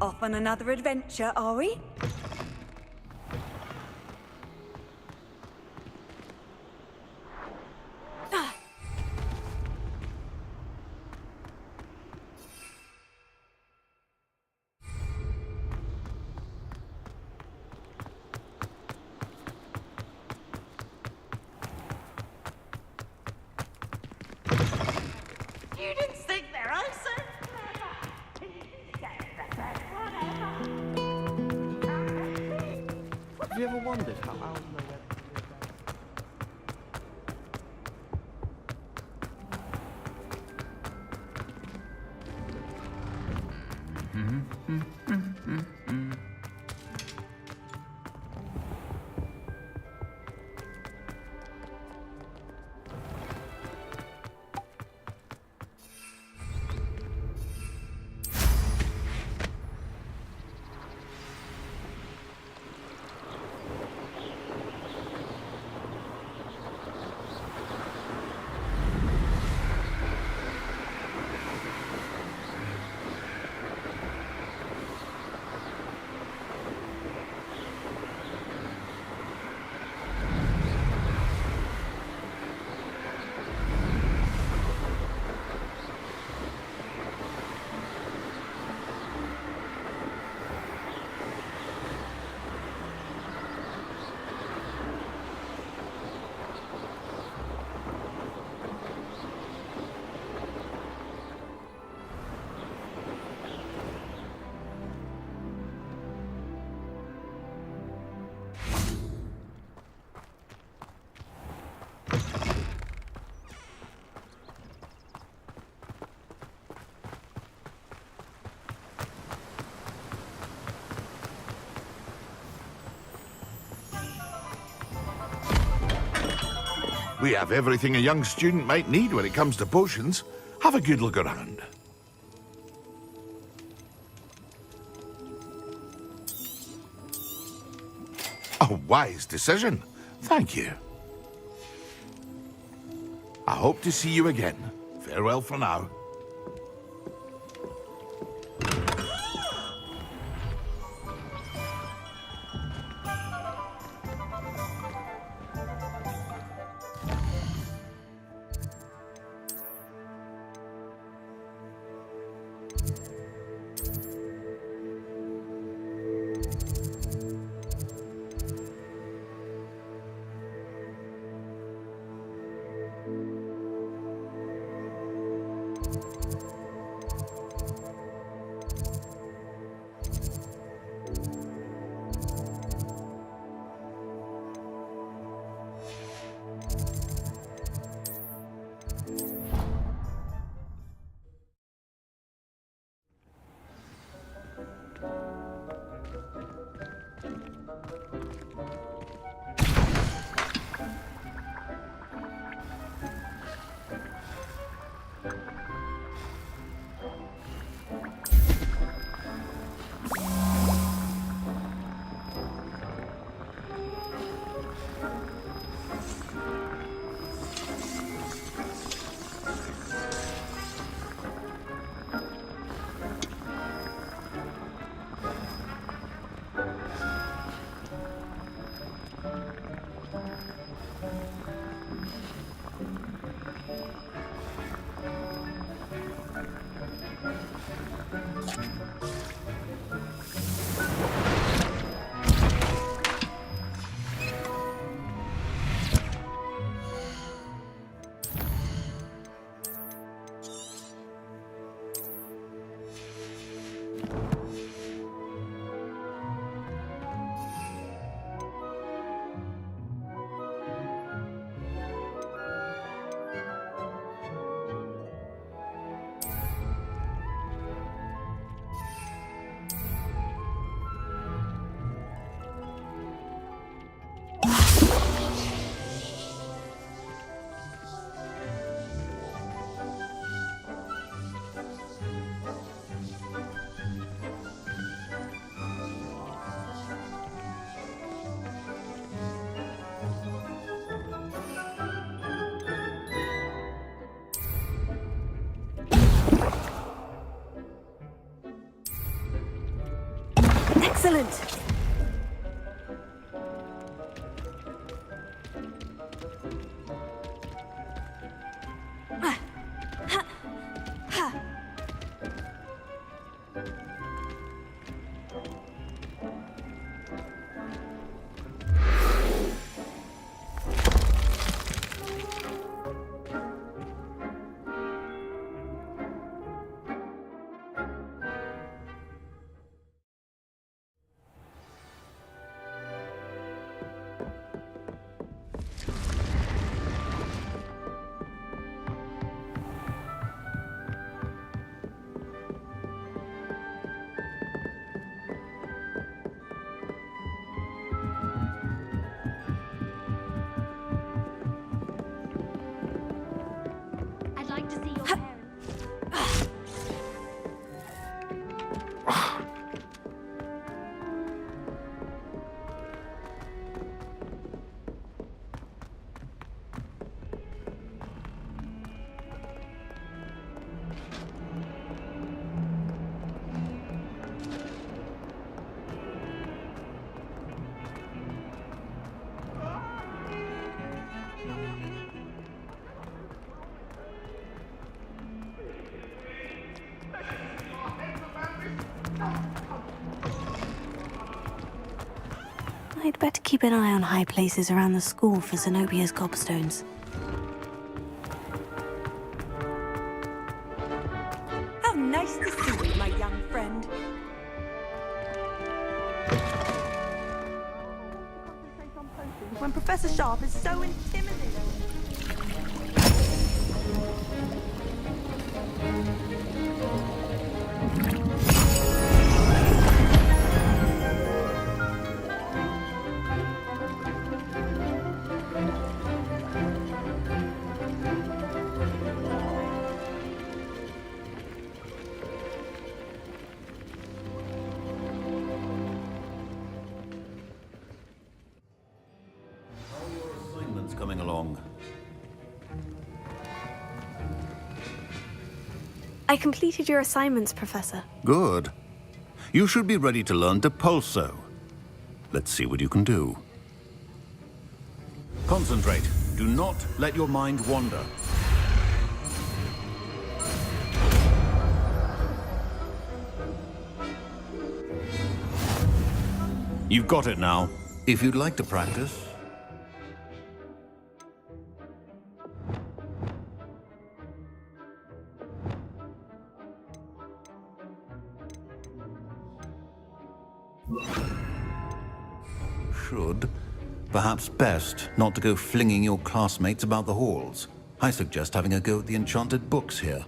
Speaker 5: Off on another adventure, are we?
Speaker 12: You didn't think there, I said.
Speaker 21: Have you ever wondered how out of nowhere...
Speaker 15: We have everything a young student might need when it comes to potions. Have a good look around. A wise decision. Thank you. I hope to see you again. Farewell for now.
Speaker 2: Excellent!
Speaker 3: I'd like to see your parents.
Speaker 2: I'd better keep an eye on high places around the school for Zenobia's gobstones.
Speaker 4: How nice to see you, my young friend. When Professor Sharp is so intimidating.
Speaker 11: it's coming along.
Speaker 2: I completed your assignments, Professor.
Speaker 11: Good. You should be ready to learn Depulso. Let's see what you can do. Concentrate. Do not let your mind wander. You've got it now. If you'd like to practice. Should. Perhaps best not to go flinging your classmates about the halls. I suggest having a go at the enchanted books here.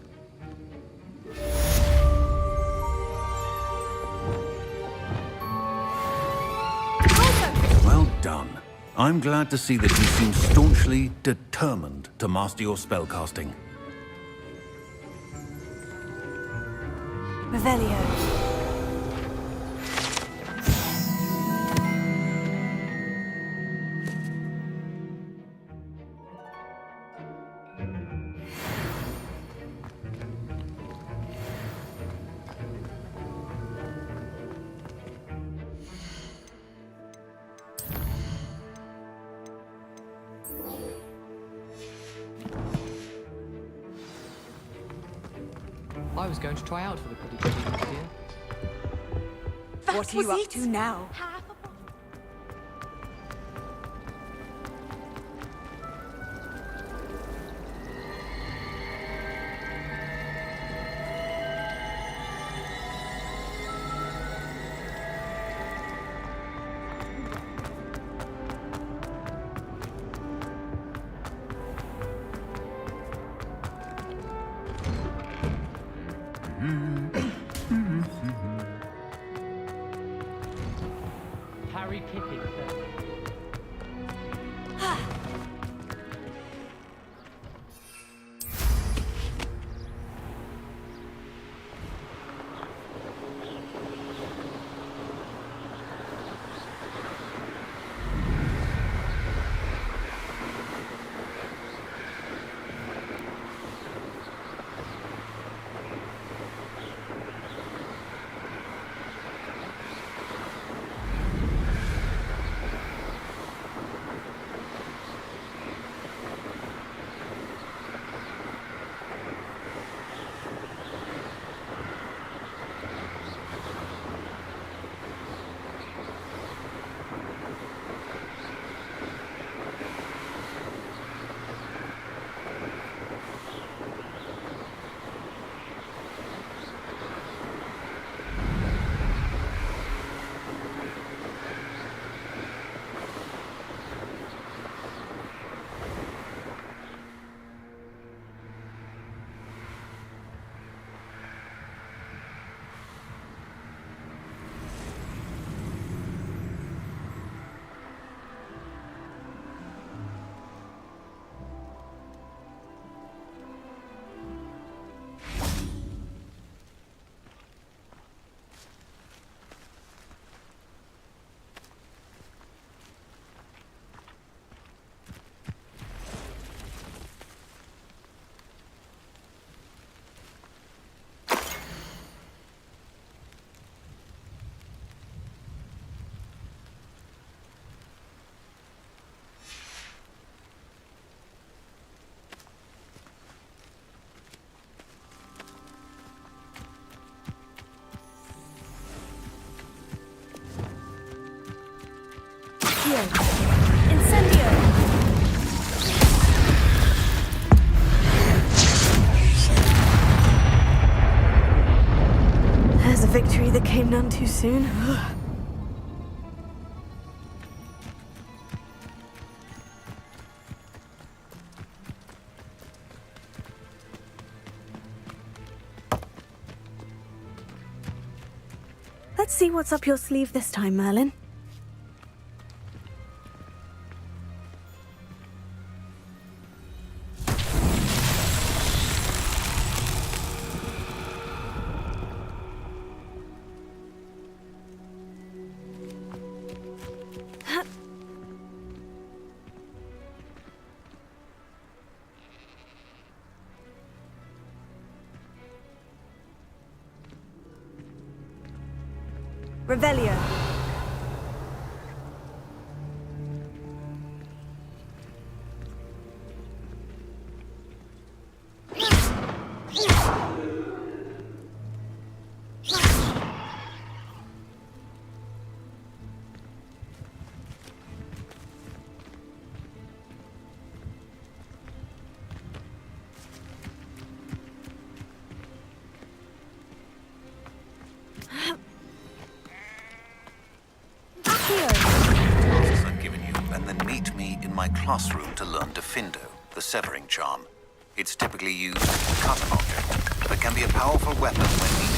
Speaker 11: Well done. I'm glad to see that you seem staunchly determined to master your spellcasting.
Speaker 2: Revelio.
Speaker 9: I was going to try out for the Quidditch team next year.
Speaker 4: What are you up to now?
Speaker 9: Harry Pippin, sir.
Speaker 2: Incendio! There's a victory that came none too soon. Let's see what's up your sleeve this time, Merlin. Revelio.
Speaker 11: Tasks I've given you, and then meet me in my classroom to learn Defindo, the severing charm. It's typically used to cut an object, but can be a powerful weapon when needed.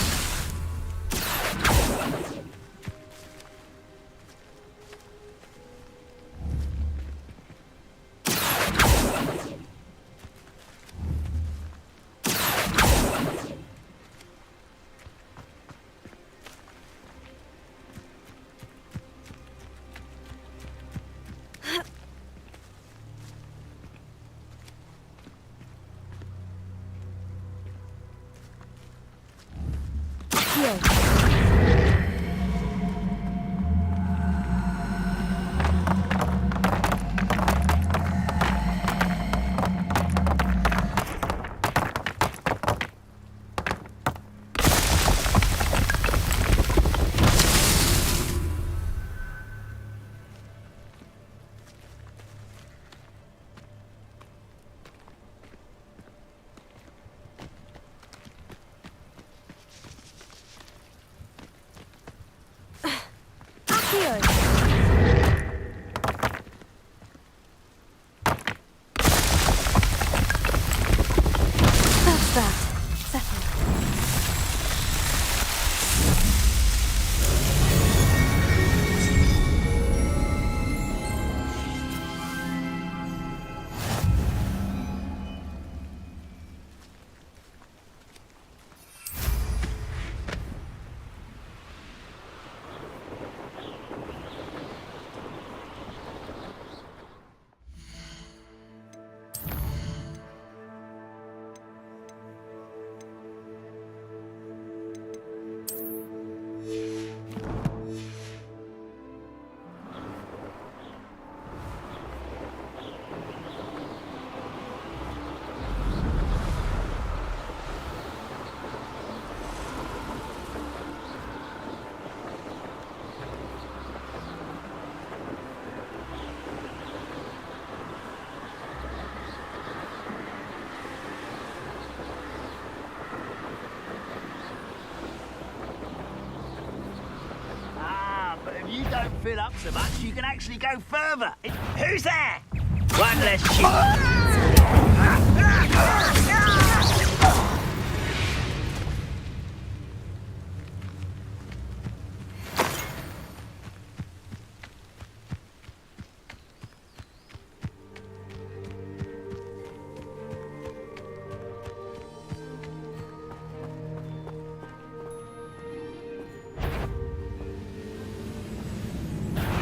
Speaker 11: That's that. Settled.
Speaker 17: You don't fill up so much, you can actually go further. Who's there? One less shit.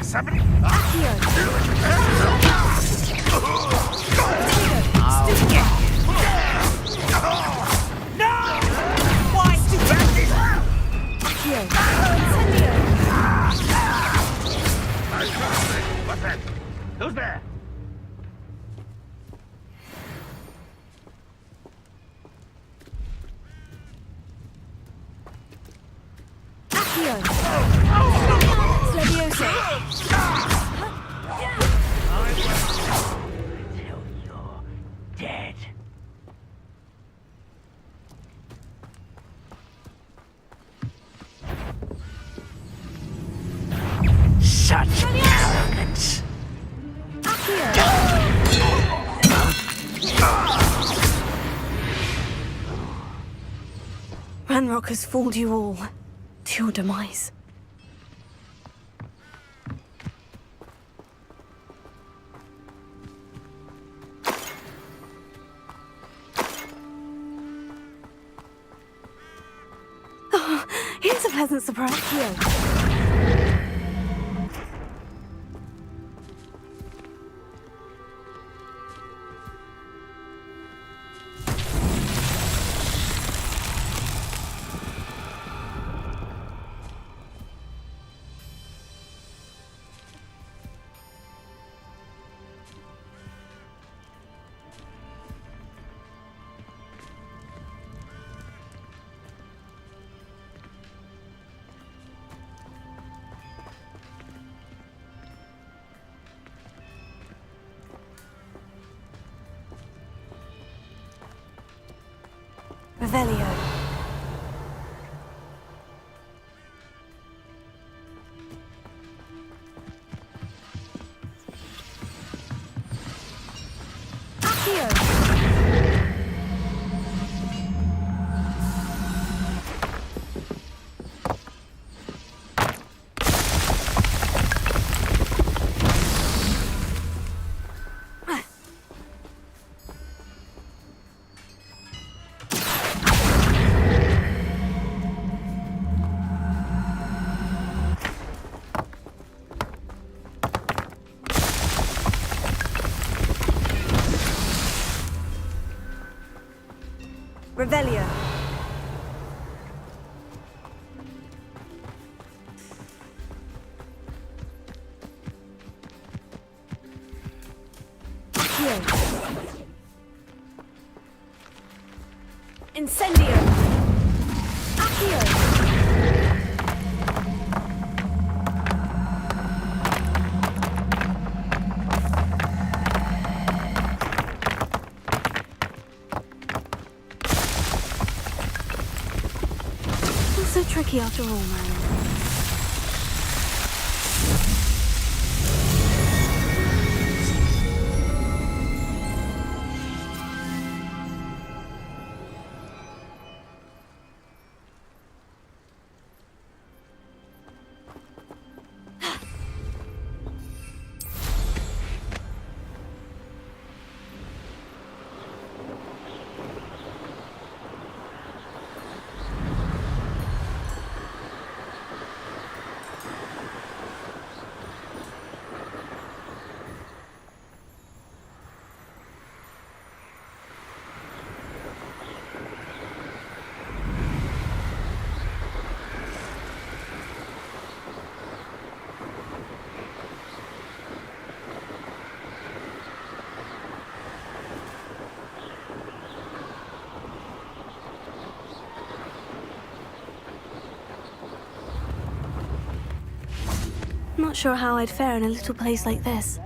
Speaker 17: Somebody. What's that? Who's there? Such arrogance.
Speaker 2: Ranrock has fooled you all to your demise. Oh, here's a pleasant surprise. Revelio. Revelio. Incendio. Accio. So tricky after all, man. Not sure how I'd fare in a little place like this.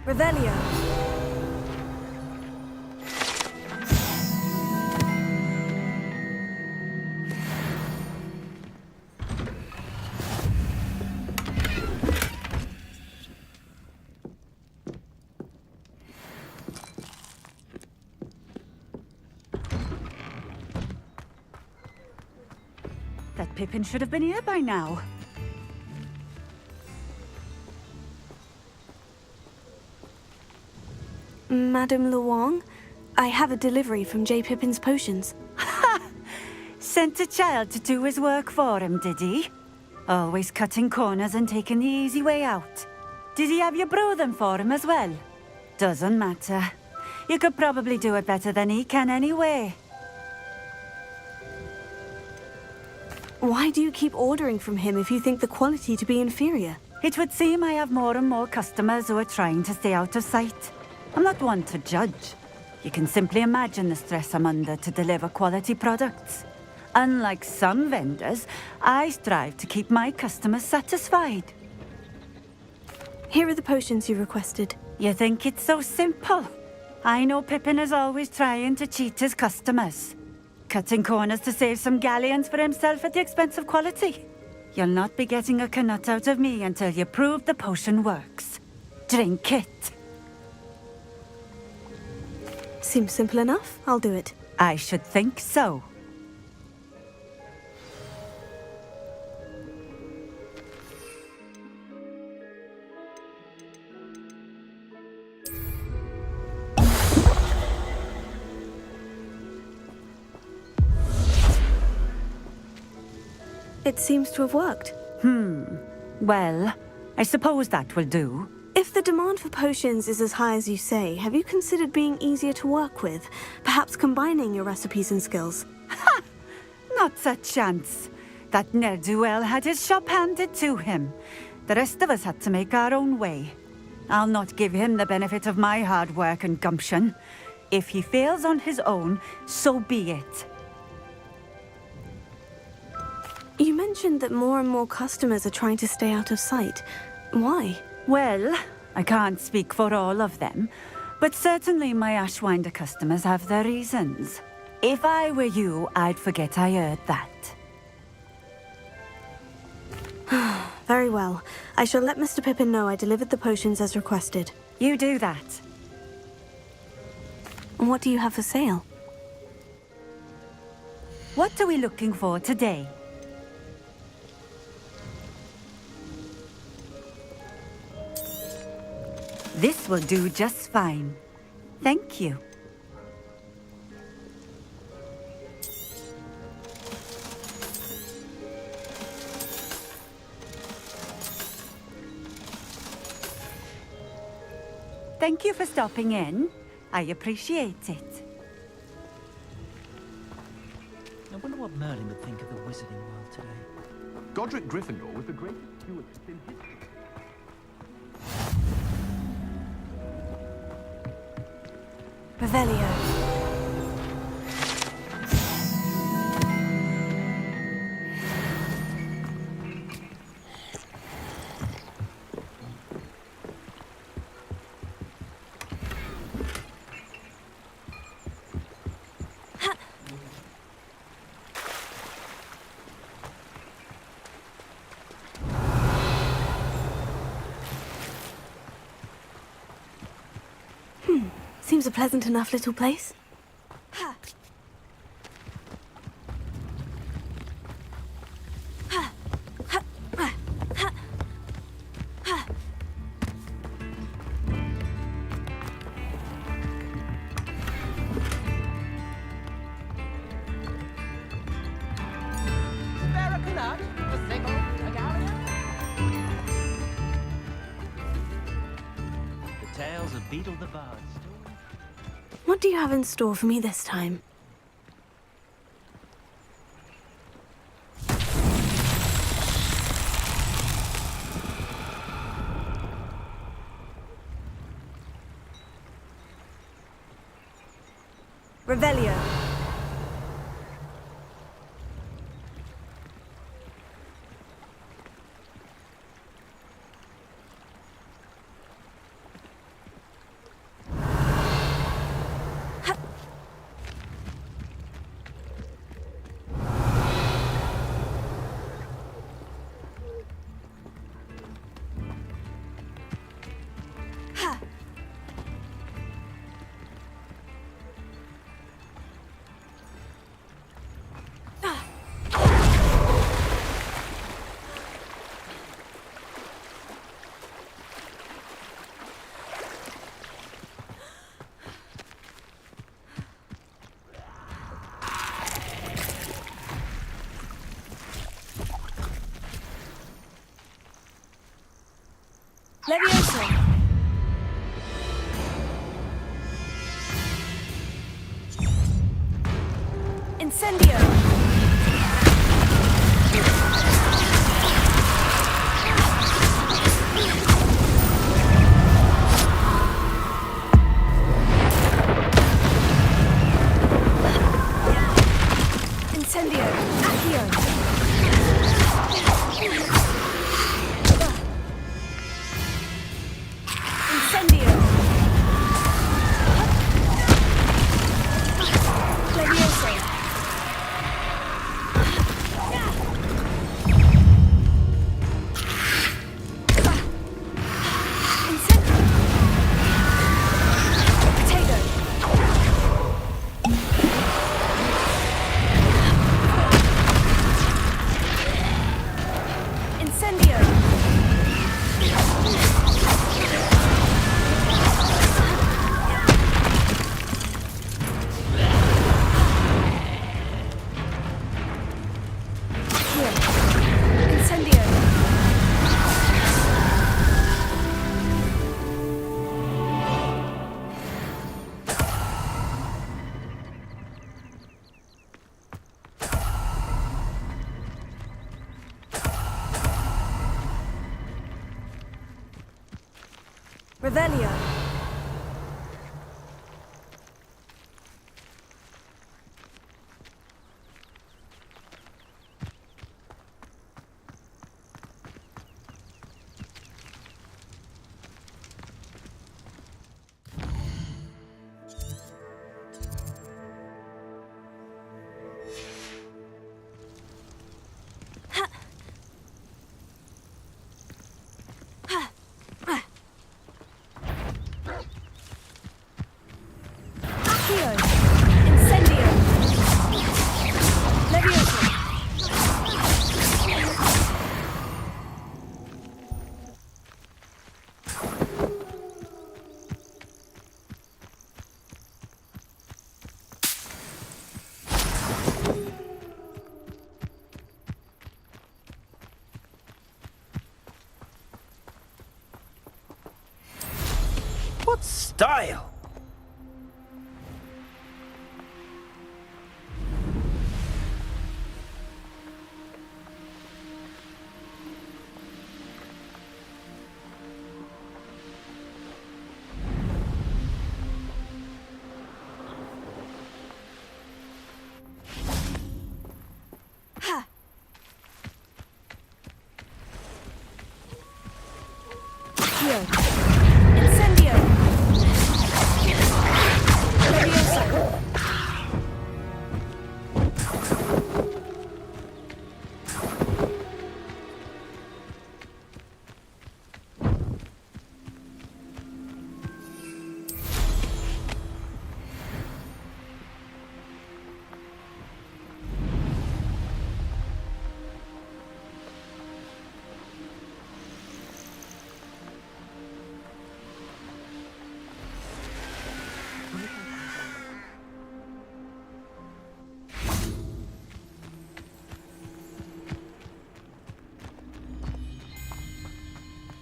Speaker 2: Revelio.
Speaker 4: That Pippin should have been here by now.
Speaker 2: Madame Luong, I have a delivery from J. Pippin's potions.
Speaker 4: Sent a child to do his work for him, did he? Always cutting corners and taking the easy way out. Did he have you brew them for him as well? Doesn't matter. You could probably do it better than he can anyway.
Speaker 2: Why do you keep ordering from him if you think the quality to be inferior?
Speaker 4: It would seem I have more and more customers who are trying to stay out of sight. I'm not one to judge. You can simply imagine the stress I'm under to deliver quality products. Unlike some vendors, I strive to keep my customers satisfied.
Speaker 2: Here are the potions you requested.
Speaker 4: You think it's so simple? I know Pippin is always trying to cheat his customers. Cutting corners to save some galleons for himself at the expense of quality. You'll not be getting a canut out of me until you prove the potion works. Drink it.
Speaker 2: Seems simple enough. I'll do it.
Speaker 4: I should think so.
Speaker 2: It seems to have worked.
Speaker 4: Well, I suppose that will do.
Speaker 2: If the demand for potions is as high as you say, have you considered being easier to work with? Perhaps combining your recipes and skills?
Speaker 4: Ha! Not a chance. That ne'er-do-well had his shop handed to him. The rest of us had to make our own way. I'll not give him the benefit of my hard work and gumption. If he fails on his own, so be it.
Speaker 2: You mentioned that more and more customers are trying to stay out of sight. Why?
Speaker 4: Well, I can't speak for all of them, but certainly my Ashwinder customers have their reasons. If I were you, I'd forget I heard that.
Speaker 2: Very well. I shall let Mr. Pippin know I delivered the potions as requested.
Speaker 4: You do that.
Speaker 2: And what do you have for sale?
Speaker 4: What are we looking for today? This will do just fine. Thank you. Thank you for stopping in. I appreciate it.
Speaker 1: I wonder what Merlin would think of the wizarding world today.
Speaker 23: Godric Gryffindor was the greatest duelist in history.
Speaker 2: Revelio. Seems a pleasant enough little place.
Speaker 1: The tales of Beetle the Bard.
Speaker 2: What do you have in store for me this time? Revelio. Levioso. Incendio. Incendio. Accio. Revelio.
Speaker 17: What style!
Speaker 2: Incendio! Leviosa!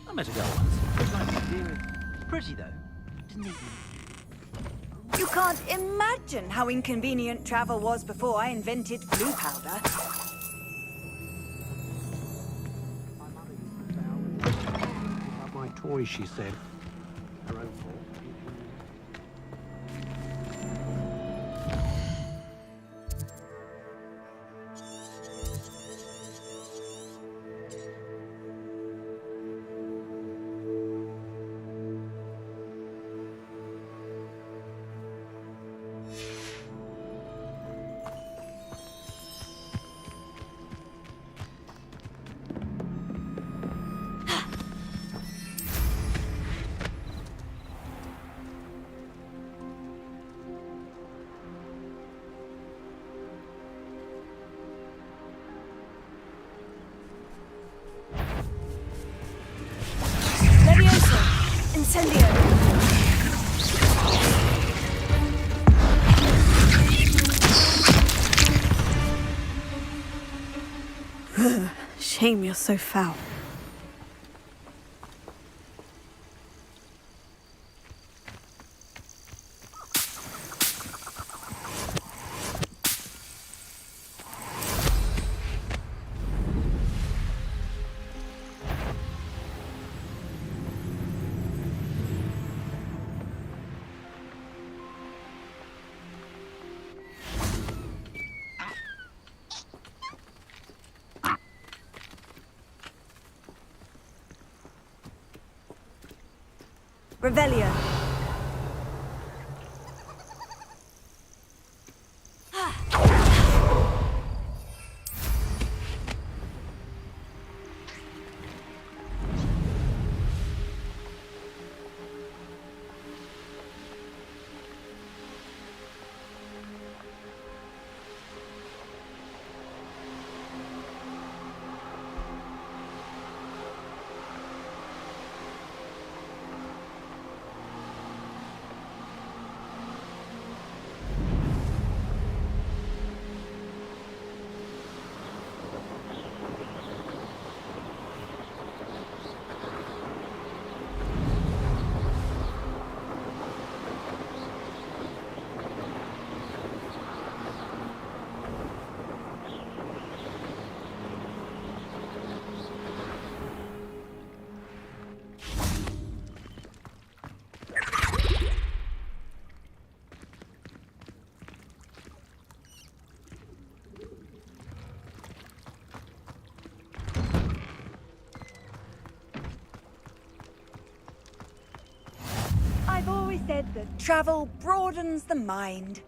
Speaker 1: I met a girl once. Nice dear. Pretty though. Didn't need me.
Speaker 5: You can't imagine how inconvenient travel was before I invented blue powder.
Speaker 10: My toy, she said. Her own fault.
Speaker 2: Leviosa! Incendio! Shame you're so foul.
Speaker 5: Revelio. I've always said that travel broadens the mind.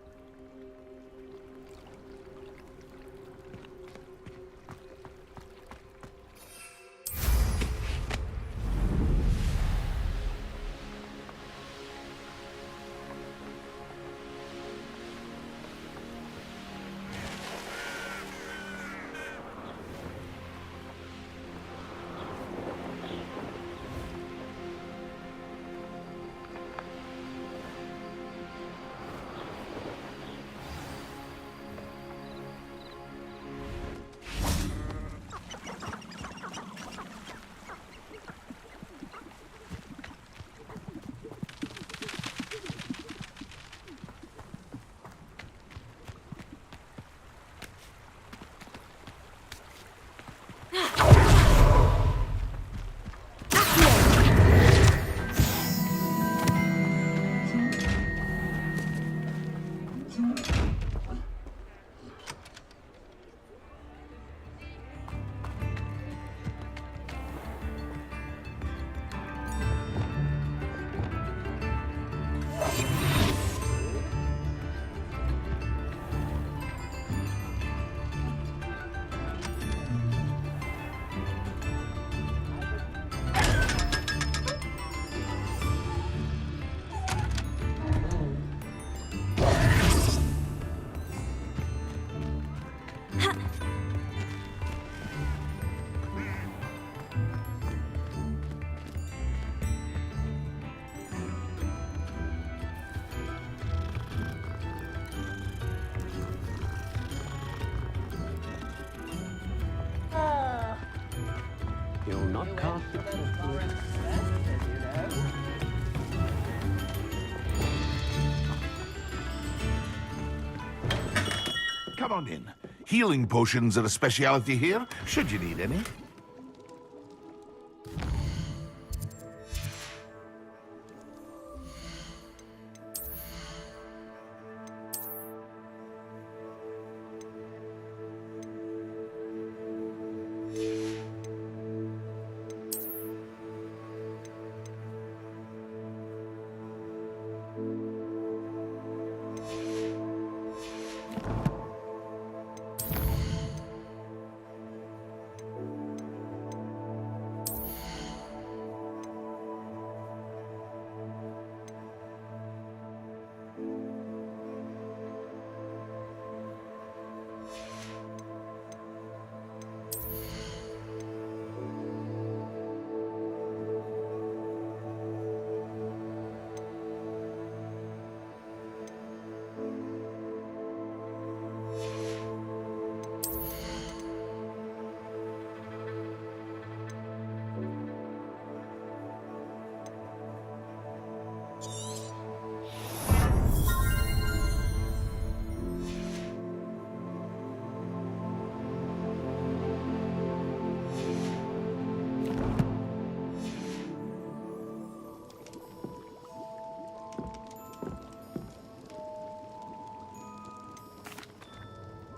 Speaker 10: You'll not cast successfully.
Speaker 15: Come on in. Healing potions are a speciality here, should you need any.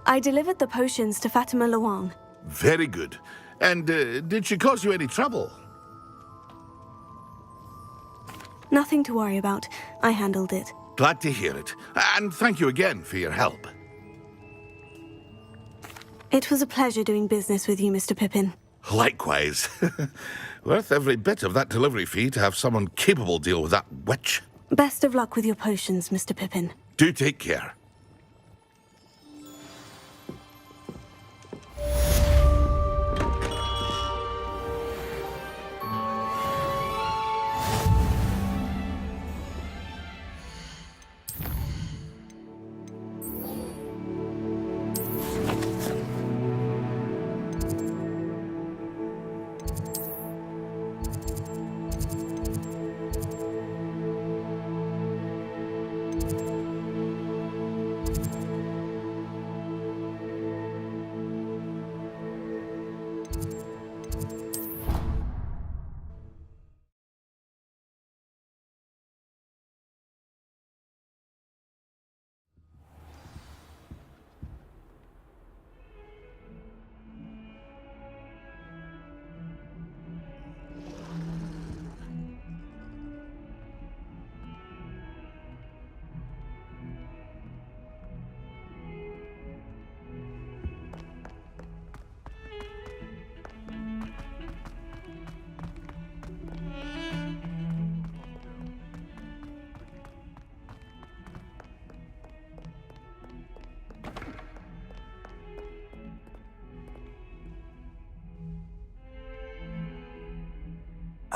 Speaker 2: I delivered the potions to Fatima Luang.
Speaker 15: Very good. And did she cause you any trouble?
Speaker 2: Nothing to worry about. I handled it.
Speaker 15: Glad to hear it. And thank you again for your help.
Speaker 2: It was a pleasure doing business with you, Mr. Pippin.
Speaker 15: Likewise. Worth every bit of that delivery fee to have someone capable deal with that witch.
Speaker 2: Best of luck with your potions, Mr. Pippin.
Speaker 15: Do take care.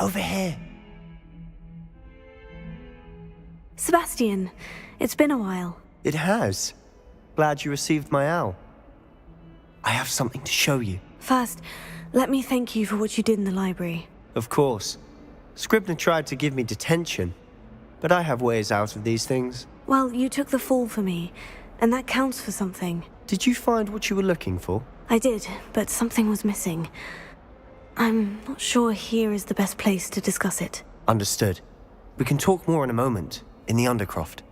Speaker 7: Over here.
Speaker 2: Sebastian, it's been a while.
Speaker 7: It has. Glad you received my owl. I have something to show you.
Speaker 2: First, let me thank you for what you did in the library.
Speaker 7: Of course. Scribner tried to give me detention, but I have ways out of these things.
Speaker 2: Well, you took the fall for me, and that counts for something.
Speaker 7: Did you find what you were looking for?
Speaker 2: I did, but something was missing. I'm not sure here is the best place to discuss it.
Speaker 7: Understood. We can talk more in a moment, in the Undercroft.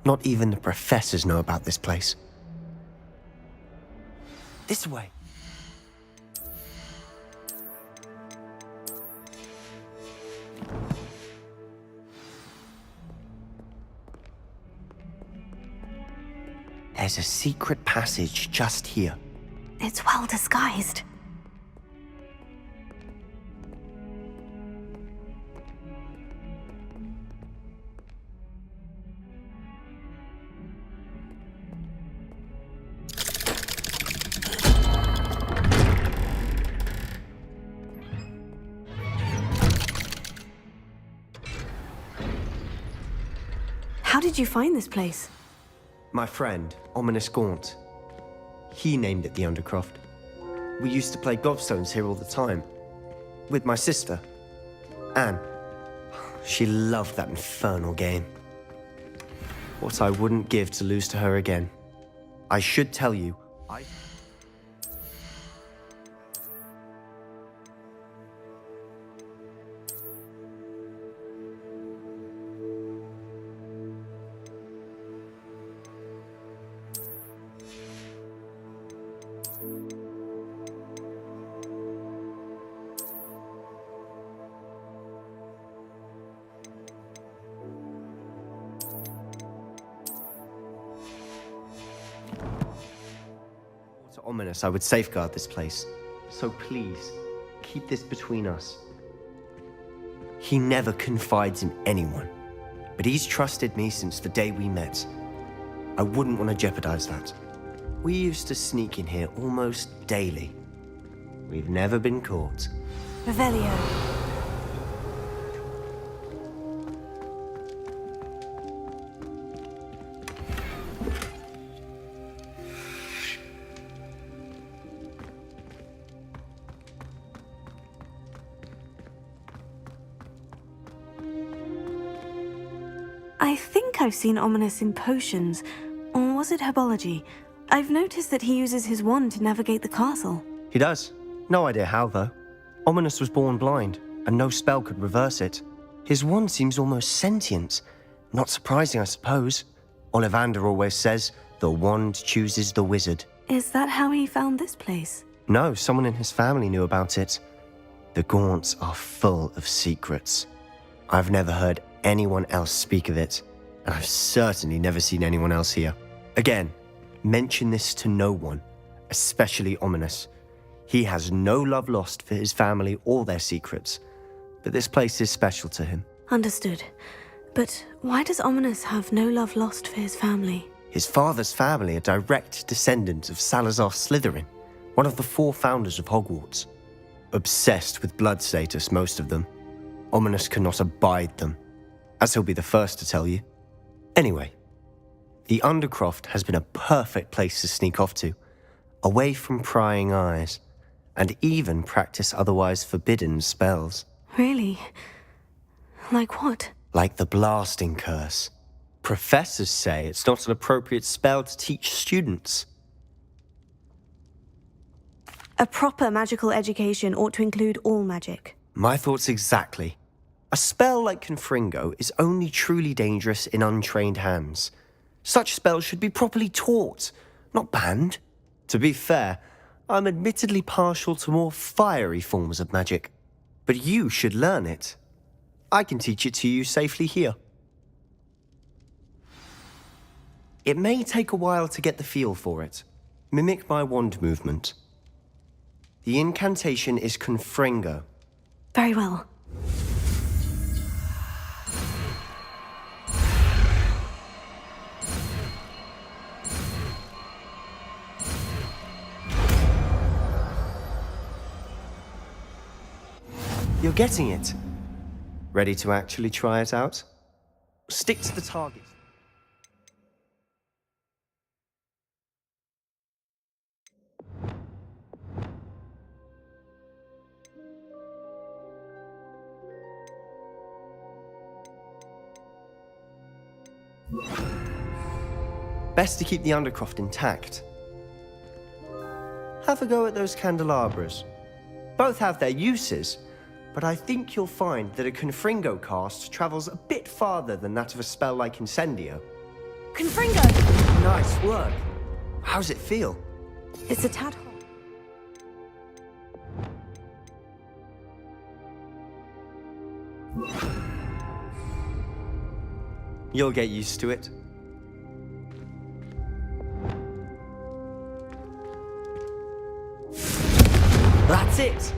Speaker 7: Not even the professors know about this place. This way. There's a secret passage just here.
Speaker 2: It's well disguised. How did you find this place?
Speaker 7: My friend, Ominous Gaunt. He named it the Undercroft. We used to play gobstones here all the time. with my sister, Anne. She loved that infernal game. What I wouldn't give to lose to her again. I should tell you, ominous, I would safeguard this place. So please, keep this between us. He never confides in anyone, but he's trusted me since the day we met. I wouldn't want to jeopardize that. We used to sneak in here almost daily. We've never been caught.
Speaker 2: Revelio. I think I've seen Ominous in potions, or was it herbology? I've noticed that he uses his wand to navigate the castle.
Speaker 7: He does. No idea how, though. Ominous was born blind, and no spell could reverse it. His wand seems almost sentient. Not surprising, I suppose. Ollivander always says, the wand chooses the wizard.
Speaker 2: Is that how he found this place?
Speaker 7: No, someone in his family knew about it. The Gaunts are full of secrets. I've never heard anyone else speak of it, and I've certainly never seen anyone else here. Again, mention this to no one, especially Ominous. He has no love lost for his family or their secrets, but this place is special to him.
Speaker 2: Understood. But why does Ominous have no love lost for his family?
Speaker 7: His father's family are direct descendants of Salazar Slytherin, one of the 4 founders of Hogwarts. Obsessed with blood status, most of them. Ominous cannot abide them, as he'll be the first to tell you. Anyway, the Undercroft has been a perfect place to sneak off to, away from prying eyes, and even practice otherwise forbidden spells.
Speaker 2: Really? Like what?
Speaker 7: Like the blasting curse. Professors say it's not an appropriate spell to teach students.
Speaker 2: A proper magical education ought to include all magic.
Speaker 7: My thoughts exactly. A spell like Confringo is only truly dangerous in untrained hands. Such spells should be properly taught, not banned. To be fair, I'm admittedly partial to more fiery forms of magic. But you should learn it. I can teach it to you safely here. It may take a while to get the feel for it. Mimic my wand movement. The incantation is Confringo.
Speaker 2: Very well.
Speaker 7: You're getting it. Ready to actually try it out? Stick to the target. Best to keep the Undercroft intact. Have a go at those candelabras. Both have their uses, but I think you'll find that a Confringo cast travels a bit farther than that of a spell like Incendio.
Speaker 2: Confringo!
Speaker 7: Nice work. How's it feel?
Speaker 2: It's a tad hot.
Speaker 7: You'll get used to it. That's it!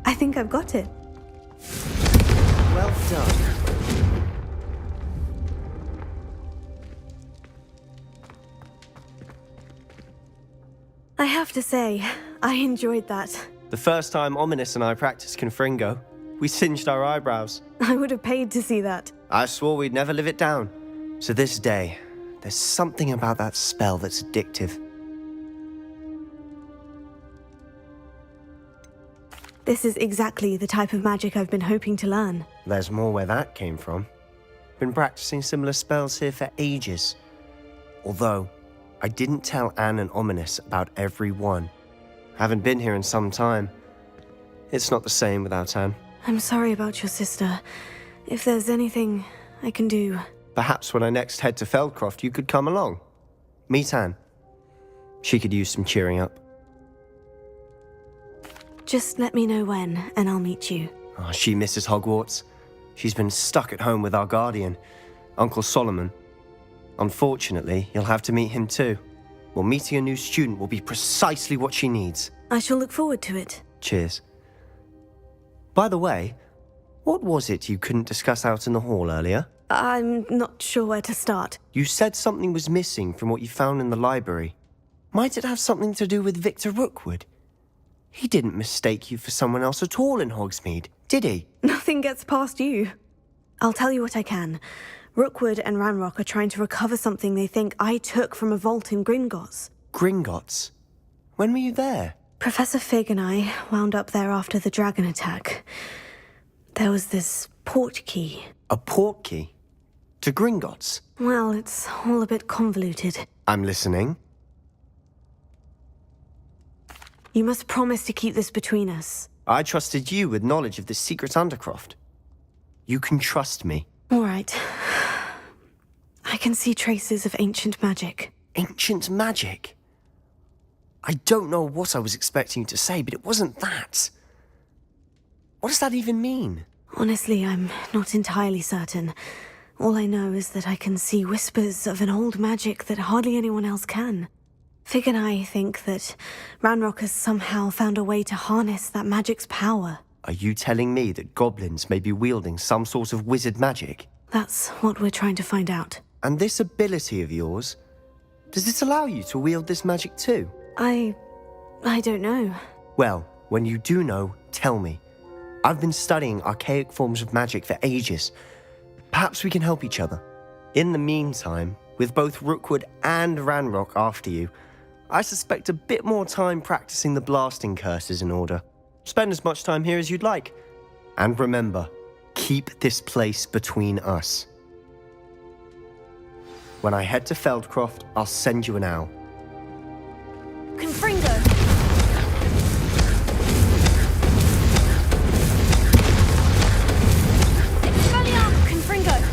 Speaker 2: I think I've got it.
Speaker 7: Well done.
Speaker 2: I have to say, I enjoyed that.
Speaker 7: The first time Ominous and I practiced Confringo, we singed our eyebrows.
Speaker 2: I would have paid to see that.
Speaker 7: I swore we'd never live it down. To this day, there's something about that spell that's addictive.
Speaker 2: This is exactly the type of magic I've been hoping to learn.
Speaker 7: There's more where that came from. Been practicing similar spells here for ages. Although, I didn't tell Anne and Ominous about every one. Haven't been here in some time. It's not the same without Anne.
Speaker 2: I'm sorry about your sister. If there's anything I can do...
Speaker 7: Perhaps when I next head to Feldcroft, you could come along. Meet Anne. She could use some cheering up.
Speaker 2: Just let me know when, and I'll meet you.
Speaker 7: Oh, she misses Hogwarts. She's been stuck at home with our guardian, Uncle Solomon. Unfortunately, you'll have to meet him too. Well, meeting a new student will be precisely what she needs.
Speaker 2: I shall look forward to it.
Speaker 7: Cheers. By the way, what was it you couldn't discuss out in the hall earlier?
Speaker 2: I'm not sure where to start.
Speaker 7: You said something was missing from what you found in the library. Might it have something to do with Victor Rookwood? He didn't mistake you for someone else at all in Hogsmeade, did he?
Speaker 2: Nothing gets past you. I'll tell you what I can. Rookwood and Ranrock are trying to recover something they think I took from a vault in Gringotts.
Speaker 7: Gringotts? When were you there?
Speaker 2: Professor Fig and I wound up there after the dragon attack. There was this port key.
Speaker 7: A port key? To Gringotts?
Speaker 2: Well, it's all a bit convoluted.
Speaker 7: I'm listening.
Speaker 2: You must promise to keep this between us.
Speaker 7: I trusted you with knowledge of the secret Undercroft. You can trust me.
Speaker 2: All right. I can see traces of ancient magic.
Speaker 7: Ancient magic? I don't know what I was expecting you to say, but it wasn't that. What does that even mean?
Speaker 2: Honestly, I'm not entirely certain. All I know is that I can see whispers of an old magic that hardly anyone else can. Fig and I think that Ranrock has somehow found a way to harness that magic's power.
Speaker 7: Are you telling me that goblins may be wielding some sort of wizard magic?
Speaker 2: That's what we're trying to find out.
Speaker 7: And this ability of yours, does it allow you to wield this magic too?
Speaker 2: I don't know.
Speaker 7: Well, when you do know, tell me. I've been studying archaic forms of magic for ages. Perhaps we can help each other. In the meantime, with both Rookwood and Ranrock after you, I suspect a bit more time practicing the blasting curses in order. Spend as much time here as you'd like. And remember, keep this place between us. When I head to Feldcroft, I'll send you an owl.
Speaker 2: Confringo! Expelliarmus! Confringo!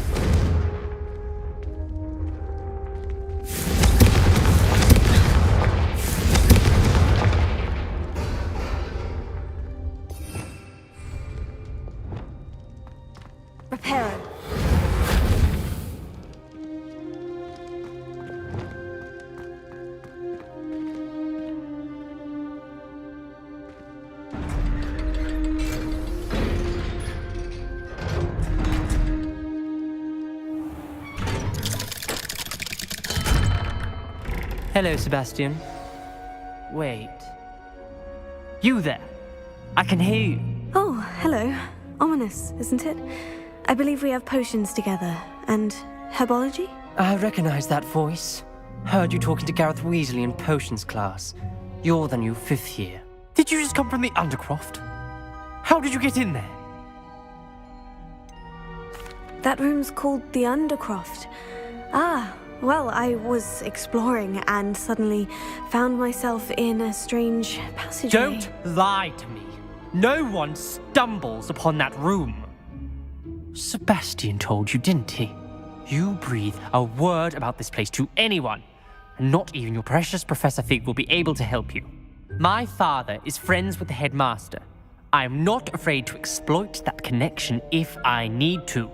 Speaker 2: Reparo.
Speaker 18: Hello, Sebastian. Wait. You there? I can hear you.
Speaker 2: Oh, hello. Ominous, isn't it? I believe we have potions together. And herbology?
Speaker 18: I recognize that voice. Heard you talking to Gareth Weasley in potions class. You're the new 5th year. Did you just come from the Undercroft? How did you get in there?
Speaker 2: That room's called the Undercroft. Ah, well, I was exploring and suddenly found myself in a strange passageway.
Speaker 18: Don't lie to me. No one stumbles upon that room. Sebastian told you, didn't he? You breathe a word about this place to anyone, and not even your precious Professor Fig will be able to help you. My father is friends with the headmaster. I am not afraid to exploit that connection if I need to.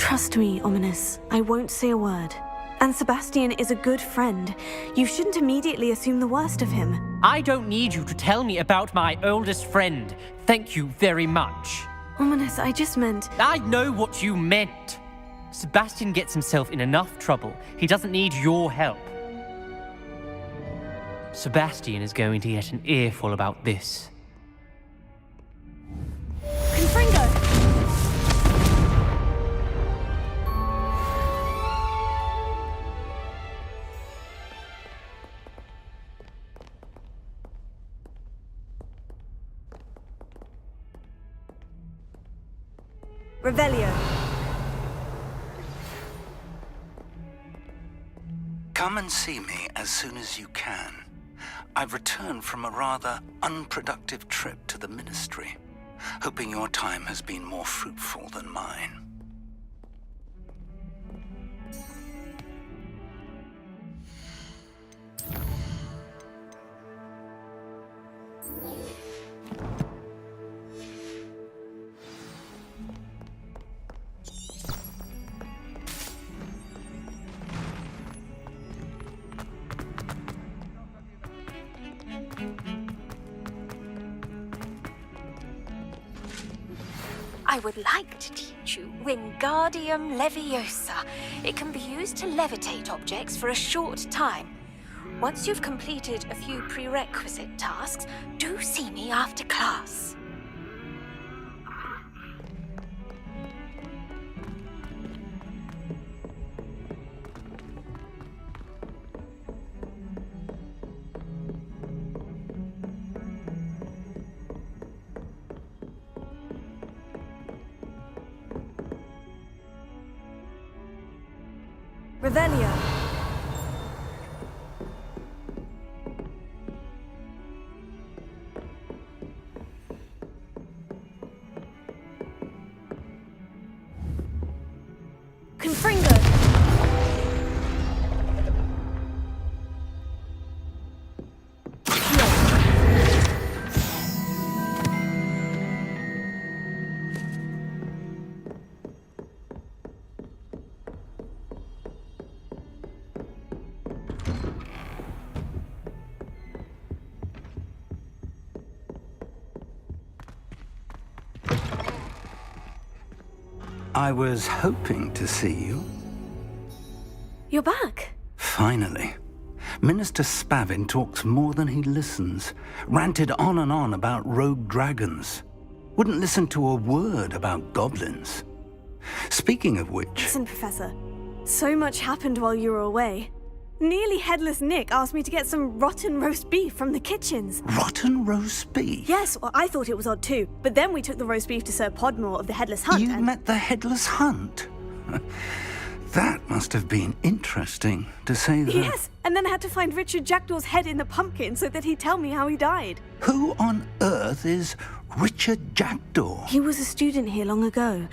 Speaker 2: Trust me, Ominous. I won't say a word. And Sebastian is a good friend. You shouldn't immediately assume the worst of him.
Speaker 18: I don't need you to tell me about my oldest friend. Thank you very much.
Speaker 2: Ominous, I just meant...
Speaker 18: I know what you meant. Sebastian gets himself in enough trouble. He doesn't need your help. Sebastian is going to get an earful about this.
Speaker 2: Confringo! Revelio.
Speaker 8: Come and see me as soon as you can. I've returned from a rather unproductive trip to the Ministry, hoping your time has been more fruitful than mine.
Speaker 12: I would like to teach you Wingardium Leviosa. It can be used to levitate objects for a short time. Once you've completed a few prerequisite tasks, do see me after class.
Speaker 2: Revelio. Confringo.
Speaker 8: I was hoping to see you.
Speaker 2: You're back.
Speaker 8: Finally. Minister Spavin talks more than he listens. Ranted on and on about rogue dragons. Wouldn't listen to a word about goblins. Speaking of which...
Speaker 2: Listen, Professor. So much happened while you were away. Nearly Headless Nick asked me to get some rotten roast beef from the kitchens.
Speaker 8: Rotten roast beef?
Speaker 2: Yes, well, I thought it was odd too. But then we took the roast beef to Sir Podmore of the Headless Hunt.
Speaker 8: You met the Headless Hunt? That must have been interesting, to say the...
Speaker 2: Yes, and then I had to find Richard Jackdaw's head in the pumpkin so that he'd tell me how he died.
Speaker 8: Who on earth is Richard Jackdaw?
Speaker 2: He was a student here long ago.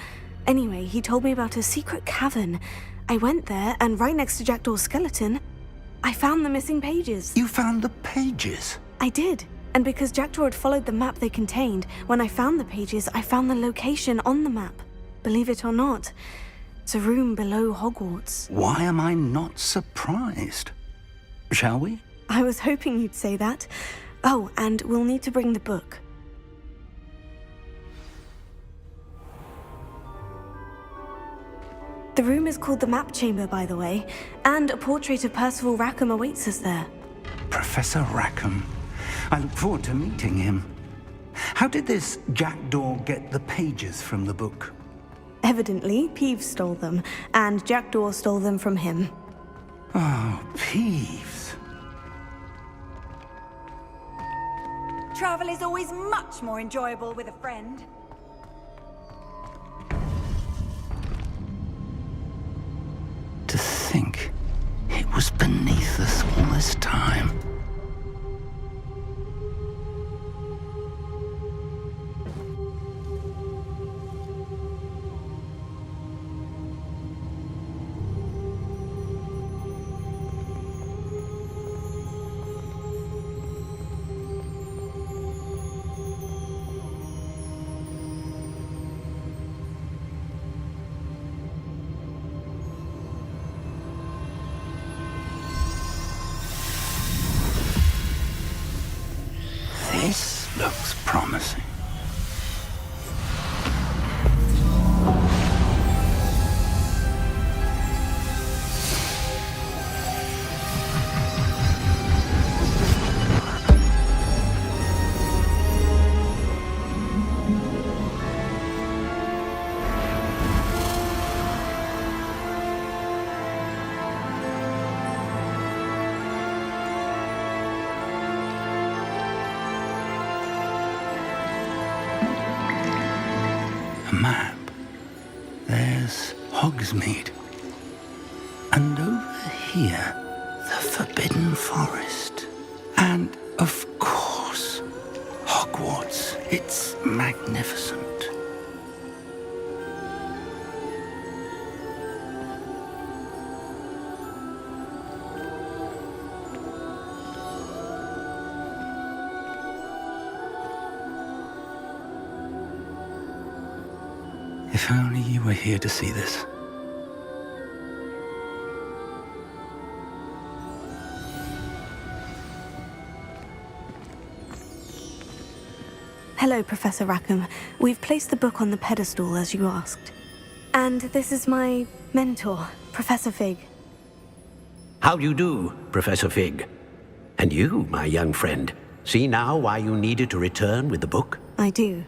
Speaker 2: Anyway, he told me about a secret cavern. I went there, and right next to Jackdaw's skeleton, I found the missing pages.
Speaker 8: You found the pages?
Speaker 2: I did. And because Jackdaw had followed the map they contained, when I found the pages, I found the location on the map. Believe it or not, it's a room below Hogwarts.
Speaker 8: Why am I not surprised? Shall we?
Speaker 2: I was hoping you'd say that. Oh, and we'll need to bring the book. The room is called the Map Chamber, by the way, and a portrait of Percival Rackham awaits us there.
Speaker 8: Professor Rackham. I look forward to meeting him. How did this Jackdaw get the pages from the book?
Speaker 2: Evidently, Peeves stole them, and Jackdaw stole them from him.
Speaker 8: Oh, Peeves.
Speaker 5: Travel is always much more enjoyable with a friend.
Speaker 8: To think it was beneath us all this time. map, there's Hogsmeade. And over here, the Forbidden Forest. And, of course, Hogwarts. It's magnificent. If only you were here to see this.
Speaker 2: Hello, Professor Rackham. We've placed the book on the pedestal as you asked. And this is my mentor, Professor Fig.
Speaker 10: How do you do, Professor Fig? And you, my young friend, see now why you needed to return with the book?
Speaker 2: I do.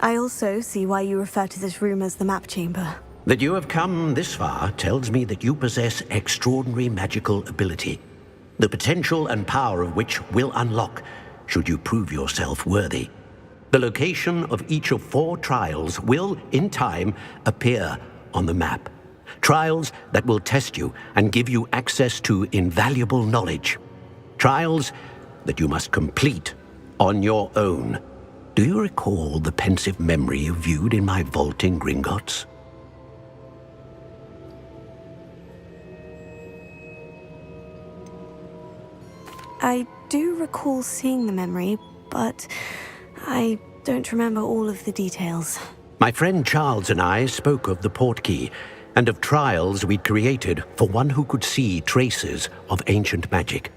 Speaker 2: I also see why you refer to this room as the map chamber.
Speaker 10: That you have come this far tells me that you possess extraordinary magical ability, the potential and power of which will unlock should you prove yourself worthy. The location of each of 4 trials will, in time, appear on the map. Trials that will test you and give you access to invaluable knowledge. Trials that you must complete on your own. Do you recall the pensive memory you viewed in my vault in Gringotts?
Speaker 2: I do recall seeing the memory, but I don't remember all of the details.
Speaker 10: My friend Charles and I spoke of the portkey and of trials we'd created for one who could see traces of ancient magic.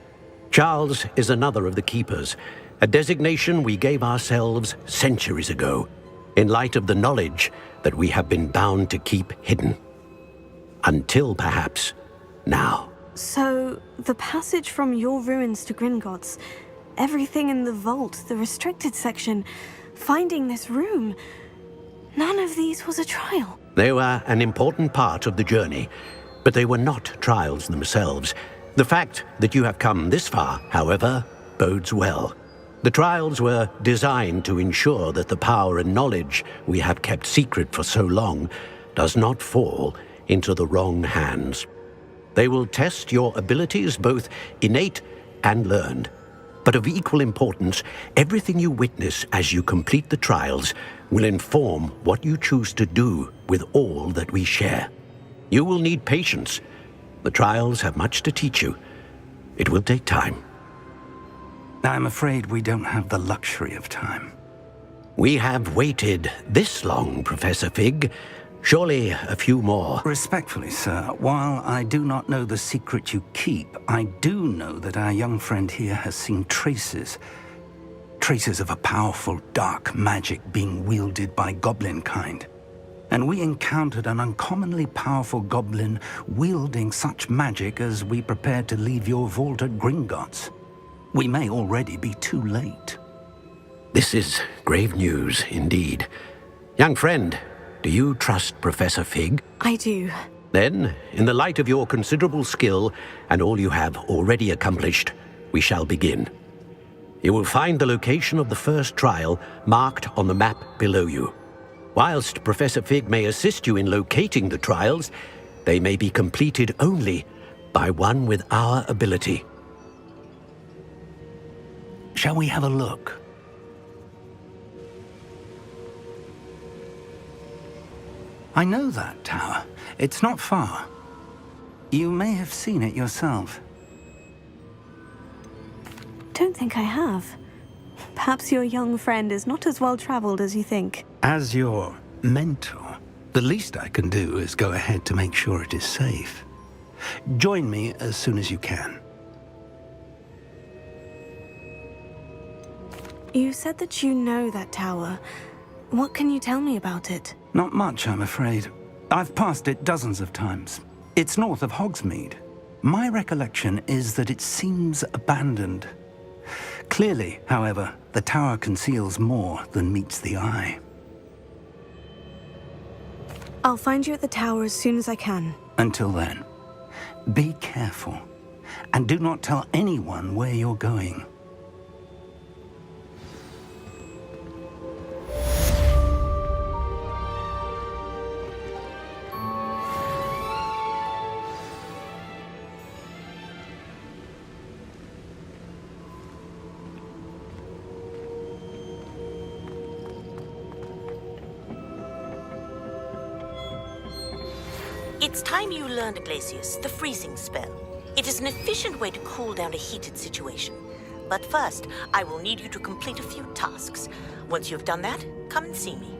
Speaker 10: Charles is another of the keepers, a designation we gave ourselves centuries ago, in light of the knowledge that we have been bound to keep hidden. Until perhaps now.
Speaker 2: So, the passage from your ruins to Gringotts, everything in the vault, the restricted section, finding this room, none of these was a trial.
Speaker 10: They were an important part of the journey, but they were not trials themselves. The fact that you have come this far, however, bodes well. The trials were designed to ensure that the power and knowledge we have kept secret for so long does not fall into the wrong hands. They will test your abilities, both innate and learned. But of equal importance, everything you witness as you complete the trials will inform what you choose to do with all that we share. You will need patience. The trials have much to teach you. It will take time.
Speaker 8: I'm afraid we don't have the luxury of time.
Speaker 10: We have waited this long, Professor Fig. Surely a few more.
Speaker 8: Respectfully, sir, while I do not know the secret you keep, I do know that our young friend here has seen traces of a powerful dark magic being wielded by goblin kind. And we encountered an uncommonly powerful goblin wielding such magic as we prepared to leave your vault at Gringotts. We may already be too late.
Speaker 10: This is grave news indeed. Young friend, do you trust Professor Fig?
Speaker 2: I do.
Speaker 10: Then, in the light of your considerable skill and all you have already accomplished, we shall begin. You will find the location of the first trial marked on the map below you. Whilst Professor Fig may assist you in locating the trials, they may be completed only by one with our ability.
Speaker 8: Shall we have a look? I know that tower. It's not far. You may have seen it yourself.
Speaker 2: Don't think I have. Perhaps your young friend is not as well traveled as you think.
Speaker 8: As your mentor, the least I can do is go ahead to make sure it is safe. Join me as soon as you can.
Speaker 2: You said that you know that tower. What can you tell me about it?
Speaker 8: Not much, I'm afraid. I've passed it dozens of times. It's north of Hogsmeade. My recollection is that it seems abandoned. Clearly, however, the tower conceals more than meets the eye.
Speaker 2: I'll find you at the tower as soon as I can.
Speaker 8: Until then, be careful, and do not tell anyone where you're going.
Speaker 13: It's time you learned, Glacius, the freezing spell. It is an efficient way to cool down a heated situation. But first, I will need you to complete a few tasks. Once you've done that, come and see me.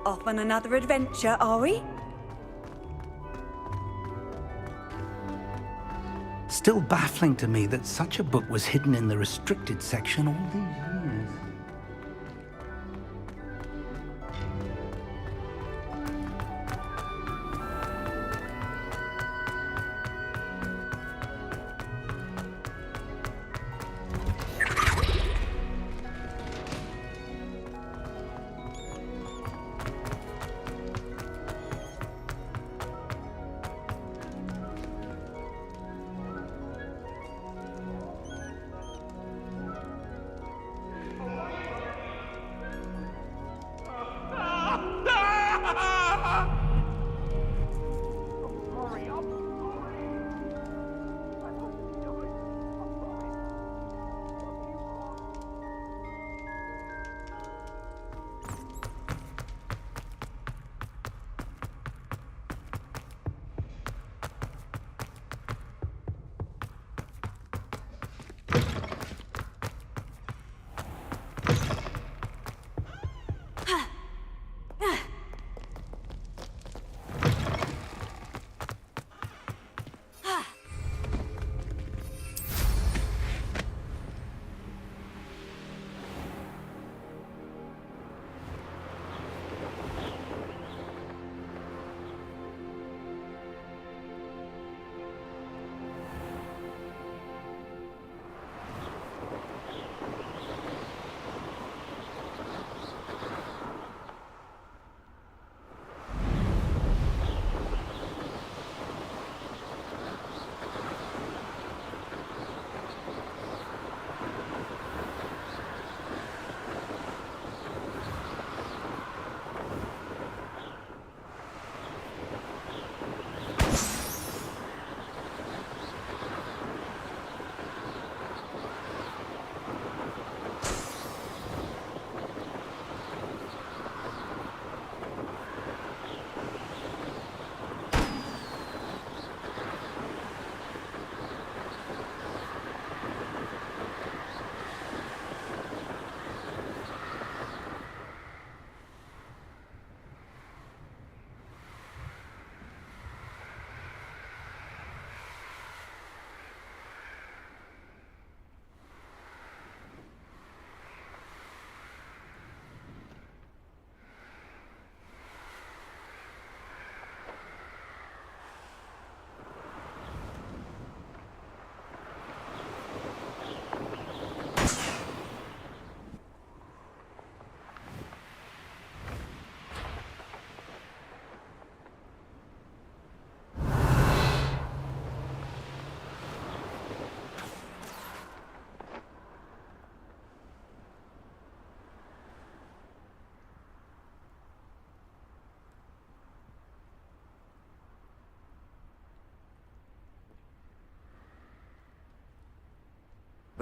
Speaker 5: Off on another adventure, are we?
Speaker 8: Still baffling to me that such a book was hidden in the restricted section all these years.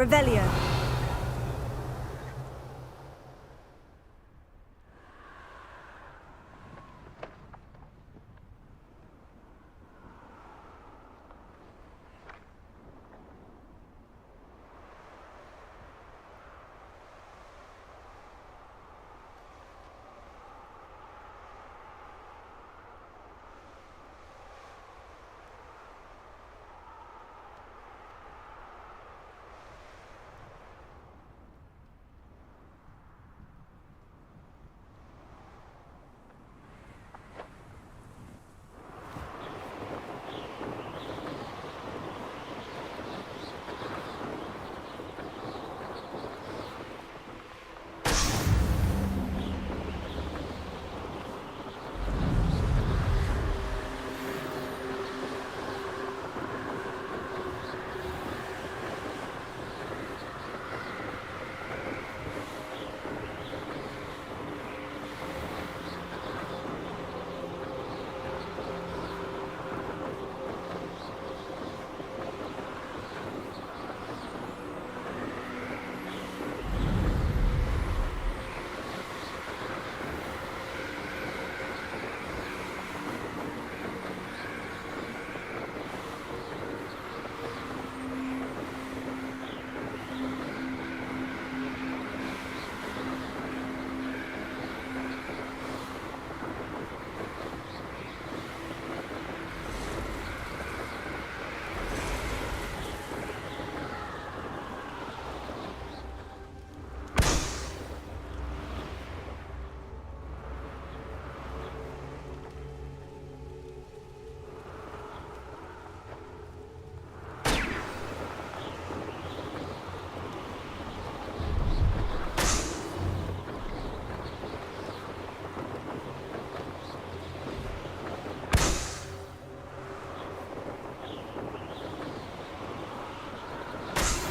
Speaker 2: Revelio.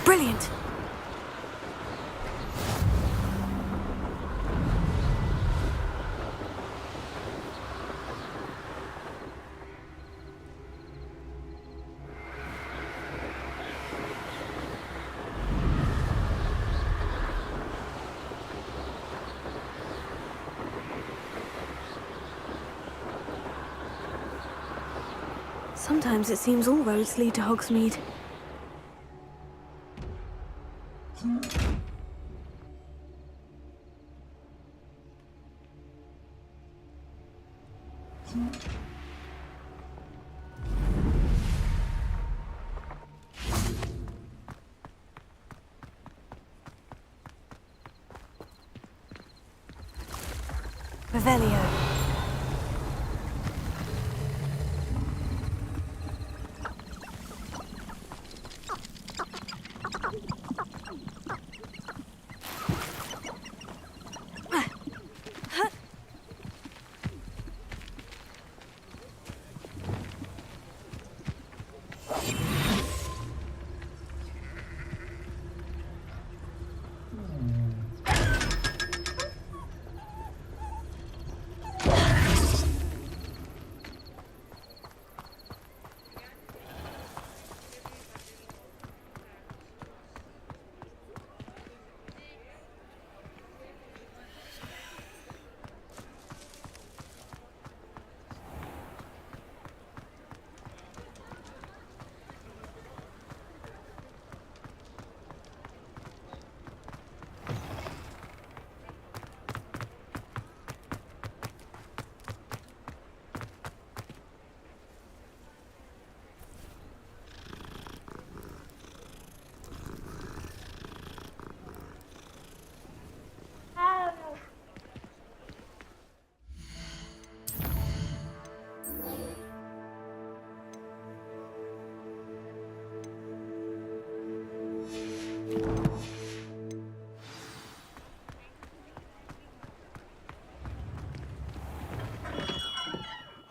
Speaker 2: Brilliant. Sometimes it seems all roads lead to Hogsmeade. Revelio.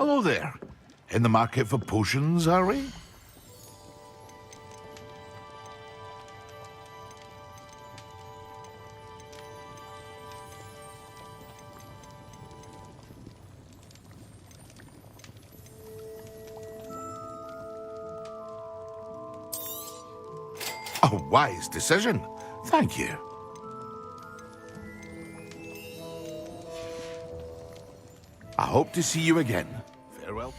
Speaker 15: Hello there. In the market for potions, are we? A wise decision. Thank you. I hope to see you again. Farewell.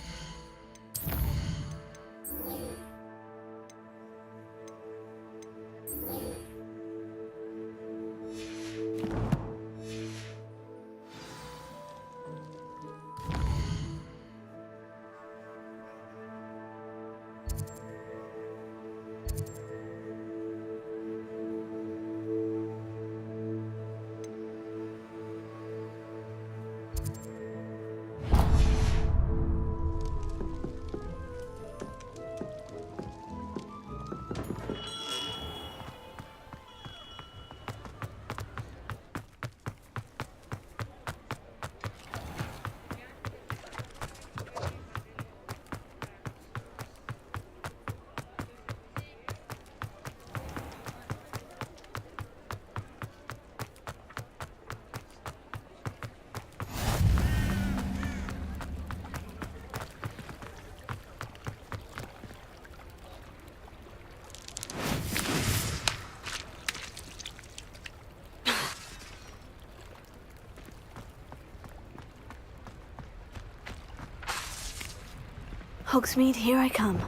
Speaker 2: Hogsmeade, here I come.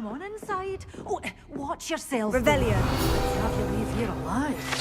Speaker 4: Come on inside. Oh, watch yourselves.
Speaker 5: Revelio.
Speaker 4: Have you leave here alive.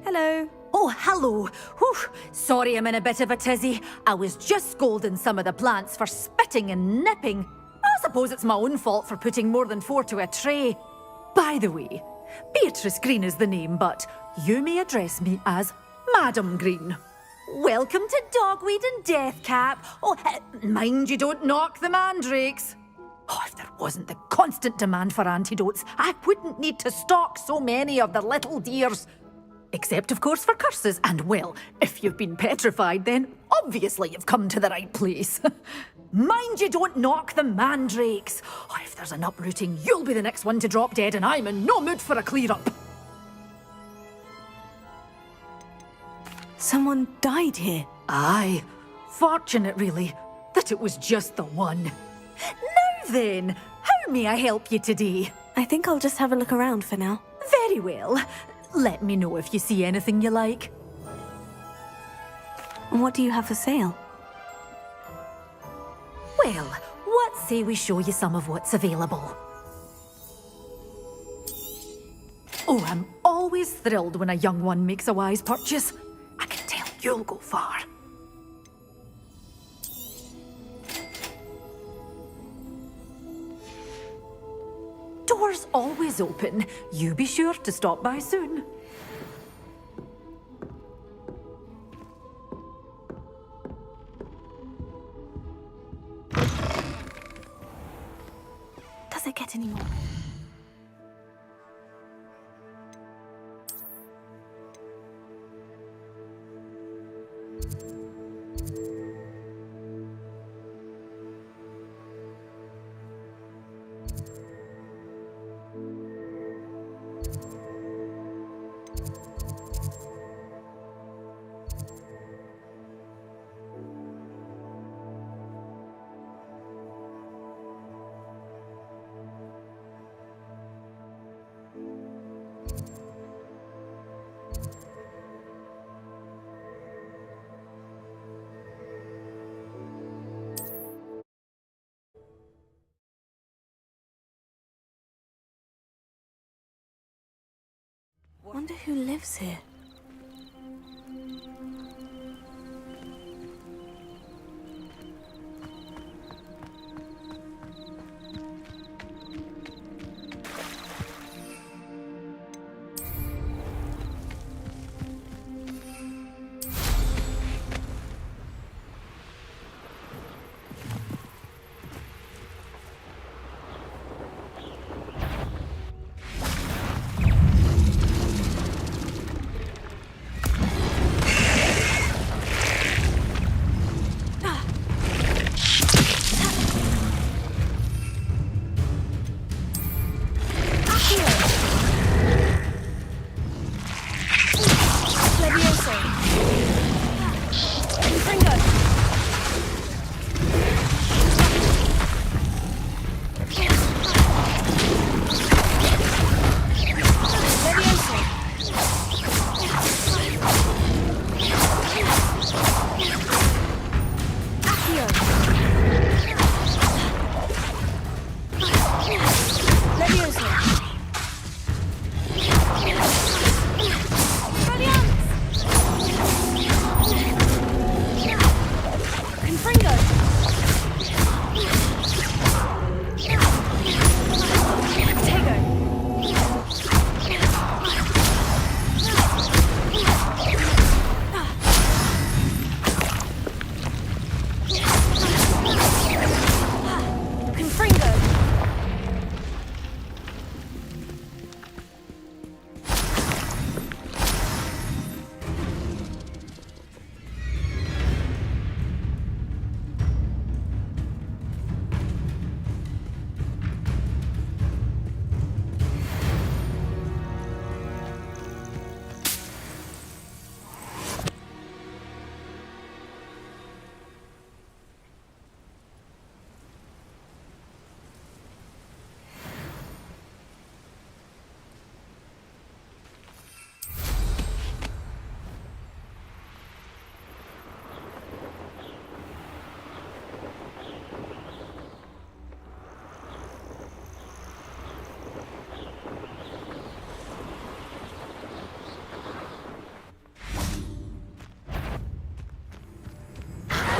Speaker 2: Hello.
Speaker 6: Oh, hello. Whew. Sorry I'm in a bit of a tizzy. I was just scolding some of the plants for spitting and nipping. I suppose it's my own fault for putting more than 4 to a tray. By the way, Beatrice Green is the name, but you may address me as Madam Green. Welcome to Dogweed and Deathcap. Oh, mind you don't knock the mandrakes. Oh, if there wasn't the constant demand for antidotes, I wouldn't need to stock so many of the little dears. Except, of course, for curses. And, well, if you've been petrified, then obviously you've come to the right place. Mind you don't knock the mandrakes. Oh, if there's an uprooting, you'll be the next one to drop dead, and I'm in no mood for a clear-up.
Speaker 2: Someone died here.
Speaker 6: Aye. Fortunate, really, that it was just the one. Now then, how may I help you today?
Speaker 2: I think I'll just have a look around for now.
Speaker 6: Very well. Let me know if you see anything you like.
Speaker 2: And what do you have for sale?
Speaker 6: Well, what say we show you some of what's available? Oh, I'm always thrilled when a young one makes a wise purchase. I can tell you'll go far. Doors always open. You be sure to stop by soon.
Speaker 2: Does it get any more? Wonder who lives here.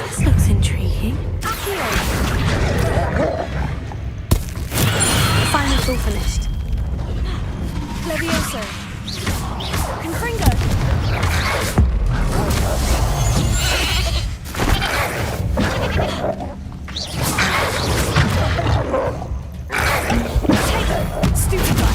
Speaker 2: This looks intriguing. Finally, it's all finished.
Speaker 16: Levioso. Confringo. Stupid guy.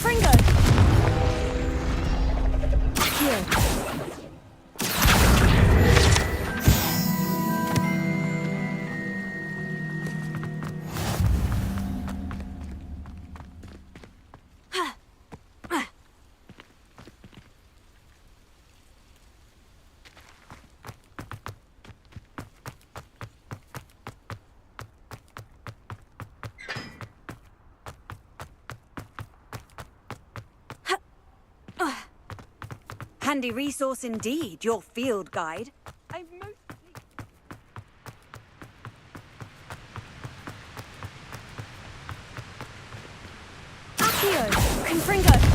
Speaker 16: Confringo! Here.
Speaker 5: Handy resource indeed, your field guide. I've
Speaker 16: Accio! Confringo!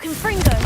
Speaker 16: Confringo!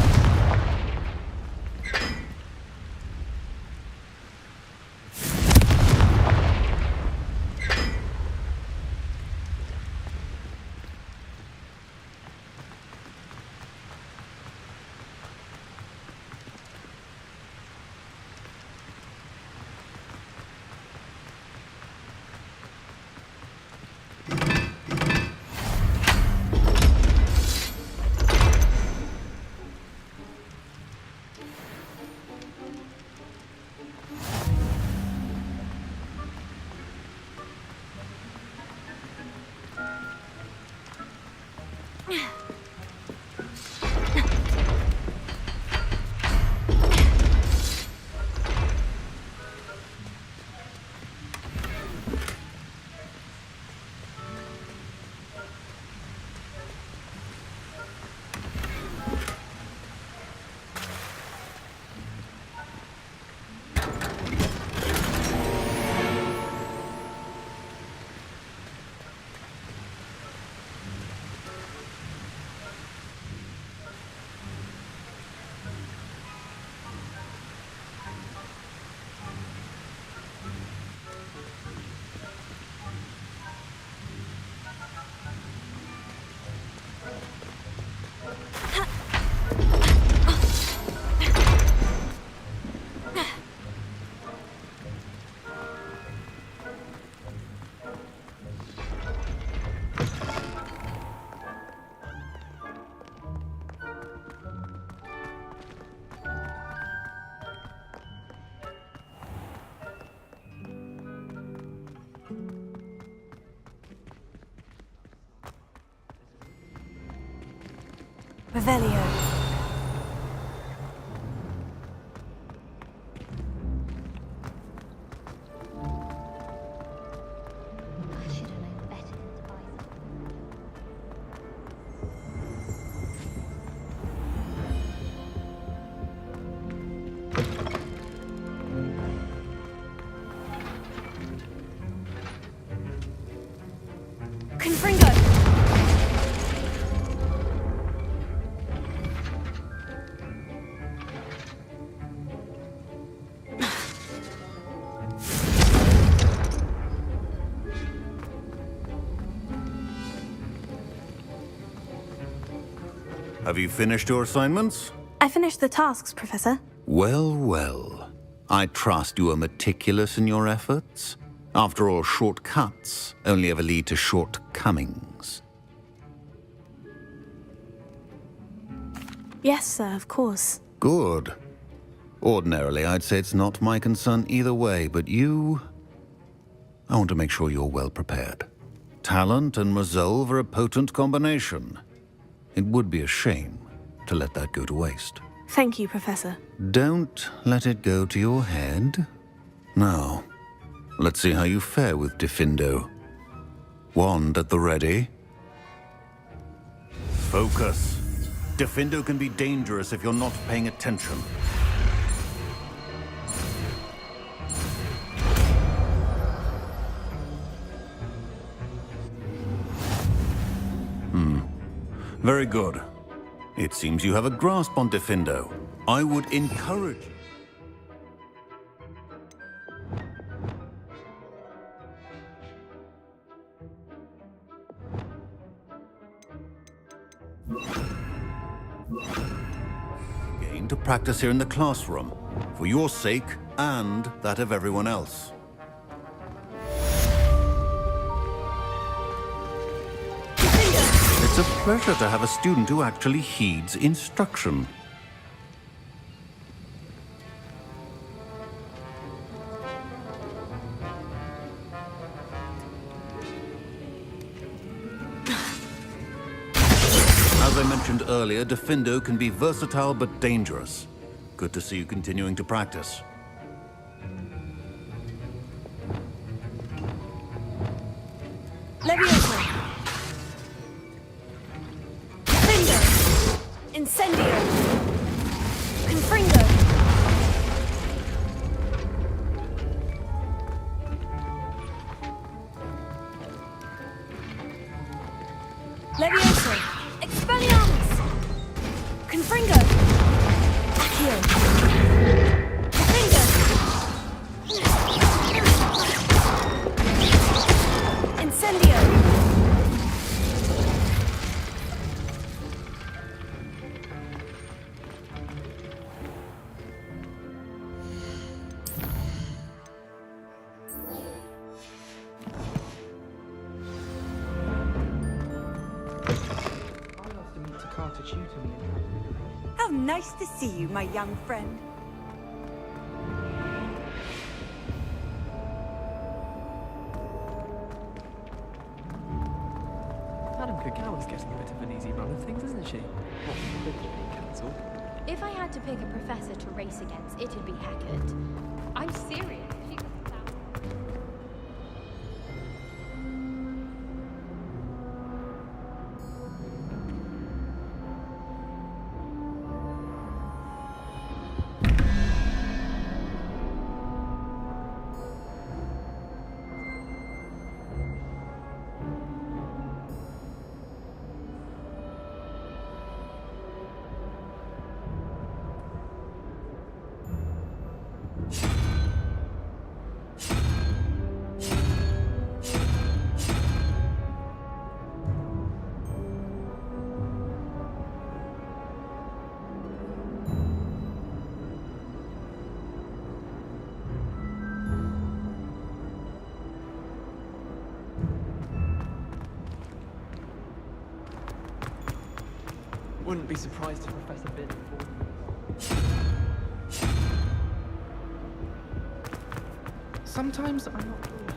Speaker 2: Revelio.
Speaker 16: Confringo!
Speaker 11: Have you finished your assignments?
Speaker 2: I finished the tasks, Professor.
Speaker 11: Well, well. I trust you are meticulous in your efforts. After all, shortcuts only ever lead to shortcomings.
Speaker 2: Yes, sir, of course.
Speaker 11: Good. Ordinarily, I'd say it's not my concern either way, but you... I want to make sure you're well prepared. Talent and resolve are a potent combination. It would be a shame to let that go to waste.
Speaker 2: Thank you, Professor.
Speaker 11: Don't let it go to your head. Now, let's see how you fare with Diffindo. Wand at the ready. Focus. Diffindo can be dangerous if you're not paying attention. Very good. It seems you have a grasp on Diffindo. I would encourage to practice here in the classroom, for your sake and that of everyone else. It's a pleasure to have a student who actually heeds instruction. As I mentioned earlier, Diffindo can be versatile but dangerous. Good to see you continuing to practice.
Speaker 16: Leviosa! Diffindo! Incendio! Confringo! Leviosa! Expelliarmus! Confringo! Accio! Diffindo! Incendio!
Speaker 5: How nice to see you, my young friend.
Speaker 21: Madam Kagawa's getting a bit of an easy run of things, isn't she? What with the being cancelled?
Speaker 3: If I had to pick a professor to race against, it'd be Hackett. I'm serious. She doesn't sound...
Speaker 21: Wouldn't be surprised if Professor Bin... Sometimes I'm not really sure.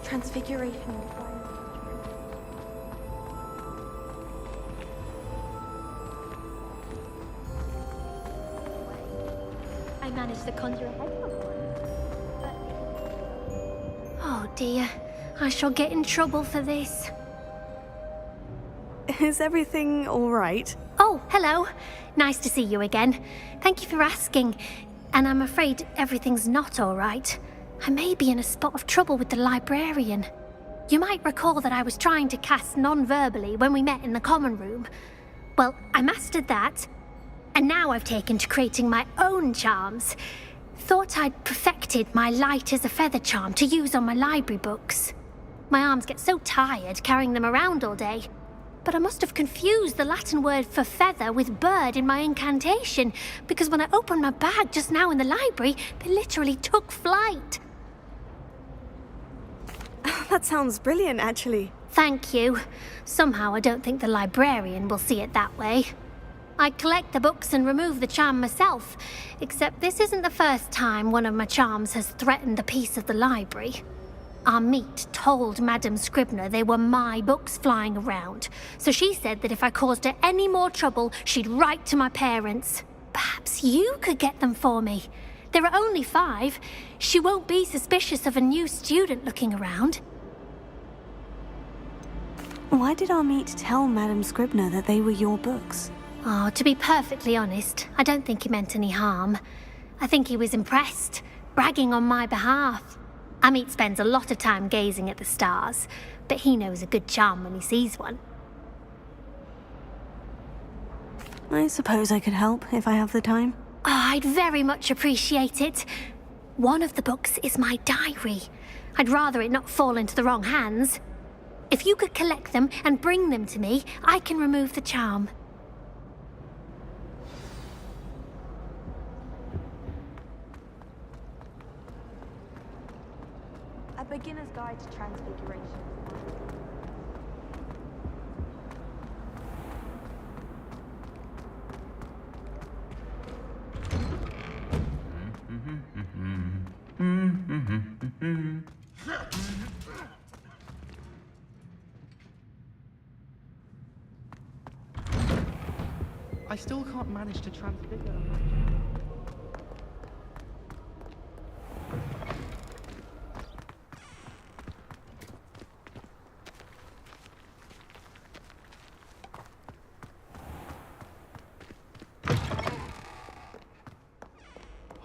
Speaker 2: Transfiguration.
Speaker 3: I managed to conjure a head from one. Oh dear, I shall get in trouble for this.
Speaker 2: Is everything all right?
Speaker 3: Oh, hello. Nice to see you again. Thank you for asking. And I'm afraid everything's not all right. I may be in a spot of trouble with the librarian. You might recall that I was trying to cast non-verbally when we met in the common room. Well, I mastered that, and now I've taken to creating my own charms. Thought I'd perfected my light as a feather charm to use on my library books. My arms get so tired carrying them around all day. But I must have confused the Latin word for feather with bird in my incantation, because when I opened my bag just now in the library, they literally took flight.
Speaker 2: That sounds brilliant, actually.
Speaker 3: Thank you. Somehow I don't think the librarian will see it that way. I collect the books and remove the charm myself, except this isn't the first time one of my charms has threatened the peace of the library. Our meet told Madame Scribner they were my books flying around, so she said that if I caused her any more trouble, she'd write to my parents. Perhaps you could get them for me. There are only 5. She won't be suspicious of a new student looking around.
Speaker 2: Why did our meet tell Madame Scribner that they were your books?
Speaker 3: Oh, to be perfectly honest, I don't think he meant any harm. I think he was impressed, bragging on my behalf. Amit spends a lot of time gazing at the stars, but he knows a good charm when he sees one.
Speaker 2: I suppose I could help if I have the time.
Speaker 3: Oh, I'd very much appreciate it. One of the books is my diary. I'd rather it not fall into the wrong hands. If you could collect them and bring them to me, I can remove the charm.
Speaker 19: A beginner's guide to transfiguration.
Speaker 21: I still can't manage to transfigure.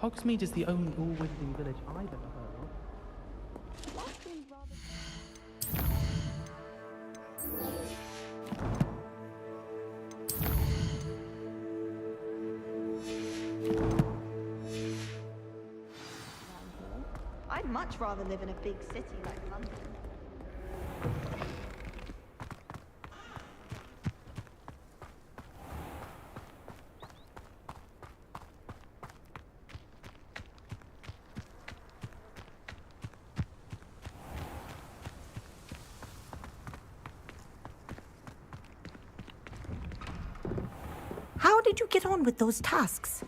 Speaker 21: Hogsmeade is the only all-wizarding village I've ever heard of.
Speaker 19: I'd much rather live in a big city like London.
Speaker 13: How did you get on with those tasks?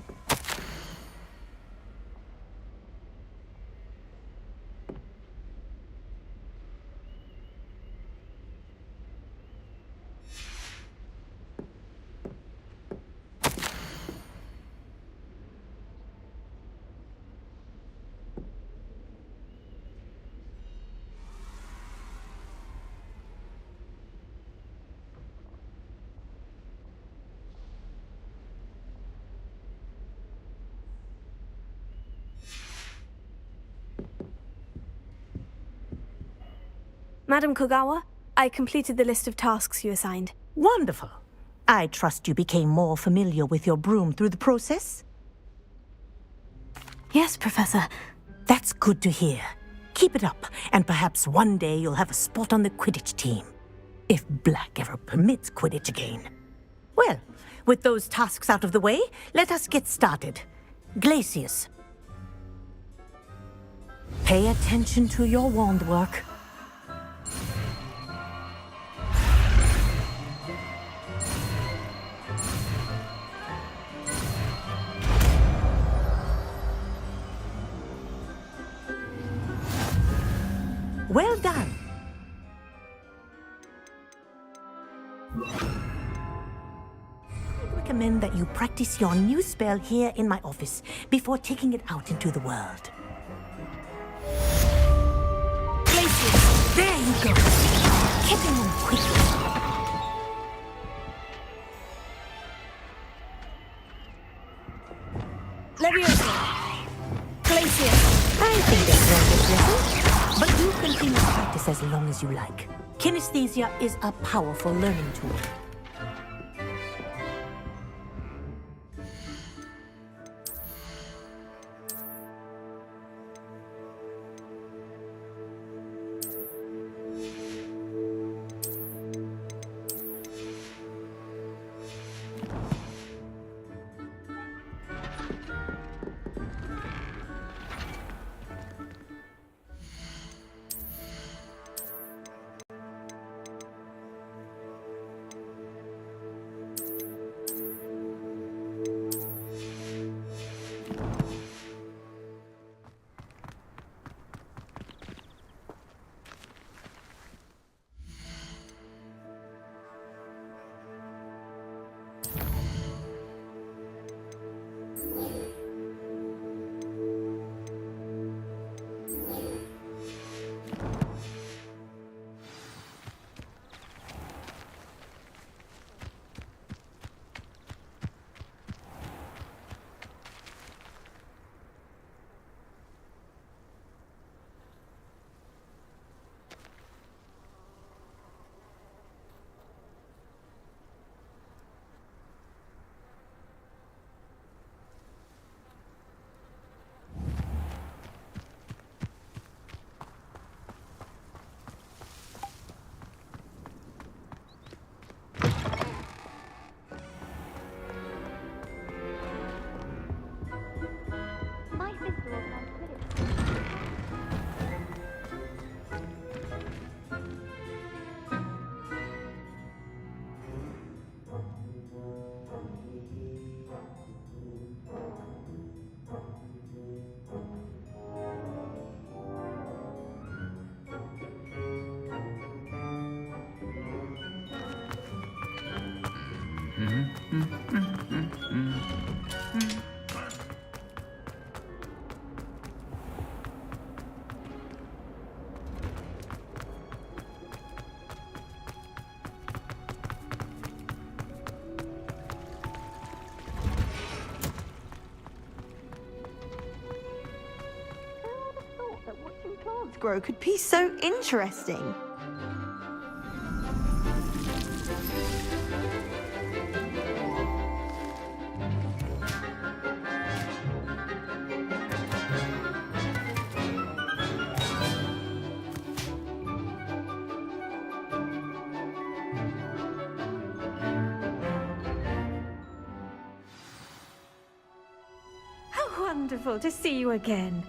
Speaker 2: Madam Kogawa, I completed the list of tasks you assigned.
Speaker 13: Wonderful. I trust you became more familiar with your broom through the process?
Speaker 2: Yes, Professor.
Speaker 13: That's good to hear. Keep it up, and perhaps one day you'll have a spot on the Quidditch team. If Black ever permits Quidditch again. Well, with those tasks out of the way, let us get started. Glacius. Pay attention to your wand work. Well done. I recommend that you practice your new spell here in my office before taking it out into the world. Glacius, there you go. Getting on quickly.
Speaker 2: Leviosa! Glacius!
Speaker 13: I think that's very impressive. But you continue to practice as long as you like. Kinesthesia is a powerful learning tool.
Speaker 19: Plants grow could be so interesting.
Speaker 2: How wonderful to see you again.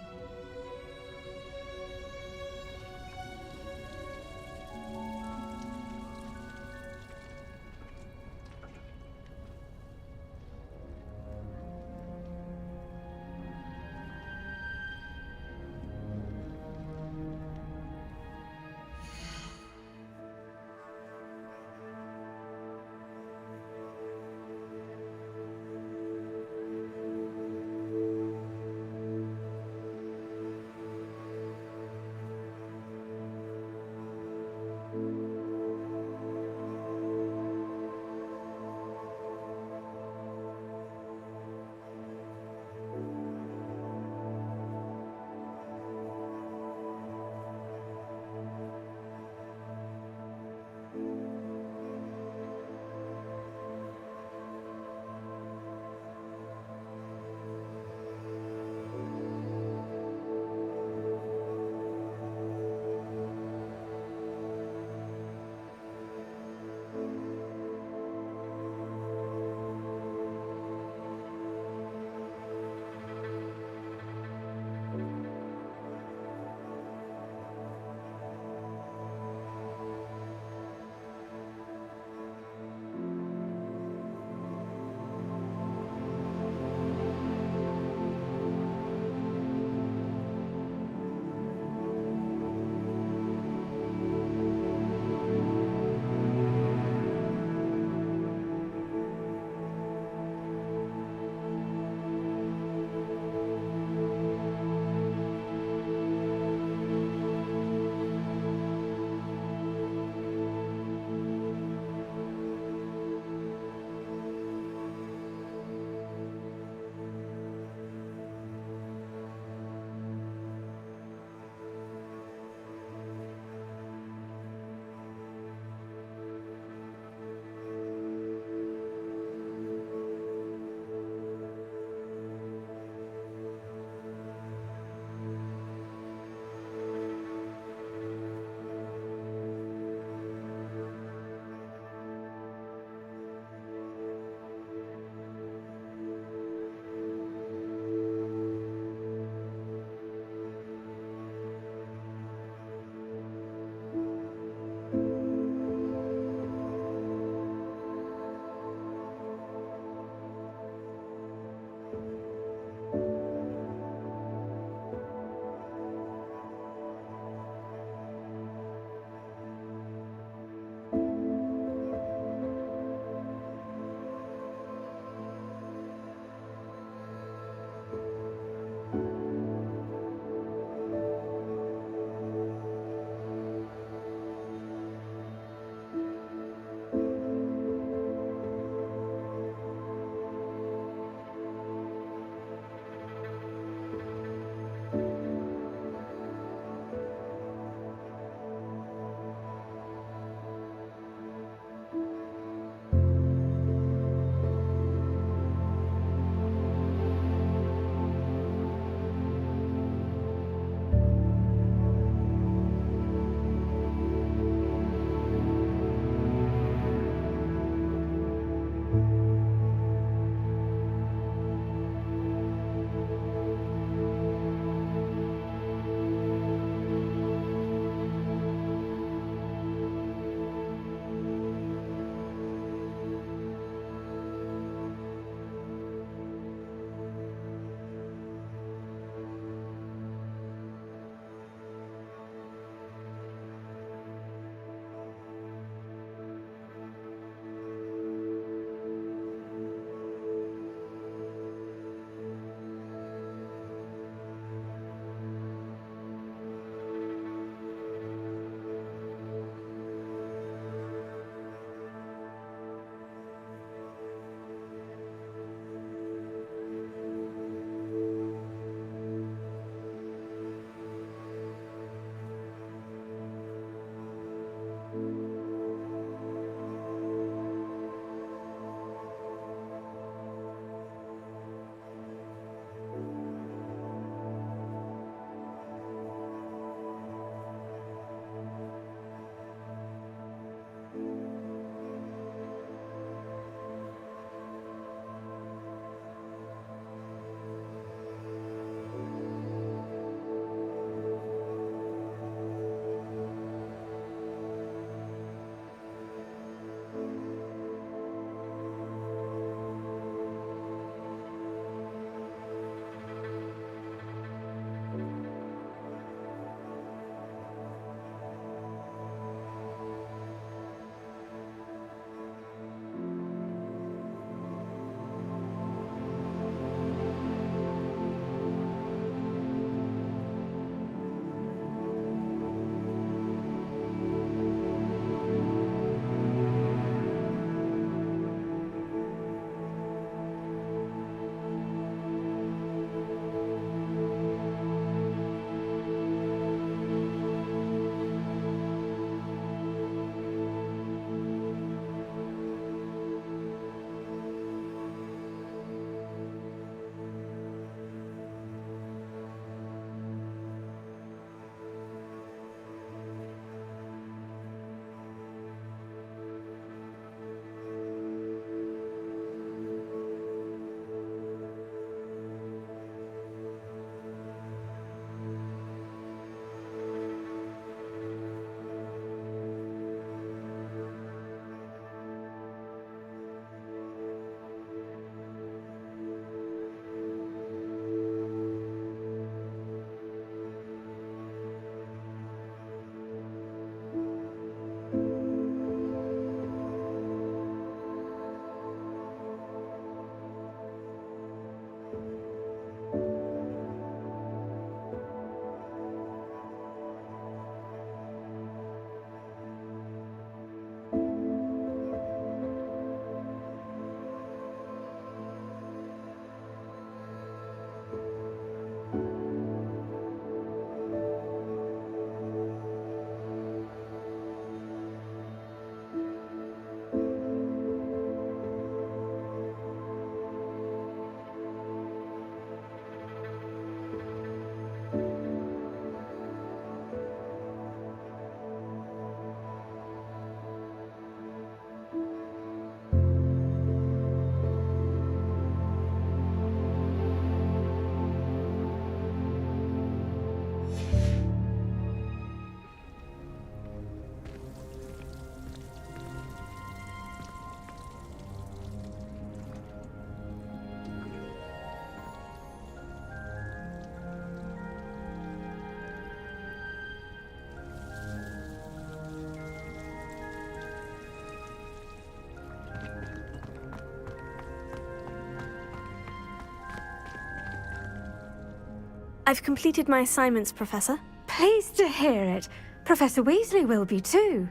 Speaker 2: I've completed my assignments, Professor.
Speaker 14: Pleased to hear it. Professor Weasley will be too.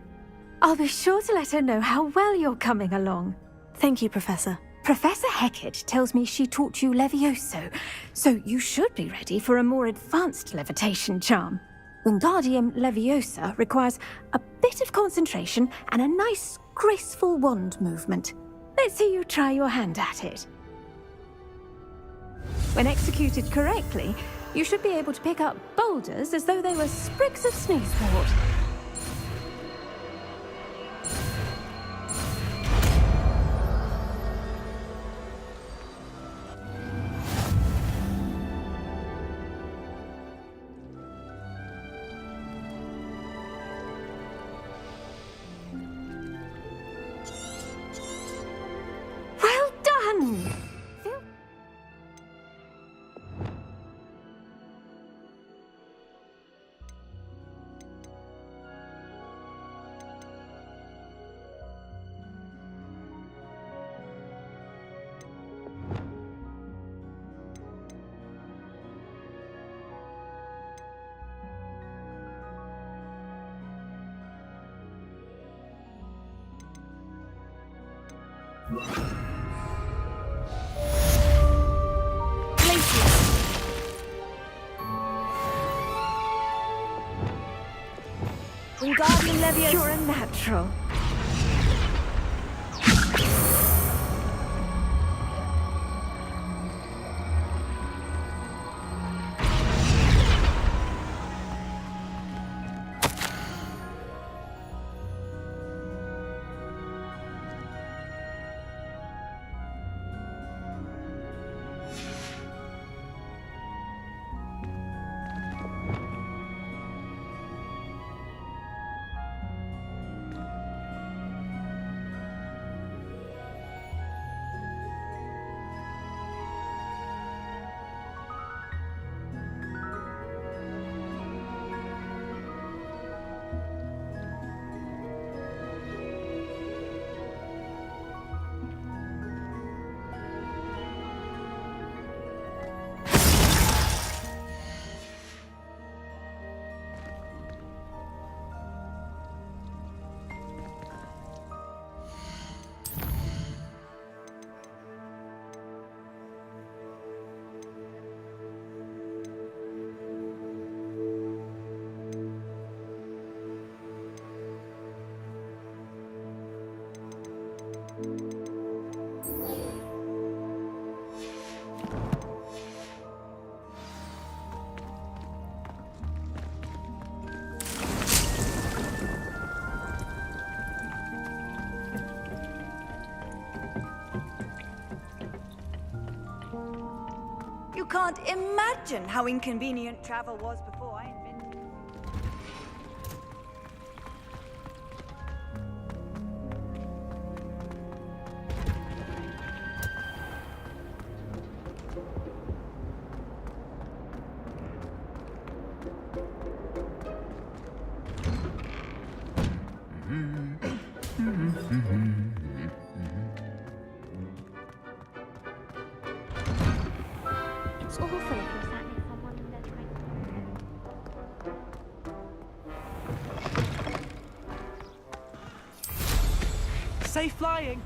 Speaker 14: I'll be sure to let her know how well you're coming along.
Speaker 2: Thank you, Professor.
Speaker 14: Professor Hecat tells me she taught you Levioso, so you should be ready for a more advanced levitation charm. Wingardium Leviosa requires a bit of concentration and a nice, graceful wand movement. Let's see you try your hand at it. When executed correctly, you should be able to pick up boulders as though they were sprigs of sneezewort. Well done!
Speaker 16: Wingardium Leviosa.
Speaker 14: You're a natural.
Speaker 5: You can't imagine how inconvenient travel was before I invented it.
Speaker 3: It's awful if you're sat near someone and they're trying.
Speaker 1: Safe flying!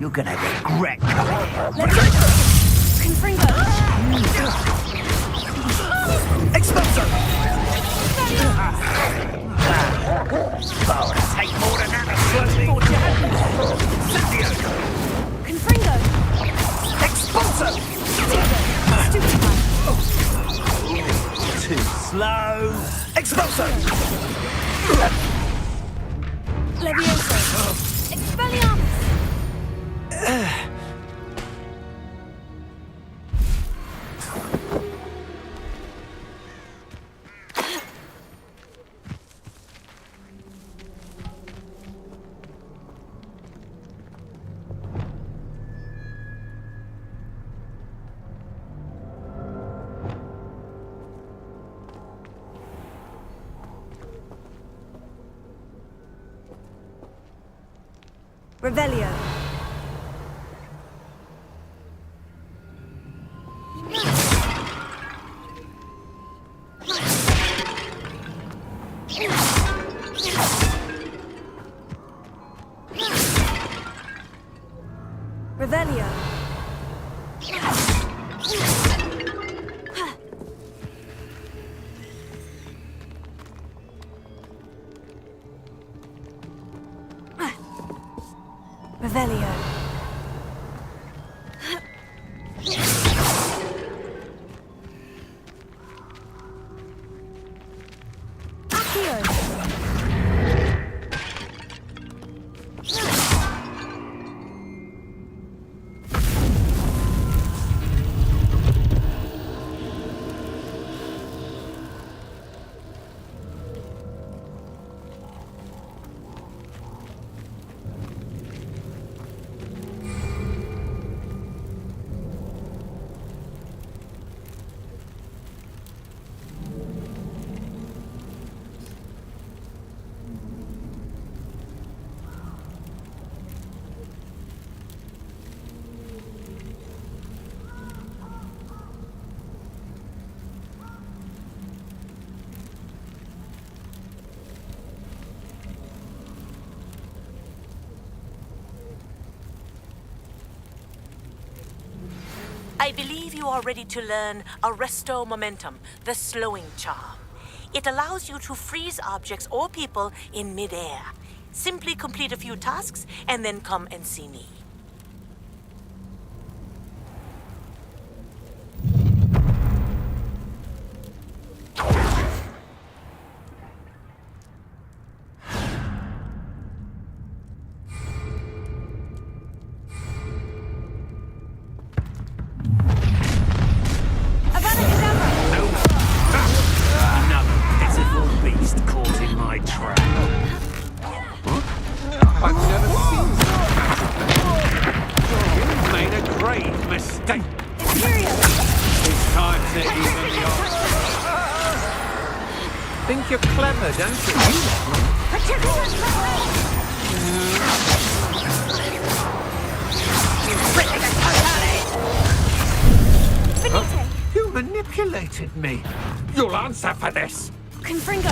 Speaker 17: You're gonna regret coming here.
Speaker 16: Confringo!
Speaker 17: Expulsor! Oh, it'll take more than that to slow me. Incendio!
Speaker 16: Confringo!
Speaker 17: Expulsor! Too slow. Expulsor!
Speaker 16: Levioso! Expelliarmus! Revelio. Revelio. Revelio. Accio.
Speaker 13: I believe you are ready to learn Arresto Momentum, the slowing charm. It allows you to freeze objects or people in midair. Simply complete a few tasks and then come and see me.
Speaker 23: Think you're clever, don't you?
Speaker 16: Finite!
Speaker 23: You manipulated me. You'll answer for this.
Speaker 16: Confringo!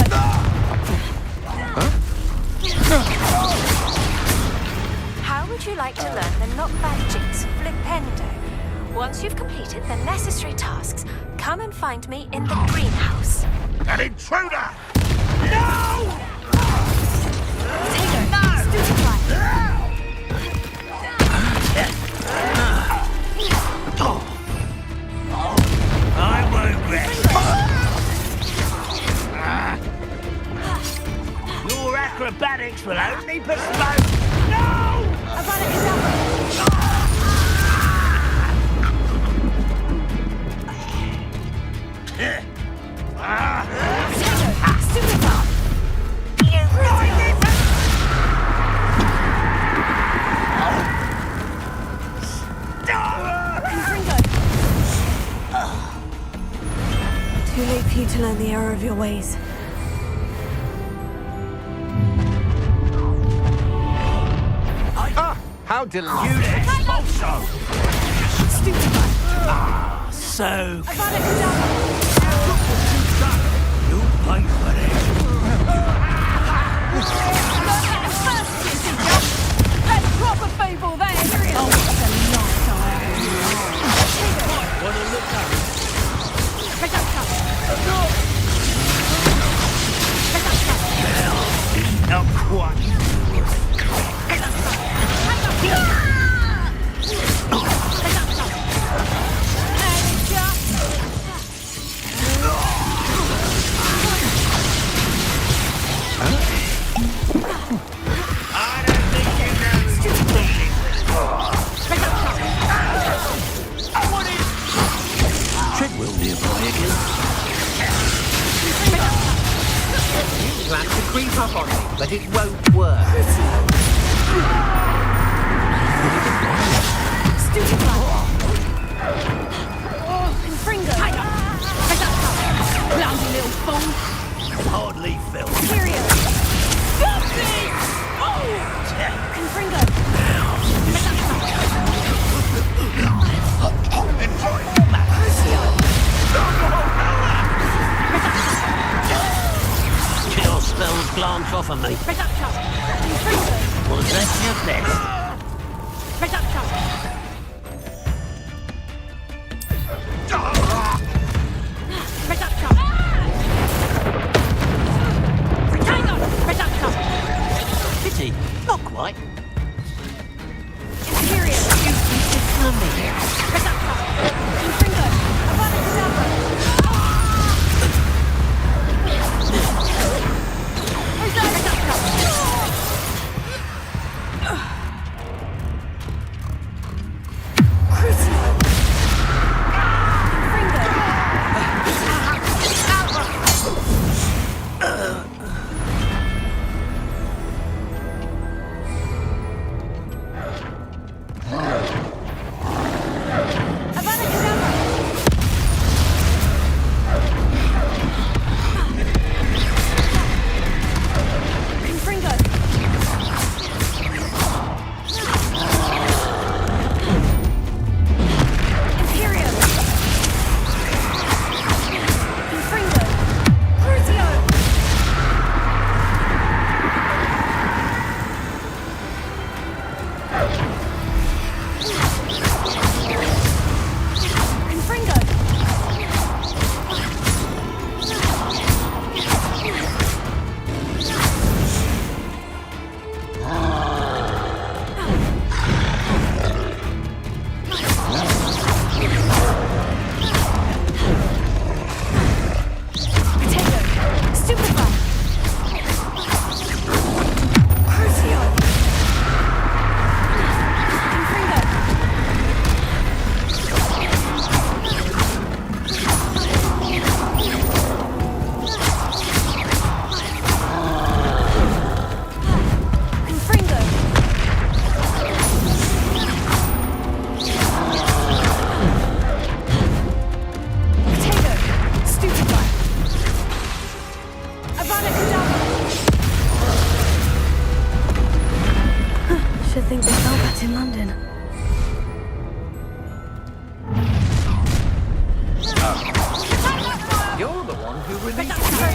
Speaker 12: How would you like to learn the knockback jinx Flipendo? Once you've completed the necessary tasks, come and find me in the greenhouse.
Speaker 15: An intruder!
Speaker 12: No!
Speaker 16: Tago! No! Stupefy!
Speaker 17: I won't rest. Your acrobatics will only postpone. No!
Speaker 16: Avada Kedavra!
Speaker 2: Too late for you to learn the error of your ways.
Speaker 23: How delicious!
Speaker 17: Also,
Speaker 16: Stupefy!
Speaker 17: so
Speaker 16: Avada Kedavra!
Speaker 17: you pay for this.
Speaker 16: Let's proper people then!
Speaker 17: One.
Speaker 10: Treadwell nearby again.
Speaker 17: You plan to creep up on me, but it won't work.
Speaker 16: Stupid Confringo! Lousy little fool!
Speaker 17: Hardly felt.
Speaker 16: Period! Stop this! Confringo!
Speaker 10: Kill spells glance off of me. Was that your best? Pity, not quite.
Speaker 2: Should think they felt that in London.
Speaker 17: You're the one who released me.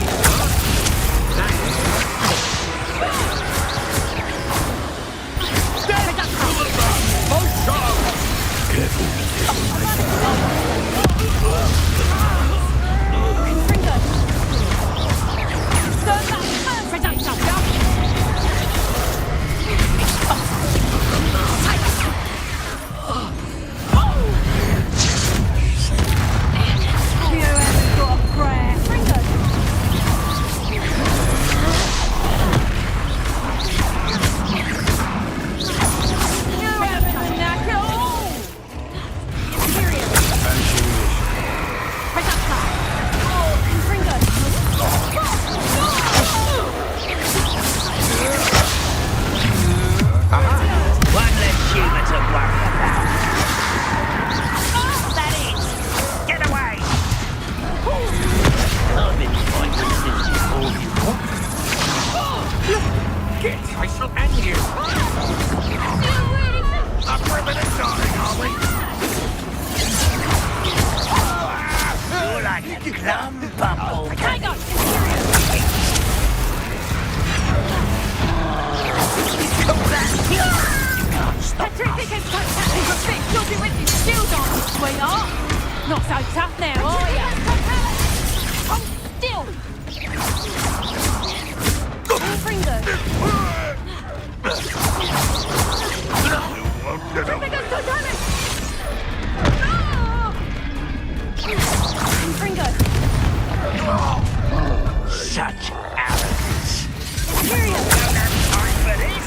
Speaker 16: Not so tough now, are you? Hold still! Fringo!
Speaker 15: Fringo's
Speaker 16: so damaged! Fringo!
Speaker 17: Such arrogance.
Speaker 16: Imperial!
Speaker 17: Don't have time for this.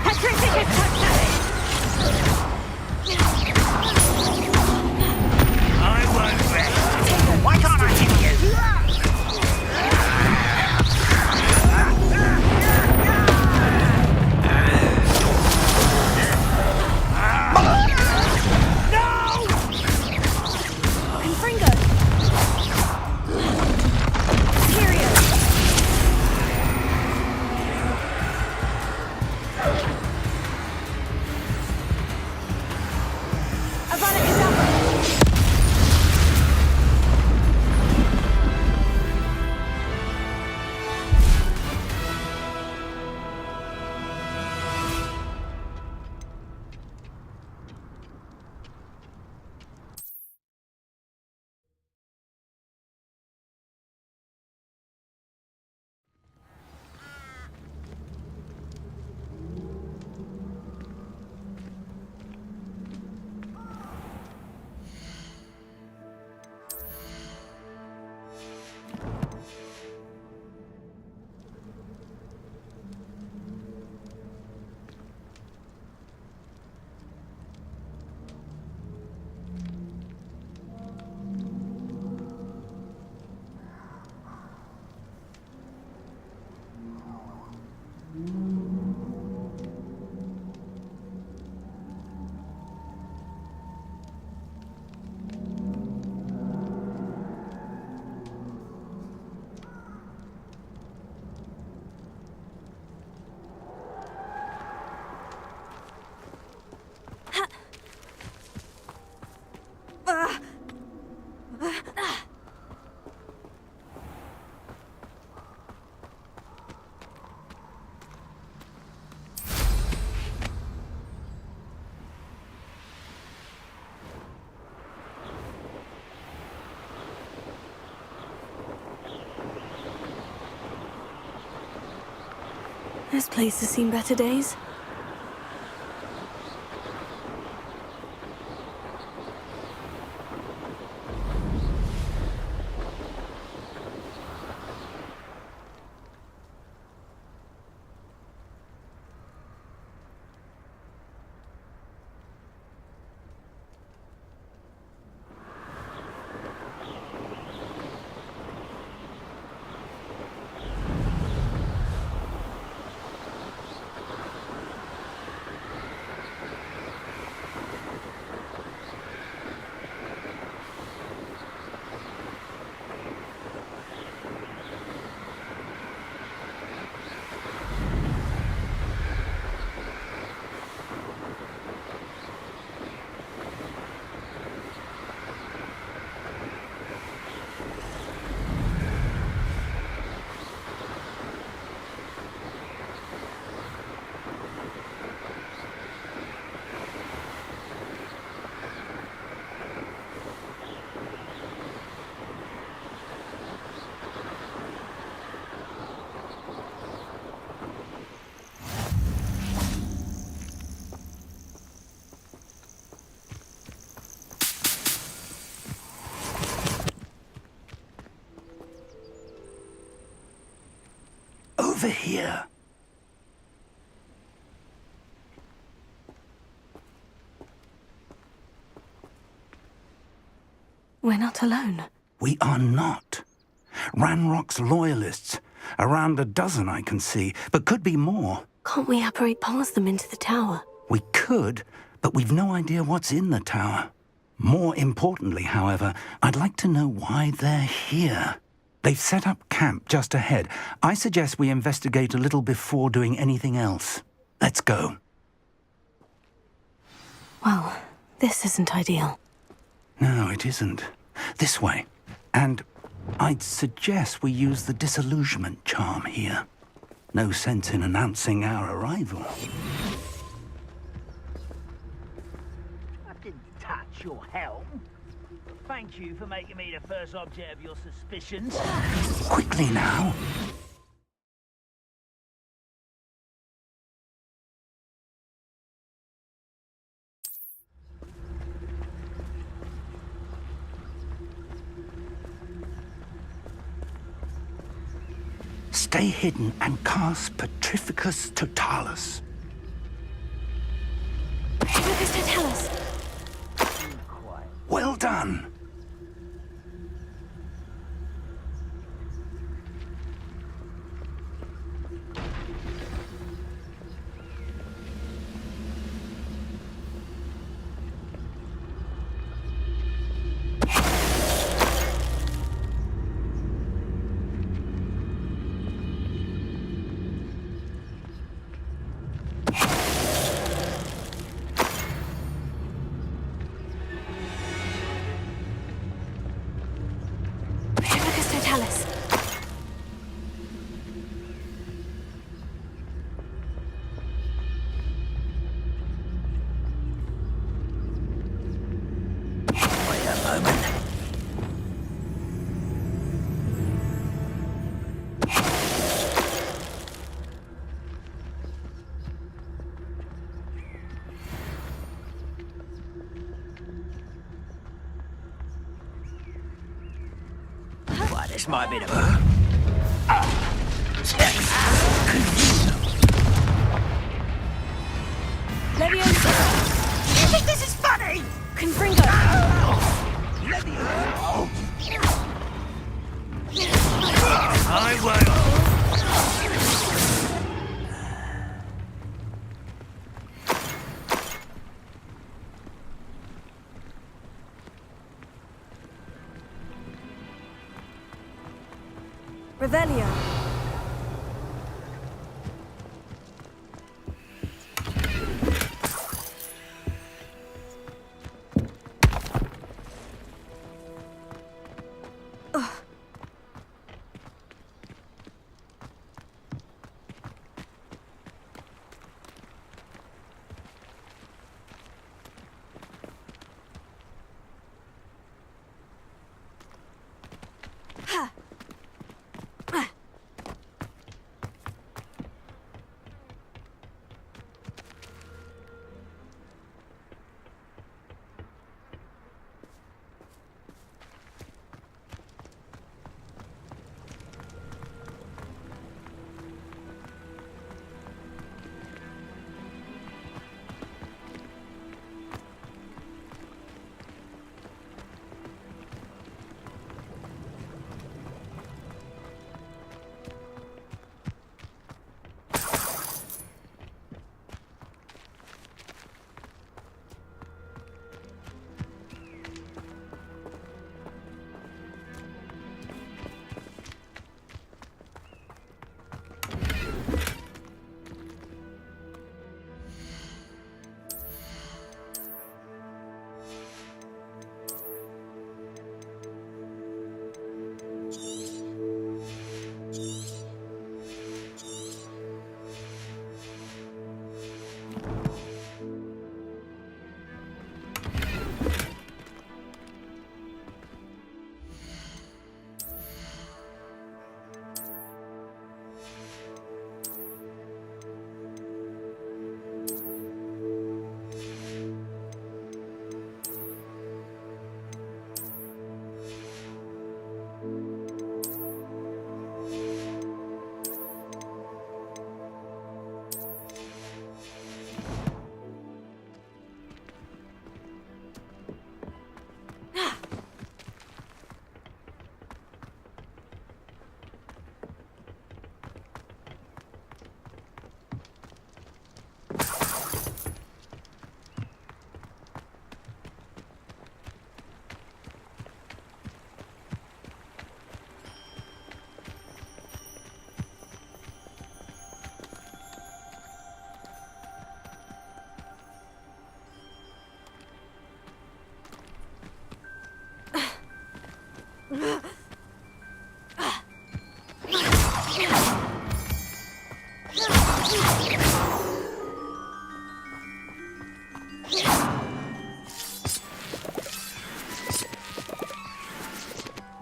Speaker 16: Patricious touch
Speaker 17: I won't rest. Why can't I hit you?
Speaker 2: This place has seen better days.
Speaker 8: Over here.
Speaker 2: We're not alone.
Speaker 8: We are not. Ranrock's loyalists. Around a dozen I can see, but could be more.
Speaker 2: Can't we apparate past them into the tower?
Speaker 8: We could, but we've no idea what's in the tower. More importantly, however, I'd like to know why they're here. They've set up camp just ahead. I suggest we investigate a little before doing anything else. Let's go.
Speaker 2: Well, this isn't ideal.
Speaker 8: No, it isn't. This way. And I'd suggest we use the disillusionment charm here. No sense in announcing our arrival.
Speaker 17: I didn't touch your helm. Thank you for making me the first object of your suspicions.
Speaker 8: Quickly now. Stay hidden and cast Petrificus Totalis.
Speaker 2: Petrificus Totalis.
Speaker 8: Well done.
Speaker 2: Petrificus Totalis.
Speaker 17: Wait a moment. Why, this might be the...
Speaker 2: Leviosa.
Speaker 17: You think this is funny?
Speaker 2: Confringo.
Speaker 17: I won't.
Speaker 2: Revelio.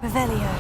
Speaker 2: Revelio.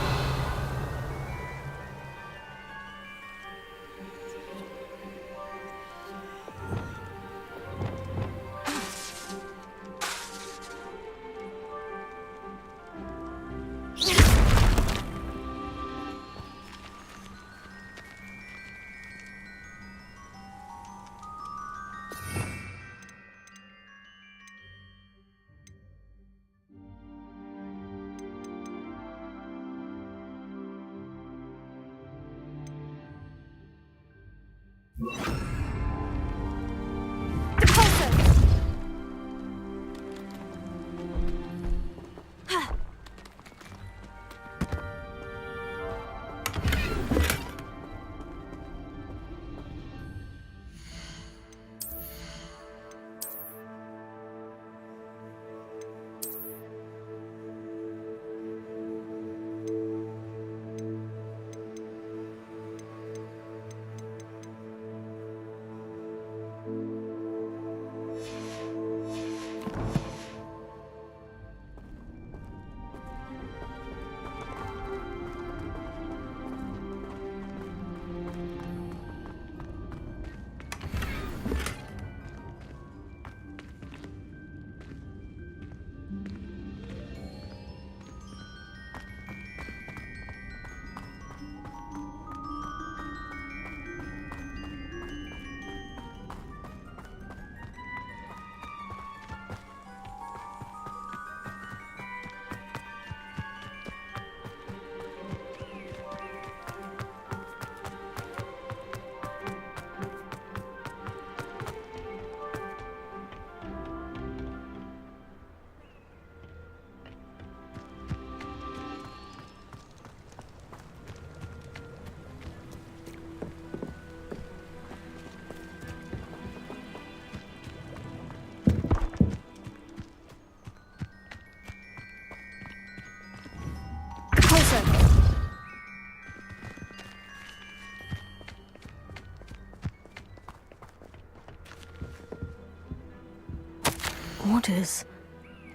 Speaker 2: Orders.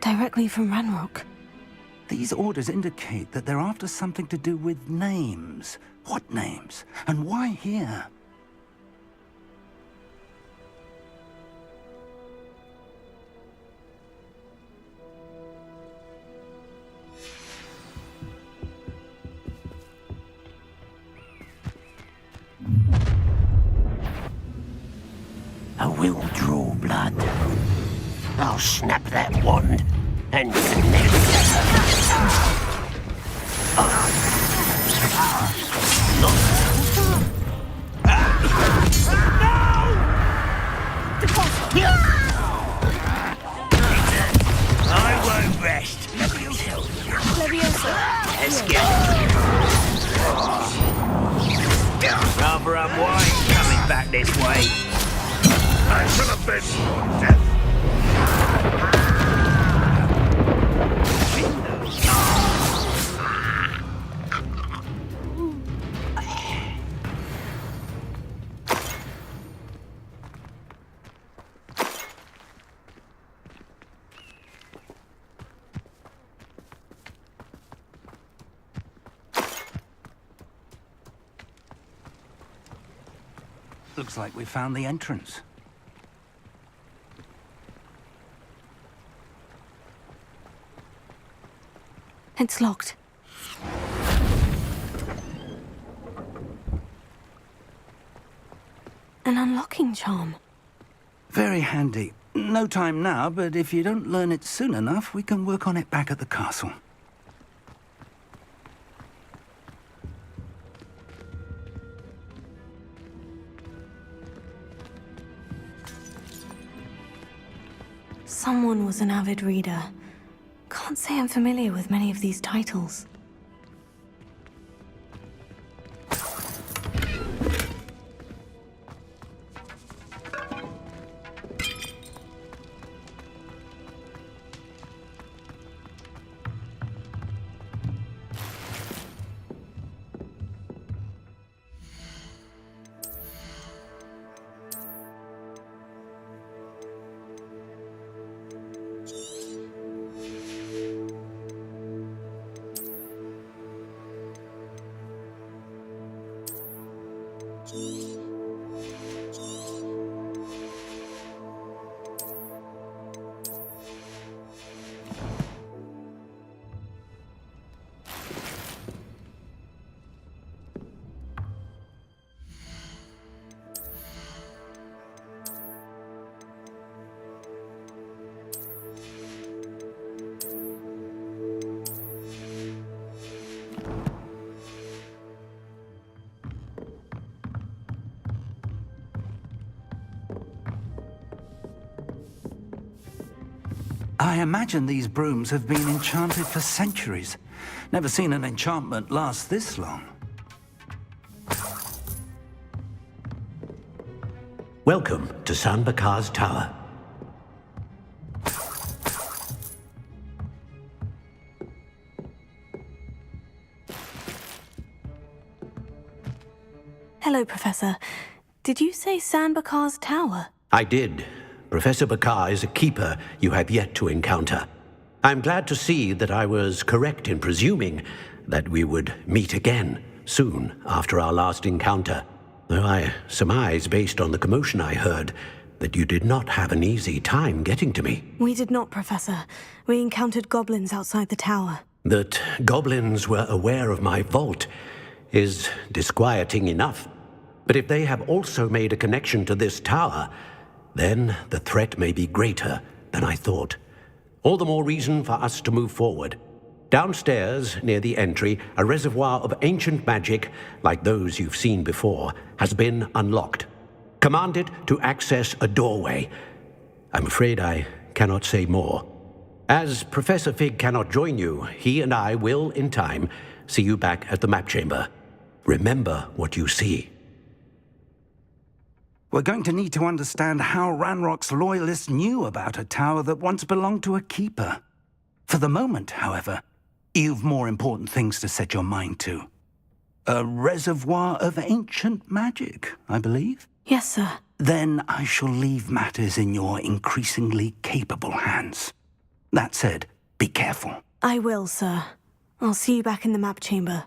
Speaker 2: Directly from Ranrock.
Speaker 8: These orders indicate that they're after something to do with names. What names? And why here?
Speaker 10: I will draw blood. I'll snap that wand and connect.
Speaker 17: I won't rest. Let's get rather unwind coming back this way.
Speaker 15: I shall avenge your death.
Speaker 8: Looks like we found the entrance.
Speaker 2: It's locked. An unlocking charm.
Speaker 8: Very handy. No time now, but if you don't learn it soon enough, we can work on it back at the castle.
Speaker 2: Someone was an avid reader. Can't say I'm familiar with many of these titles.
Speaker 8: I imagine these brooms have been enchanted for centuries. Never seen an enchantment last this long.
Speaker 10: Welcome to Sanbakar's Tower.
Speaker 2: Hello, Professor. Did you say Sanbakar's Tower?
Speaker 10: I did. Professor Bakar is a keeper you have yet to encounter. I'm glad to see that I was correct in presuming that we would meet again soon after our last encounter. Though I surmise, based on the commotion I heard, that you did not have an easy time getting to me.
Speaker 2: We did not, Professor. We encountered goblins outside the tower.
Speaker 10: That goblins were aware of my vault is disquieting enough. But if they have also made a connection to this tower, then the threat may be greater than I thought. All the more reason for us to move forward. Downstairs, near the entry, a reservoir of ancient magic, like those you've seen before, has been unlocked. Command it to access a doorway. I'm afraid I cannot say more. As Professor Fig cannot join you, he and I will, in time, see you back at the map chamber. Remember what you see.
Speaker 8: We're going to need to understand how Ranrock's loyalists knew about a tower that once belonged to a keeper. For the moment, however, you've more important things to set your mind to. A reservoir of ancient magic, I believe?
Speaker 2: Yes, sir.
Speaker 8: then I shall leave matters in your increasingly capable hands. That said, be careful.
Speaker 2: I will, sir. I'll see you back in the map chamber.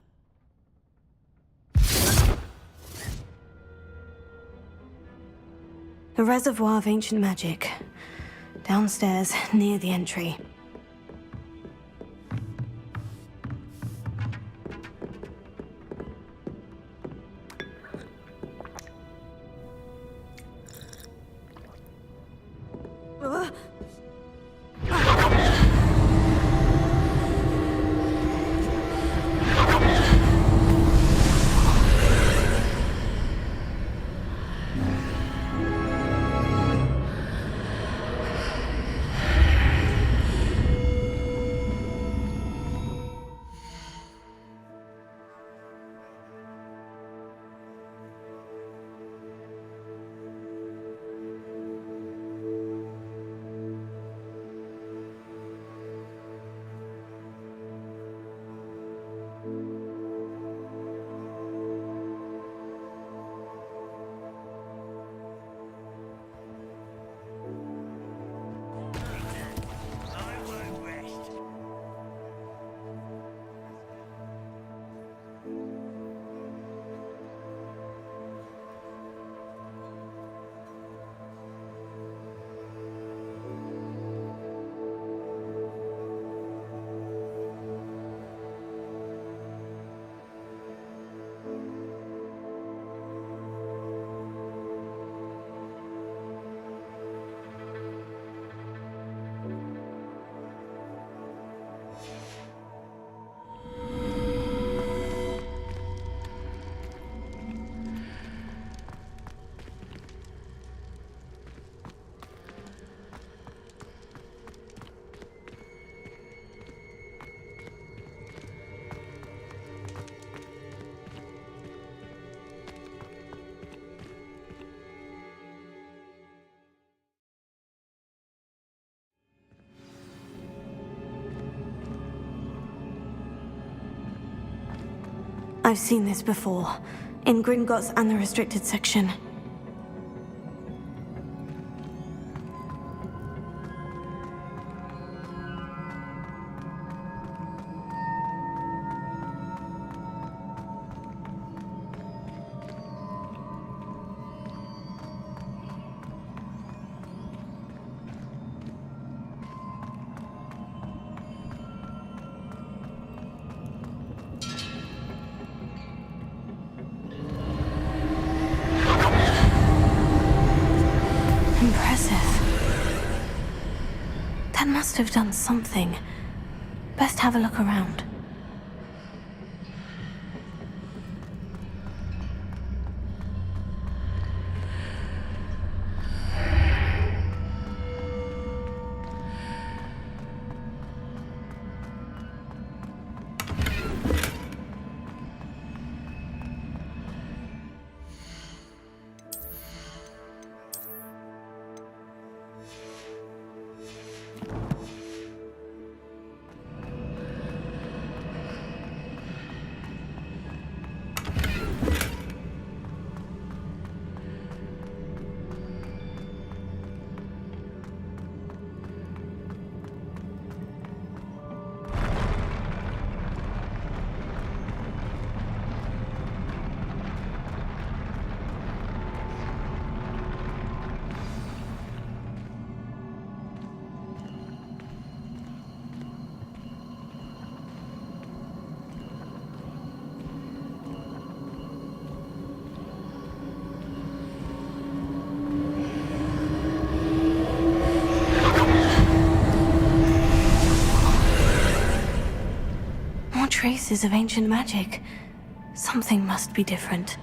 Speaker 2: A reservoir of ancient magic. Downstairs, near the entry. I've seen this before, in Gringotts and the restricted section. Must have done something. Best have a look around. Traces of ancient magic. Something must be different.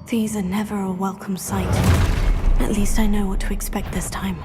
Speaker 2: These are never a welcome sight. At least I know what to expect this time.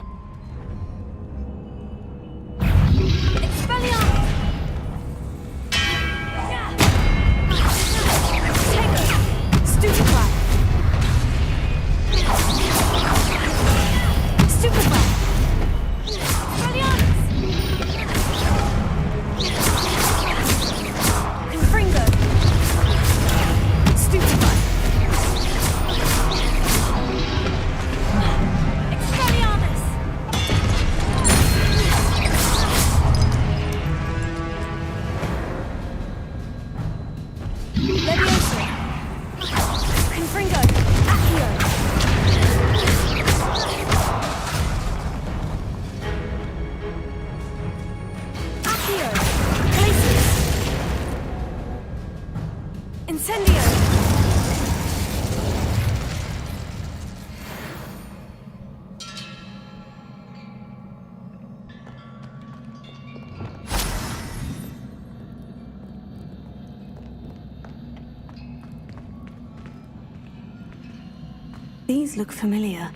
Speaker 2: These look familiar.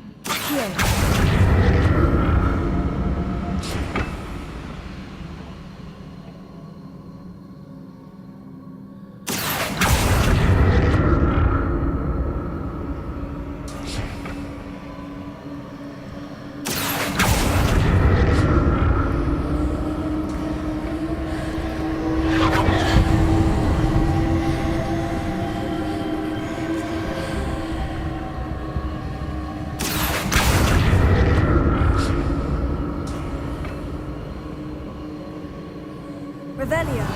Speaker 2: Revelio.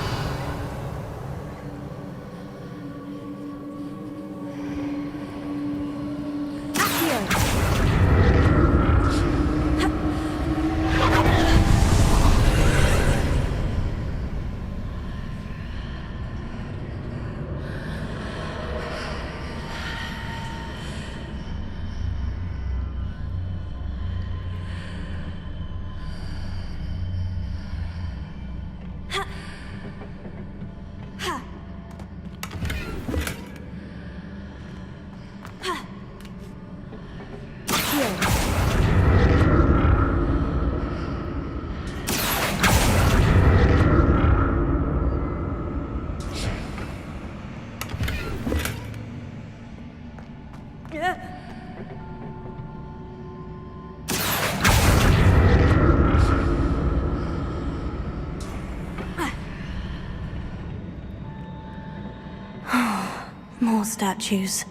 Speaker 2: More statues.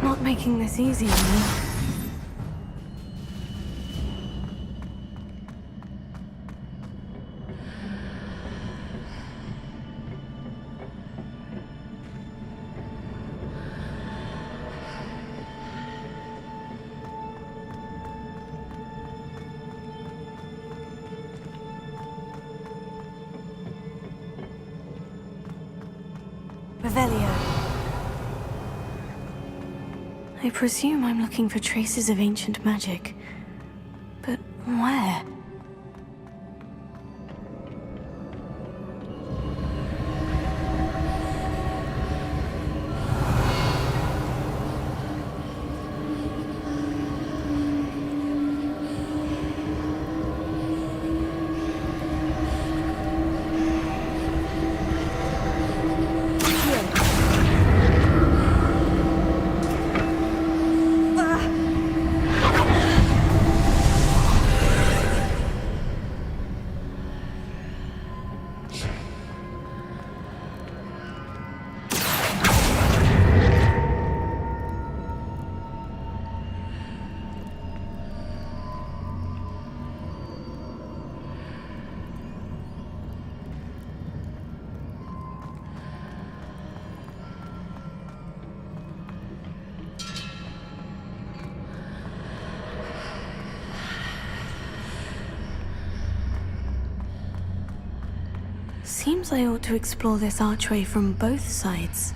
Speaker 2: Not making this easy on me. Revelio. I presume I'm looking for traces of ancient magic. But where? Seems I ought to explore this archway from both sides.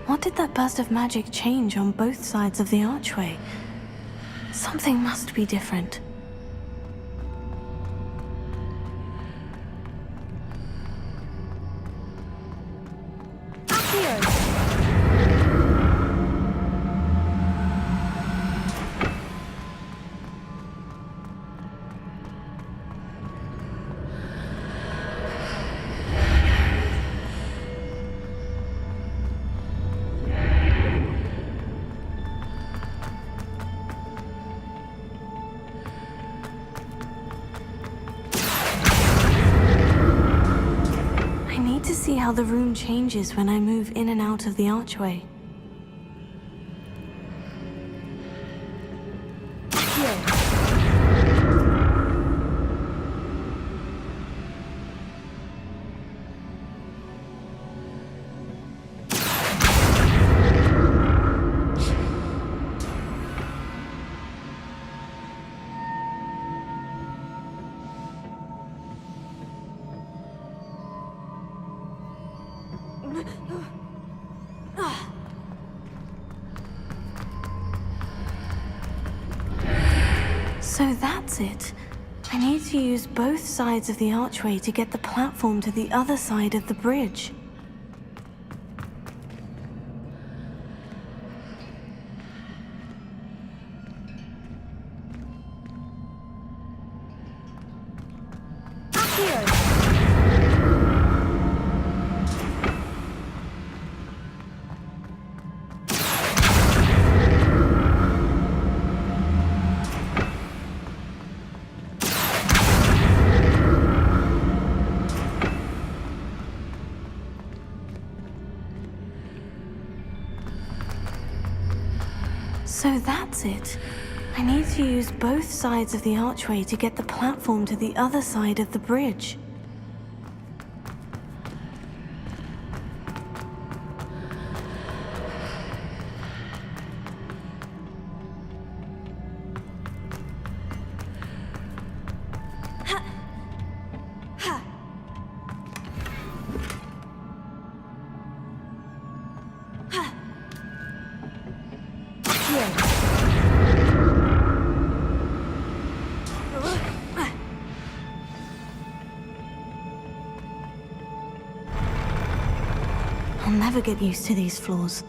Speaker 2: What did that burst of magic change on both sides of the archway? Something must be different. See how the room changes when I move in and out of the archway. So that's it. I need to use both sides of the archway to get the platform to the other side of the bridge. So that's it. I need to use both sides of the archway to get the platform to the other side of the bridge. I'll never get used to these floors.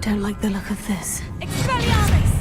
Speaker 2: Don't like the look of this.
Speaker 12: Expelliarmus!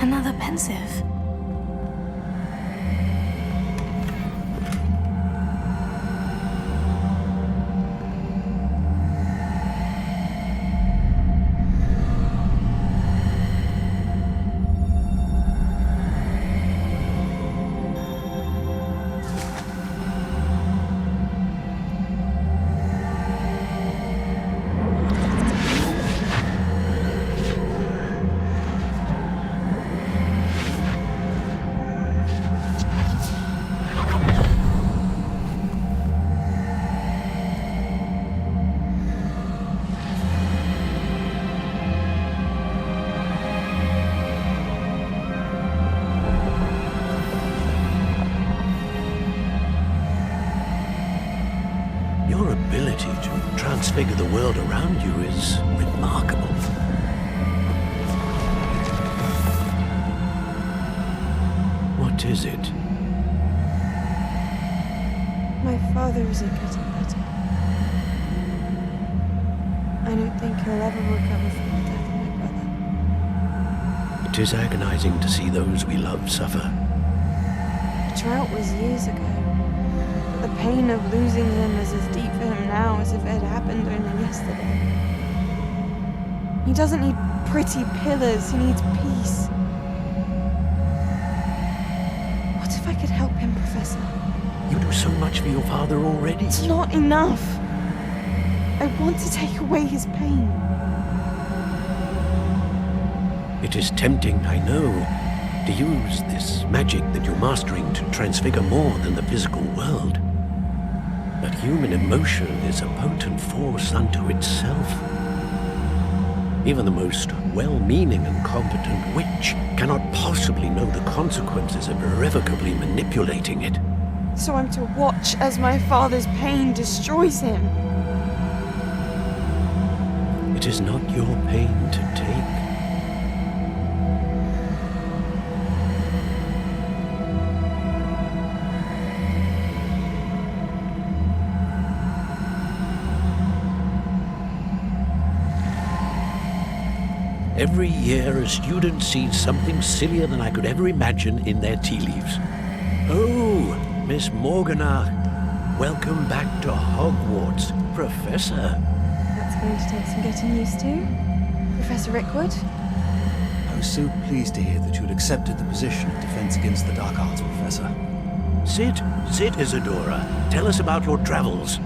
Speaker 2: Another pensive.
Speaker 10: Your ability to transfigure the world around you is remarkable. What is it?
Speaker 9: My father isn't getting better. I don't think he'll ever recover from the death of my brother.
Speaker 10: It is agonizing to see those we love suffer.
Speaker 9: The drought was years ago. But the pain of losing him is as deep for him now as if it had happened only yesterday. He doesn't need pretty pillars, he needs peace. What if I could help him, Professor?
Speaker 10: You do so much for your father already.
Speaker 9: It's not enough. I want to take away his pain.
Speaker 10: It is tempting, I know, to use this magic that you're mastering to transfigure more than the physical world. But human emotion is a potent force unto itself. Even the most well-meaning and competent witch cannot possibly know the consequences of irrevocably manipulating it.
Speaker 9: So I'm to watch as my father's pain destroys him.
Speaker 10: It is not your pain to take. Every year, a student sees something sillier than I could ever imagine in their tea leaves. Oh, Miss Morgana, welcome back to Hogwarts, Professor.
Speaker 9: That's going to take some getting used to. Professor Rickwood?
Speaker 20: I was so pleased to hear that you had accepted the position of Defense Against the Dark Arts, Professor.
Speaker 10: Sit, Isadora. Tell us about your travels.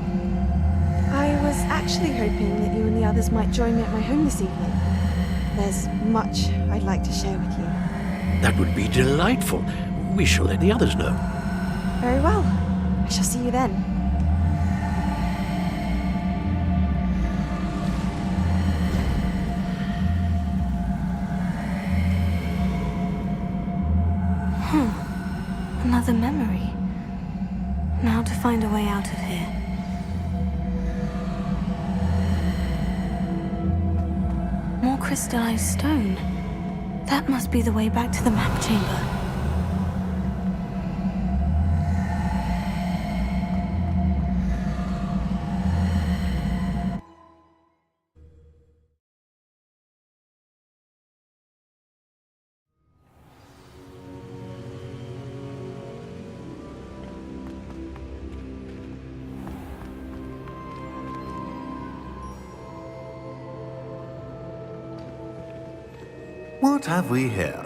Speaker 9: I was actually hoping that you and the others might join me at my home this evening. There's much I'd like to share with you.
Speaker 10: That would be delightful. We shall let the others know.
Speaker 9: Very well. I shall see you then.
Speaker 2: Another memory. Now to find a way out of here. More crystallized stone. That must be the way back to the map chamber.
Speaker 22: What have we here?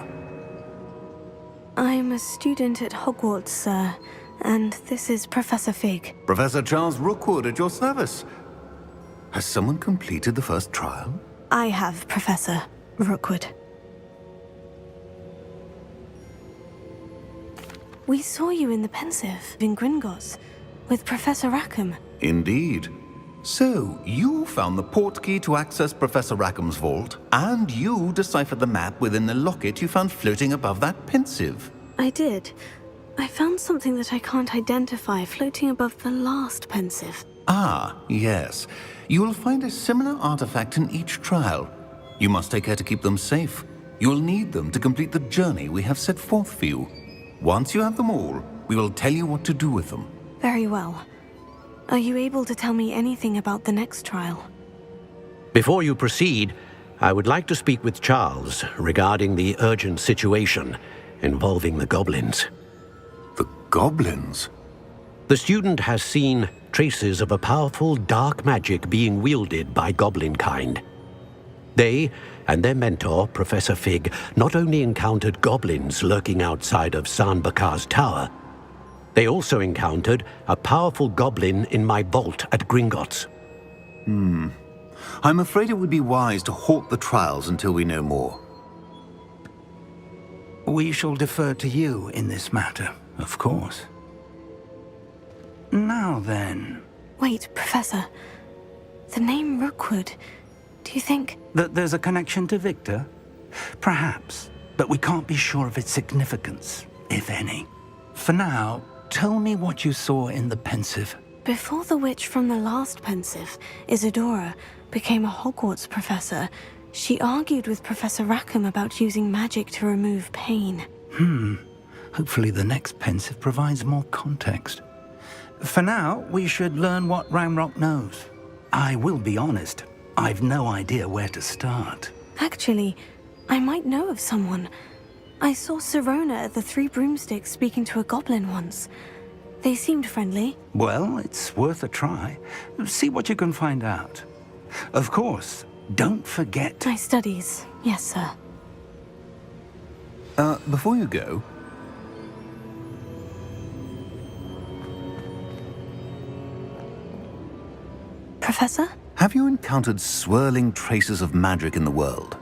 Speaker 2: I'm a student at Hogwarts, sir, and this is Professor Fig.
Speaker 22: Professor Charles Rookwood at your service. Has someone completed the first trial?
Speaker 2: I have, Professor Rookwood. We saw you in the Pensive in Gringotts with Professor Rackham.
Speaker 22: Indeed. So, you found the portkey to access Professor Rackham's vault, and you deciphered the map within the locket you found floating above that Pensive.
Speaker 2: I did. I found something that I can't identify floating above the last Pensive.
Speaker 22: Ah, yes. You will find a similar artifact in each trial. You must take care to keep them safe. You will need them to complete the journey we have set forth for you. Once you have them all, we will tell you what to do with them.
Speaker 2: Very well. Are you able to tell me anything about the next trial?
Speaker 10: Before you proceed, I would like to speak with Charles regarding the urgent situation involving the goblins.
Speaker 22: The goblins?
Speaker 10: The student has seen traces of a powerful dark magic being wielded by goblin kind. They and their mentor, Professor Fig, not only encountered goblins lurking outside of San Bakar's tower, they also encountered a powerful goblin in my vault at Gringotts.
Speaker 22: I'm afraid it would be wise to halt the trials until we know more.
Speaker 8: We shall defer to you in this matter, of course. Now then...
Speaker 2: Wait, Professor. The name Rookwood. Do you think...
Speaker 8: That there's a connection to Victor? Perhaps, but we can't be sure of its significance, if any. For now, tell me what you saw in the Pensive.
Speaker 2: Before the witch from the last Pensive, Isadora, became a Hogwarts professor, she argued with Professor Rackham about using magic to remove pain.
Speaker 8: Hopefully the next Pensive provides more context. For now, we should learn what Ranrock knows. I will be honest, I've no idea where to start.
Speaker 2: Actually, I might know of someone. I saw Sirona at the Three Broomsticks speaking to a goblin once. They seemed friendly.
Speaker 8: Well, it's worth a try. See what you can find out. Of course, don't forget...
Speaker 2: My studies, yes, sir.
Speaker 22: Before you go...
Speaker 2: Professor?
Speaker 22: Have you encountered swirling traces of magic in the world?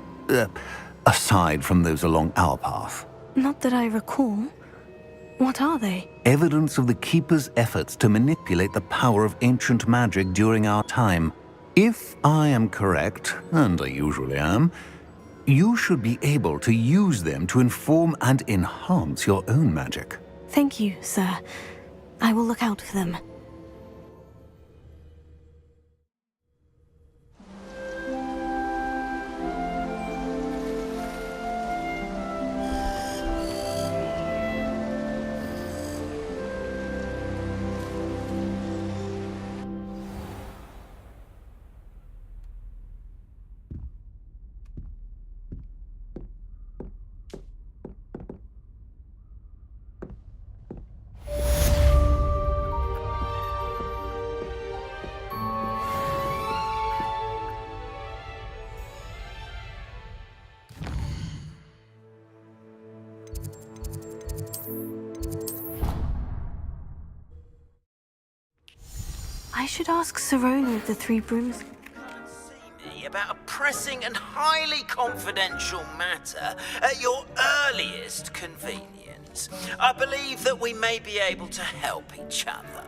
Speaker 22: Aside from those along our path?
Speaker 2: Not that I recall. What are they?
Speaker 22: Evidence of the Keeper's efforts to manipulate the power of ancient magic during our time. If I am correct, and I usually am, you should be able to use them to inform and enhance your own magic.
Speaker 2: Thank you, sir. I will look out for them. I should ask Sirona of the Three Brooms.
Speaker 4: About a pressing and highly confidential matter at your earliest convenience. I believe that we may be able to help each other.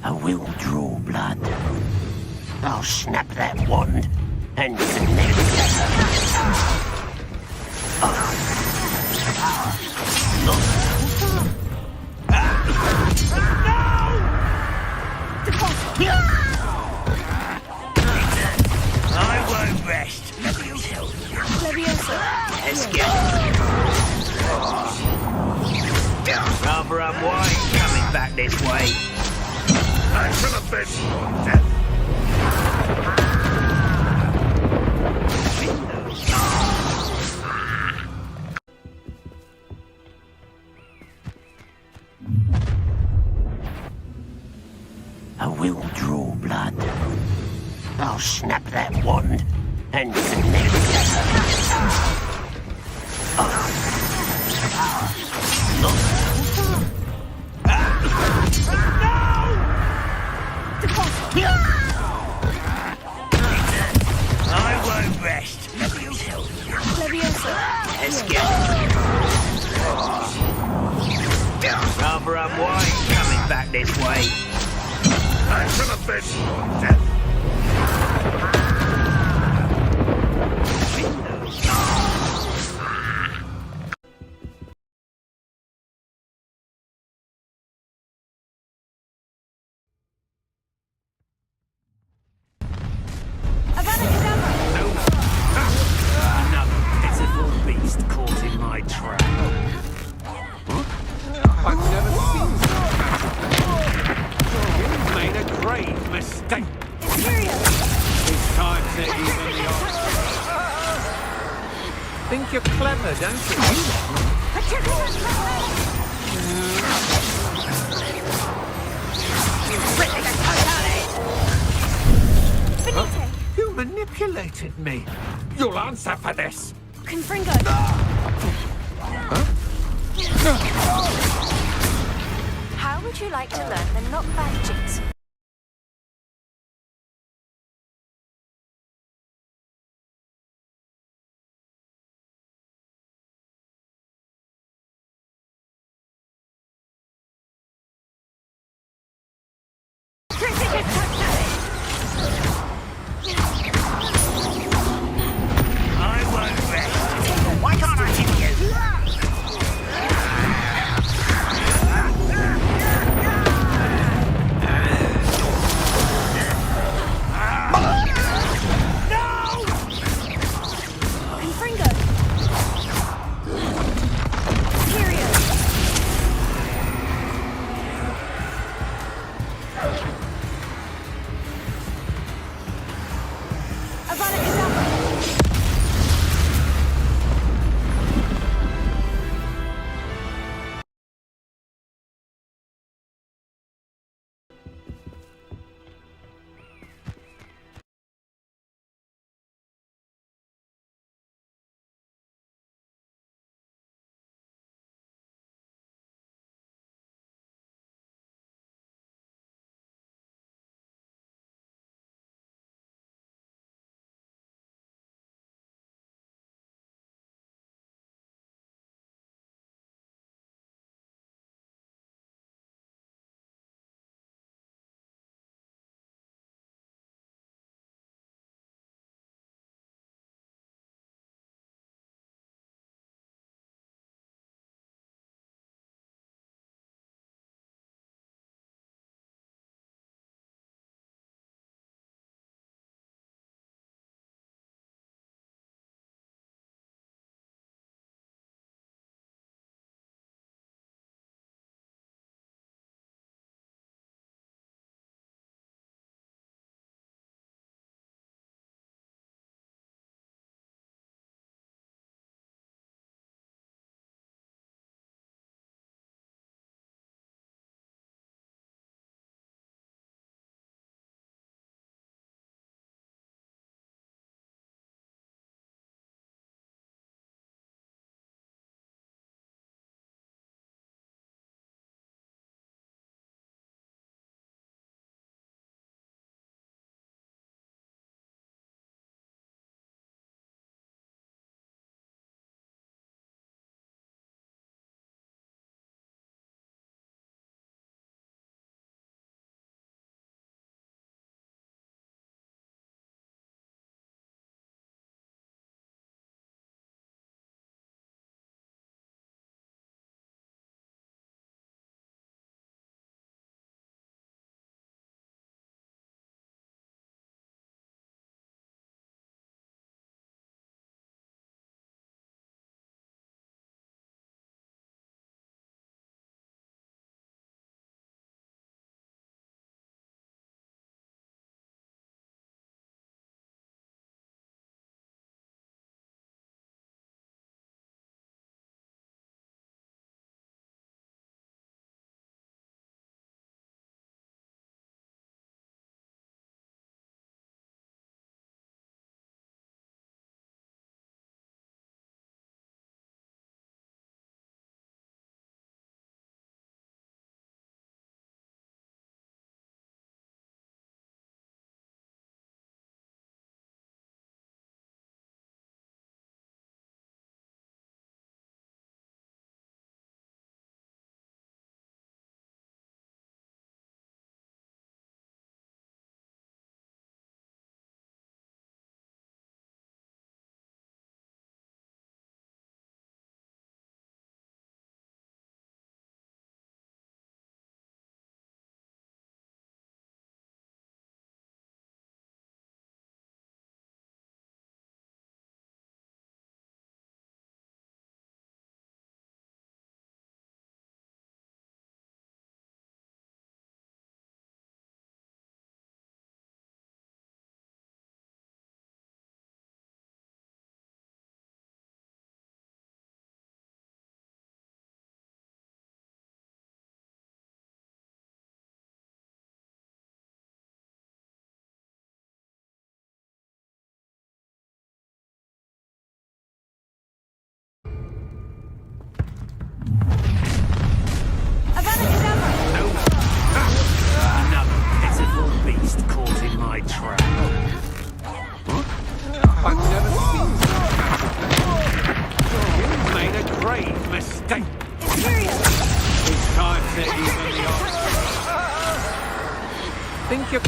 Speaker 10: I will draw blood. I'll snap that wand and connect.
Speaker 17: I won't rest.
Speaker 16: Leviosa.
Speaker 17: Let's go. Rather unwise coming back this way.
Speaker 15: I should have been more dead.
Speaker 10: I will draw blood. I'll snap that wand and connect.
Speaker 17: I won't rest.
Speaker 16: Leviosa.
Speaker 17: Let's go. Rather unwise coming back this way.
Speaker 15: I should have been more dead.
Speaker 17: Another pitiful beast caught in my trap.
Speaker 23: I've never seen You've made a grave mistake. It's time to even the odds. Think you're clever, don't you? You manipulated me. You'll answer for this.
Speaker 16: Confringo.
Speaker 12: How would you like to learn the knockback jigs?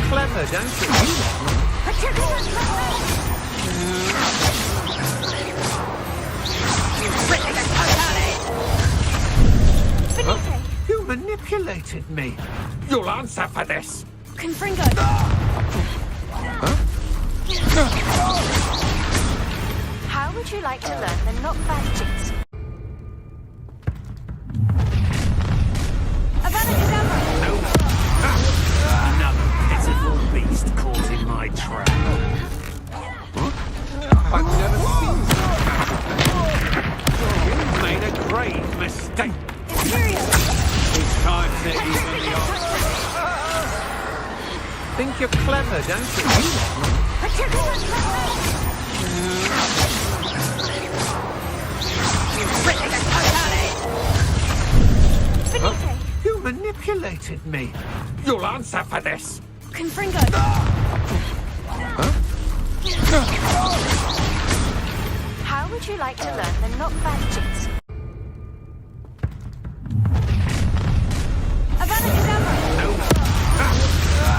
Speaker 23: clever, don't you? You manipulated me. You'll answer for this.
Speaker 16: Confringo.
Speaker 12: How would you like to learn the knockback jits?
Speaker 8: Another pitiful beast caught in my trap.
Speaker 23: I've never seen you made a grave mistake. It's time to even the odds. Think you're clever, don't you? You manipulated me. You'll answer for this.
Speaker 16: Confringo.
Speaker 12: How would you like to learn the knockback jits?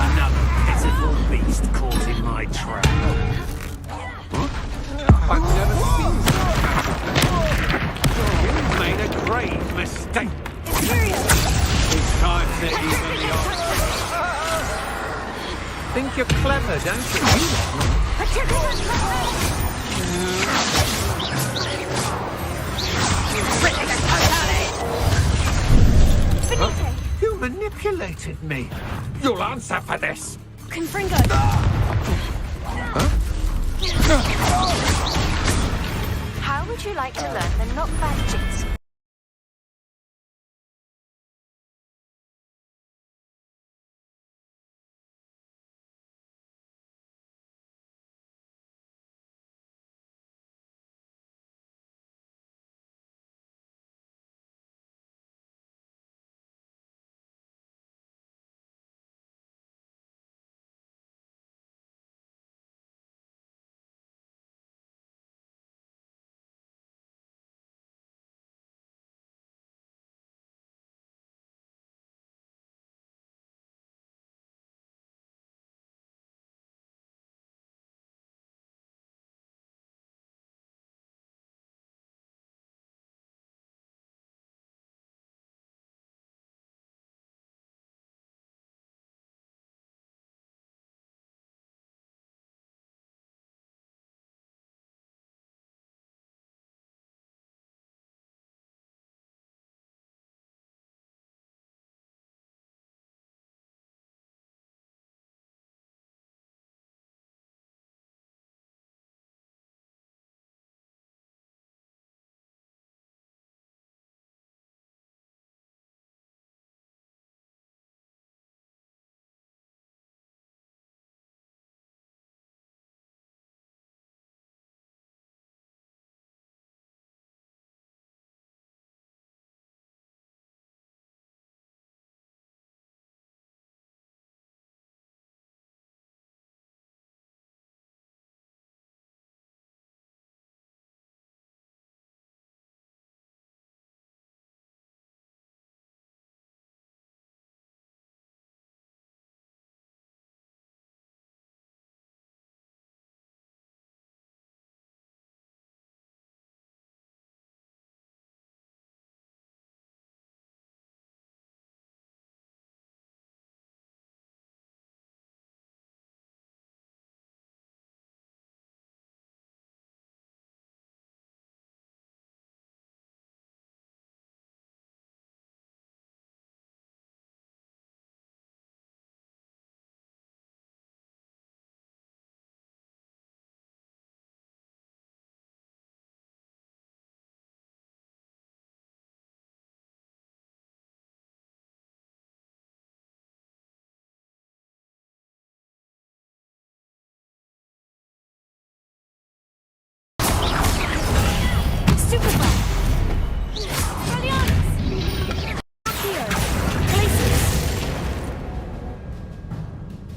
Speaker 8: Another pitiful beast caught in my trap.
Speaker 23: I've never seen you made a grave mistake. It's time to even the odds. Think you're clever, don't you? You manipulated me. You'll answer for this.
Speaker 16: Confringo.
Speaker 12: How would you like to learn the knockback jits?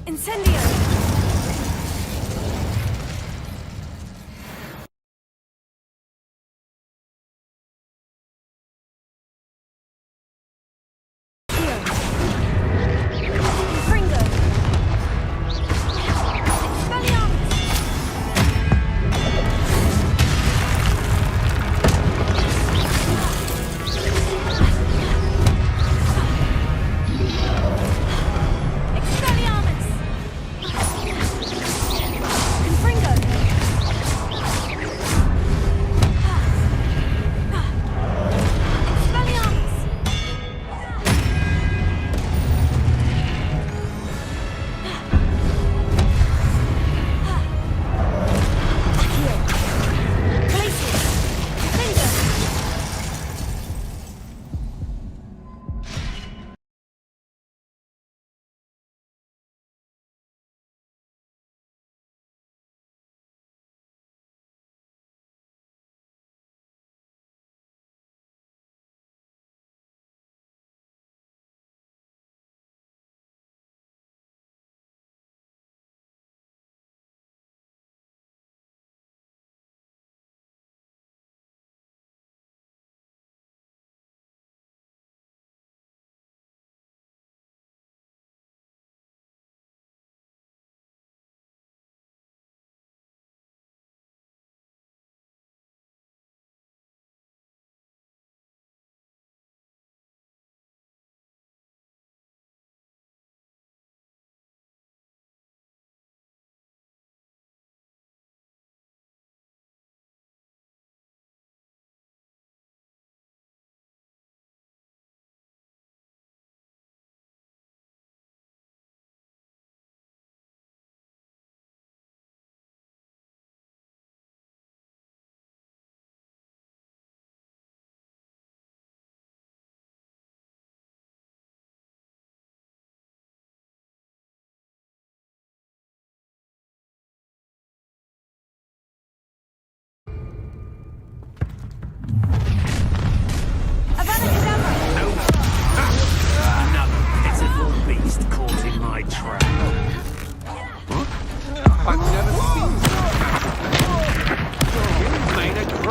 Speaker 16: Incendio!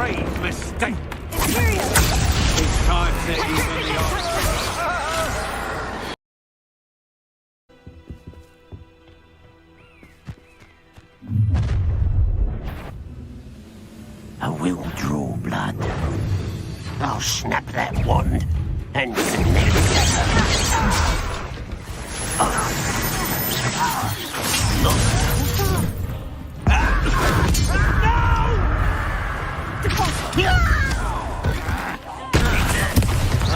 Speaker 23: grave mistake.
Speaker 16: Imperial!
Speaker 23: It's time to even the odds.
Speaker 10: I will draw blood. I'll snap that wand and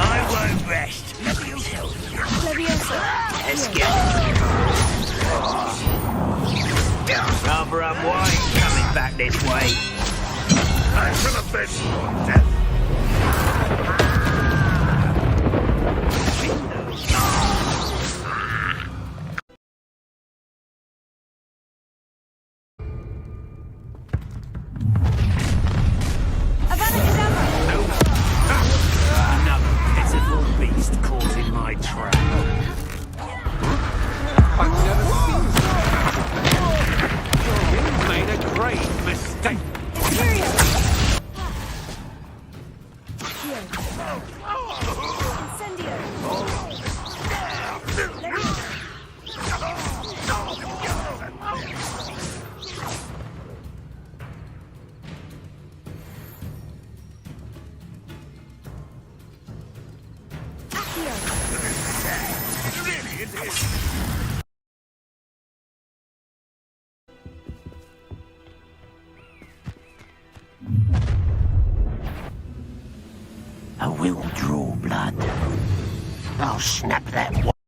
Speaker 17: I won't rest.
Speaker 16: Leviosa!
Speaker 17: Let's go. Rather unwise coming back this way.
Speaker 15: I should have been dead.
Speaker 17: Another pitiful beast caught in my trap.
Speaker 23: I've never seen you. You made a grave mistake.
Speaker 16: Imperial!
Speaker 10: I will draw blood. I'll snap that wand.